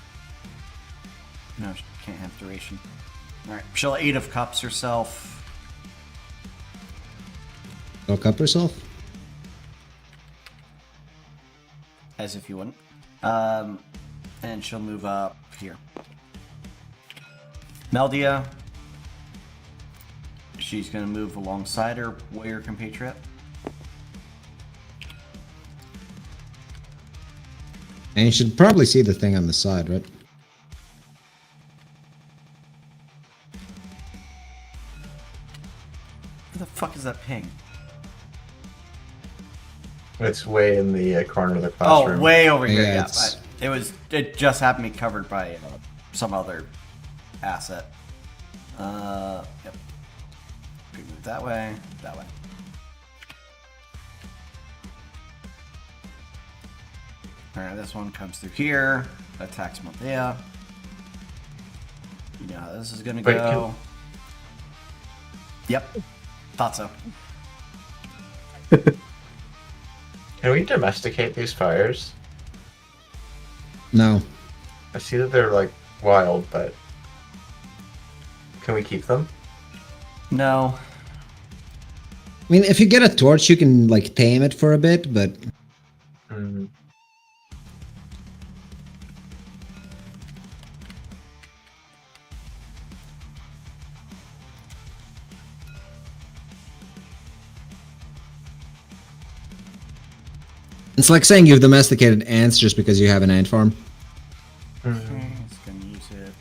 No, she can't have duration. Alright, she'll 8 of cups herself. go cup herself. As if you wouldn't. And she'll move up here. Meldia. She's gonna move alongside her warrior compatriot. And you should probably see the thing on the side, right? Where the fuck is that ping? It's way in the corner of the classroom. Oh, way over here. Yeah, Yeah, it's- it just happened to be covered by some other asset. Yep. We move that way, that way. Alright, this one comes through here, attacks Monthea. You know how this is gonna Wait, go. Yep, thought so. Can we domesticate these fires? No. I see that they're like wild, but can we keep them? No. I mean, if you get a torch, you can like tame it for a bit, but Mm. it's like saying you've domesticated ants just because you have an ant farm. Okay, it's gonna use it.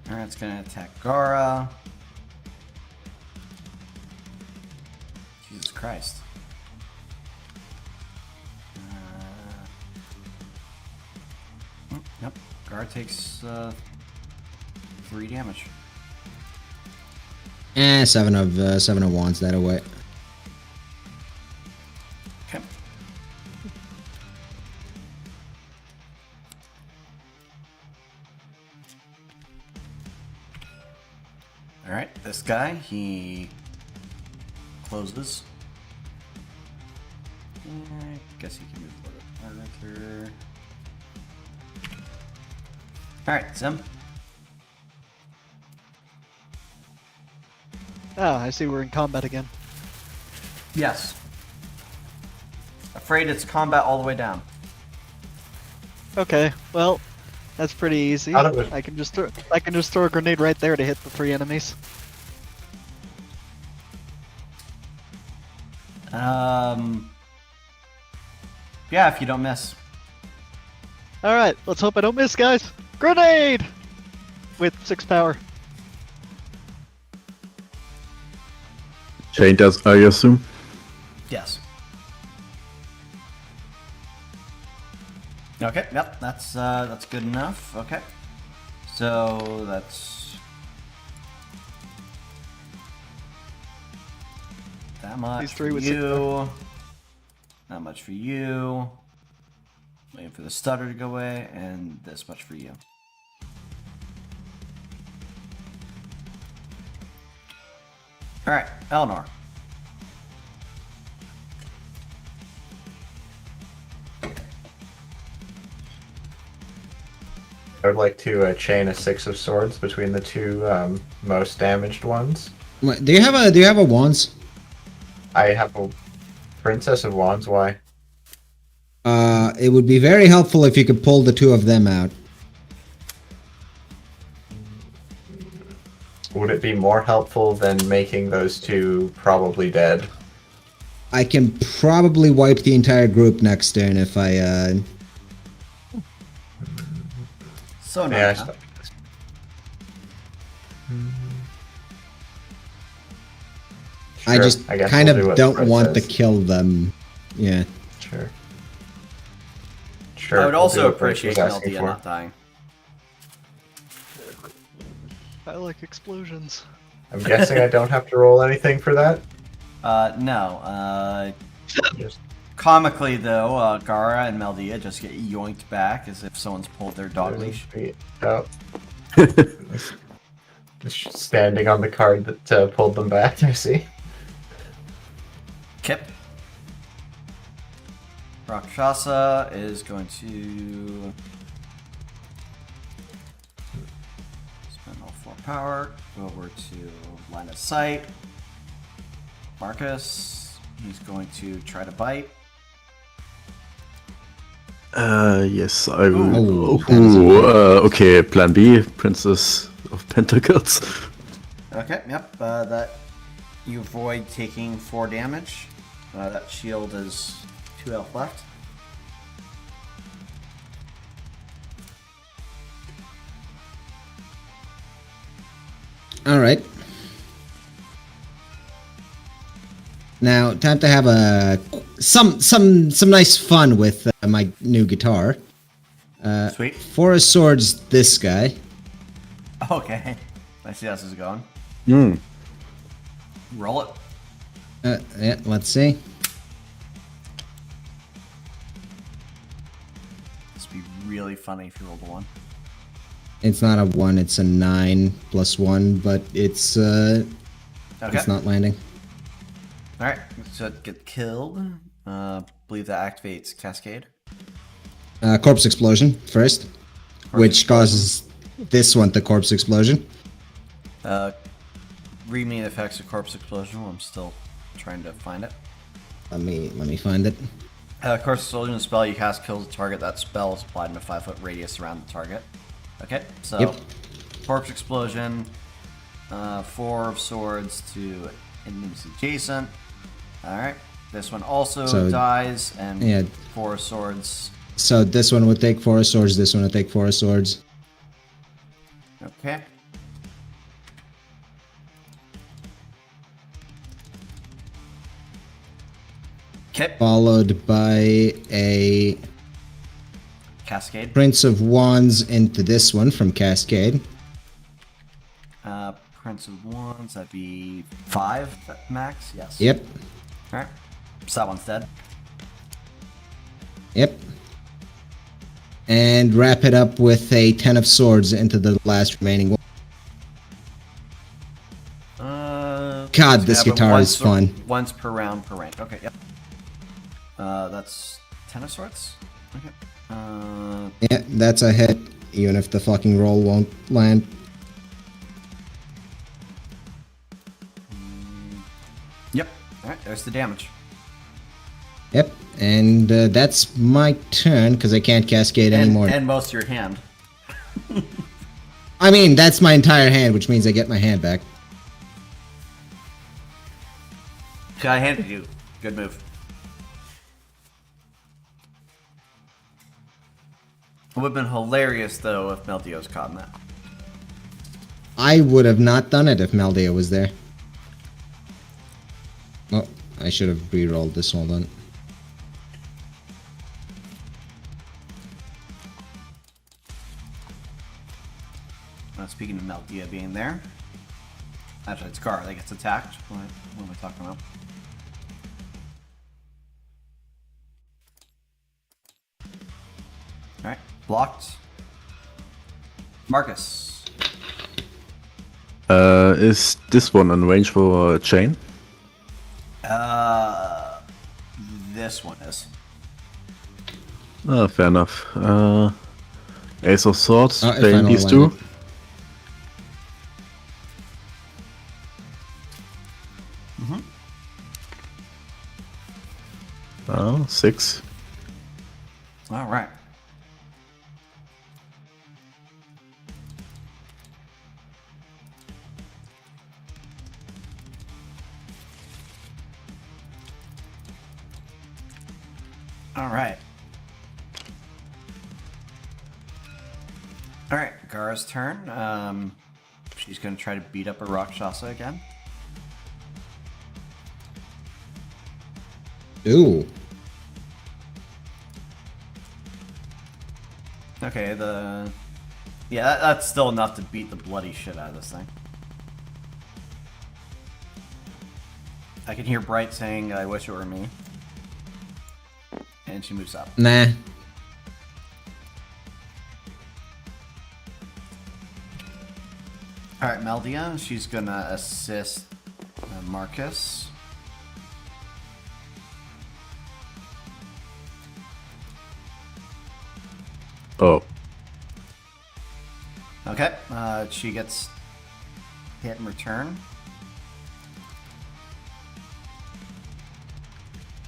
Alright, it's gonna attack Gara. Jesus Christ. Nope. Gara takes 3 damage. 7 of wands that away. Okay. Alright, this guy, he closes. I guess he can move a little further. Alright, Zim. Ah, I see we're in combat again. Yes. Afraid it's combat all the way down. Okay, well, that's pretty easy. Out of it. I can just throw a grenade right there to hit the 3 enemies. Yeah, if you don't miss. All right, let's hope I don't miss, guys. Grenade with 6 power. Chain does, I assume. Yes. Okay, yep, that's good enough. Okay. So that's that much These 3 for with you. How much for you? Waiting for the stutter to go away, and this much for you. Alright, Eleanor. I would like to chain a 6 of swords between the two most damaged ones. Do you have a wands? I have a Princess of Wands. Why? It would be very helpful if you could pull the two of them out. Would it be more helpful than making those two probably dead? I can probably wipe the entire group next turn if I, So Yeah, nice. Huh? I Sure, just guess kind we'll do of what don't Fred want to says. kill them. Yeah. Sure. Sure. I would we'll also do what Fred was appreciate asking Meldia for. not dying. I like explosions. I'm guessing I don't have to roll anything for that. No. Just Comically, though, Gara and Meldia just get yoinked back as if someone's pulled their dog leash. Oh. Just standing on the card that pulled them back. I see. Kip. Rakshasa is going to spend all 4 power. Go over to line of sight. Marcus. He's going to try to bite. Yes, I will. Oh, that is Okay, plan B, Princess of Pentacles. Okay, yep. That you avoid taking 4 damage. That shield is 2 health left. All right. Now, time to have some nice fun with my new guitar. Sweet. 4 of swords, this guy. Okay. I see how this is going. Hmm. Roll it. Yeah, let's see. This would be really funny if you rolled a 1. It's not a 1, it's a 9 plus 1, but it's Okay. it's not landing. Alright, so it get killed. Believe that activates Cascade. Corpse explosion first, which causes this one the corpse explosion. Read me the effects of Corpse Explosion while I'm still trying to find it. Let me find it. Corpse Explosion is a spell you cast kills a target. That spell is applied in a 5-foot radius around the target. Okay, so Yep. Corpse Explosion, 4 of swords to enemies adjacent. Alright, this one also So, dies, and yeah. 4 of swords. So this one would take 4 of swords, this one would take 4 of swords. Okay. Okay, Followed by a Cascade. Prince of Wands into this one from Cascade. Prince of Wands, that'd be 5 max? Yes. Yep, Alright, so that one's dead. yep. And wrap it up with a 10 of swords into the last remaining one. God, so this have it guitar once is fun. Once per round per rank. Okay, yep. That's 10 of swords? Okay. Yeah, that's a hit, even if the fucking roll won't land. Yep. Alright, there's the damage. Yep, and that's my turn, because I can't cascade anymore. And most of your hand. I mean, that's my entire hand, which means I get my hand back. Okay, I handed you. Good move. It would have been hilarious, though, if Meldio was caught in that. I would have not done it if Meldia was there. Oh, I should have re-rolled this, hold on. Speaking of Meldia being there. Actually, it's Gar that gets attacked. What am I talking about? Alright, blocked. Marcus. Is this one in range for a chain? This one is. Fair enough. Ace of Swords, Oh, if I playing know these I two. landed. Oh, 6. Alright. Alright. Alright, Gara's turn. She's gonna try to beat up a Rakshasa again. Ooh. Okay, yeah, that's still enough to beat the bloody shit out of this thing. I can hear Bright saying, I wish it were me. And she moves up. Nah. Alright, Meldia, she's gonna assist Marcus. Oh. Okay, she gets hit in return.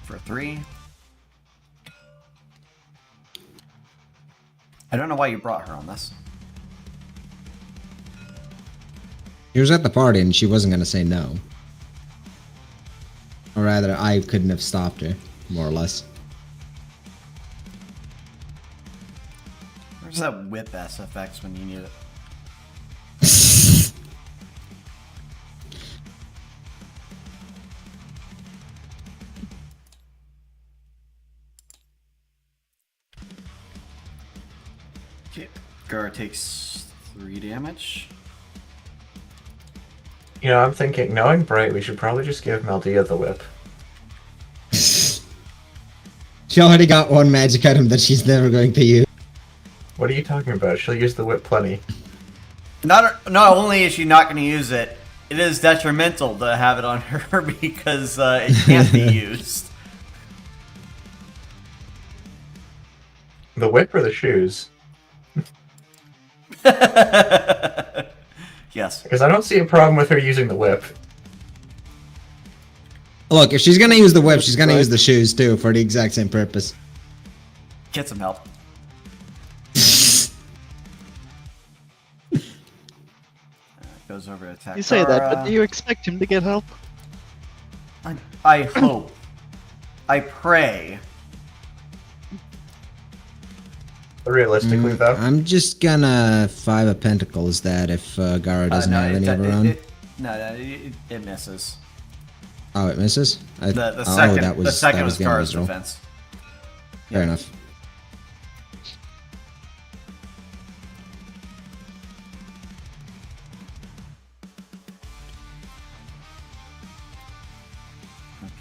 For 3. I don't know why you brought her on this. She was at the party and she wasn't gonna say no. Or rather, I couldn't have stopped her, more or less. Where's that whip SFX when you need it? Okay, Gar takes 3 damage. You know, I'm thinking, knowing Bright, we should probably just give Meldia the whip. She already got one magic item that she's never going to use. What are you talking about? She'll use the whip plenty. Not only is she not going to use it, it is detrimental to have it on her because it can't be used. The whip or the shoes? Yes. Because I don't see a problem with her using the whip. Look, if she's gonna use the whip, she's gonna use the shoes too for the exact same purpose. Get some help. Goes over to attack. You say that, but Gara. do you expect him to get help? I hope. I pray. Realistically, though. I'm just gonna 5 of Pentacles that if Gara doesn't No, have any of her own. It misses. Oh, it misses? The second, that was, the second that was the end of Gara's his roll. defense. Fair enough.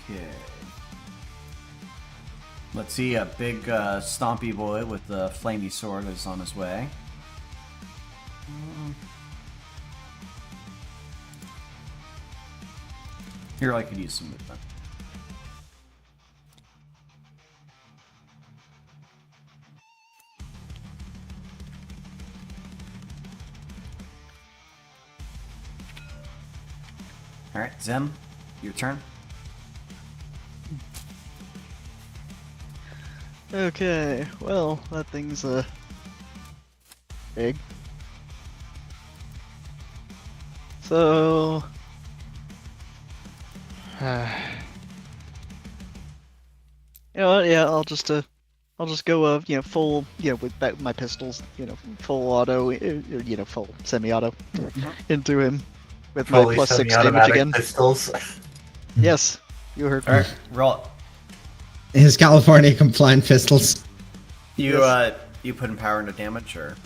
Okay. Let's see, a big stompy boy with the flamey sword is on his way. Here, I could use some movement. Alright, Zem, your turn. Okay, well, that thing's big. So you know what, yeah, I'll just go full, with back my pistols, full auto, full semi-auto into him with my Fully plus 6 damage semi-automatic again. pistols. Yes, you heard me. Alright, roll it. His California compliant pistols. You Yes. You put in power into damage, or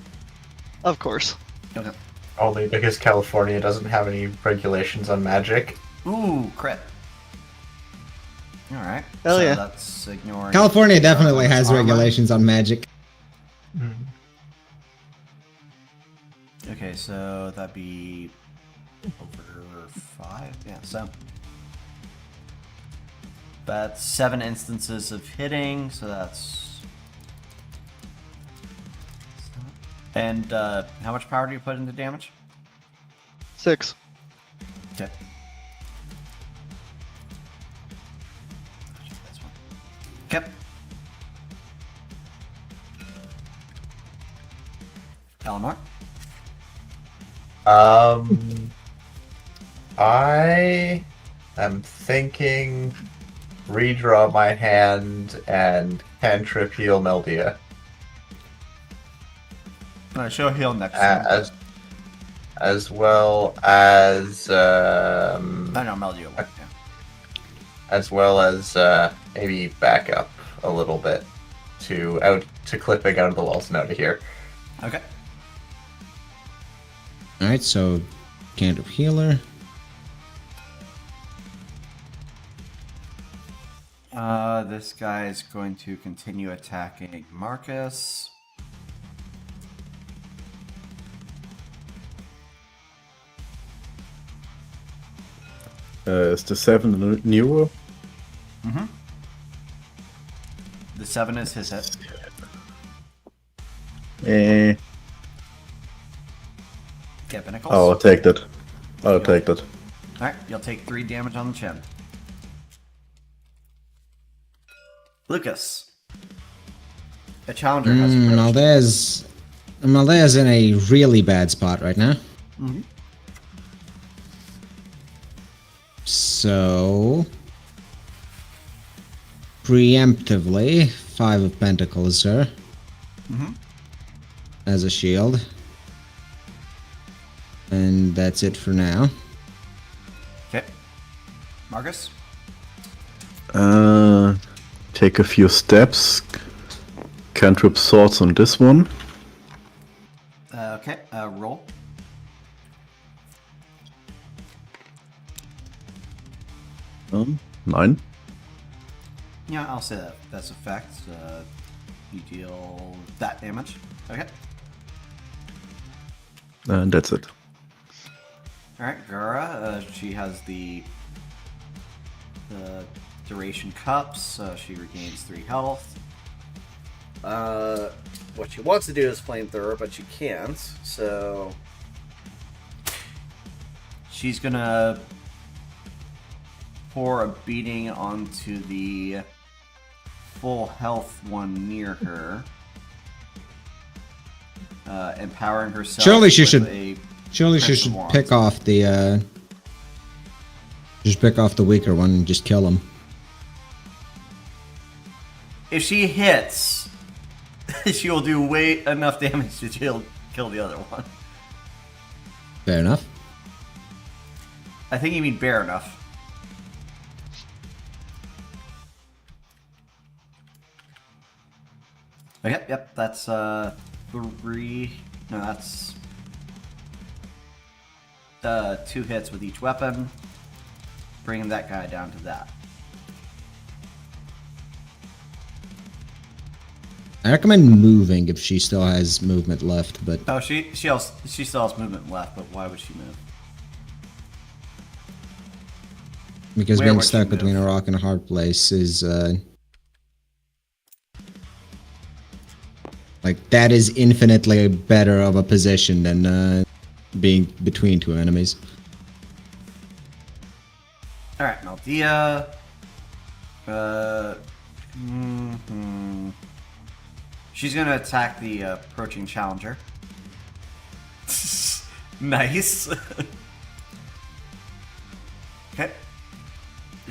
Of course. okay? Only because California doesn't have any regulations on magic. Ooh, crit. All right. Hell so yeah. That's ignoring. California definitely Gargoyle's has armor. regulations on magic. Okay, so that'd be over 5. Yeah, so that's 7 instances of hitting. So that's. And how much power do you put into damage? 6. Okay. Okay. Eleanor? I am thinking redraw my hand and cantrip heal Meldia. She'll heal next turn. As well as I know Melody will. Yeah. as well as maybe back up a little bit to clipping out of the walls and out of here. Okay. Alright, so cantrip healer. This guy is going to continue attacking Marcus. Is the 7 newer? Mm-hmm. The 7 is his hit. Get Pinnacles. I'll take that. I'll take that. Alright, you'll take 3 damage on the chin. Lucas. A challenger has approached. Maldea's in a really bad spot right now. Mhm. So preemptively, 5 of Pentacles, sir. Mhm. As a shield. And that's it for now. Okay. Marcus? Take a few steps. Cantrip swords on this one. Okay, roll. Um, 9. Yeah, I'll say that. That's a fact. You deal that damage. Okay. And that's it. Alright, Gara, she has the duration cups, so she regains 3 health. What she wants to do is flamethrower, but she can't, so she's gonna pour a beating onto the full health one near her, empowering herself. Surely she with should- a Surely she Prince of should Wands. pick off the just pick off the weaker one and just kill him. If she hits, she will do enough damage to kill the other one. Fair enough. I think you mean bare enough. Okay, yep, that's 3. No, that's 2 hits with each weapon, bringing that guy down to that. I recommend moving if she still has movement left, but Oh, she still has movement left, but why would she move? because Where being would she stuck between move? a rock and a hard place is like that is infinitely better of a position than being between 2 enemies. All right, Maldia. She's gonna attack the approaching challenger. Nice. Okay.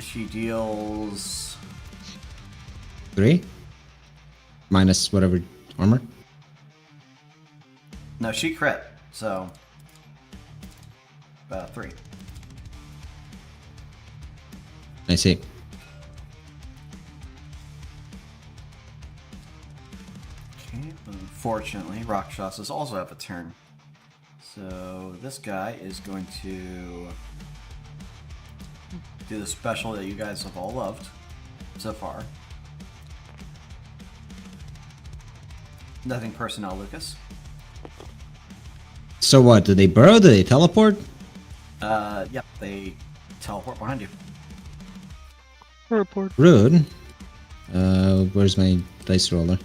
She deals 3 minus whatever armor. no, she crit, so 3. I see. Okay, unfortunately, Rakshasas also have a turn. So this guy is going to do the special that you guys have all loved so far. Nothing personnel, Lucas. So what? Do they burrow? Do they teleport? Yep, they teleport behind you. Report. Rude. Where's my dice roller?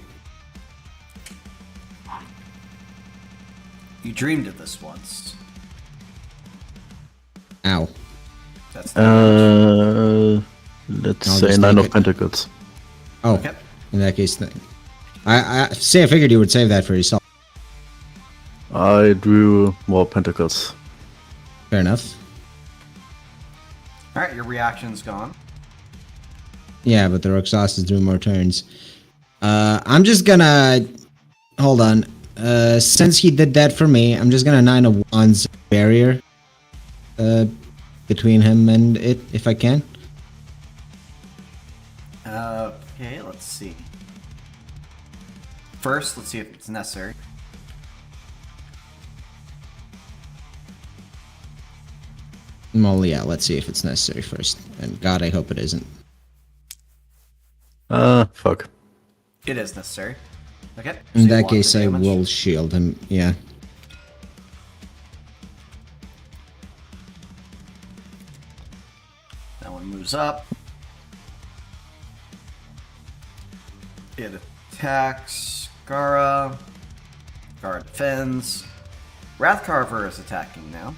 You dreamed of this once. Ow. That's the damage. Let's I'll say just 9 take of it. Pentacles. Oh, Okay. in that case, I figured you would save that for yourself. I drew more Pentacles. Fair enough. Alright, your reaction's gone. Yeah, but the Roxas is doing more turns. I'm just gonna hold on. Since he did that for me, I'm just gonna 9 of Wands barrier between him and it, if I can. Okay, let's see. First, let's see if it's necessary. Well, yeah, let's see if it's necessary first. And God, I hope it isn't. Fuck. It is necessary. Okay. In so you that block the case, I damage. will shield him. Yeah. That one moves up. It attacks Gara. Gara defends. Wrathcarver is attacking now.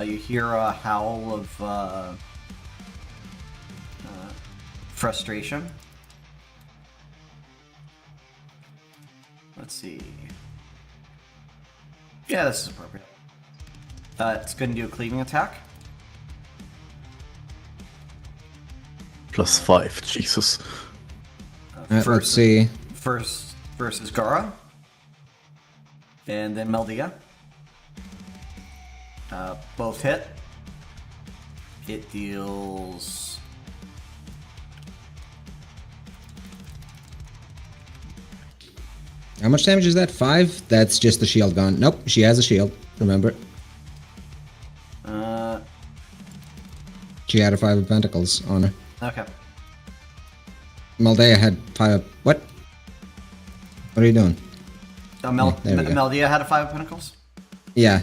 You hear a howl of frustration. Let's see. Yeah, this is appropriate. It's going to do a cleaving attack. +5. Jesus. Let's see. First versus Gara. And then Meldia. Both hit. It deals... How much damage is that? 5? That's just the shield gone. Nope, she has a shield. Remember. She had a 5 of Pentacles on her. Okay. Maldea had 5 of... What? What are you doing? there we go. Meldia had a 5 of Pentacles? Yeah.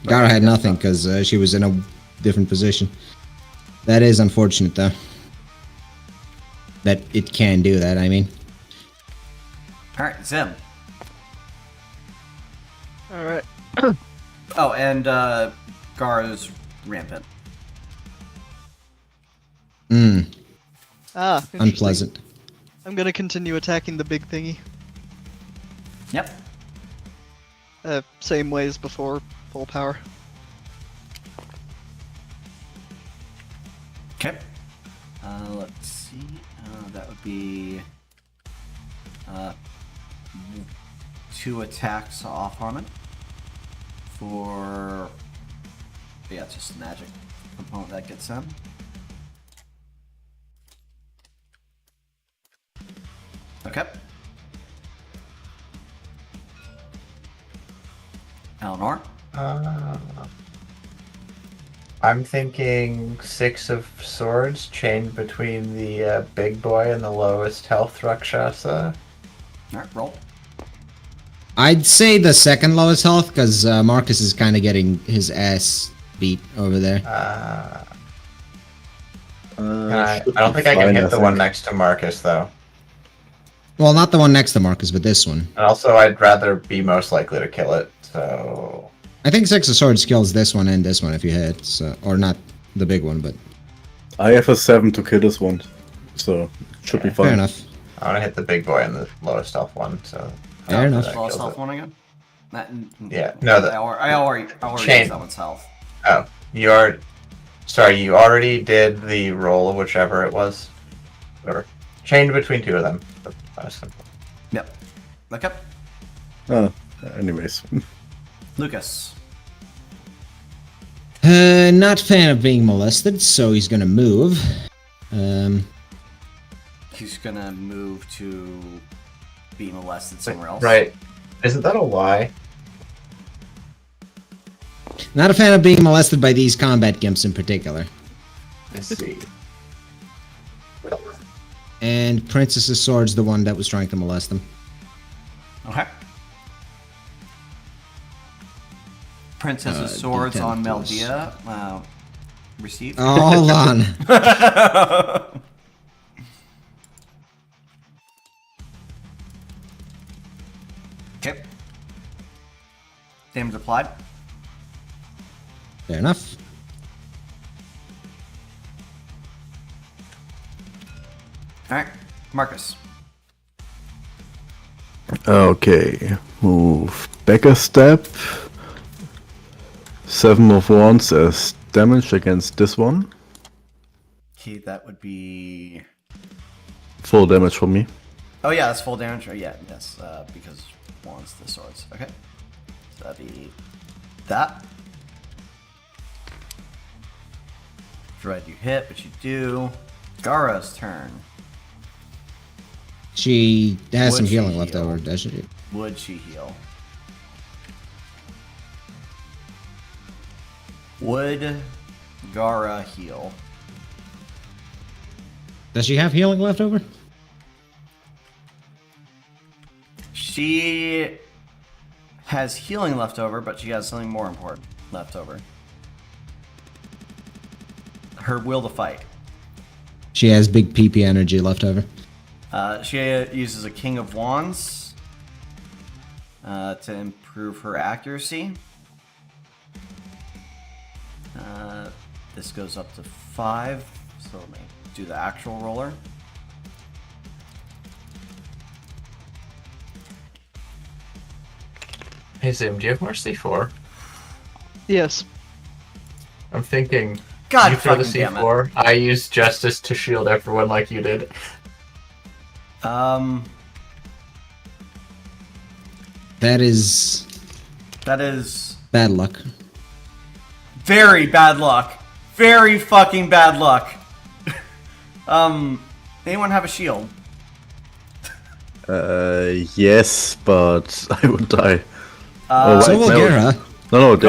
Gara had nothing because she was in a different position. That is unfortunate, though. That it can do that, I mean. Alright, Zim. Alright. Oh, and Gara's rampant. Ah, interesting. Unpleasant. I'm gonna continue attacking the big thingy. Yep. Same way as before, full power. Okay. Let's see. That would be 2 attacks off Harmon. For... Yeah, it's just a magic component that gets him. Okay. Eleanor? I'm thinking 6 of swords chained between the big boy and the lowest health Rakshasa. Alright, roll. I'd say the second lowest health because Marcus is kind of getting his ass beat over there. I don't think I can hit the one next to Marcus, though. Well, not the one next to Marcus, but this one. And also, I'd rather be most likely to kill it, so... I think 6 of Swords kills this one and this one if you hit, so, or not the big one, but I have a 7 to kill this one, so it should be fine. fair enough. I want to hit the big boy and the lowest health one, so... Fair enough. that Lowest kills health it. one again? Yeah, no, I already Chain. used that one's health. Oh, you are... Sorry, you already did the roll of whichever it was. Whatever. Chained between 2 of them. That was simple. Yep. Okay. Anyways. Lucas. Not fan of being molested, so he's gonna move. He's gonna move to be molested somewhere else. Right. Isn't that a lie? Not a fan of being molested by these combat gimps in particular. Let's see. And Princess's sword's the one that was trying to molest them. Okay. Princess's swords D10 on plus- Meldea. Receive. Oh, hold on. Okay. Damage applied. Fair enough. Alright, Marcus. Okay, move back a step. 7 of Wands as damage against this one. Okay, that would be... Full damage for me. Oh yeah, that's full damage. Oh yeah, yes, because wands the swords. Okay. So that'd be that. Dread you hit, but you do. Gara's turn. She has Would some she healing left heal? over, does she? Would she heal? Would Gara heal? Does she have healing left over? She has healing left over, but she has something more important left over. Her will to fight. She has big PP energy left over. She uses a King of Wands to improve her accuracy. This goes up to 5, so let me do the actual roller. Hey Zoom, do you have more C4? Yes. I'm thinking God you throw the fucking damn it. C4, I use Justice to shield everyone like you did. That is bad luck. Very bad luck. Very fucking bad luck. Anyone have a shield? Yes, but I would die. So will Gara. No, they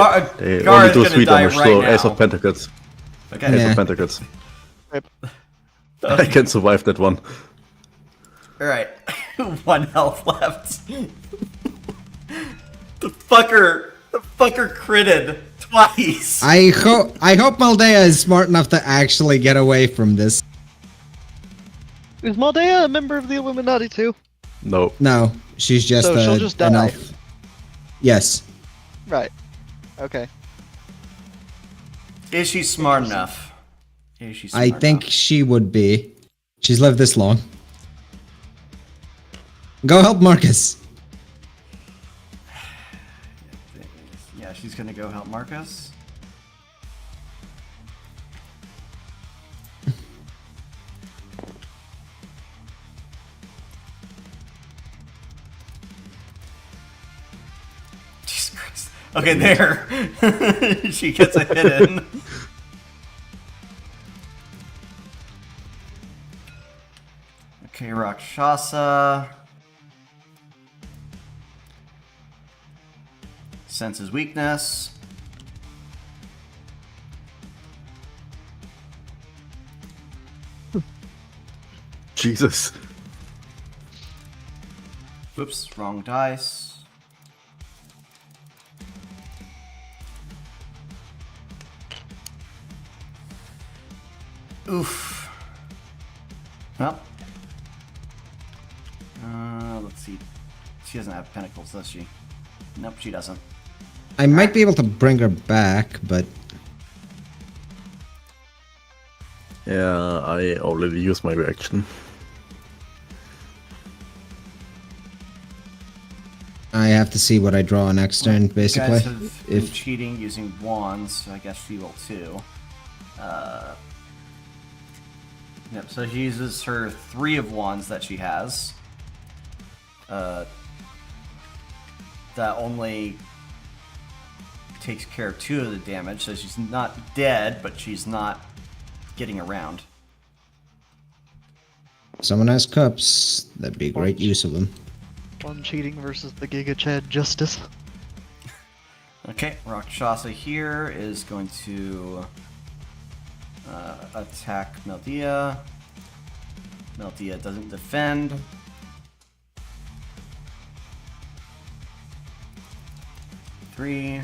Gara's only do gonna 3 die damage, right so now. Ace of Pentacles. Okay. Ace Yeah. of Pentacles. Yep. I can survive that one. Alright. 1 health left. The fucker critted twice. I hope Maldea is smart enough to actually get away from this. Is Maldea a member of the Illuminati too? No. No, she's just So she'll just an die. elf. Yes. Right. Okay. Is she smart enough? Is she smart I think enough? she would be. She's lived this long. Go help Marcus. Yeah, she's gonna go help Marcus. Jesus Christ. Okay, there. She gets a hit in. Okay, Rakshasa. Senses weakness. Jesus. Oops, wrong dice. Oof. Well. Let's see. She doesn't have pentacles, does she? Nope, she doesn't. I might be able to bring her back, but Yeah, I already used my reaction. I have to see what I draw next turn, You basically. guys have been If cheating using wands, so I guess she will too. Yep, so she uses her 3 of wands that she has. That only takes care of 2 of the damage, so she's not dead, but she's not getting around. someone has cups, that'd be a great use of them. One cheating versus the Giga Chad Justice. Okay, Rakshasa here is going to attack Meldea. Meltia doesn't defend. Three.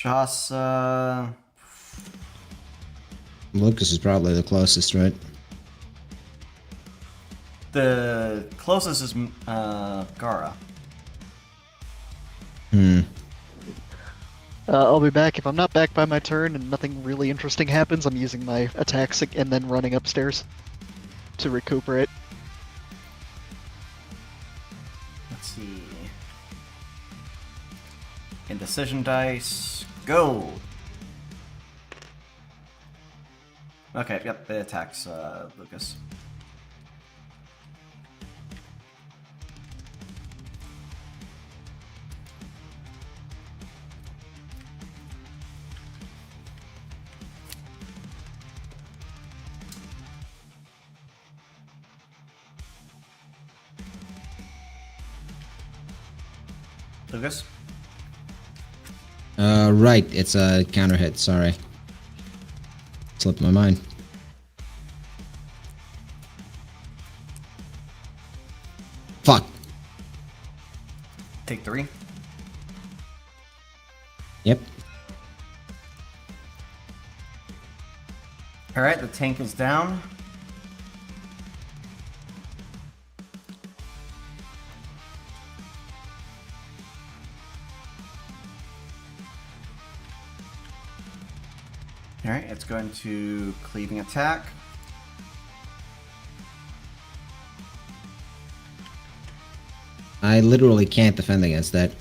Rakshasa. Lucas is probably the closest, right? The closest is Gara. I'll be back. If I'm not back by my turn and nothing really interesting happens, I'm using my attacks and then running upstairs to recuperate. Let's see. Indecision dice. Go! Okay, yep, it attacks Lucas. Lucas? Right, it's a counter hit, sorry. Slipped my mind. Fuck. Take 3. Yep. Alright, the tank is down. Alright, it's going to cleaving attack. I literally can't defend against that.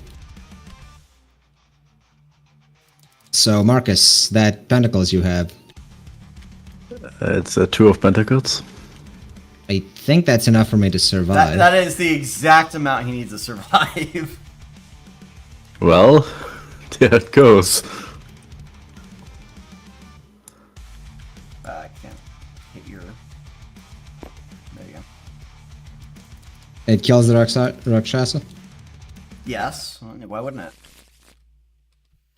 So, Marcus, that pentacles you have, It's a 2 of pentacles. I think that's enough for me to survive. That is the exact amount he needs to survive. Well, there it goes. I can't hit your... There you go. It kills the Rakshasa? Yes, why wouldn't it?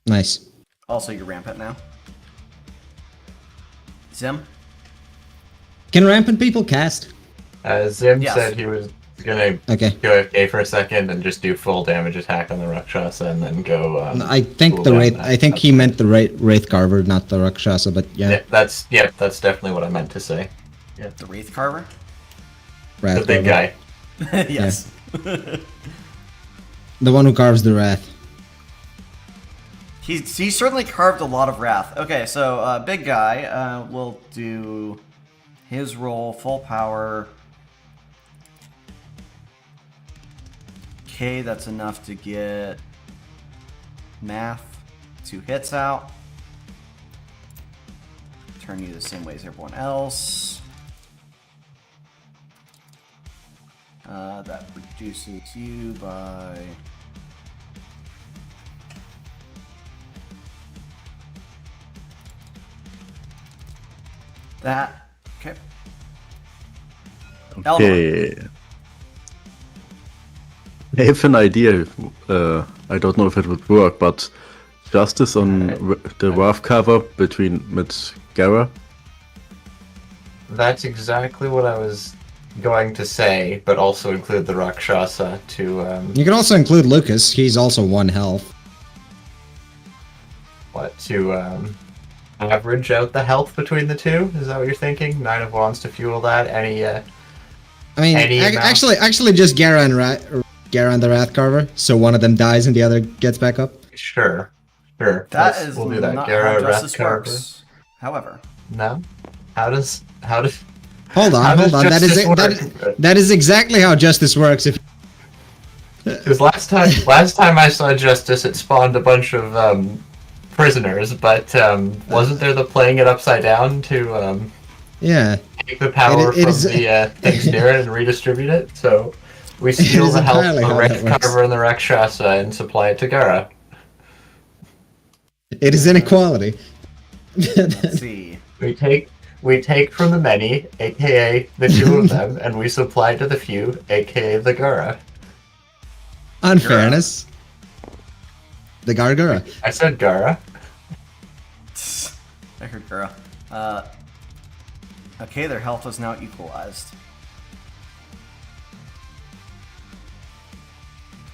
Nice. Also, you're rampant now. Zim? Can rampant people cast? Zim Yes. said he was gonna Okay. go AFK for a second and just do full damage attack on the Rakshasa and then go. I think cool the down Wraith. that. I think he meant the Wraith Carver, not the Rakshasa. But yeah, That's definitely what I meant to say. The Wraith Carver? Wrath The big Carver. guy. Yes. The one who carves the Wrath. He certainly carved a lot of wrath. Okay, so big guy will do his roll, full power. Okay, that's enough to get math 2 hits out. Turn you the same way as everyone else. That reduces you by... that. Okay. Okay. I have an idea. I don't know if it would work, but justice on the Wrath cover with Gara. That's exactly what I was going to say, but also include the Rakshasa to You can also include Lucas. He's also 1 health. average out the health between the two. Is that what you're thinking? 9 of Wands to fuel that. Any I mean, Any amount? actually, just Gara and the Wrath Carver. So one of them dies and the other gets back up. Sure. That Let's- is we'll do that. not Gara, how Wrath justice Carver. works. However, No. How does Hold How on. does That is justice work? that is exactly how justice works. If Because last time I saw Justice, it spawned a bunch of prisoners, but wasn't there the playing it upside down to yeah, take the power It from is- the things near it and redistribute it? So we steal is the health of entirely the how Wraith that works. Carver and the Rakshasa and supply it to Gara. it is inequality. let's see. We take from the many, aka the 2 of them, and we supply to the few, aka the Gara. Unfairness. The Gargura. I said Gara. I heard Gura. Okay, their health is now equalized.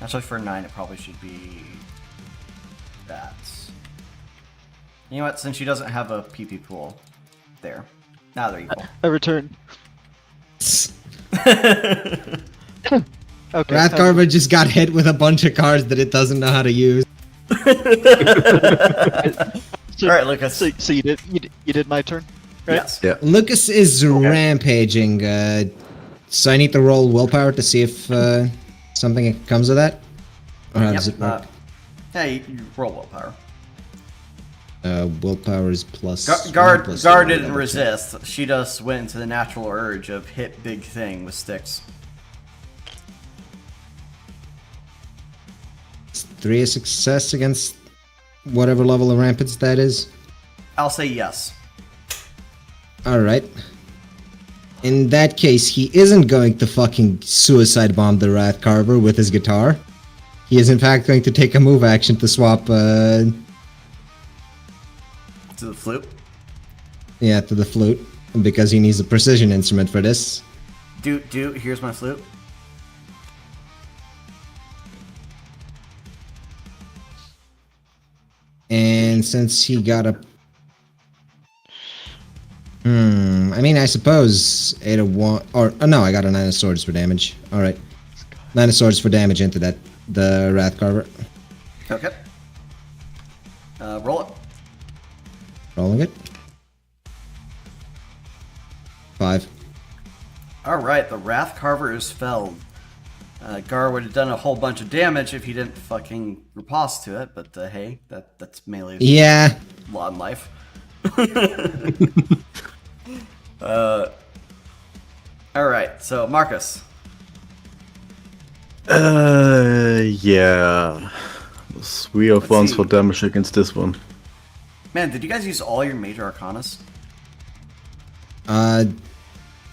Actually, for 9, it probably should be that. You know what? Since she doesn't have a PP pool, there. Now they're equal. I return. Okay. Wrath Carver just got hit with a bunch of cards that it doesn't know how to use. So, All right, Lucas. So you did my turn, right? Yes. Yeah. Lucas is rampaging. So I need to roll willpower to see if something comes of that? Or how does it work? Hey, you roll willpower. Willpower is plus... Guard plus didn't double check. resist. She just went into the natural urge of hit big thing with sticks. 3 a success against whatever level of rampage that is. I'll say yes. Alright. In that case, he isn't going to fucking suicide bomb the Wrath Carver with his guitar. He is in fact going to take a move action to swap, To the flute. yeah, to the flute. Because he needs a precision instrument for this. Here's my flute. And since he got a... I mean, I suppose 8 of 1... Or, oh no, I got a 9 of swords for damage. Alright. 9 of swords for damage into that, the Wrath Carver. Okay. Roll it. Rolling it. 5. Alright, the Wrath Carver is felled. Gar would have done a whole bunch of damage if he didn't fucking riposte to it, but hey, that's melee Yeah. law in life. Alright, so Marcus. Yeah. 3 of Let's 1s see. for damage against this one. Man, did you guys use all your major arcanas?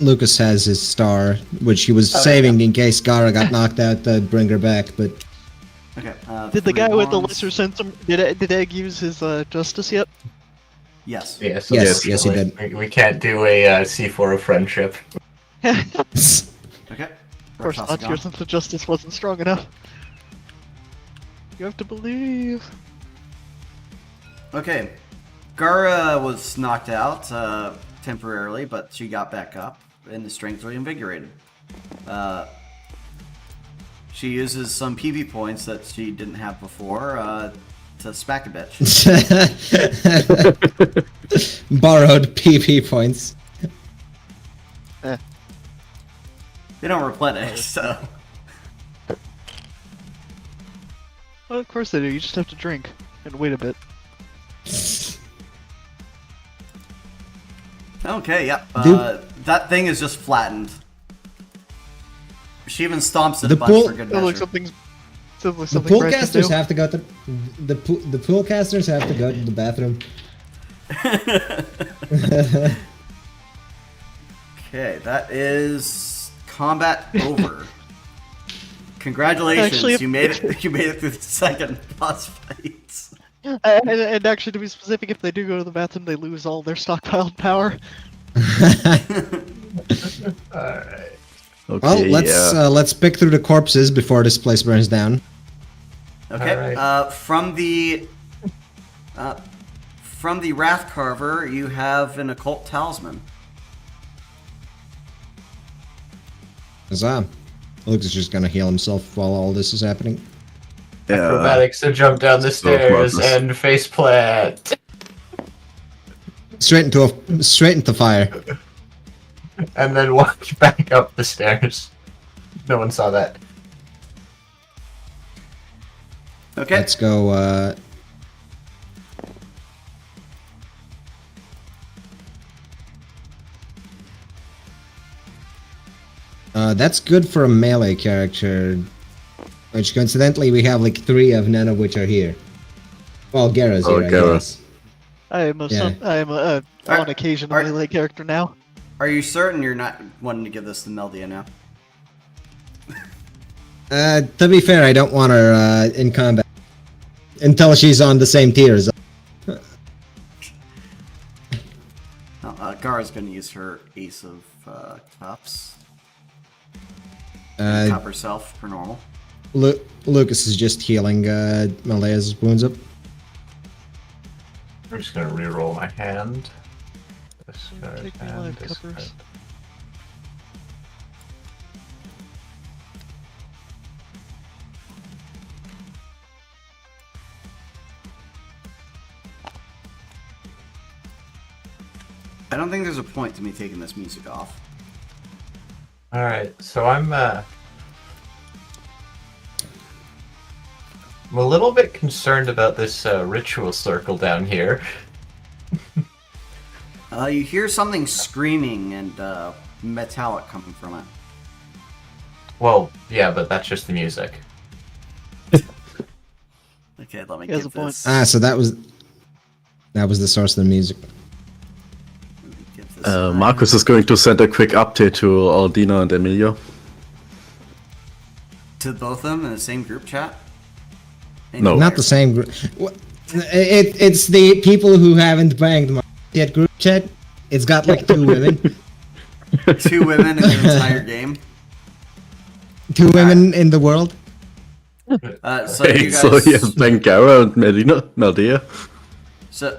Lucas has his star, which he was saving in case Gara got knocked out to bring her back, but... Okay. Did the 3 guy with the wands. lesser sense did Egg use his justice yet? Yes. Yeah, so Yes, yes, he did. We can't do a C4 of friendship. Okay. Of course not, your sense of justice wasn't strong enough. You have to believe. Okay. Gara was knocked out temporarily, but she got back up and is strangely invigorated. She uses some PV points that she didn't have before to smack a bitch. Borrowed PP points. They don't replenish, so... Well, of course they do. You just have to drink and wait a bit. Okay, yep. Dude. That thing is just flattened. She even stomps it The a bunch pool- for good Sounds like measure. something's. Sounds like The something pool Bryce can casters do. have to go to... The pool casters have to go to the bathroom. Okay, that is combat over. Congratulations, Actually, you made it. You made it through the second boss fight. And actually, to be specific, if they do go to the bathroom, they lose all their stockpiled power. Alright. Okay, Well, let's pick through the corpses before this place burns down. Okay. Alright. From the Wrath Carver, you have an occult talisman. Huzzah. Lucas is just gonna heal himself while all this is happening. Acrobatics to jump down the So stairs madness. and faceplant. Straight into fire. And then walk back up the stairs. No one saw that. Okay. Let's go, that's good for a melee character. Which coincidentally we have like 3 of, none of which are here. Well, Gara's Oh, here, I Gara. guess. I am a Yeah. on occasion a melee character now. Are you certain you're not wanting to give this to Meldia now? To be fair, I don't want her in combat until she's on the same tier as. Gara's gonna use her Ace of Cups. Uh, Cup herself for normal. Lucas is just healing Malaya's wounds up. I'm just gonna re-roll my hand. This card Take me and live this cuppers. card. I don't think there's a point to me taking this music off. Alright, so I'm a little bit concerned about this ritual circle down here. You hear something screaming and metallic coming from it. Well, yeah, but that's just the music. Okay, let me He has get a point. this. So that was the source of the music. Let me get this Marcus is going to send a quick update to Aldina and Emilio. to both of them in the same group chat. No. Not the same group. It's the people who haven't banged my yet group chat. It's got like 2 women. 2 women in the entire game. 2 women in the world. So Hey, you guys. so he has Bangara and Maldea. So.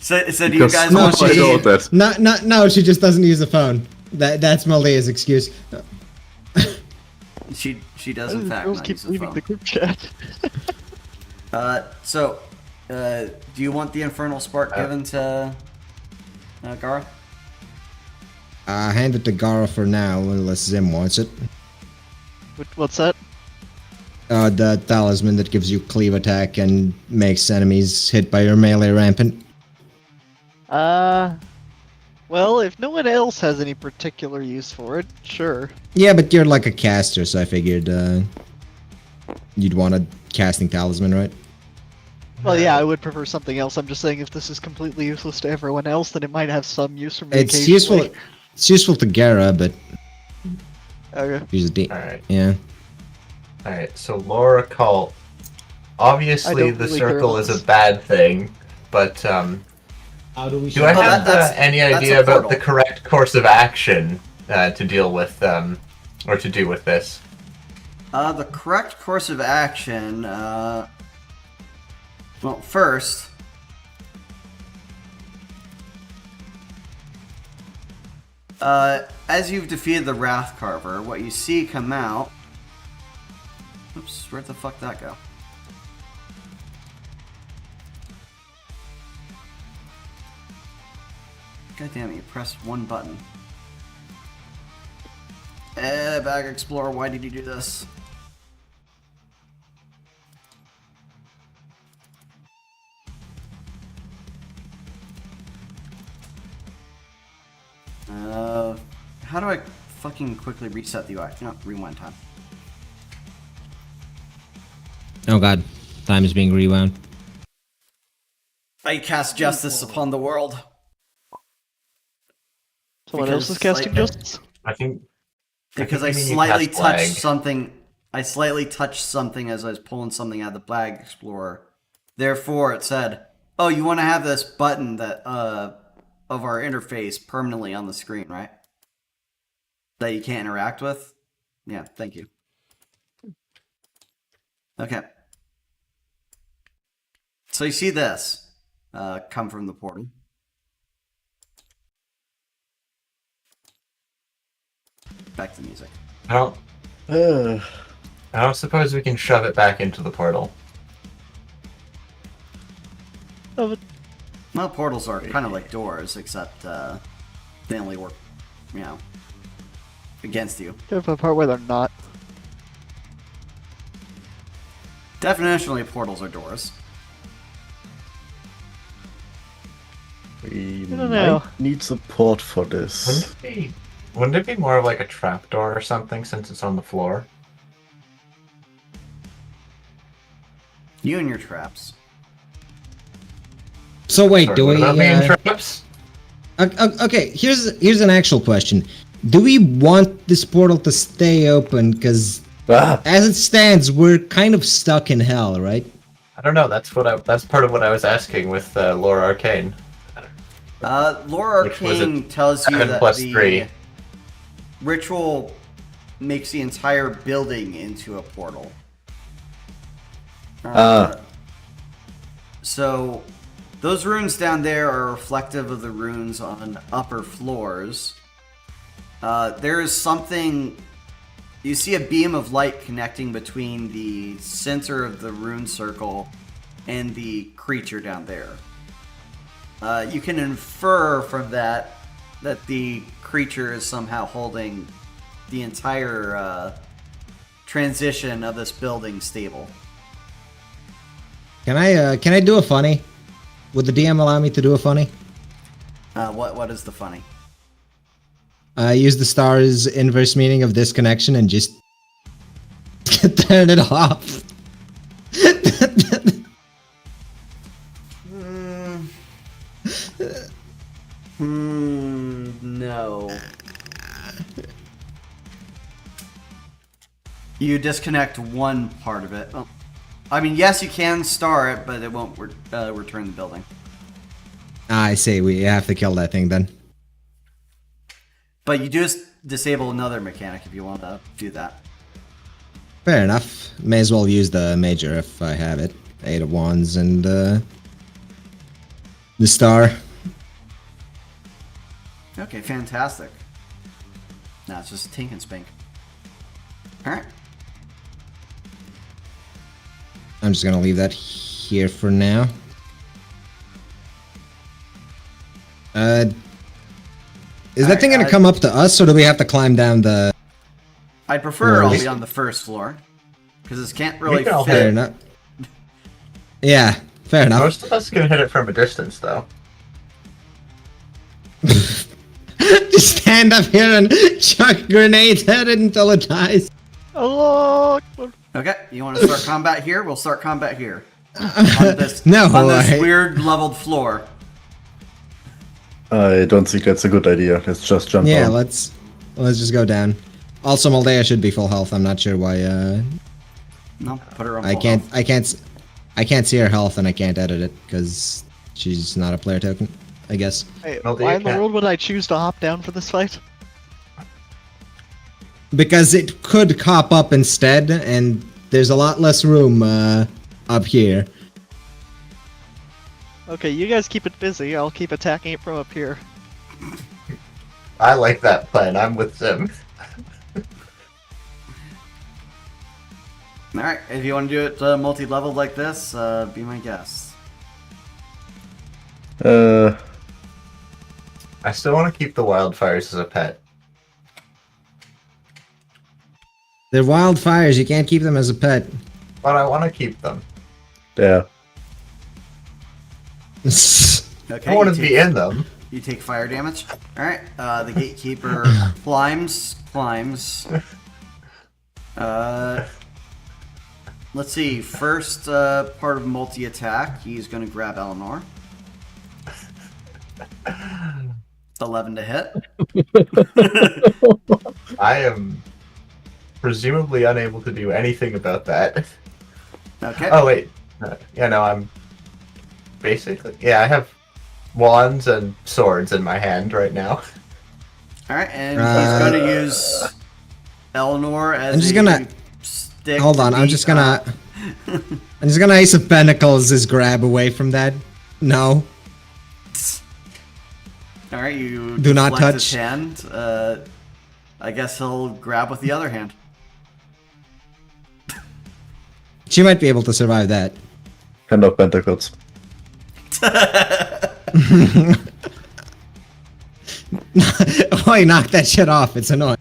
So do you Because guys no, want she- I know to? that. No, she just doesn't use the phone. That's Malaya's excuse. She does Why do in the fact girls not keep use the leaving phone. the group chat? Do you want the Infernal Spark given to Gara? Hand it to Gara for now, unless Zim wants it. What's that? The talisman that gives you cleave attack and makes enemies hit by your melee rampant. Well, if no one else has any particular use for it, sure. Yeah, but you're like a caster, so I figured you'd want a casting talisman, right? Well, yeah, I would prefer something else. I'm just saying if this is completely useless to everyone else, then it might have some use for me It's occasionally. useful. It's useful to Gara, but Okay. use a D. Alright. Yeah. Alright, so Laura Cult. Obviously, don't the really care circle about is a this. bad thing, but How do we do I Oh, have that's- any that's idea a about the portal. correct course of action to deal with, or to do with this? The correct course of action. Well, first. As you've defeated the Wrath Carver, what you see come out. Oops, where'd the fuck that go? God damn it, you pressed one button. Bag Explorer, why did you do this? How do I fucking quickly reset the UI? No, rewind time. Oh god, time is being rewound. I cast justice upon the world. Someone Because, else is casting like- justice? I think Because I I think you slightly cast touched Blag. something. I slightly touched something as I was pulling something out of the Blag Explorer. Therefore, it said, "Oh, you want to have this button that of our interface permanently on the screen, right? That you can't interact with." Yeah, thank you. Okay. So you see this come from the portal. Back to music. I don't suppose we can shove it back into the portal. Oh, but Well, portals are kind of like doors, except they only work, against you. there's a part where they're not. Definitionally, portals are doors. We I don't know. might need support for this. Wouldn't it be more of like a trapdoor or something since it's on the floor? You and your traps. So wait, Sorry, do what we? about me and traps? Okay, here's an actual question. Do we want this portal to stay open? Because as it stands, we're kind of stuck in hell, right? I don't know. That's part of what I was asking with Laura Arkaine. Lore Which was Arcane tells you 7 that plus the 3. ritual makes the entire building into a portal. So, those runes down there are reflective of the runes on upper floors. There is something... You see a beam of light connecting between the center of the rune circle and the creature down there. You can infer from that the creature is somehow holding the entire transition of this building stable. Can I do a funny? Would the DM allow me to do a funny? What is the funny? Use the star's inverse meaning of disconnection and just turn it off. No. You disconnect one part of it. Oh. I mean, yes, you can star it, but it won't return the building. I see. We have to kill that thing then. But you do disable another mechanic if you want to do that. Fair enough. May as well use the major if I have it. 8 of Wands and the star. Okay, fantastic. Now it's just tink and spink. Alright. I'm just gonna leave that here for now. Is that thing gonna come up to us, or do we have to climb down the... I'd prefer Floors? I'll be on the first floor. Because this can't really We can all fit. Fair enough. Yeah, fair enough. Most of us can hit it from a distance, though. Just stand up here and chuck grenades at it until it dies. Allah Akbar. Okay, you want to start combat here? We'll start combat here. On this, No, on this I- weird leveled floor. I don't think that's a good idea. Let's just jump Yeah, on. let's just go down. Also, Moldea should be full health. I'm not sure why. No, put her on I full can't. health. I can't see her health, and I can't edit it because she's not a player token. I guess. Hey, Well, why you in the can't- world would I choose to hop down for this fight? Because it could cop up instead, and there's a lot less room up here. Okay, you guys keep it busy. I'll keep attacking it from up here. I like that plan. I'm with Zim. Alright, if you want to do it multi-leveled like this, be my guest. Uh, I still want to keep the wildfires as a pet. They're wildfires. You can't keep them as a pet. But I want to keep them. yeah. Okay, I want you to take- be in them. You take fire damage. Alright, the gatekeeper climbs. Let's see, first part of multi-attack, he's going to grab Eleanor. 11 to hit. I am presumably unable to do anything about that. Okay. Oh, wait. Yeah, no, I'm basically... Yeah, I have wands and swords in my hand right now. Alright, and he's going to use Eleanor as I'm just a gonna- stick. Hold to on. I'm beat just gonna. up. I'm just gonna Ace of Pentacles his grab away from that. No. Alright, you Do not deflect his touch. hand. I guess he'll grab with the other hand. She might be able to survive that. Hand of Pentacles. Why knock that shit off? It's annoying.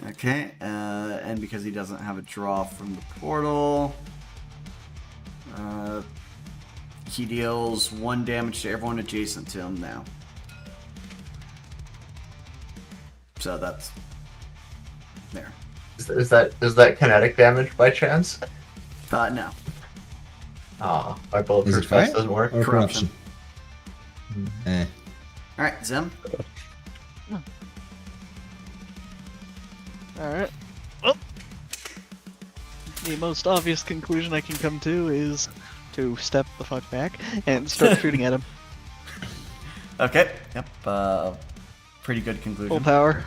Okay, and because he doesn't have a draw from the portal, he deals 1 damage to everyone adjacent to him now. So that's there. Is that kinetic damage by chance? No. Ah, my Is it bulletproof fire vest doesn't work. or Corruption. Eh. Alright, Zim. Alright. Well, the most obvious conclusion I can come to is to step the fuck back and start shooting at him. Okay. Yep. Pretty good conclusion. Full power.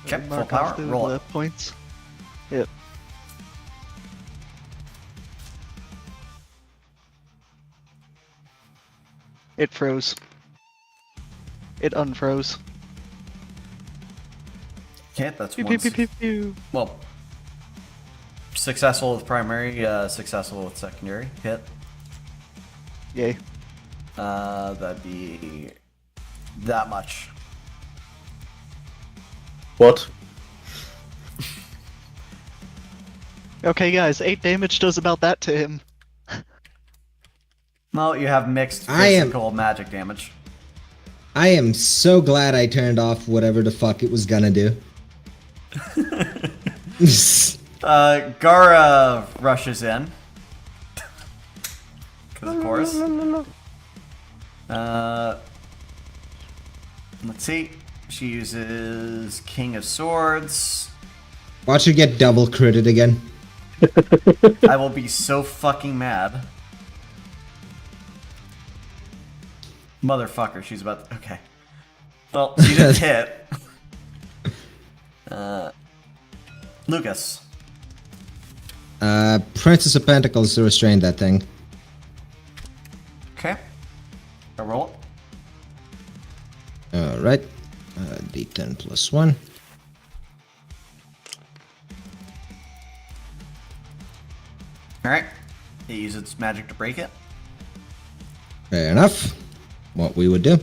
Okay, full Mark power. off the Roll it. points. Yep. It froze. It unfroze. Okay, that's Pew, one. pew, pew, pew, pew. Well, successful with primary, successful with secondary. Hit. Yay. That'd be that much. What? Okay, guys, 8 damage does about that to him. Well, you have mixed I am- physical magic damage. I am so glad I turned off whatever the fuck it was gonna do. Gara rushes in. Because of course. Let's see. She uses King of Swords. Watch her get double critted again. I will be so fucking mad. Motherfucker, she's about to... Okay. Well, she didn't hit. Lucas. Princess of Pentacles to restrain that thing. Okay. A roll. Alright. D10 plus 1. Alright. It uses its magic to break it. Fair enough. What we would do.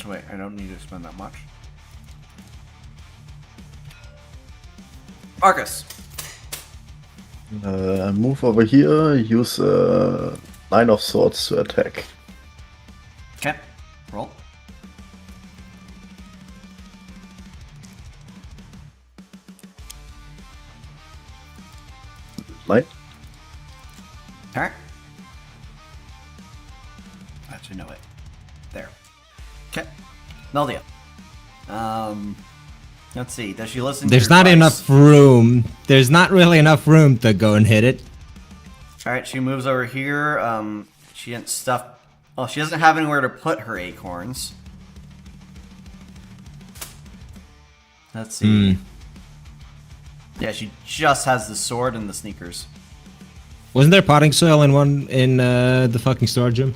So wait, I don't need to spend that much. Marcus. Move over here, use Nine of Swords to attack. Okay. Roll. Light. Alright. Actually, no, wait. There. Okay. Meldia. Let's see. Does she listen There's to your not advice? enough room. There's not really enough room to go and hit it. Alright, she moves over here. She didn't stuff... Well, she doesn't have anywhere to put her acorns. Let's see. Yeah, she just has the sword and the sneakers. Wasn't there potting soil in the fucking storage room?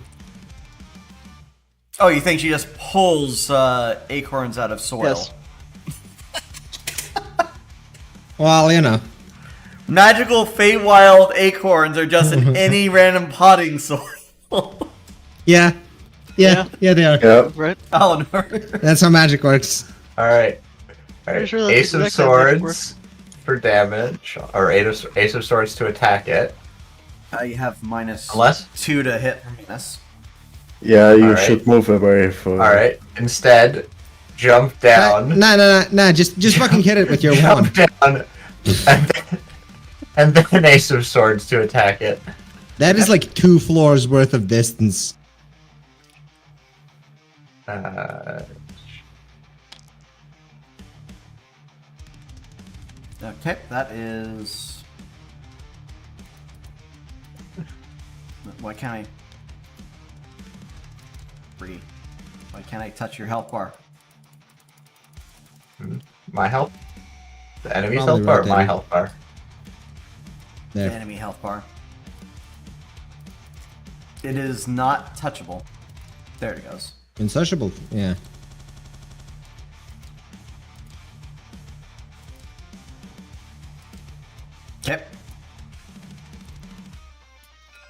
Oh, you think she just pulls acorns out of soil? Yes. Well, you know. Magical Feywild acorns are just in any random potting soil. Yeah. Yeah, they are. Yeah. Right? Eleanor. That's how magic works. Alright. Pretty sure that's Ace of exactly how magic Swords for damage, or Ace of Swords to attack it. You have minus Unless? 2 to hit minus. Yeah, you Alright. should move away for. Alright. Instead, jump down. Nah, just fucking hit it with your Jump wand. down. And then Ace of Swords to attack it. That is like 2 floors worth of distance. Okay, that is... Why can't I... 3. Why can't I touch your health bar? My health? The enemy's Probably health bar or right my there. health bar? The There. enemy health bar. It is not touchable. There it goes. Insatiable, yeah. Okay.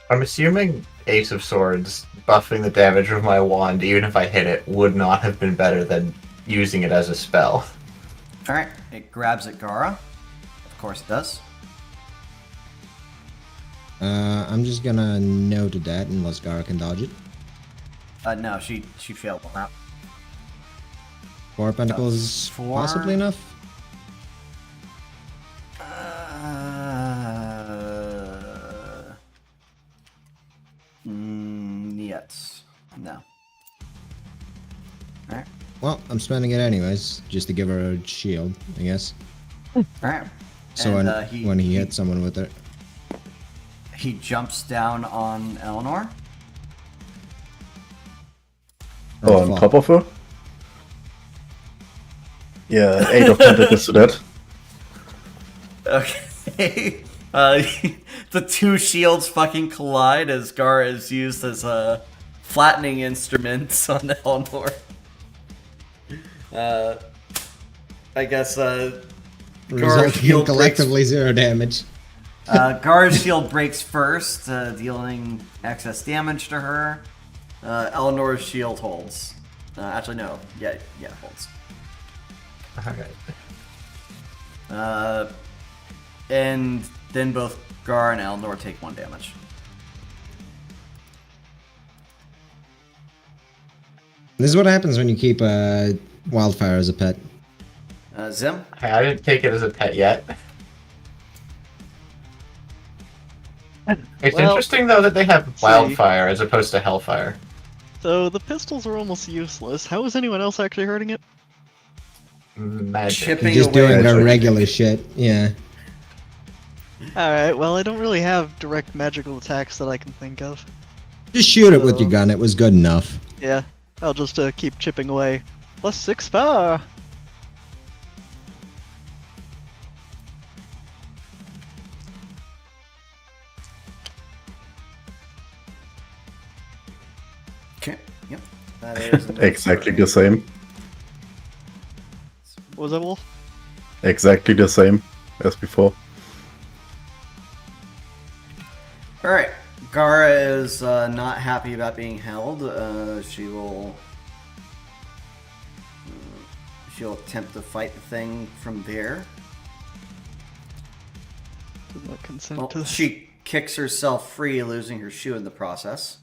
I'm assuming Ace of Swords buffing the damage of my wand, even if I hit it, would not have been better than using it as a spell. Alright, it grabs at Gara. Of course it does. I'm just gonna note that unless Gara can dodge it. No, she failed on that. 4 pentacles, 4. possibly enough. Yes. No. Alright. Well, I'm spending it anyways, just to give her a shield, I guess. Alright. So And, when he hits someone with it. He jumps down on Eleanor. Oh, on fuck. top of her? Yeah, 8 of tentacles to that. Okay. The two shields fucking collide as Gar is used as a flattening instrument on Eleanor. I guess Gar's Resulting in shield collectively 0 damage. Gar's shield breaks first, dealing excess damage to her. Eleanor's shield holds. Actually, no. Yeah, it holds. Alright. And then both Gar and Eleanor take 1 damage. This is what happens when you keep wildfire as a pet. Zim? Hey, I didn't take it as a pet yet. It's Well, interesting though that they have wildfire as opposed to hellfire. So the pistols are almost useless. How is anyone else actually hurting it? Magic. Chipping Just away. doing That's the right. regular shit. Yeah. Alright, well, I don't really have direct magical attacks that I can think of. Just shoot it with your gun. It was good enough. Yeah, I'll just keep chipping away. +6 power! Okay, yep. That is Exactly the same. What was that, Wolf? Exactly the same as before. Alright. Gara is not happy about being held. She'll attempt to fight the thing from there. Did not consent Well, to this. she kicks herself free, losing her shoe in the process.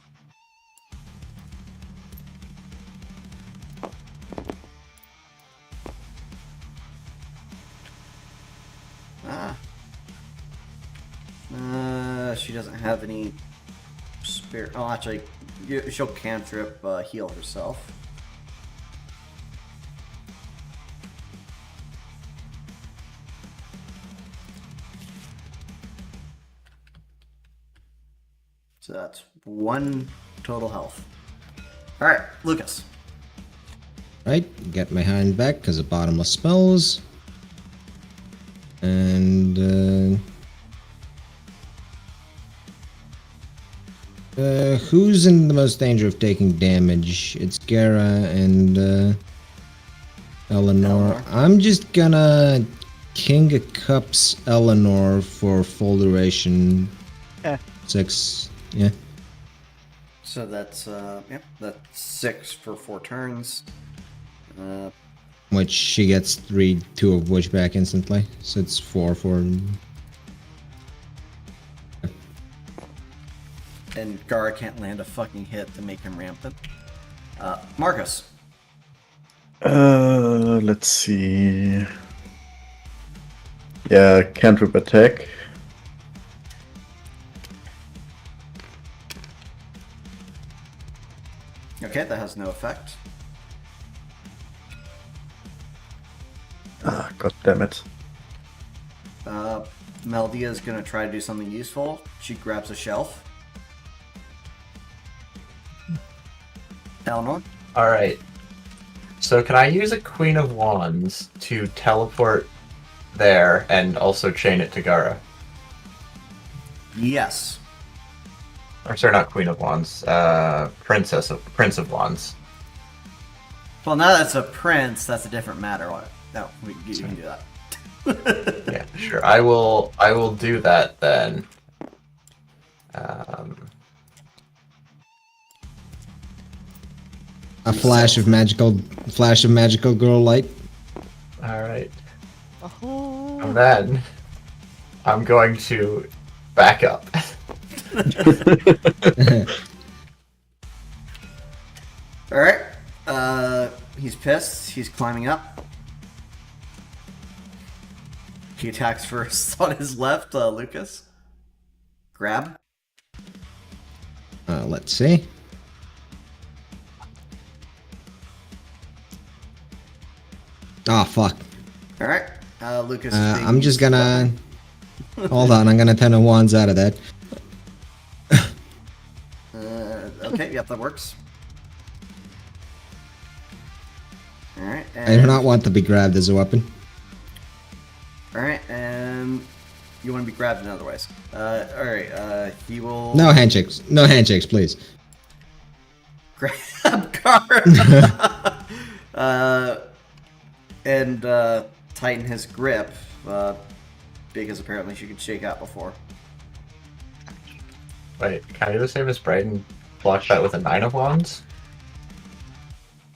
She doesn't have any spirit. Oh, actually, she'll cantrip heal herself. So that's 1 total health. All right, Lucas. Right, get my hand back because of bottomless spells. And who's in the most danger of taking damage? It's Gara and Eleanor. I'm just gonna King of Cups Eleanor for full duration. Eh. 6, yeah. So that's yep, that's 6 for 4 turns. Which she gets 2 of which back instantly. So it's 4 for. And Gara can't land a fucking hit to make him rampant. Marcus. Let's see. Yeah, cantrip attack. Okay, that has no effect. Ah, god damn it. Meldia is gonna try to do something useful. She grabs a shelf. Eleanor. Alright. So can I use a Queen of Wands to teleport there and also chain it to Gara? Yes. Or sorry, not Queen of Wands. Prince of Wands. Well, now that's a prince. That's a different matter. No, you can do that. Yeah, sure. I will do that then. A flash of magical girl light. Alright. Oh. And then I'm going to back up. Alright. He's pissed. He's climbing up. He attacks first on his left, Lucas. Grab. Let's see. Oh fuck. Okay, yep, that works. Alright, I do not want to be grabbed as a weapon. Alright, and you want to be grabbed in other ways. Alright, he will... No handshakes. No handshakes, please. grab Kara! and tighten his grip, because apparently she could shake out before. Wait, can I do the same as Bright and block that with a 9 of Wands?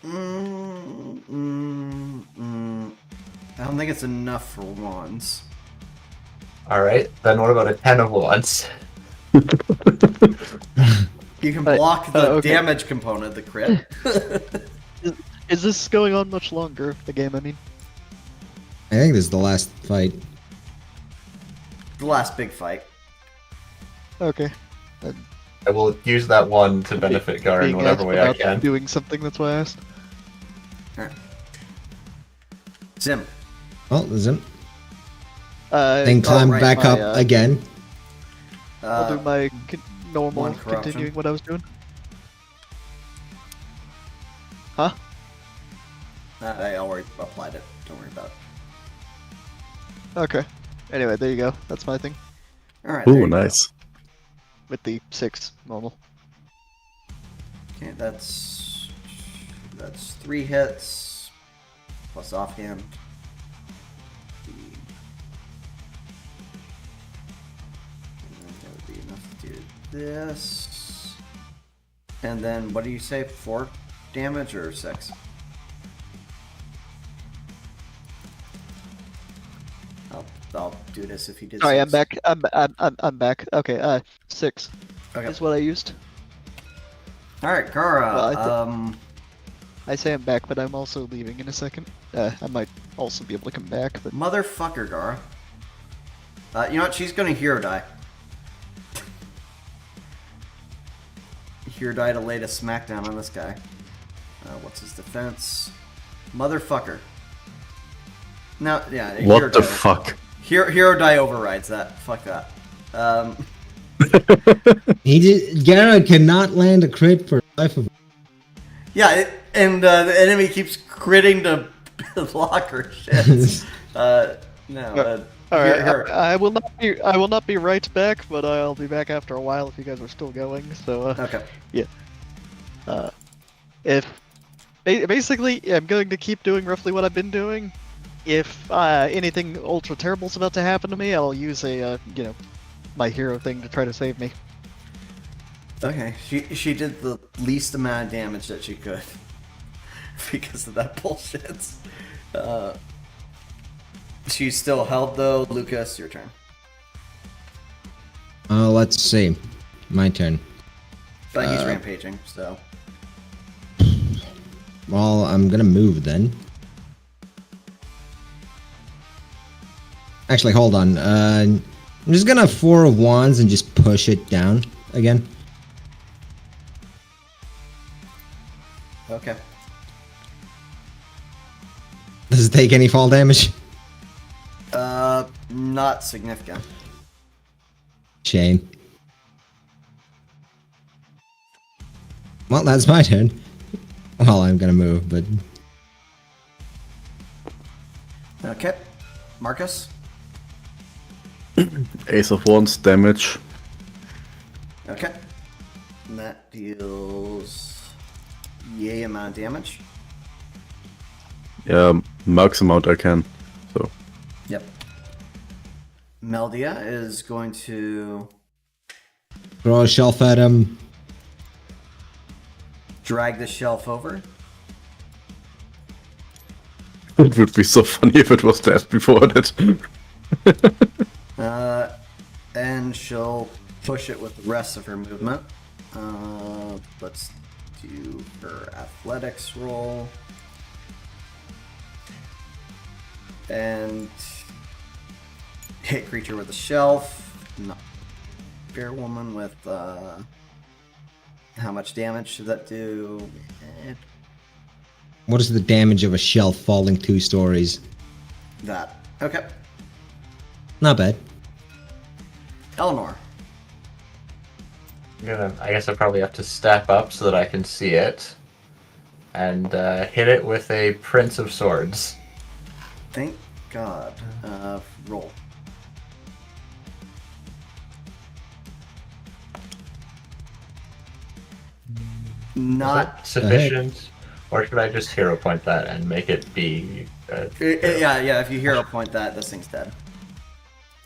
I don't think it's enough for wands. Alright, then what about a 10 of Wands? You can block the okay. damage component, the crit. Is this going on much longer? The game, I mean. I think this is the last fight. The last big fight. Okay. I will use that one to benefit Gar in Being whatever asked way I about can. Doing something, that's why I asked. Alright. Zim. Well, then Then climb right, back my, up again. I'll do my normal one corruption. continuing what I was doing. Huh? I already applied it. Don't worry about it. Okay. Anyway, there you go. That's my thing. Alright. there Ooh, you go. nice. With the 6 normal. Okay, that's 3 hits plus offhand. And that would be enough to do this. And then what do you say? 4 damage or 6? I'll do this if he did. Sorry, 6. I'm back. I'm back. Okay, 6 Okay. is what I used. All right, Gara. Well, I say I'm back, but I'm also leaving in a second. I might also be able to come back, but Motherfucker, Gara. You know what? She's gonna hero die. Hero die to lay a smackdown on this guy. What's his defense? Motherfucker. No, yeah. hero What the die. fuck? Hero die overrides that. Fuck that. Gara cannot land a crit for life of. Yeah, and the enemy keeps critting to block her shit. No. all right. Here. I will not be. I will not be right back, but I'll be back after a while if you guys are still going. So Okay. if basically I'm going to keep doing roughly what I've been doing. If anything ultra terrible is about to happen to me, I'll use a my hero thing to try to save me. Okay, she did the least amount of damage that she could because of that bullshit. She's still held though. Lucas, your turn. Let's see. My turn. But he's rampaging, so. Well, I'm gonna move then. Actually, hold on. I'm just gonna 4 of Wands and just push it down again. Okay. Does it take any fall damage? Not significant. Shame. Well, that's my turn. Well, I'm gonna move, but Okay. Marcus? Ace of Wands damage. Okay. And that deals yay amount of damage. Yeah, max amount I can. So Yep. Meldia is going to throw a shelf at him. drag the shelf over. it would be so funny if it was dead before that. And she'll push it with the rest of her movement. Let's do her athletics roll. And hit creature with a shelf. No. Fair woman with, how much damage should that do? What is the damage of a shelf falling 2 stories? That. Okay. Not bad. Eleanor. I guess I probably have to step up so that I can see it, and hit it with a Prince of Swords. Thank God. Roll. Is Not. that sufficient, or should I just hero point that and make it be? Yeah. If you hero point that, this thing's dead.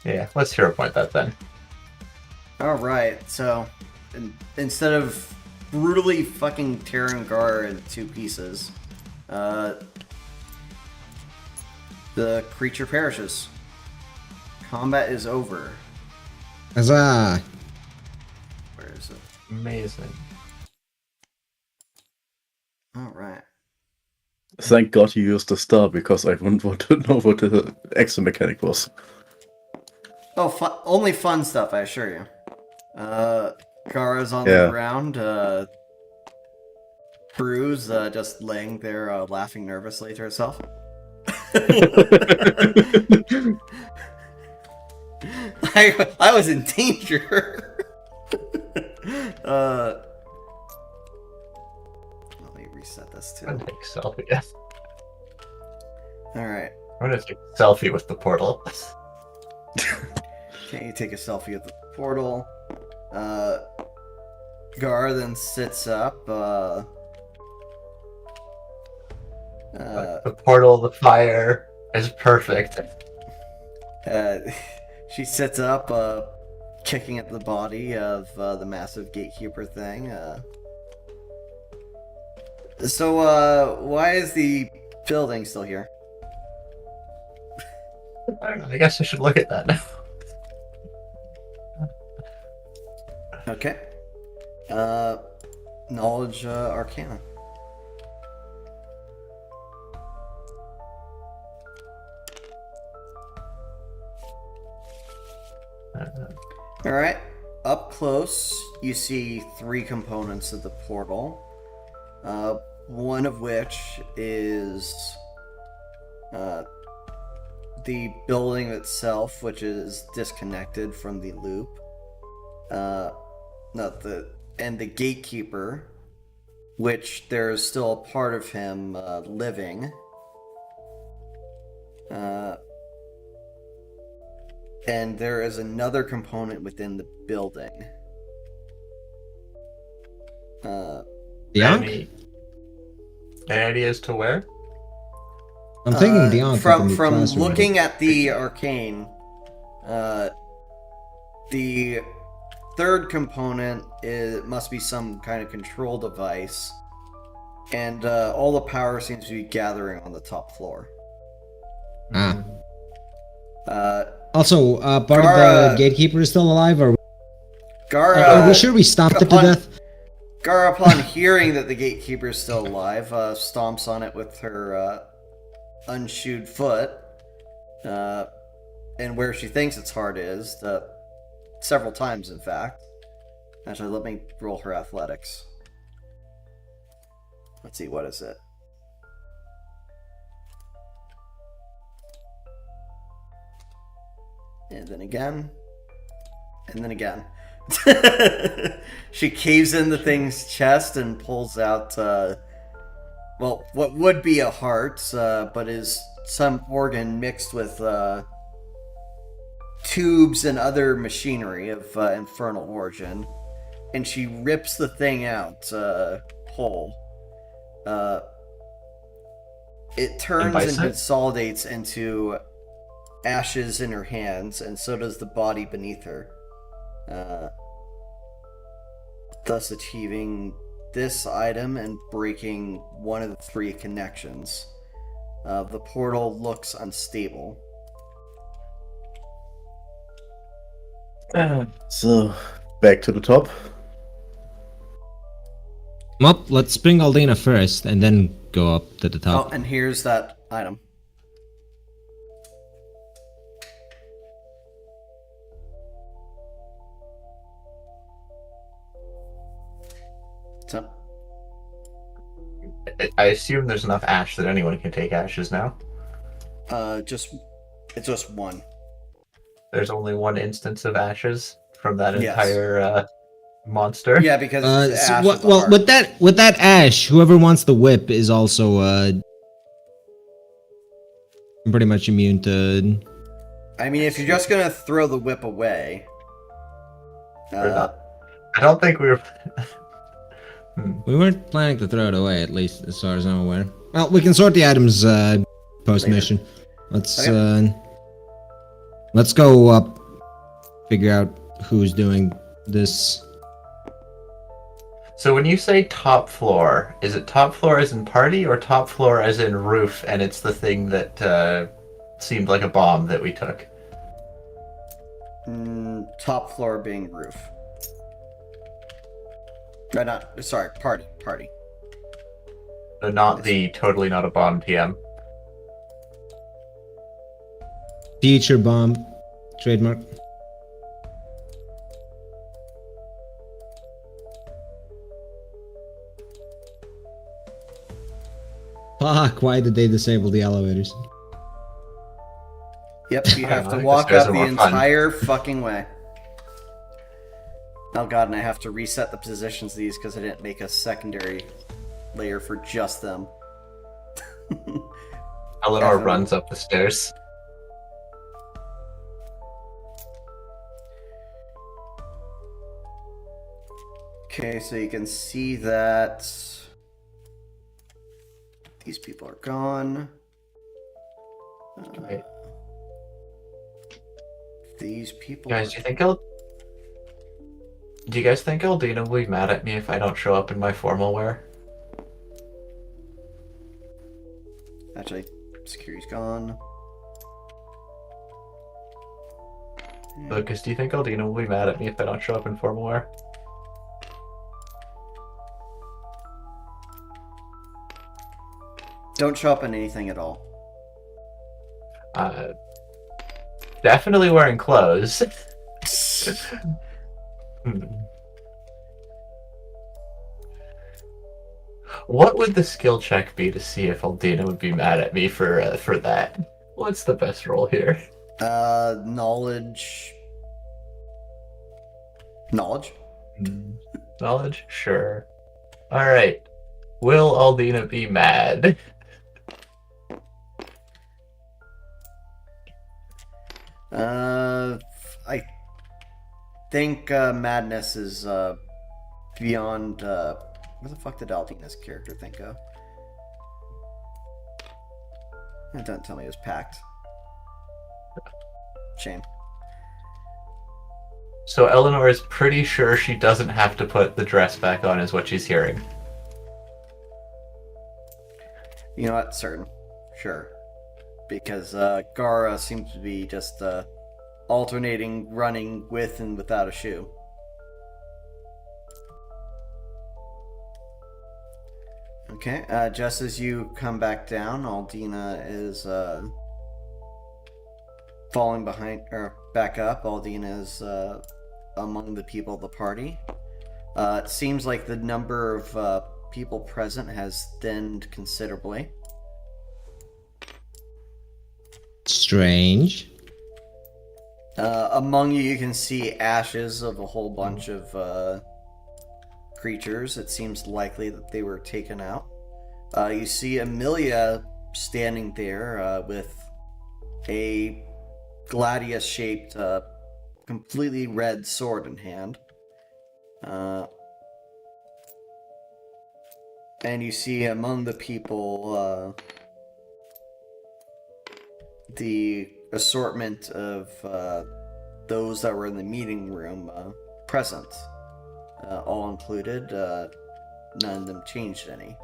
Yeah, let's hero point that then. All right. So, instead of brutally fucking tearing Gar into 2 pieces, the creature perishes. Combat is over. Huzzah! Where is it? Amazing. All right. Thank God you used the star, because I wouldn't want to know what the extra mechanic was. Oh, only fun stuff, I assure you. Kara's on the ground. Bruce just laying there, laughing nervously to herself. I was in danger. Let me reset this too. I'm gonna take a selfie. All right. I'm gonna take a selfie with the portal. Okay, you take a selfie at the portal. Gar then sits up. The portal, the fire is perfect. She sits up, kicking at the body of the massive gatekeeper thing. So, why is the building still here? I don't know, I guess I should look at that now. Okay. Knowledge Arcana. Alright. Up close, you see 3 components of the portal. One of which is the building itself, which is disconnected from the loop. And the gatekeeper, which there's still a part of him living. And there is another component within the building. The Any ideas to where? I'm thinking the Ankh From in the classroom. looking at the Arcane, the third component must be some kind of control device, and all the power seems to be gathering on the top floor. Ah. Uh, Also, part of Gara- the gatekeeper is still alive, or Gara, are we sure we stomped it to death? Gara, upon hearing that the gatekeeper is still alive, stomps on it with her unshoed foot, and where she thinks its heart is, several times, in fact. Actually, let me roll her athletics. Let's see, what is it? And then again. And then again. She caves in the thing's chest and pulls out, well, what would be a heart, but is some organ mixed with tubes and other machinery of infernal origin. And she rips the thing out whole. It turns and consolidates into ashes in her hands, and so does the body beneath her. Thus achieving this item and breaking one of the 3 connections. The portal looks unstable. So, back to the top. Well, let's bring Aldina first, and then go up to the top. Oh, and here's that item. So, I assume there's enough ash that anyone can take ashes now. it's just one. There's only one instance of ashes from that Yes. entire monster. Yeah, because it's So, ash of the well, heart. with that ash, whoever wants the whip is also pretty much immune to. I mean, if you're just gonna throw the whip away, We're not. I don't think we were. We weren't planning to throw it away, at least as far as I'm aware. Well, we can sort the items post mission. Let's let's go up, figure out who's doing this. So when you say top floor, is it top floor as in party or top floor as in roof? And it's the thing that seemed like a bomb that we took. top floor being roof. Sorry, party. No, not the totally not a bomb PM. Future bomb, trademark. Fuck, why did they disable the elevators? Yep, you have to This walk goes up the more fun. entire fucking way. Oh god, and I have to reset the positions of these because I didn't make a secondary layer for just them. Eleanor Definitely. runs up the stairs. Okay, so you can see that these people are gone. Right. These people. Guys, do you guys think Aldina will be mad at me if I don't show up in my formal wear? Actually, security's gone. Lucas, do you think Aldina will be mad at me if I don't show up in formal wear? Don't show up in anything at all. Definitely wearing clothes. What would the skill check be to see if Aldina would be mad at me for that? What's the best roll here? Knowledge. Knowledge? Knowledge? Sure. Alright. Will Aldina be mad? I think madness is beyond. Where the fuck did Aldina's character think of? Don't tell me it was packed. Shame. So Eleanor is pretty sure she doesn't have to put the dress back on, is what she's hearing. You know what? Certain. Sure. Because Gara seems to be just alternating running with and without a shoe. Okay, just as you come back down, Aldina is falling behind, or back up. Aldina is among the people of the party. It seems like the number of people present has thinned considerably. Strange. Among you, you can see ashes of a whole bunch of creatures. It seems likely that they were taken out. You see Amelia standing there with a gladius-shaped, completely red sword in hand. And you see among the people the assortment of those that were in the meeting room present. All included, none of them changed any.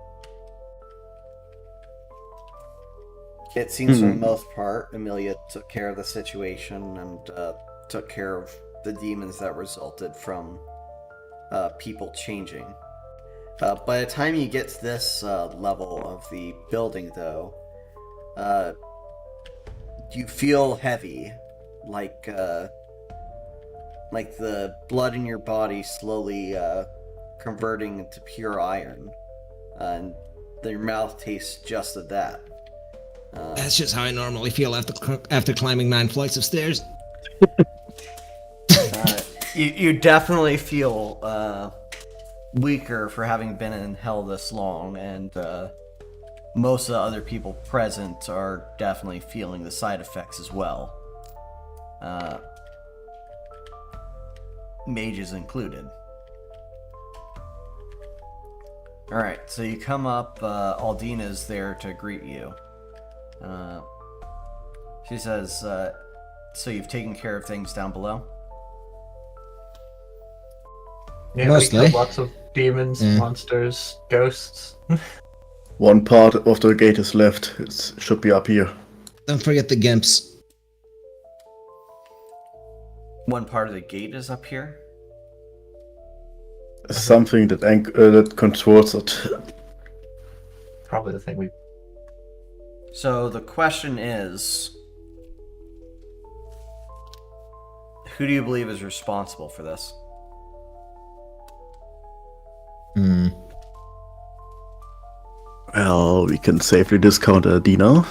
It seems for the most part, Amelia took care of the situation and took care of the demons that resulted from people changing. By the time you get to this level of the building, though, you feel heavy, like the blood in your body slowly converting into pure iron, and your mouth tastes just of that. That's just how I normally feel after climbing 9 flights of stairs. You definitely feel weaker for having been in hell this long, and most of the other people present are definitely feeling the side effects as well. Mages included. Alright, so you come up, Aldina's there to greet you. She says, so you've taken care of things down below? Yeah, Mostly. we killed lots of demons, monsters, ghosts. One part of the gate is left. It should be up here. Don't forget the gimps. One part of the gate is up here? Something that controls it. Probably the thing we. So the question is, who do you believe is responsible for this? Well, we can safely discount Dina.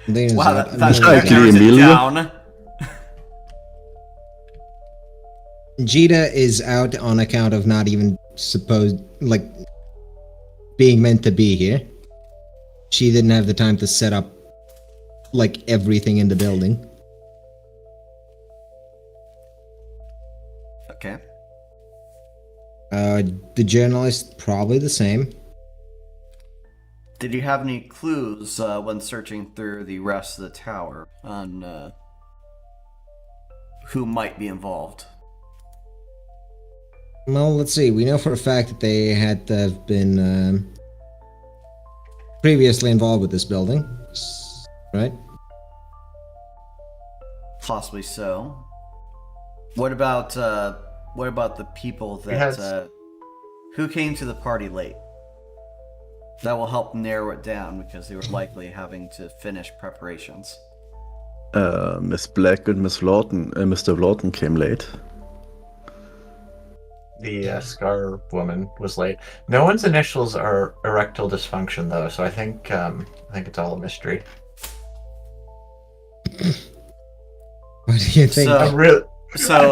Wow, that Most narrows likely it Amelia. down. Jita is out on account of not even being meant to be here. She didn't have the time to set up, everything in the building. Okay. The journalist, probably the same. Did you have any clues when searching through the rest of the tower on who might be involved? Well, let's see. We know for a fact that they had to have been previously involved with this building, right? Possibly so. What about the people that who came to the party late? That will help narrow it down because they were likely having to finish preparations. Miss Black and Mr. Lawton came late. The Scar woman was late. No one's initials are erectile dysfunction though, so I think it's all a mystery. What do you think? So-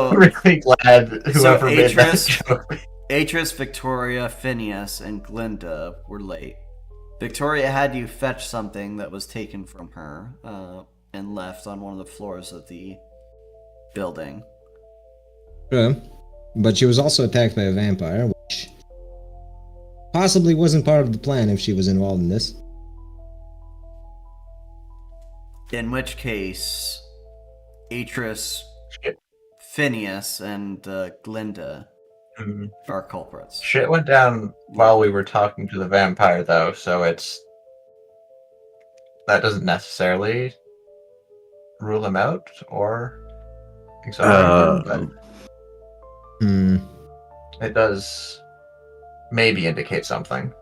I'm really glad whoever made that Atris- joke. Atris, Victoria, Phineas, and Glinda were late. Victoria had you fetch something that was taken from her and left on one of the floors of the building. True. But she was also attacked by a vampire, which possibly wasn't part of the plan if she was involved in this. In which case, Atris, Shit. Phineas, and Glinda Mhm. are culprits. Shit went down while we were talking to the vampire though, so that doesn't necessarily rule him out or exonerate him, but it does maybe indicate something.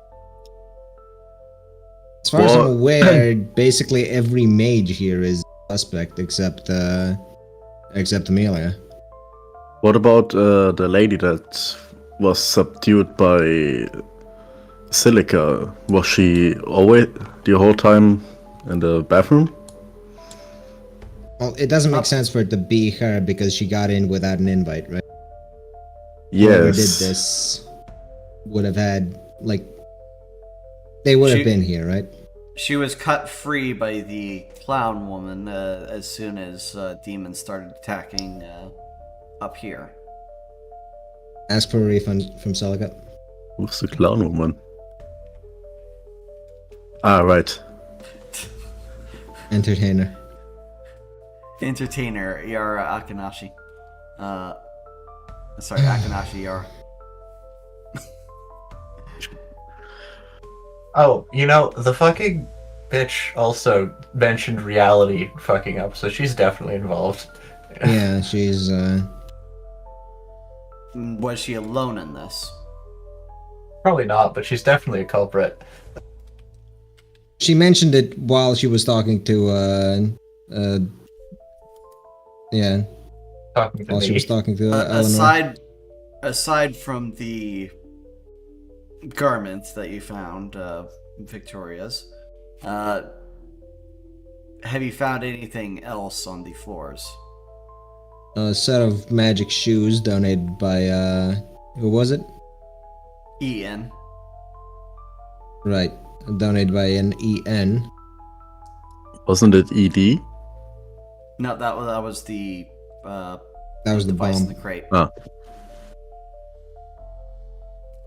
As far as I'm aware, basically every mage here is suspect except Amelia. What about the lady that was subdued by Silica? Was she always the whole time in the bathroom? Well, it doesn't make sense for it to be her because she got in without an invite, right? Whoever did Yes. this would have had, they would have She- been here, right? She was cut free by the clown woman as soon as demons started attacking up here. Ask for a refund from Celica. Who's the clown woman? Ah, right. Entertainer. Entertainer Yara Akanashi. Sorry, Akanashi Yara. Oh, the fucking bitch also mentioned reality fucking up, so she's definitely involved. Yeah, she's, Was she alone in this? Probably not, but she's definitely a culprit. She mentioned it while she was talking to, Talking to while me. she was talking to Eleanor. Aside from the garments that you found, Victoria's, have you found anything else on the floors? A set of magic shoes donated by, who was it? Ian. Right. Donated by an EN. Wasn't it ED? No, that was the That was the device in bomb. the crate. Ah.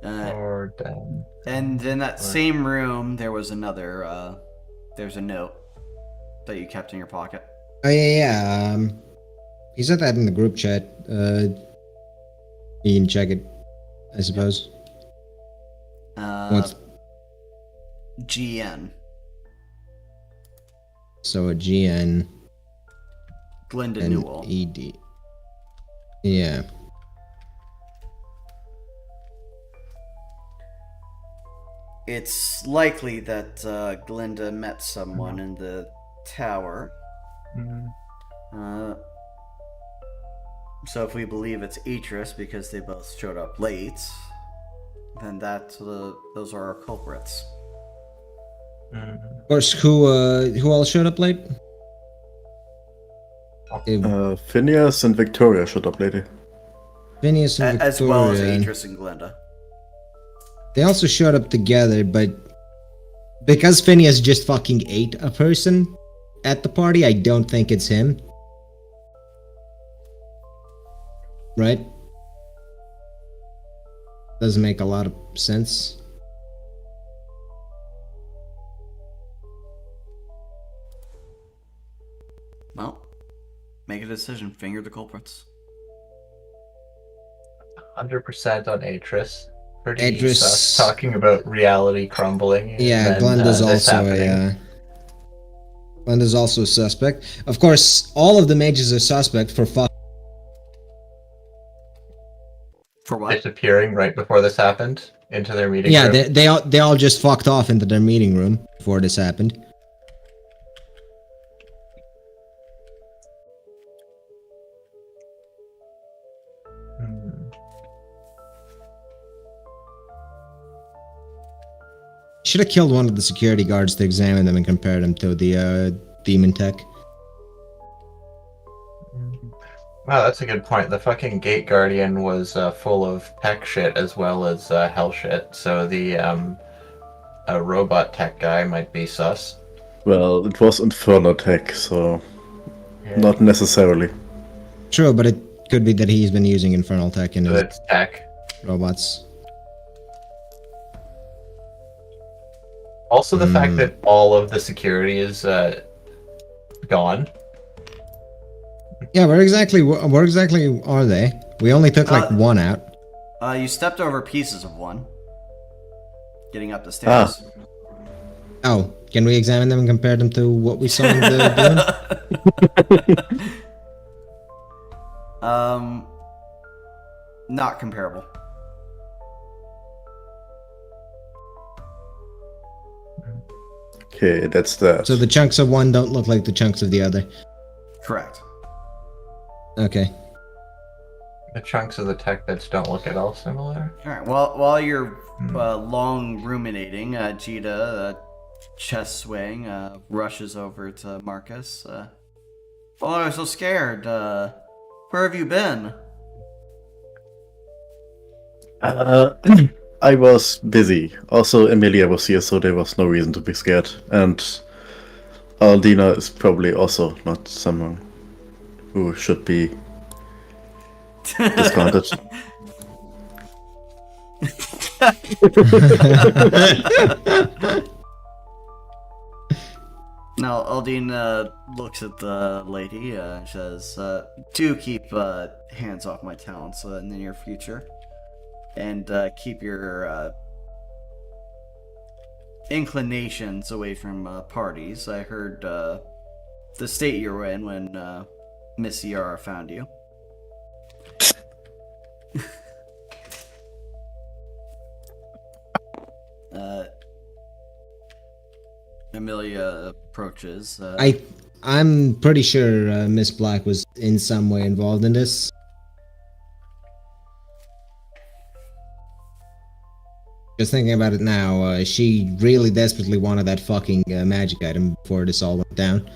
Or And in that same room, there was another. There's a note that you kept in your pocket. Oh, yeah. He said that in the group chat. You can check it, I suppose. What's GN. so a GN Glinda and Newell. ED? Yeah. It's likely that Glinda met someone in the tower. So if we believe it's Atris because they both showed up late, then those are our culprits. Of course, who else showed up late? Phineas and Victoria showed up later. Phineas and As well as Victoria. Atris and Glinda. They also showed up together, but because Phineas just fucking ate a person at the party, I don't think it's him. Right? Doesn't make a lot of sense. Well, make a decision. Finger the culprits. 100% on Atris. Pretty Atris- sus, talking about reality crumbling. and Yeah, then, Glenda's this also happening. Glenda's also a suspect. Of course, all of the mages are suspect for fuck. For what? Disappearing right before this happened into their meeting Yeah, room. they all just fucked off into their meeting room before this happened. Hmm. Should have killed one of the security guards to examine them and compare them to the demon tech. Wow, that's a good point. The fucking Gate Guardian was full of tech shit as well as hell shit. So the robot tech guy might be sus. Well, it was Inferno Tech, so Yeah. not necessarily. True, but it could be that he's been using infernal tech in So his it's tech. robots. Also, the fact that all of the security is gone. Yeah, where exactly are they? We only took like one out. You stepped over pieces of one. Getting up the stairs. Oh, can we examine them and compare them to what we saw in the balloon? Not comparable. Okay, that's that. So the chunks of one don't look like the chunks of the other. Correct. Okay. The chunks of the tech bits don't look at all similar. All right. Well, while you're long ruminating, Jita, chest swing, rushes over to Marcus. Oh, I was so scared. Where have you been? I was busy. Also, Emilia was here, so there was no reason to be scared. And Aldina is probably also not someone who should be discounted. Now, Aldine looks at the lady, says, do keep hands off my talents in the near future. And keep your inclinations away from parties. I heard the state you were in when Miss Yara found you. Amelia approaches. I'm pretty sure Miss Black was in some way involved in this. Just thinking about it now, she really desperately wanted that fucking magic item before this all went down.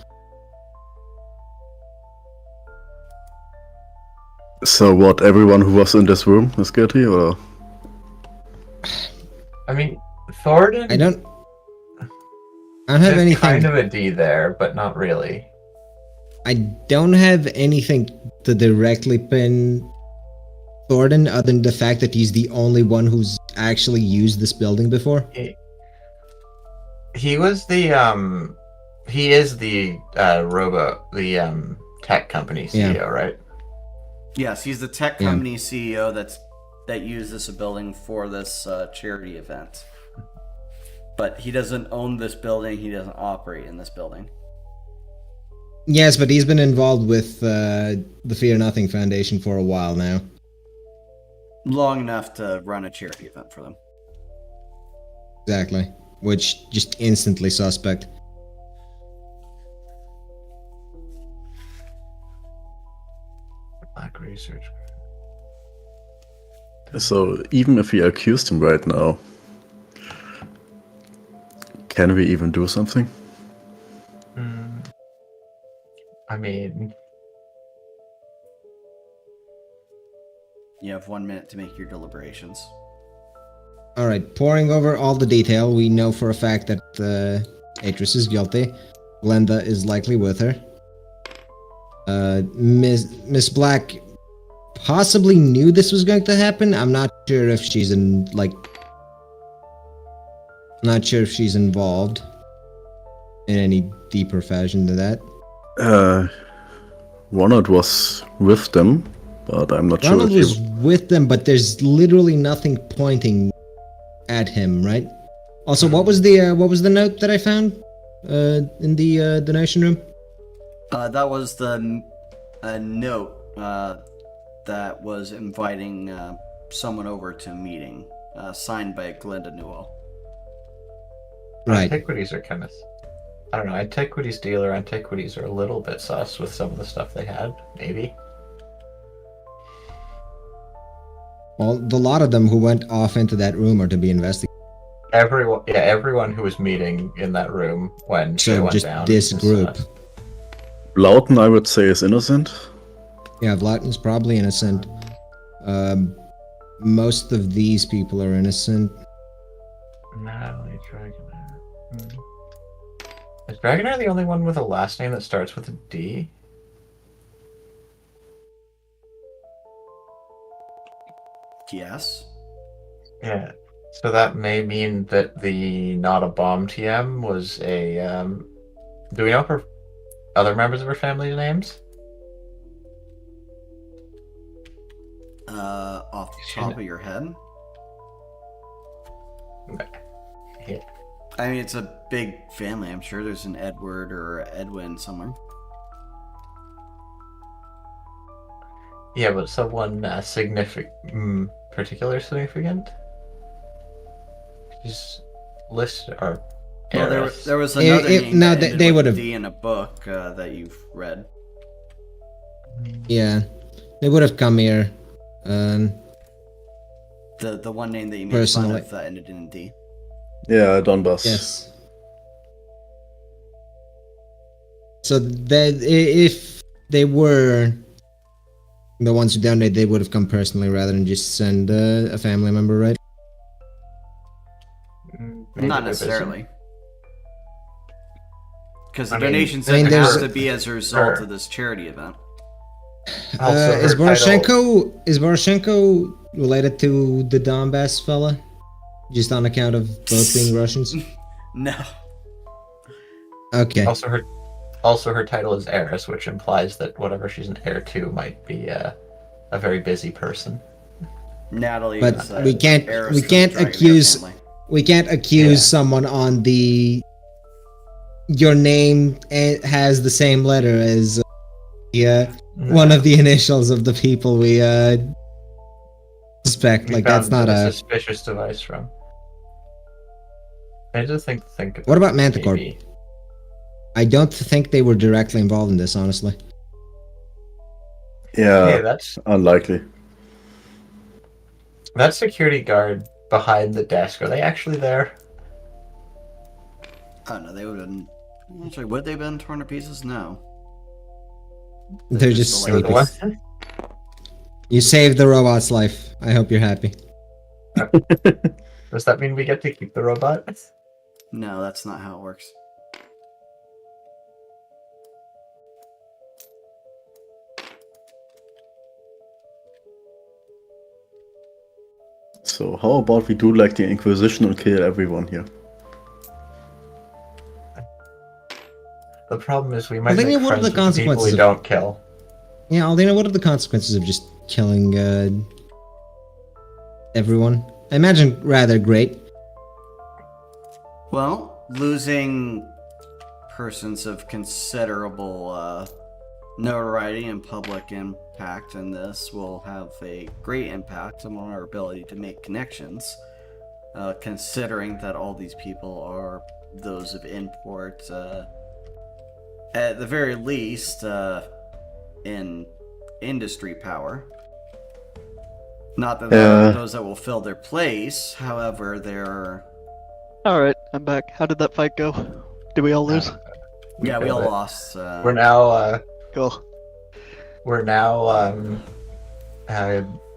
So what? Everyone who was in this room is guilty, or? I mean, Thornton I don't have is anything. kind of a D there, but not really. I don't have anything to directly pin Thornton other than the fact that he's the only one who's actually used this building before. He was the he is the tech company CEO, right? Yes, he's the tech Yeah. company CEO that used this building for this charity event. But he doesn't own this building. He doesn't operate in this building. Yes, but he's been involved with the Fear Nothing Foundation for a while now. Long enough to run a charity event for them. Exactly. Which just instantly suspect. Black research. So even if we accused him right now, can we even do something? I mean, You have 1 minute to make your deliberations. Alright, pouring over all the detail, we know for a fact that Atris is guilty. Glenda is likely with her. Miss Black possibly knew this was going to happen. I'm not sure if she's not sure if she's involved in any deeper fashion than that. Ronald was with them, but I'm not Ronald sure if was with them, but there's literally nothing pointing at him, right? Also, what was the note that I found in the donation room? That was the note that was inviting someone over to a meeting, signed by Glenda Newell. Right. antiquities are kind of, I don't know, antiquities dealer, antiquities are a little bit sus with some of the stuff they had, maybe. Well, the lot of them who went off into that room are to be investigated. Everyone who was meeting in that room when shit So went just down. this is, group. Loudon, I would say, is innocent. Yeah, Vlatin's probably innocent. Most of these people are innocent. Natalie Dragonair. Is Dragonair the only one with a last name that starts with a D? Yes. Yeah. So that may mean that the not a bomb TM was a. Do we know her other members of her family's names? Off the top of your head? Yeah. I mean, it's a big family. I'm sure there's an Edward or Edwin somewhere. Yeah, but someone significant, particular significant. She's listed or. Well, there was another name no, that ended they with would've- D in a book that you've read. Yeah, they would have come here. The one name that you made Personally. fun of that ended in D. Yeah, Donbass. Yes. So that if they were the ones who donated, they would have come personally rather than just send a family member, right? Maybe Not they're busy. necessarily. Because the I mean- donations I mean, has there's- to be as a result Sure. of this charity event. Also, Is her title- Poroshenko related to the Donbass fella? Just on account of both being Russians? No. Okay. Also, her title is heiress, which implies that whatever she's an heir to might be a very busy person. Natalie But is we can't- heiress we to the can't Dragonair accuse- family. We can't accuse Yeah. someone on the. Your name has the same letter as one of the initials of the people we suspect. We Like that's found not a. suspicious device from. I just think. What about Manticore? maybe- I don't think they were directly involved in this, honestly. Yeah, Yeah, that's unlikely. that security guard behind the desk. Are they actually there? Oh no, they would have been. Actually, would they have been torn to pieces? No. They're just They were the sleeping. ones. You saved the robot's life. I hope you're happy. Does that mean we get to keep the robot? No, that's not how it works. So how about we do like the Inquisition and kill everyone here? The problem is we might think make what are friends the with the people consequences we of- don't kill. Yeah, Aldina, what are the consequences of just killing everyone? I imagine rather great. Well, losing persons of considerable notoriety and public impact in this will have a great impact on our ability to make connections, considering that all these people are those of import, at the very least, in industry power. Not that there are those that will fill their place, however, they're... Alright, I'm back. How did that fight go? Did we all lose? Yeah, we all failed it. lost. We're now Cool.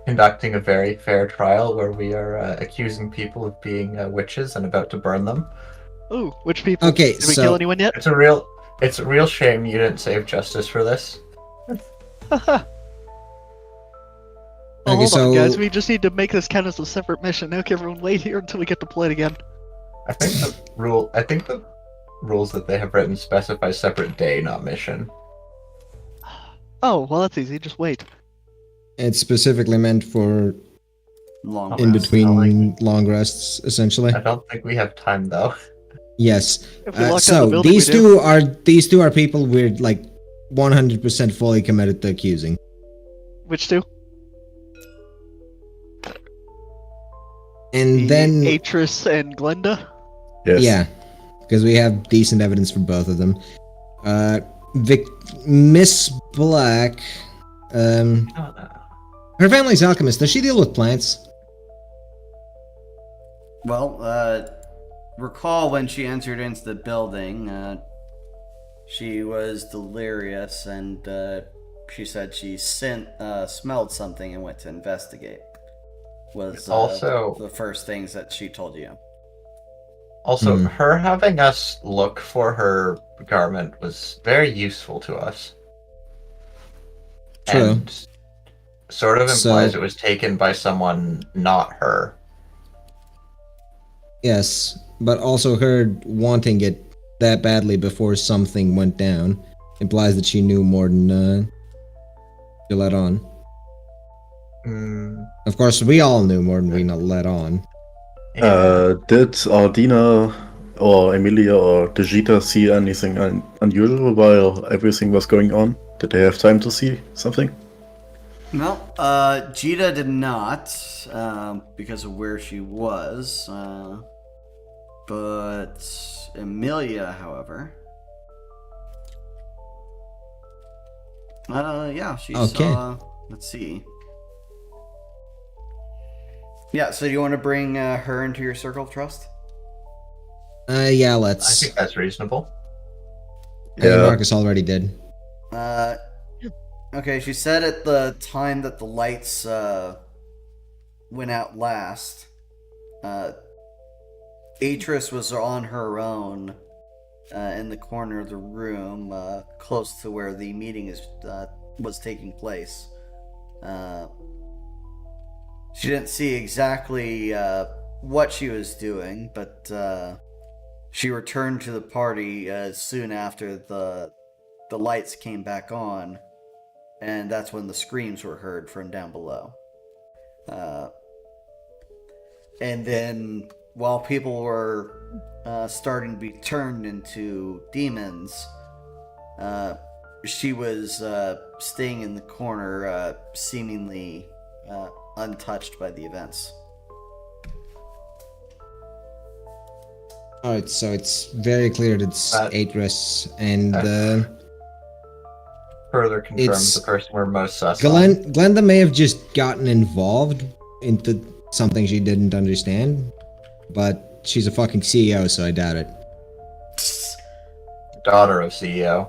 conducting a very fair trial where we are accusing people of being witches and about to burn them. Ooh, which people? Okay, Did we so- kill anyone yet? It's a real shame you didn't save justice for this. Haha. Oh, Okay, hold on, so- guys. We just need to make this count as a separate mission. Okay, everyone, wait here until we get to play it again. I think the rules that they have written specify separate day, not mission. Oh, well, that's easy. Just wait. It's specifically meant for long in rest. between long rests, essentially. I don't think we have time though. Yes. If we lock down the So building, these we do. these two are people we're like 100% fully committed to accusing. Which two? And then Atris and Glenda? Yes. yeah, because we have decent evidence for both of them. Miss Black, her family's alchemist. Does she deal with plants? Well, recall when she entered into the building, she was delirious and she said she smelled something and went to investigate. Was Also- the first things that she told you. Also, Hmm. her having us look for her garment was very useful to us. True. And sort of So- implies it was taken by someone not her. Yes, but also her wanting it that badly before something went down implies that she knew more than she let on. Hmm. Of course, we all knew more than we let on. Did Ardina or Emilia or Digita see anything unusual while everything was going on? Did they have time to see something? No, Jita did not, because of where she was. But Emilia, however, yeah, she Okay. saw. Let's see. Yeah, so do you want to bring her into your circle of trust? Yeah, I let's. think that's reasonable. Yeah. Marcus already did. Okay, she said at the time that the lights went out last, Atris was on her own in the corner of the room, close to where the meeting was taking place. She didn't see exactly what she was doing, but she returned to the party soon after the lights came back on, and that's when the screams were heard from down below. And then, while people were starting to be turned into demons, she was staying in the corner, seemingly untouched by the events. Alright, so it's very clear that it's That- Atris and Further confirms It's- the person we're most sus on. Glenda may have just gotten involved into something she didn't understand, but she's a fucking CEO, so I doubt it. Daughter of CEO.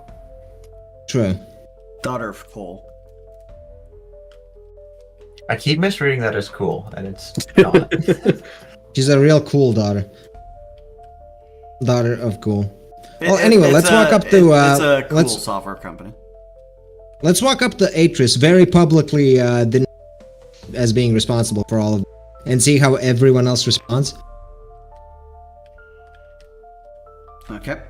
True. Daughter of Cole. I keep misreading that as cool, and it's not. She's a real cool daughter. Daughter of cool. Well, anyway, let's walk up to. It's a cool let's software company. let's walk up to Atris very publicly, as being responsible for all of it, and see how everyone else responds. Okay.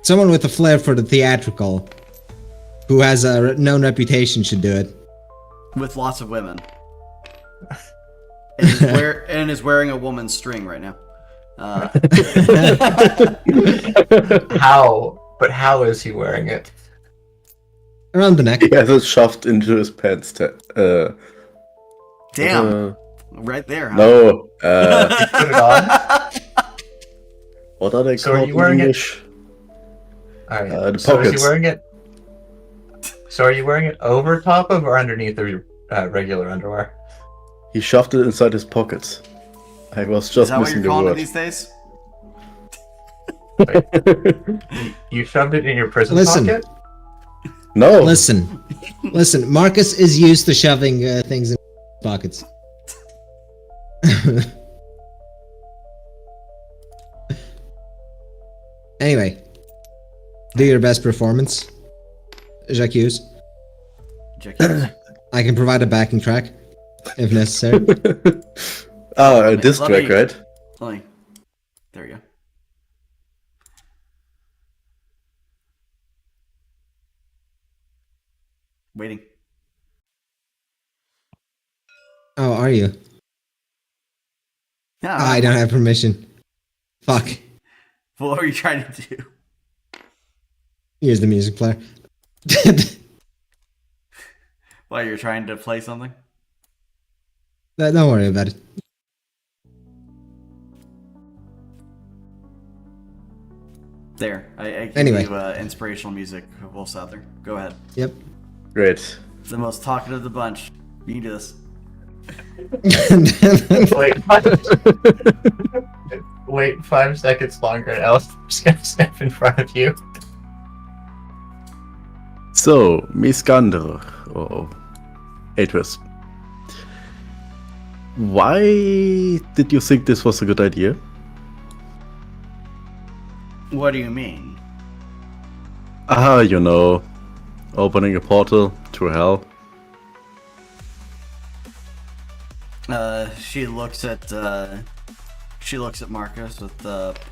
Someone with a flair for the theatrical, who has a known reputation, should do it. With lots of women. And is wearing a woman's string right now. How? But how is he wearing it? Around the neck. He has it shoved into his pants. Damn. Right there. Huh? No. Put it on. What are they So are called you in wearing it? English? All right. The So is he pockets. wearing it? So are you wearing it over top of or underneath your regular underwear? He shoved it inside his pockets. I was Is just that what missing you're the calling it word. these days? You shoved it in your prison Listen. pocket? No. Listen. Marcus is used to shoving things in pockets. Anyway, do your best performance, Jacques. Jackie. I can provide a backing track if necessary. A diss Let track, me- right? There you go. Waiting. Oh, are you? No, I don't have permission. Fuck. What were you trying to do? Here's the music player. While you're trying to play something? Don't worry about it. There. I give Anyway. you inspirational music while out there. Go ahead. Yep. Great. It's the most talkative of the bunch. You can do this. Wait 5 seconds longer and Alistair's gonna step in front of you. So, Miskander, or Atris. Why did you think this was a good idea? What do you mean? You know, opening a portal to hell. She looks at Marcus with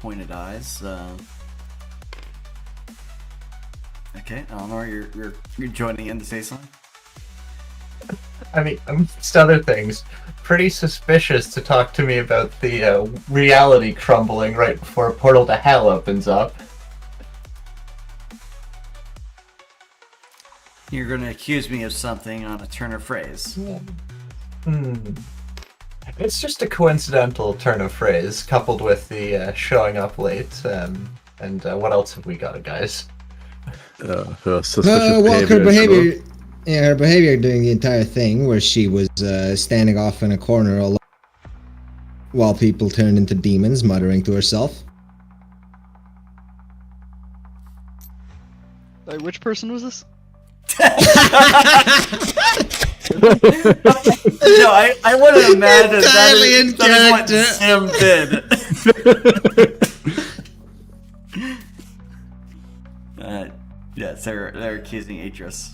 pointed eyes. Okay, Eleanor, you're joining in to say something. I mean, amongst other things, pretty suspicious to talk to me about the reality crumbling right before a portal to hell opens up. You're gonna accuse me of something on a turn of phrase. It's just a coincidental turn of phrase, coupled with the showing up late. And what else have we got, guys? Her suspicious Walker behavior. behavior. Yeah, her behavior during the entire thing, where she was standing off in a corner alone, while people turned into demons, muttering to herself. Which person was this? No, I wouldn't imagine that is what Sim did. Yes, they're accusing Atris.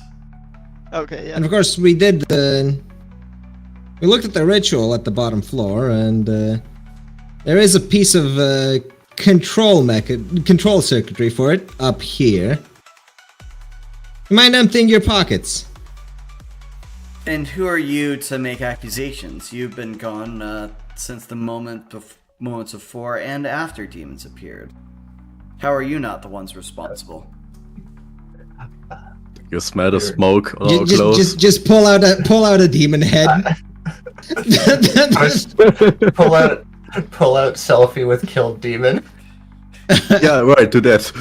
Okay, yeah. And of course, we did. We looked at the ritual at the bottom floor, and there is a piece of control circuitry for it up here. You mind emptying your pockets? And who are you to make accusations? You've been gone since the moments before and after demons appeared. How are you not the ones responsible? You smell the smoke on our Just, clothes. just pull out a demon head. Pull out selfie with killed demon. Yeah, right, do that.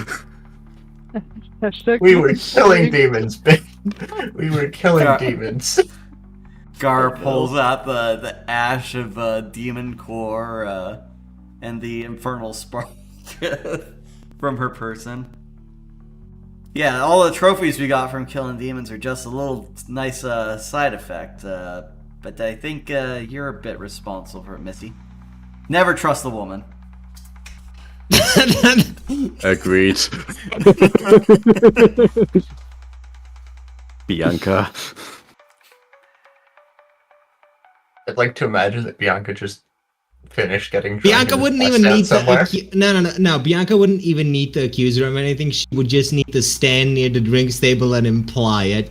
We were killing demons, babe. We were killing demons. Gar pulls out the ash of demon core and the infernal spark from her person. Yeah, all the trophies we got from killing demons are just a little nice side effect. But I think you're a bit responsible for it, Missy. Never trust a woman. Agreed. Bianca. I'd like to imagine that Bianca just finished getting drunk Bianca and wouldn't passed even out need somewhere. no. Bianca wouldn't even need to accuse her of anything. She would just need to stand near the drinks table and imply it.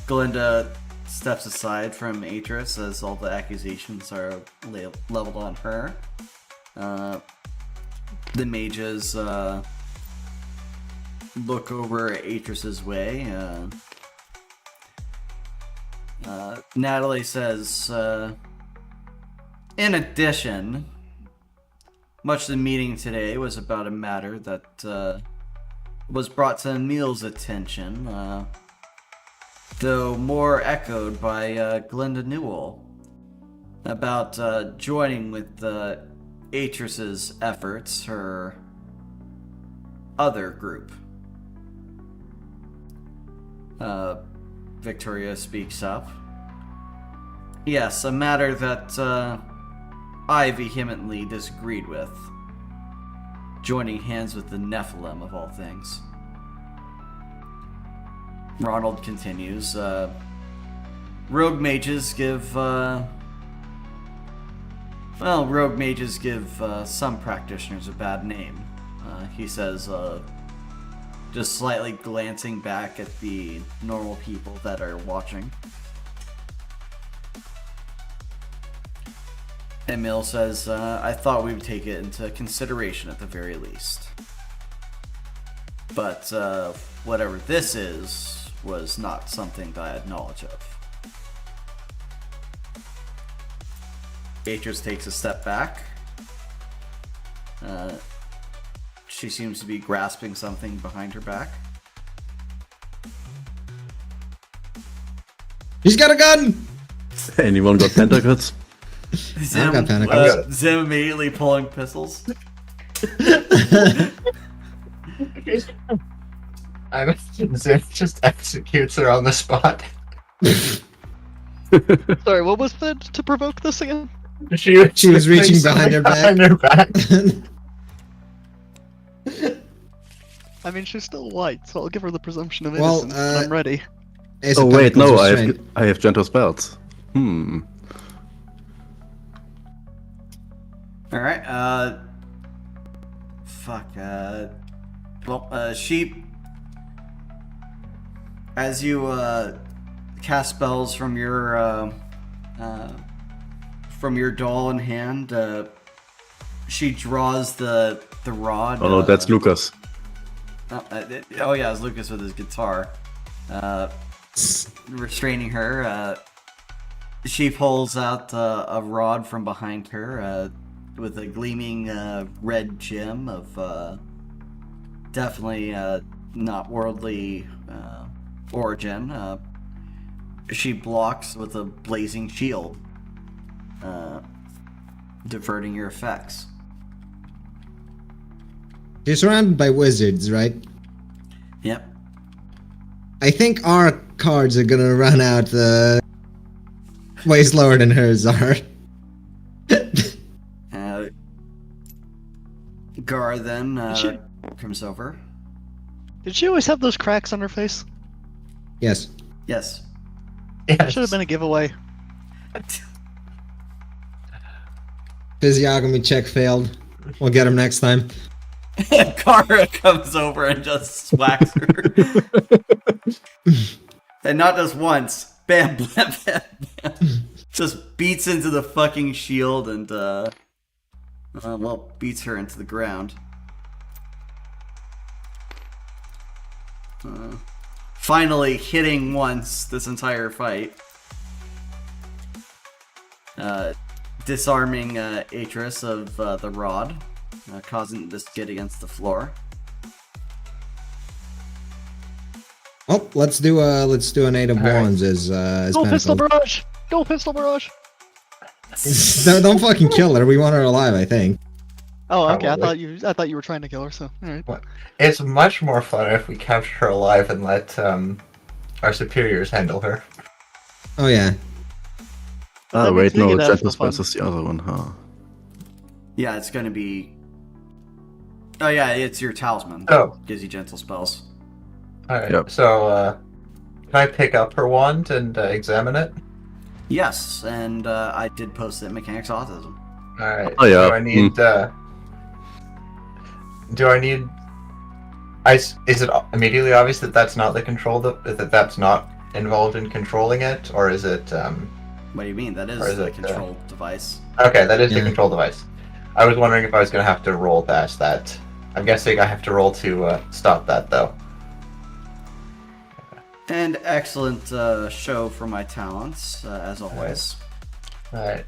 Glinda steps aside from Atris as all the accusations are leveled on her. The mages look over Atris's way. Natalie says, in addition, much of the meeting today was about a matter that was brought to Emil's attention, though more echoed by Glinda Newell, about joining with Atris's efforts, her other group. Victoria speaks up. Yes, a matter that I vehemently disagreed with. Joining hands with the Nephilim, of all things. Ronald continues. Rogue mages give... rogue mages give some practitioners a bad name. He says, just slightly glancing back at the normal people that are watching. Emil says, I thought we would take it into consideration at the very least. But whatever this is, was not something that I had knowledge of. Beatrice takes a step back. She seems to be grasping something behind her back. He's got a gun! Anyone got tentacles? Zim, got tentacles. Zim immediately pulling pistols. I imagine Zim just executes her on the spot. Sorry, what was the to provoke this again? She was reaching behind her back. I mean, she's still white, so I'll give her the presumption of Well, innocence when I'm ready. Ace Oh of wait, Pentacles no, restraint. I have gentle spells. Alright, she... As you, cast spells from your doll in hand, she draws the rod. Oh no, that's Lucas. Oh yeah, it's Lucas with his guitar. Restraining her, she pulls out a rod from behind her with a gleaming red gem of definitely not worldly origin. She blocks with a blazing shield, diverting your effects. You're surrounded by wizards, right? Yep. I think our cards are gonna run out way slower than hers are. Gar then comes over. Did she always have those cracks on her face? Yes. Yes. That should have been a giveaway. Physiognomy check failed. We'll get him next time. Kara comes over and just swacks her. And not just once. Bam, bam, bam, bam. Just beats into the fucking shield and, beats her into the ground. Finally hitting once this entire fight. Disarming Atris of the rod. Causing this to get against the floor. Oh, let's do an 8 of wands as Go pistol Pentacles. barrage! Go pistol barrage! Don't fucking kill her. We want her alive, I think. Oh, okay. Probably. I thought you were trying to kill her. So, all right. It's much more fun if we capture her alive and let our superiors handle her. Oh yeah. But Ah, that wait, makes me no, get Gentle extra fun. Spells is the other one, huh? Yeah, it's gonna be. Oh yeah, it's your talisman. Oh. Gives you gentle spells. Alright, Yep. so, can I pick up her wand and examine it? Yes, and I did post it in Mechanics Autism. Alright, Oh, yeah. do I need, is it immediately obvious that that's not the that that's not involved in controlling it, or is it, What do you mean? That is Or is the it, control device. okay, that is the Yeah. control device. I was wondering if I was gonna have to roll past that. I'm guessing I have to roll to, stop that, though. And excellent show for my talents, as always. Alright.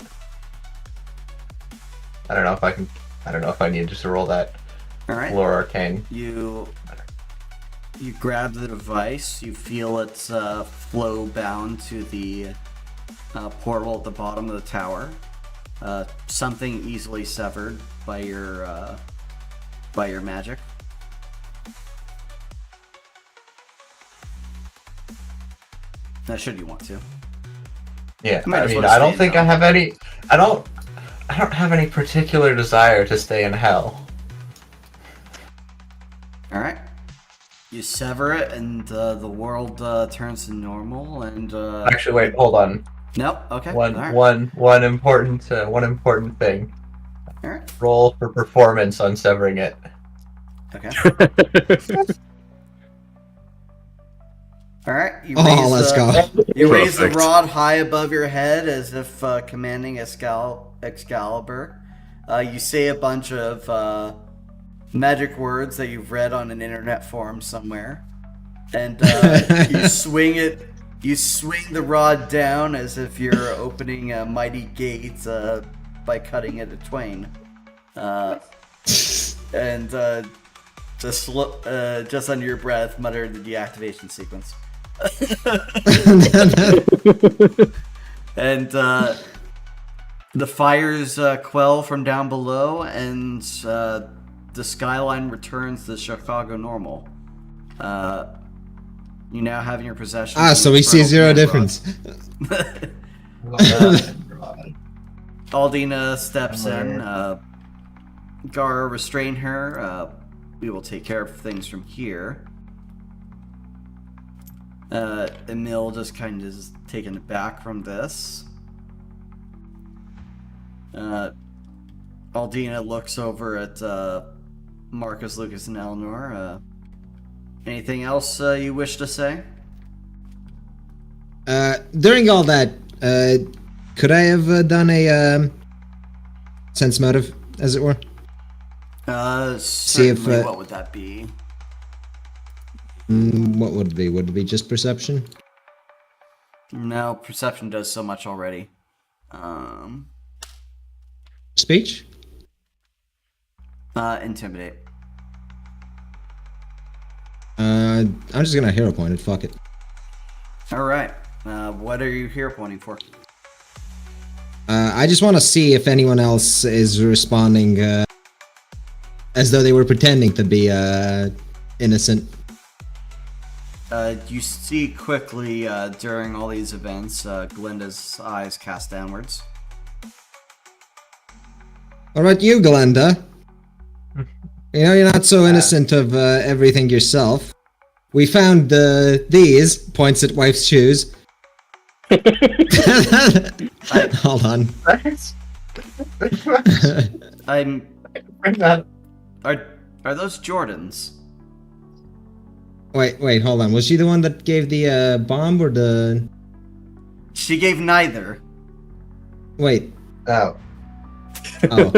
I don't know if I need to roll that. Alright. Lore Arcane. You grab the device, you feel it flow bound to the portal at the bottom of the tower. Something easily severed by your magic. That should you want to. Yeah, You might I as mean, well I don't stay think though. I have any. I don't have any particular desire to stay in hell. Alright. You sever it, and the world turns to normal, and Actually, wait, hold on. nope. Okay. One Alright. important thing. Alright. Roll for performance on severing it. Okay. Alright. You Oh, let's go. You raise the Perfect. rod high above your head as if commanding Excalibur. You say a bunch of magic words that you've read on an internet forum somewhere, and you swing it. You swing the rod down as if you're opening a mighty gate by cutting it in twain, and just under your breath, mutter the deactivation sequence. And the fires quell from down below, and the skyline returns to Chicago normal. You now have in your possession. So we see zero difference. Aldina steps in. Gara, restrain her. We will take care of things from here. Emil just kind of is taken aback from this. Aldina looks over at Marcus, Lucas, and Eleanor. Anything else you wish to say? During all that, could I have done a sense motive, as it were? See if, what would that be? What would it be? Would it be just perception? No, perception does so much already. Speech? Intimidate. I'm just gonna hero point it. Fuck it. All right. What are you here pointing for? I just want to see if anyone else is responding as though they were pretending to be innocent. You see quickly during all these events, Glinda's eyes cast downwards. What about you, Glenda? You know, you're not so innocent of everything yourself. We found these, points at wife's shoes. Hold on. Are those Jordans? Wait, hold on. Was she the one that gave the bomb or the... She gave neither. Wait. Oh. Oh.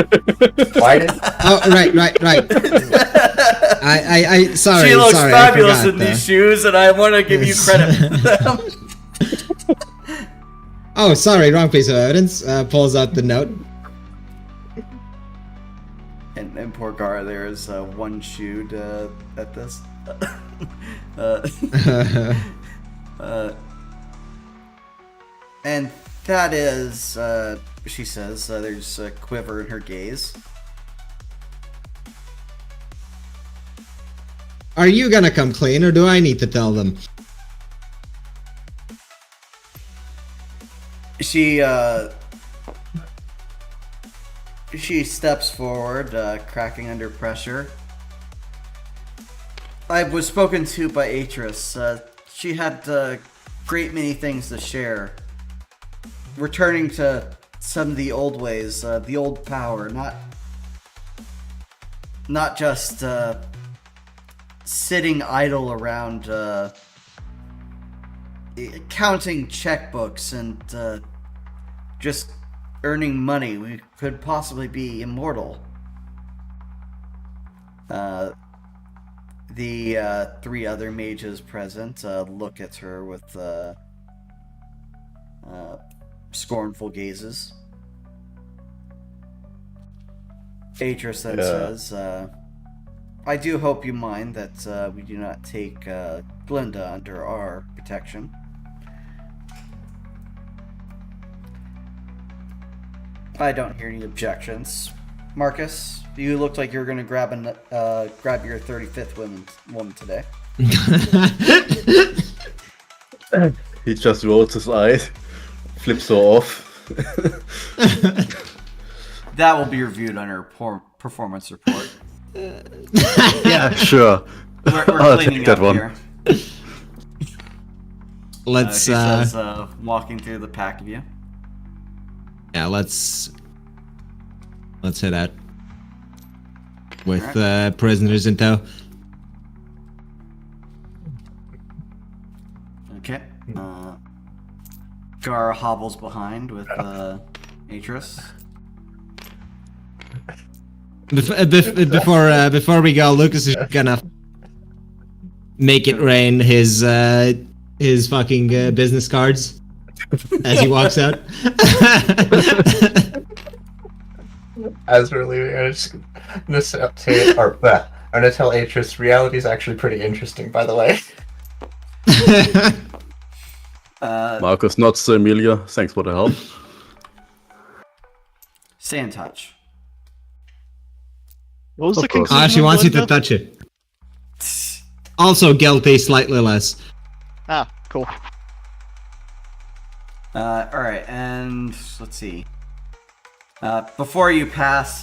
Why did... Oh, right. Sorry, she looks sorry, fabulous in these shoes, and I want to give you credit for them. Oh, sorry, wrong piece of evidence. Pulls out the note. And poor Gara there is one shoed at this. And that is, she says, there's a quiver in her gaze. Are you gonna come clean, or do I need to tell them? She steps forward, cracking under pressure. I was spoken to by Atris. She had a great many things to share. Returning to some of the old ways, the old power, not just sitting idle around counting checkbooks and just earning money. We could possibly be immortal. The three other mages present look at her with scornful gazes. Atris then says, I do hope you mind that we do not take Glinda under our protection. I don't hear any objections. Marcus, you looked like you were going to grab your 35th woman today. He just rolls his eyes, flips her off. That will be reviewed on our performance report. Yeah, sure. We're I'll cleaning take that up one. here. Let's She says, walking through the pack of you. yeah, let's head out with prisoners in tow. Okay. Gar hobbles behind with Atris. Before we go, Lucas is gonna make it rain his fucking business cards as he walks out. As we're leaving, I'm just gonna I'm gonna tell Atris reality is actually pretty interesting, by the way. Marcus nods to Emilia. Thanks for the help. Stay in touch. What was Of the course. conclusion? She of wants you to Glinda? touch it. Also guilty, slightly less. Ah, cool. Alright, and let's see. Before you pass,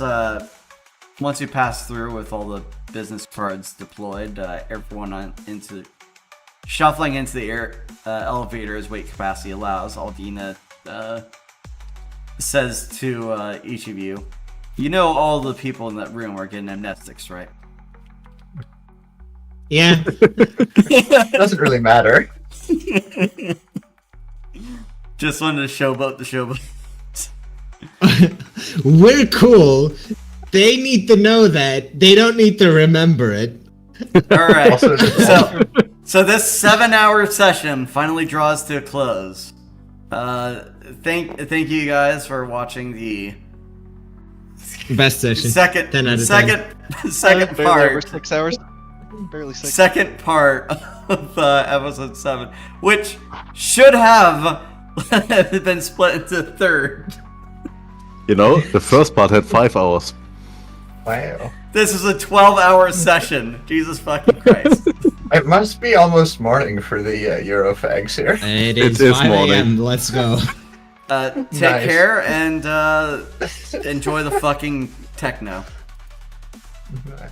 once you pass through with all the business cards deployed, everyone shuffling into the elevator as weight capacity allows, Aldina says to each of you, you know all the people in that room are getting amnestics, right? Yeah. Doesn't really matter. Just wanted to showboat the showboat. We're cool. They need to know that. They don't need to remember it. Alright, Also, so this 7-hour session finally draws to a close. Thank you guys for watching the Best session. 10 out of 10. second Barely over part. 6 hours. Barely 6. Second part of episode 7, which should have been split into third. You know, the first part had 5 hours. wow. This is a 12-hour session. Jesus fucking Christ. It must be almost morning for the Eurofags here. It It is is 5 morning. a.m. Let's go. Take Nice. care and enjoy the fucking techno. Nice.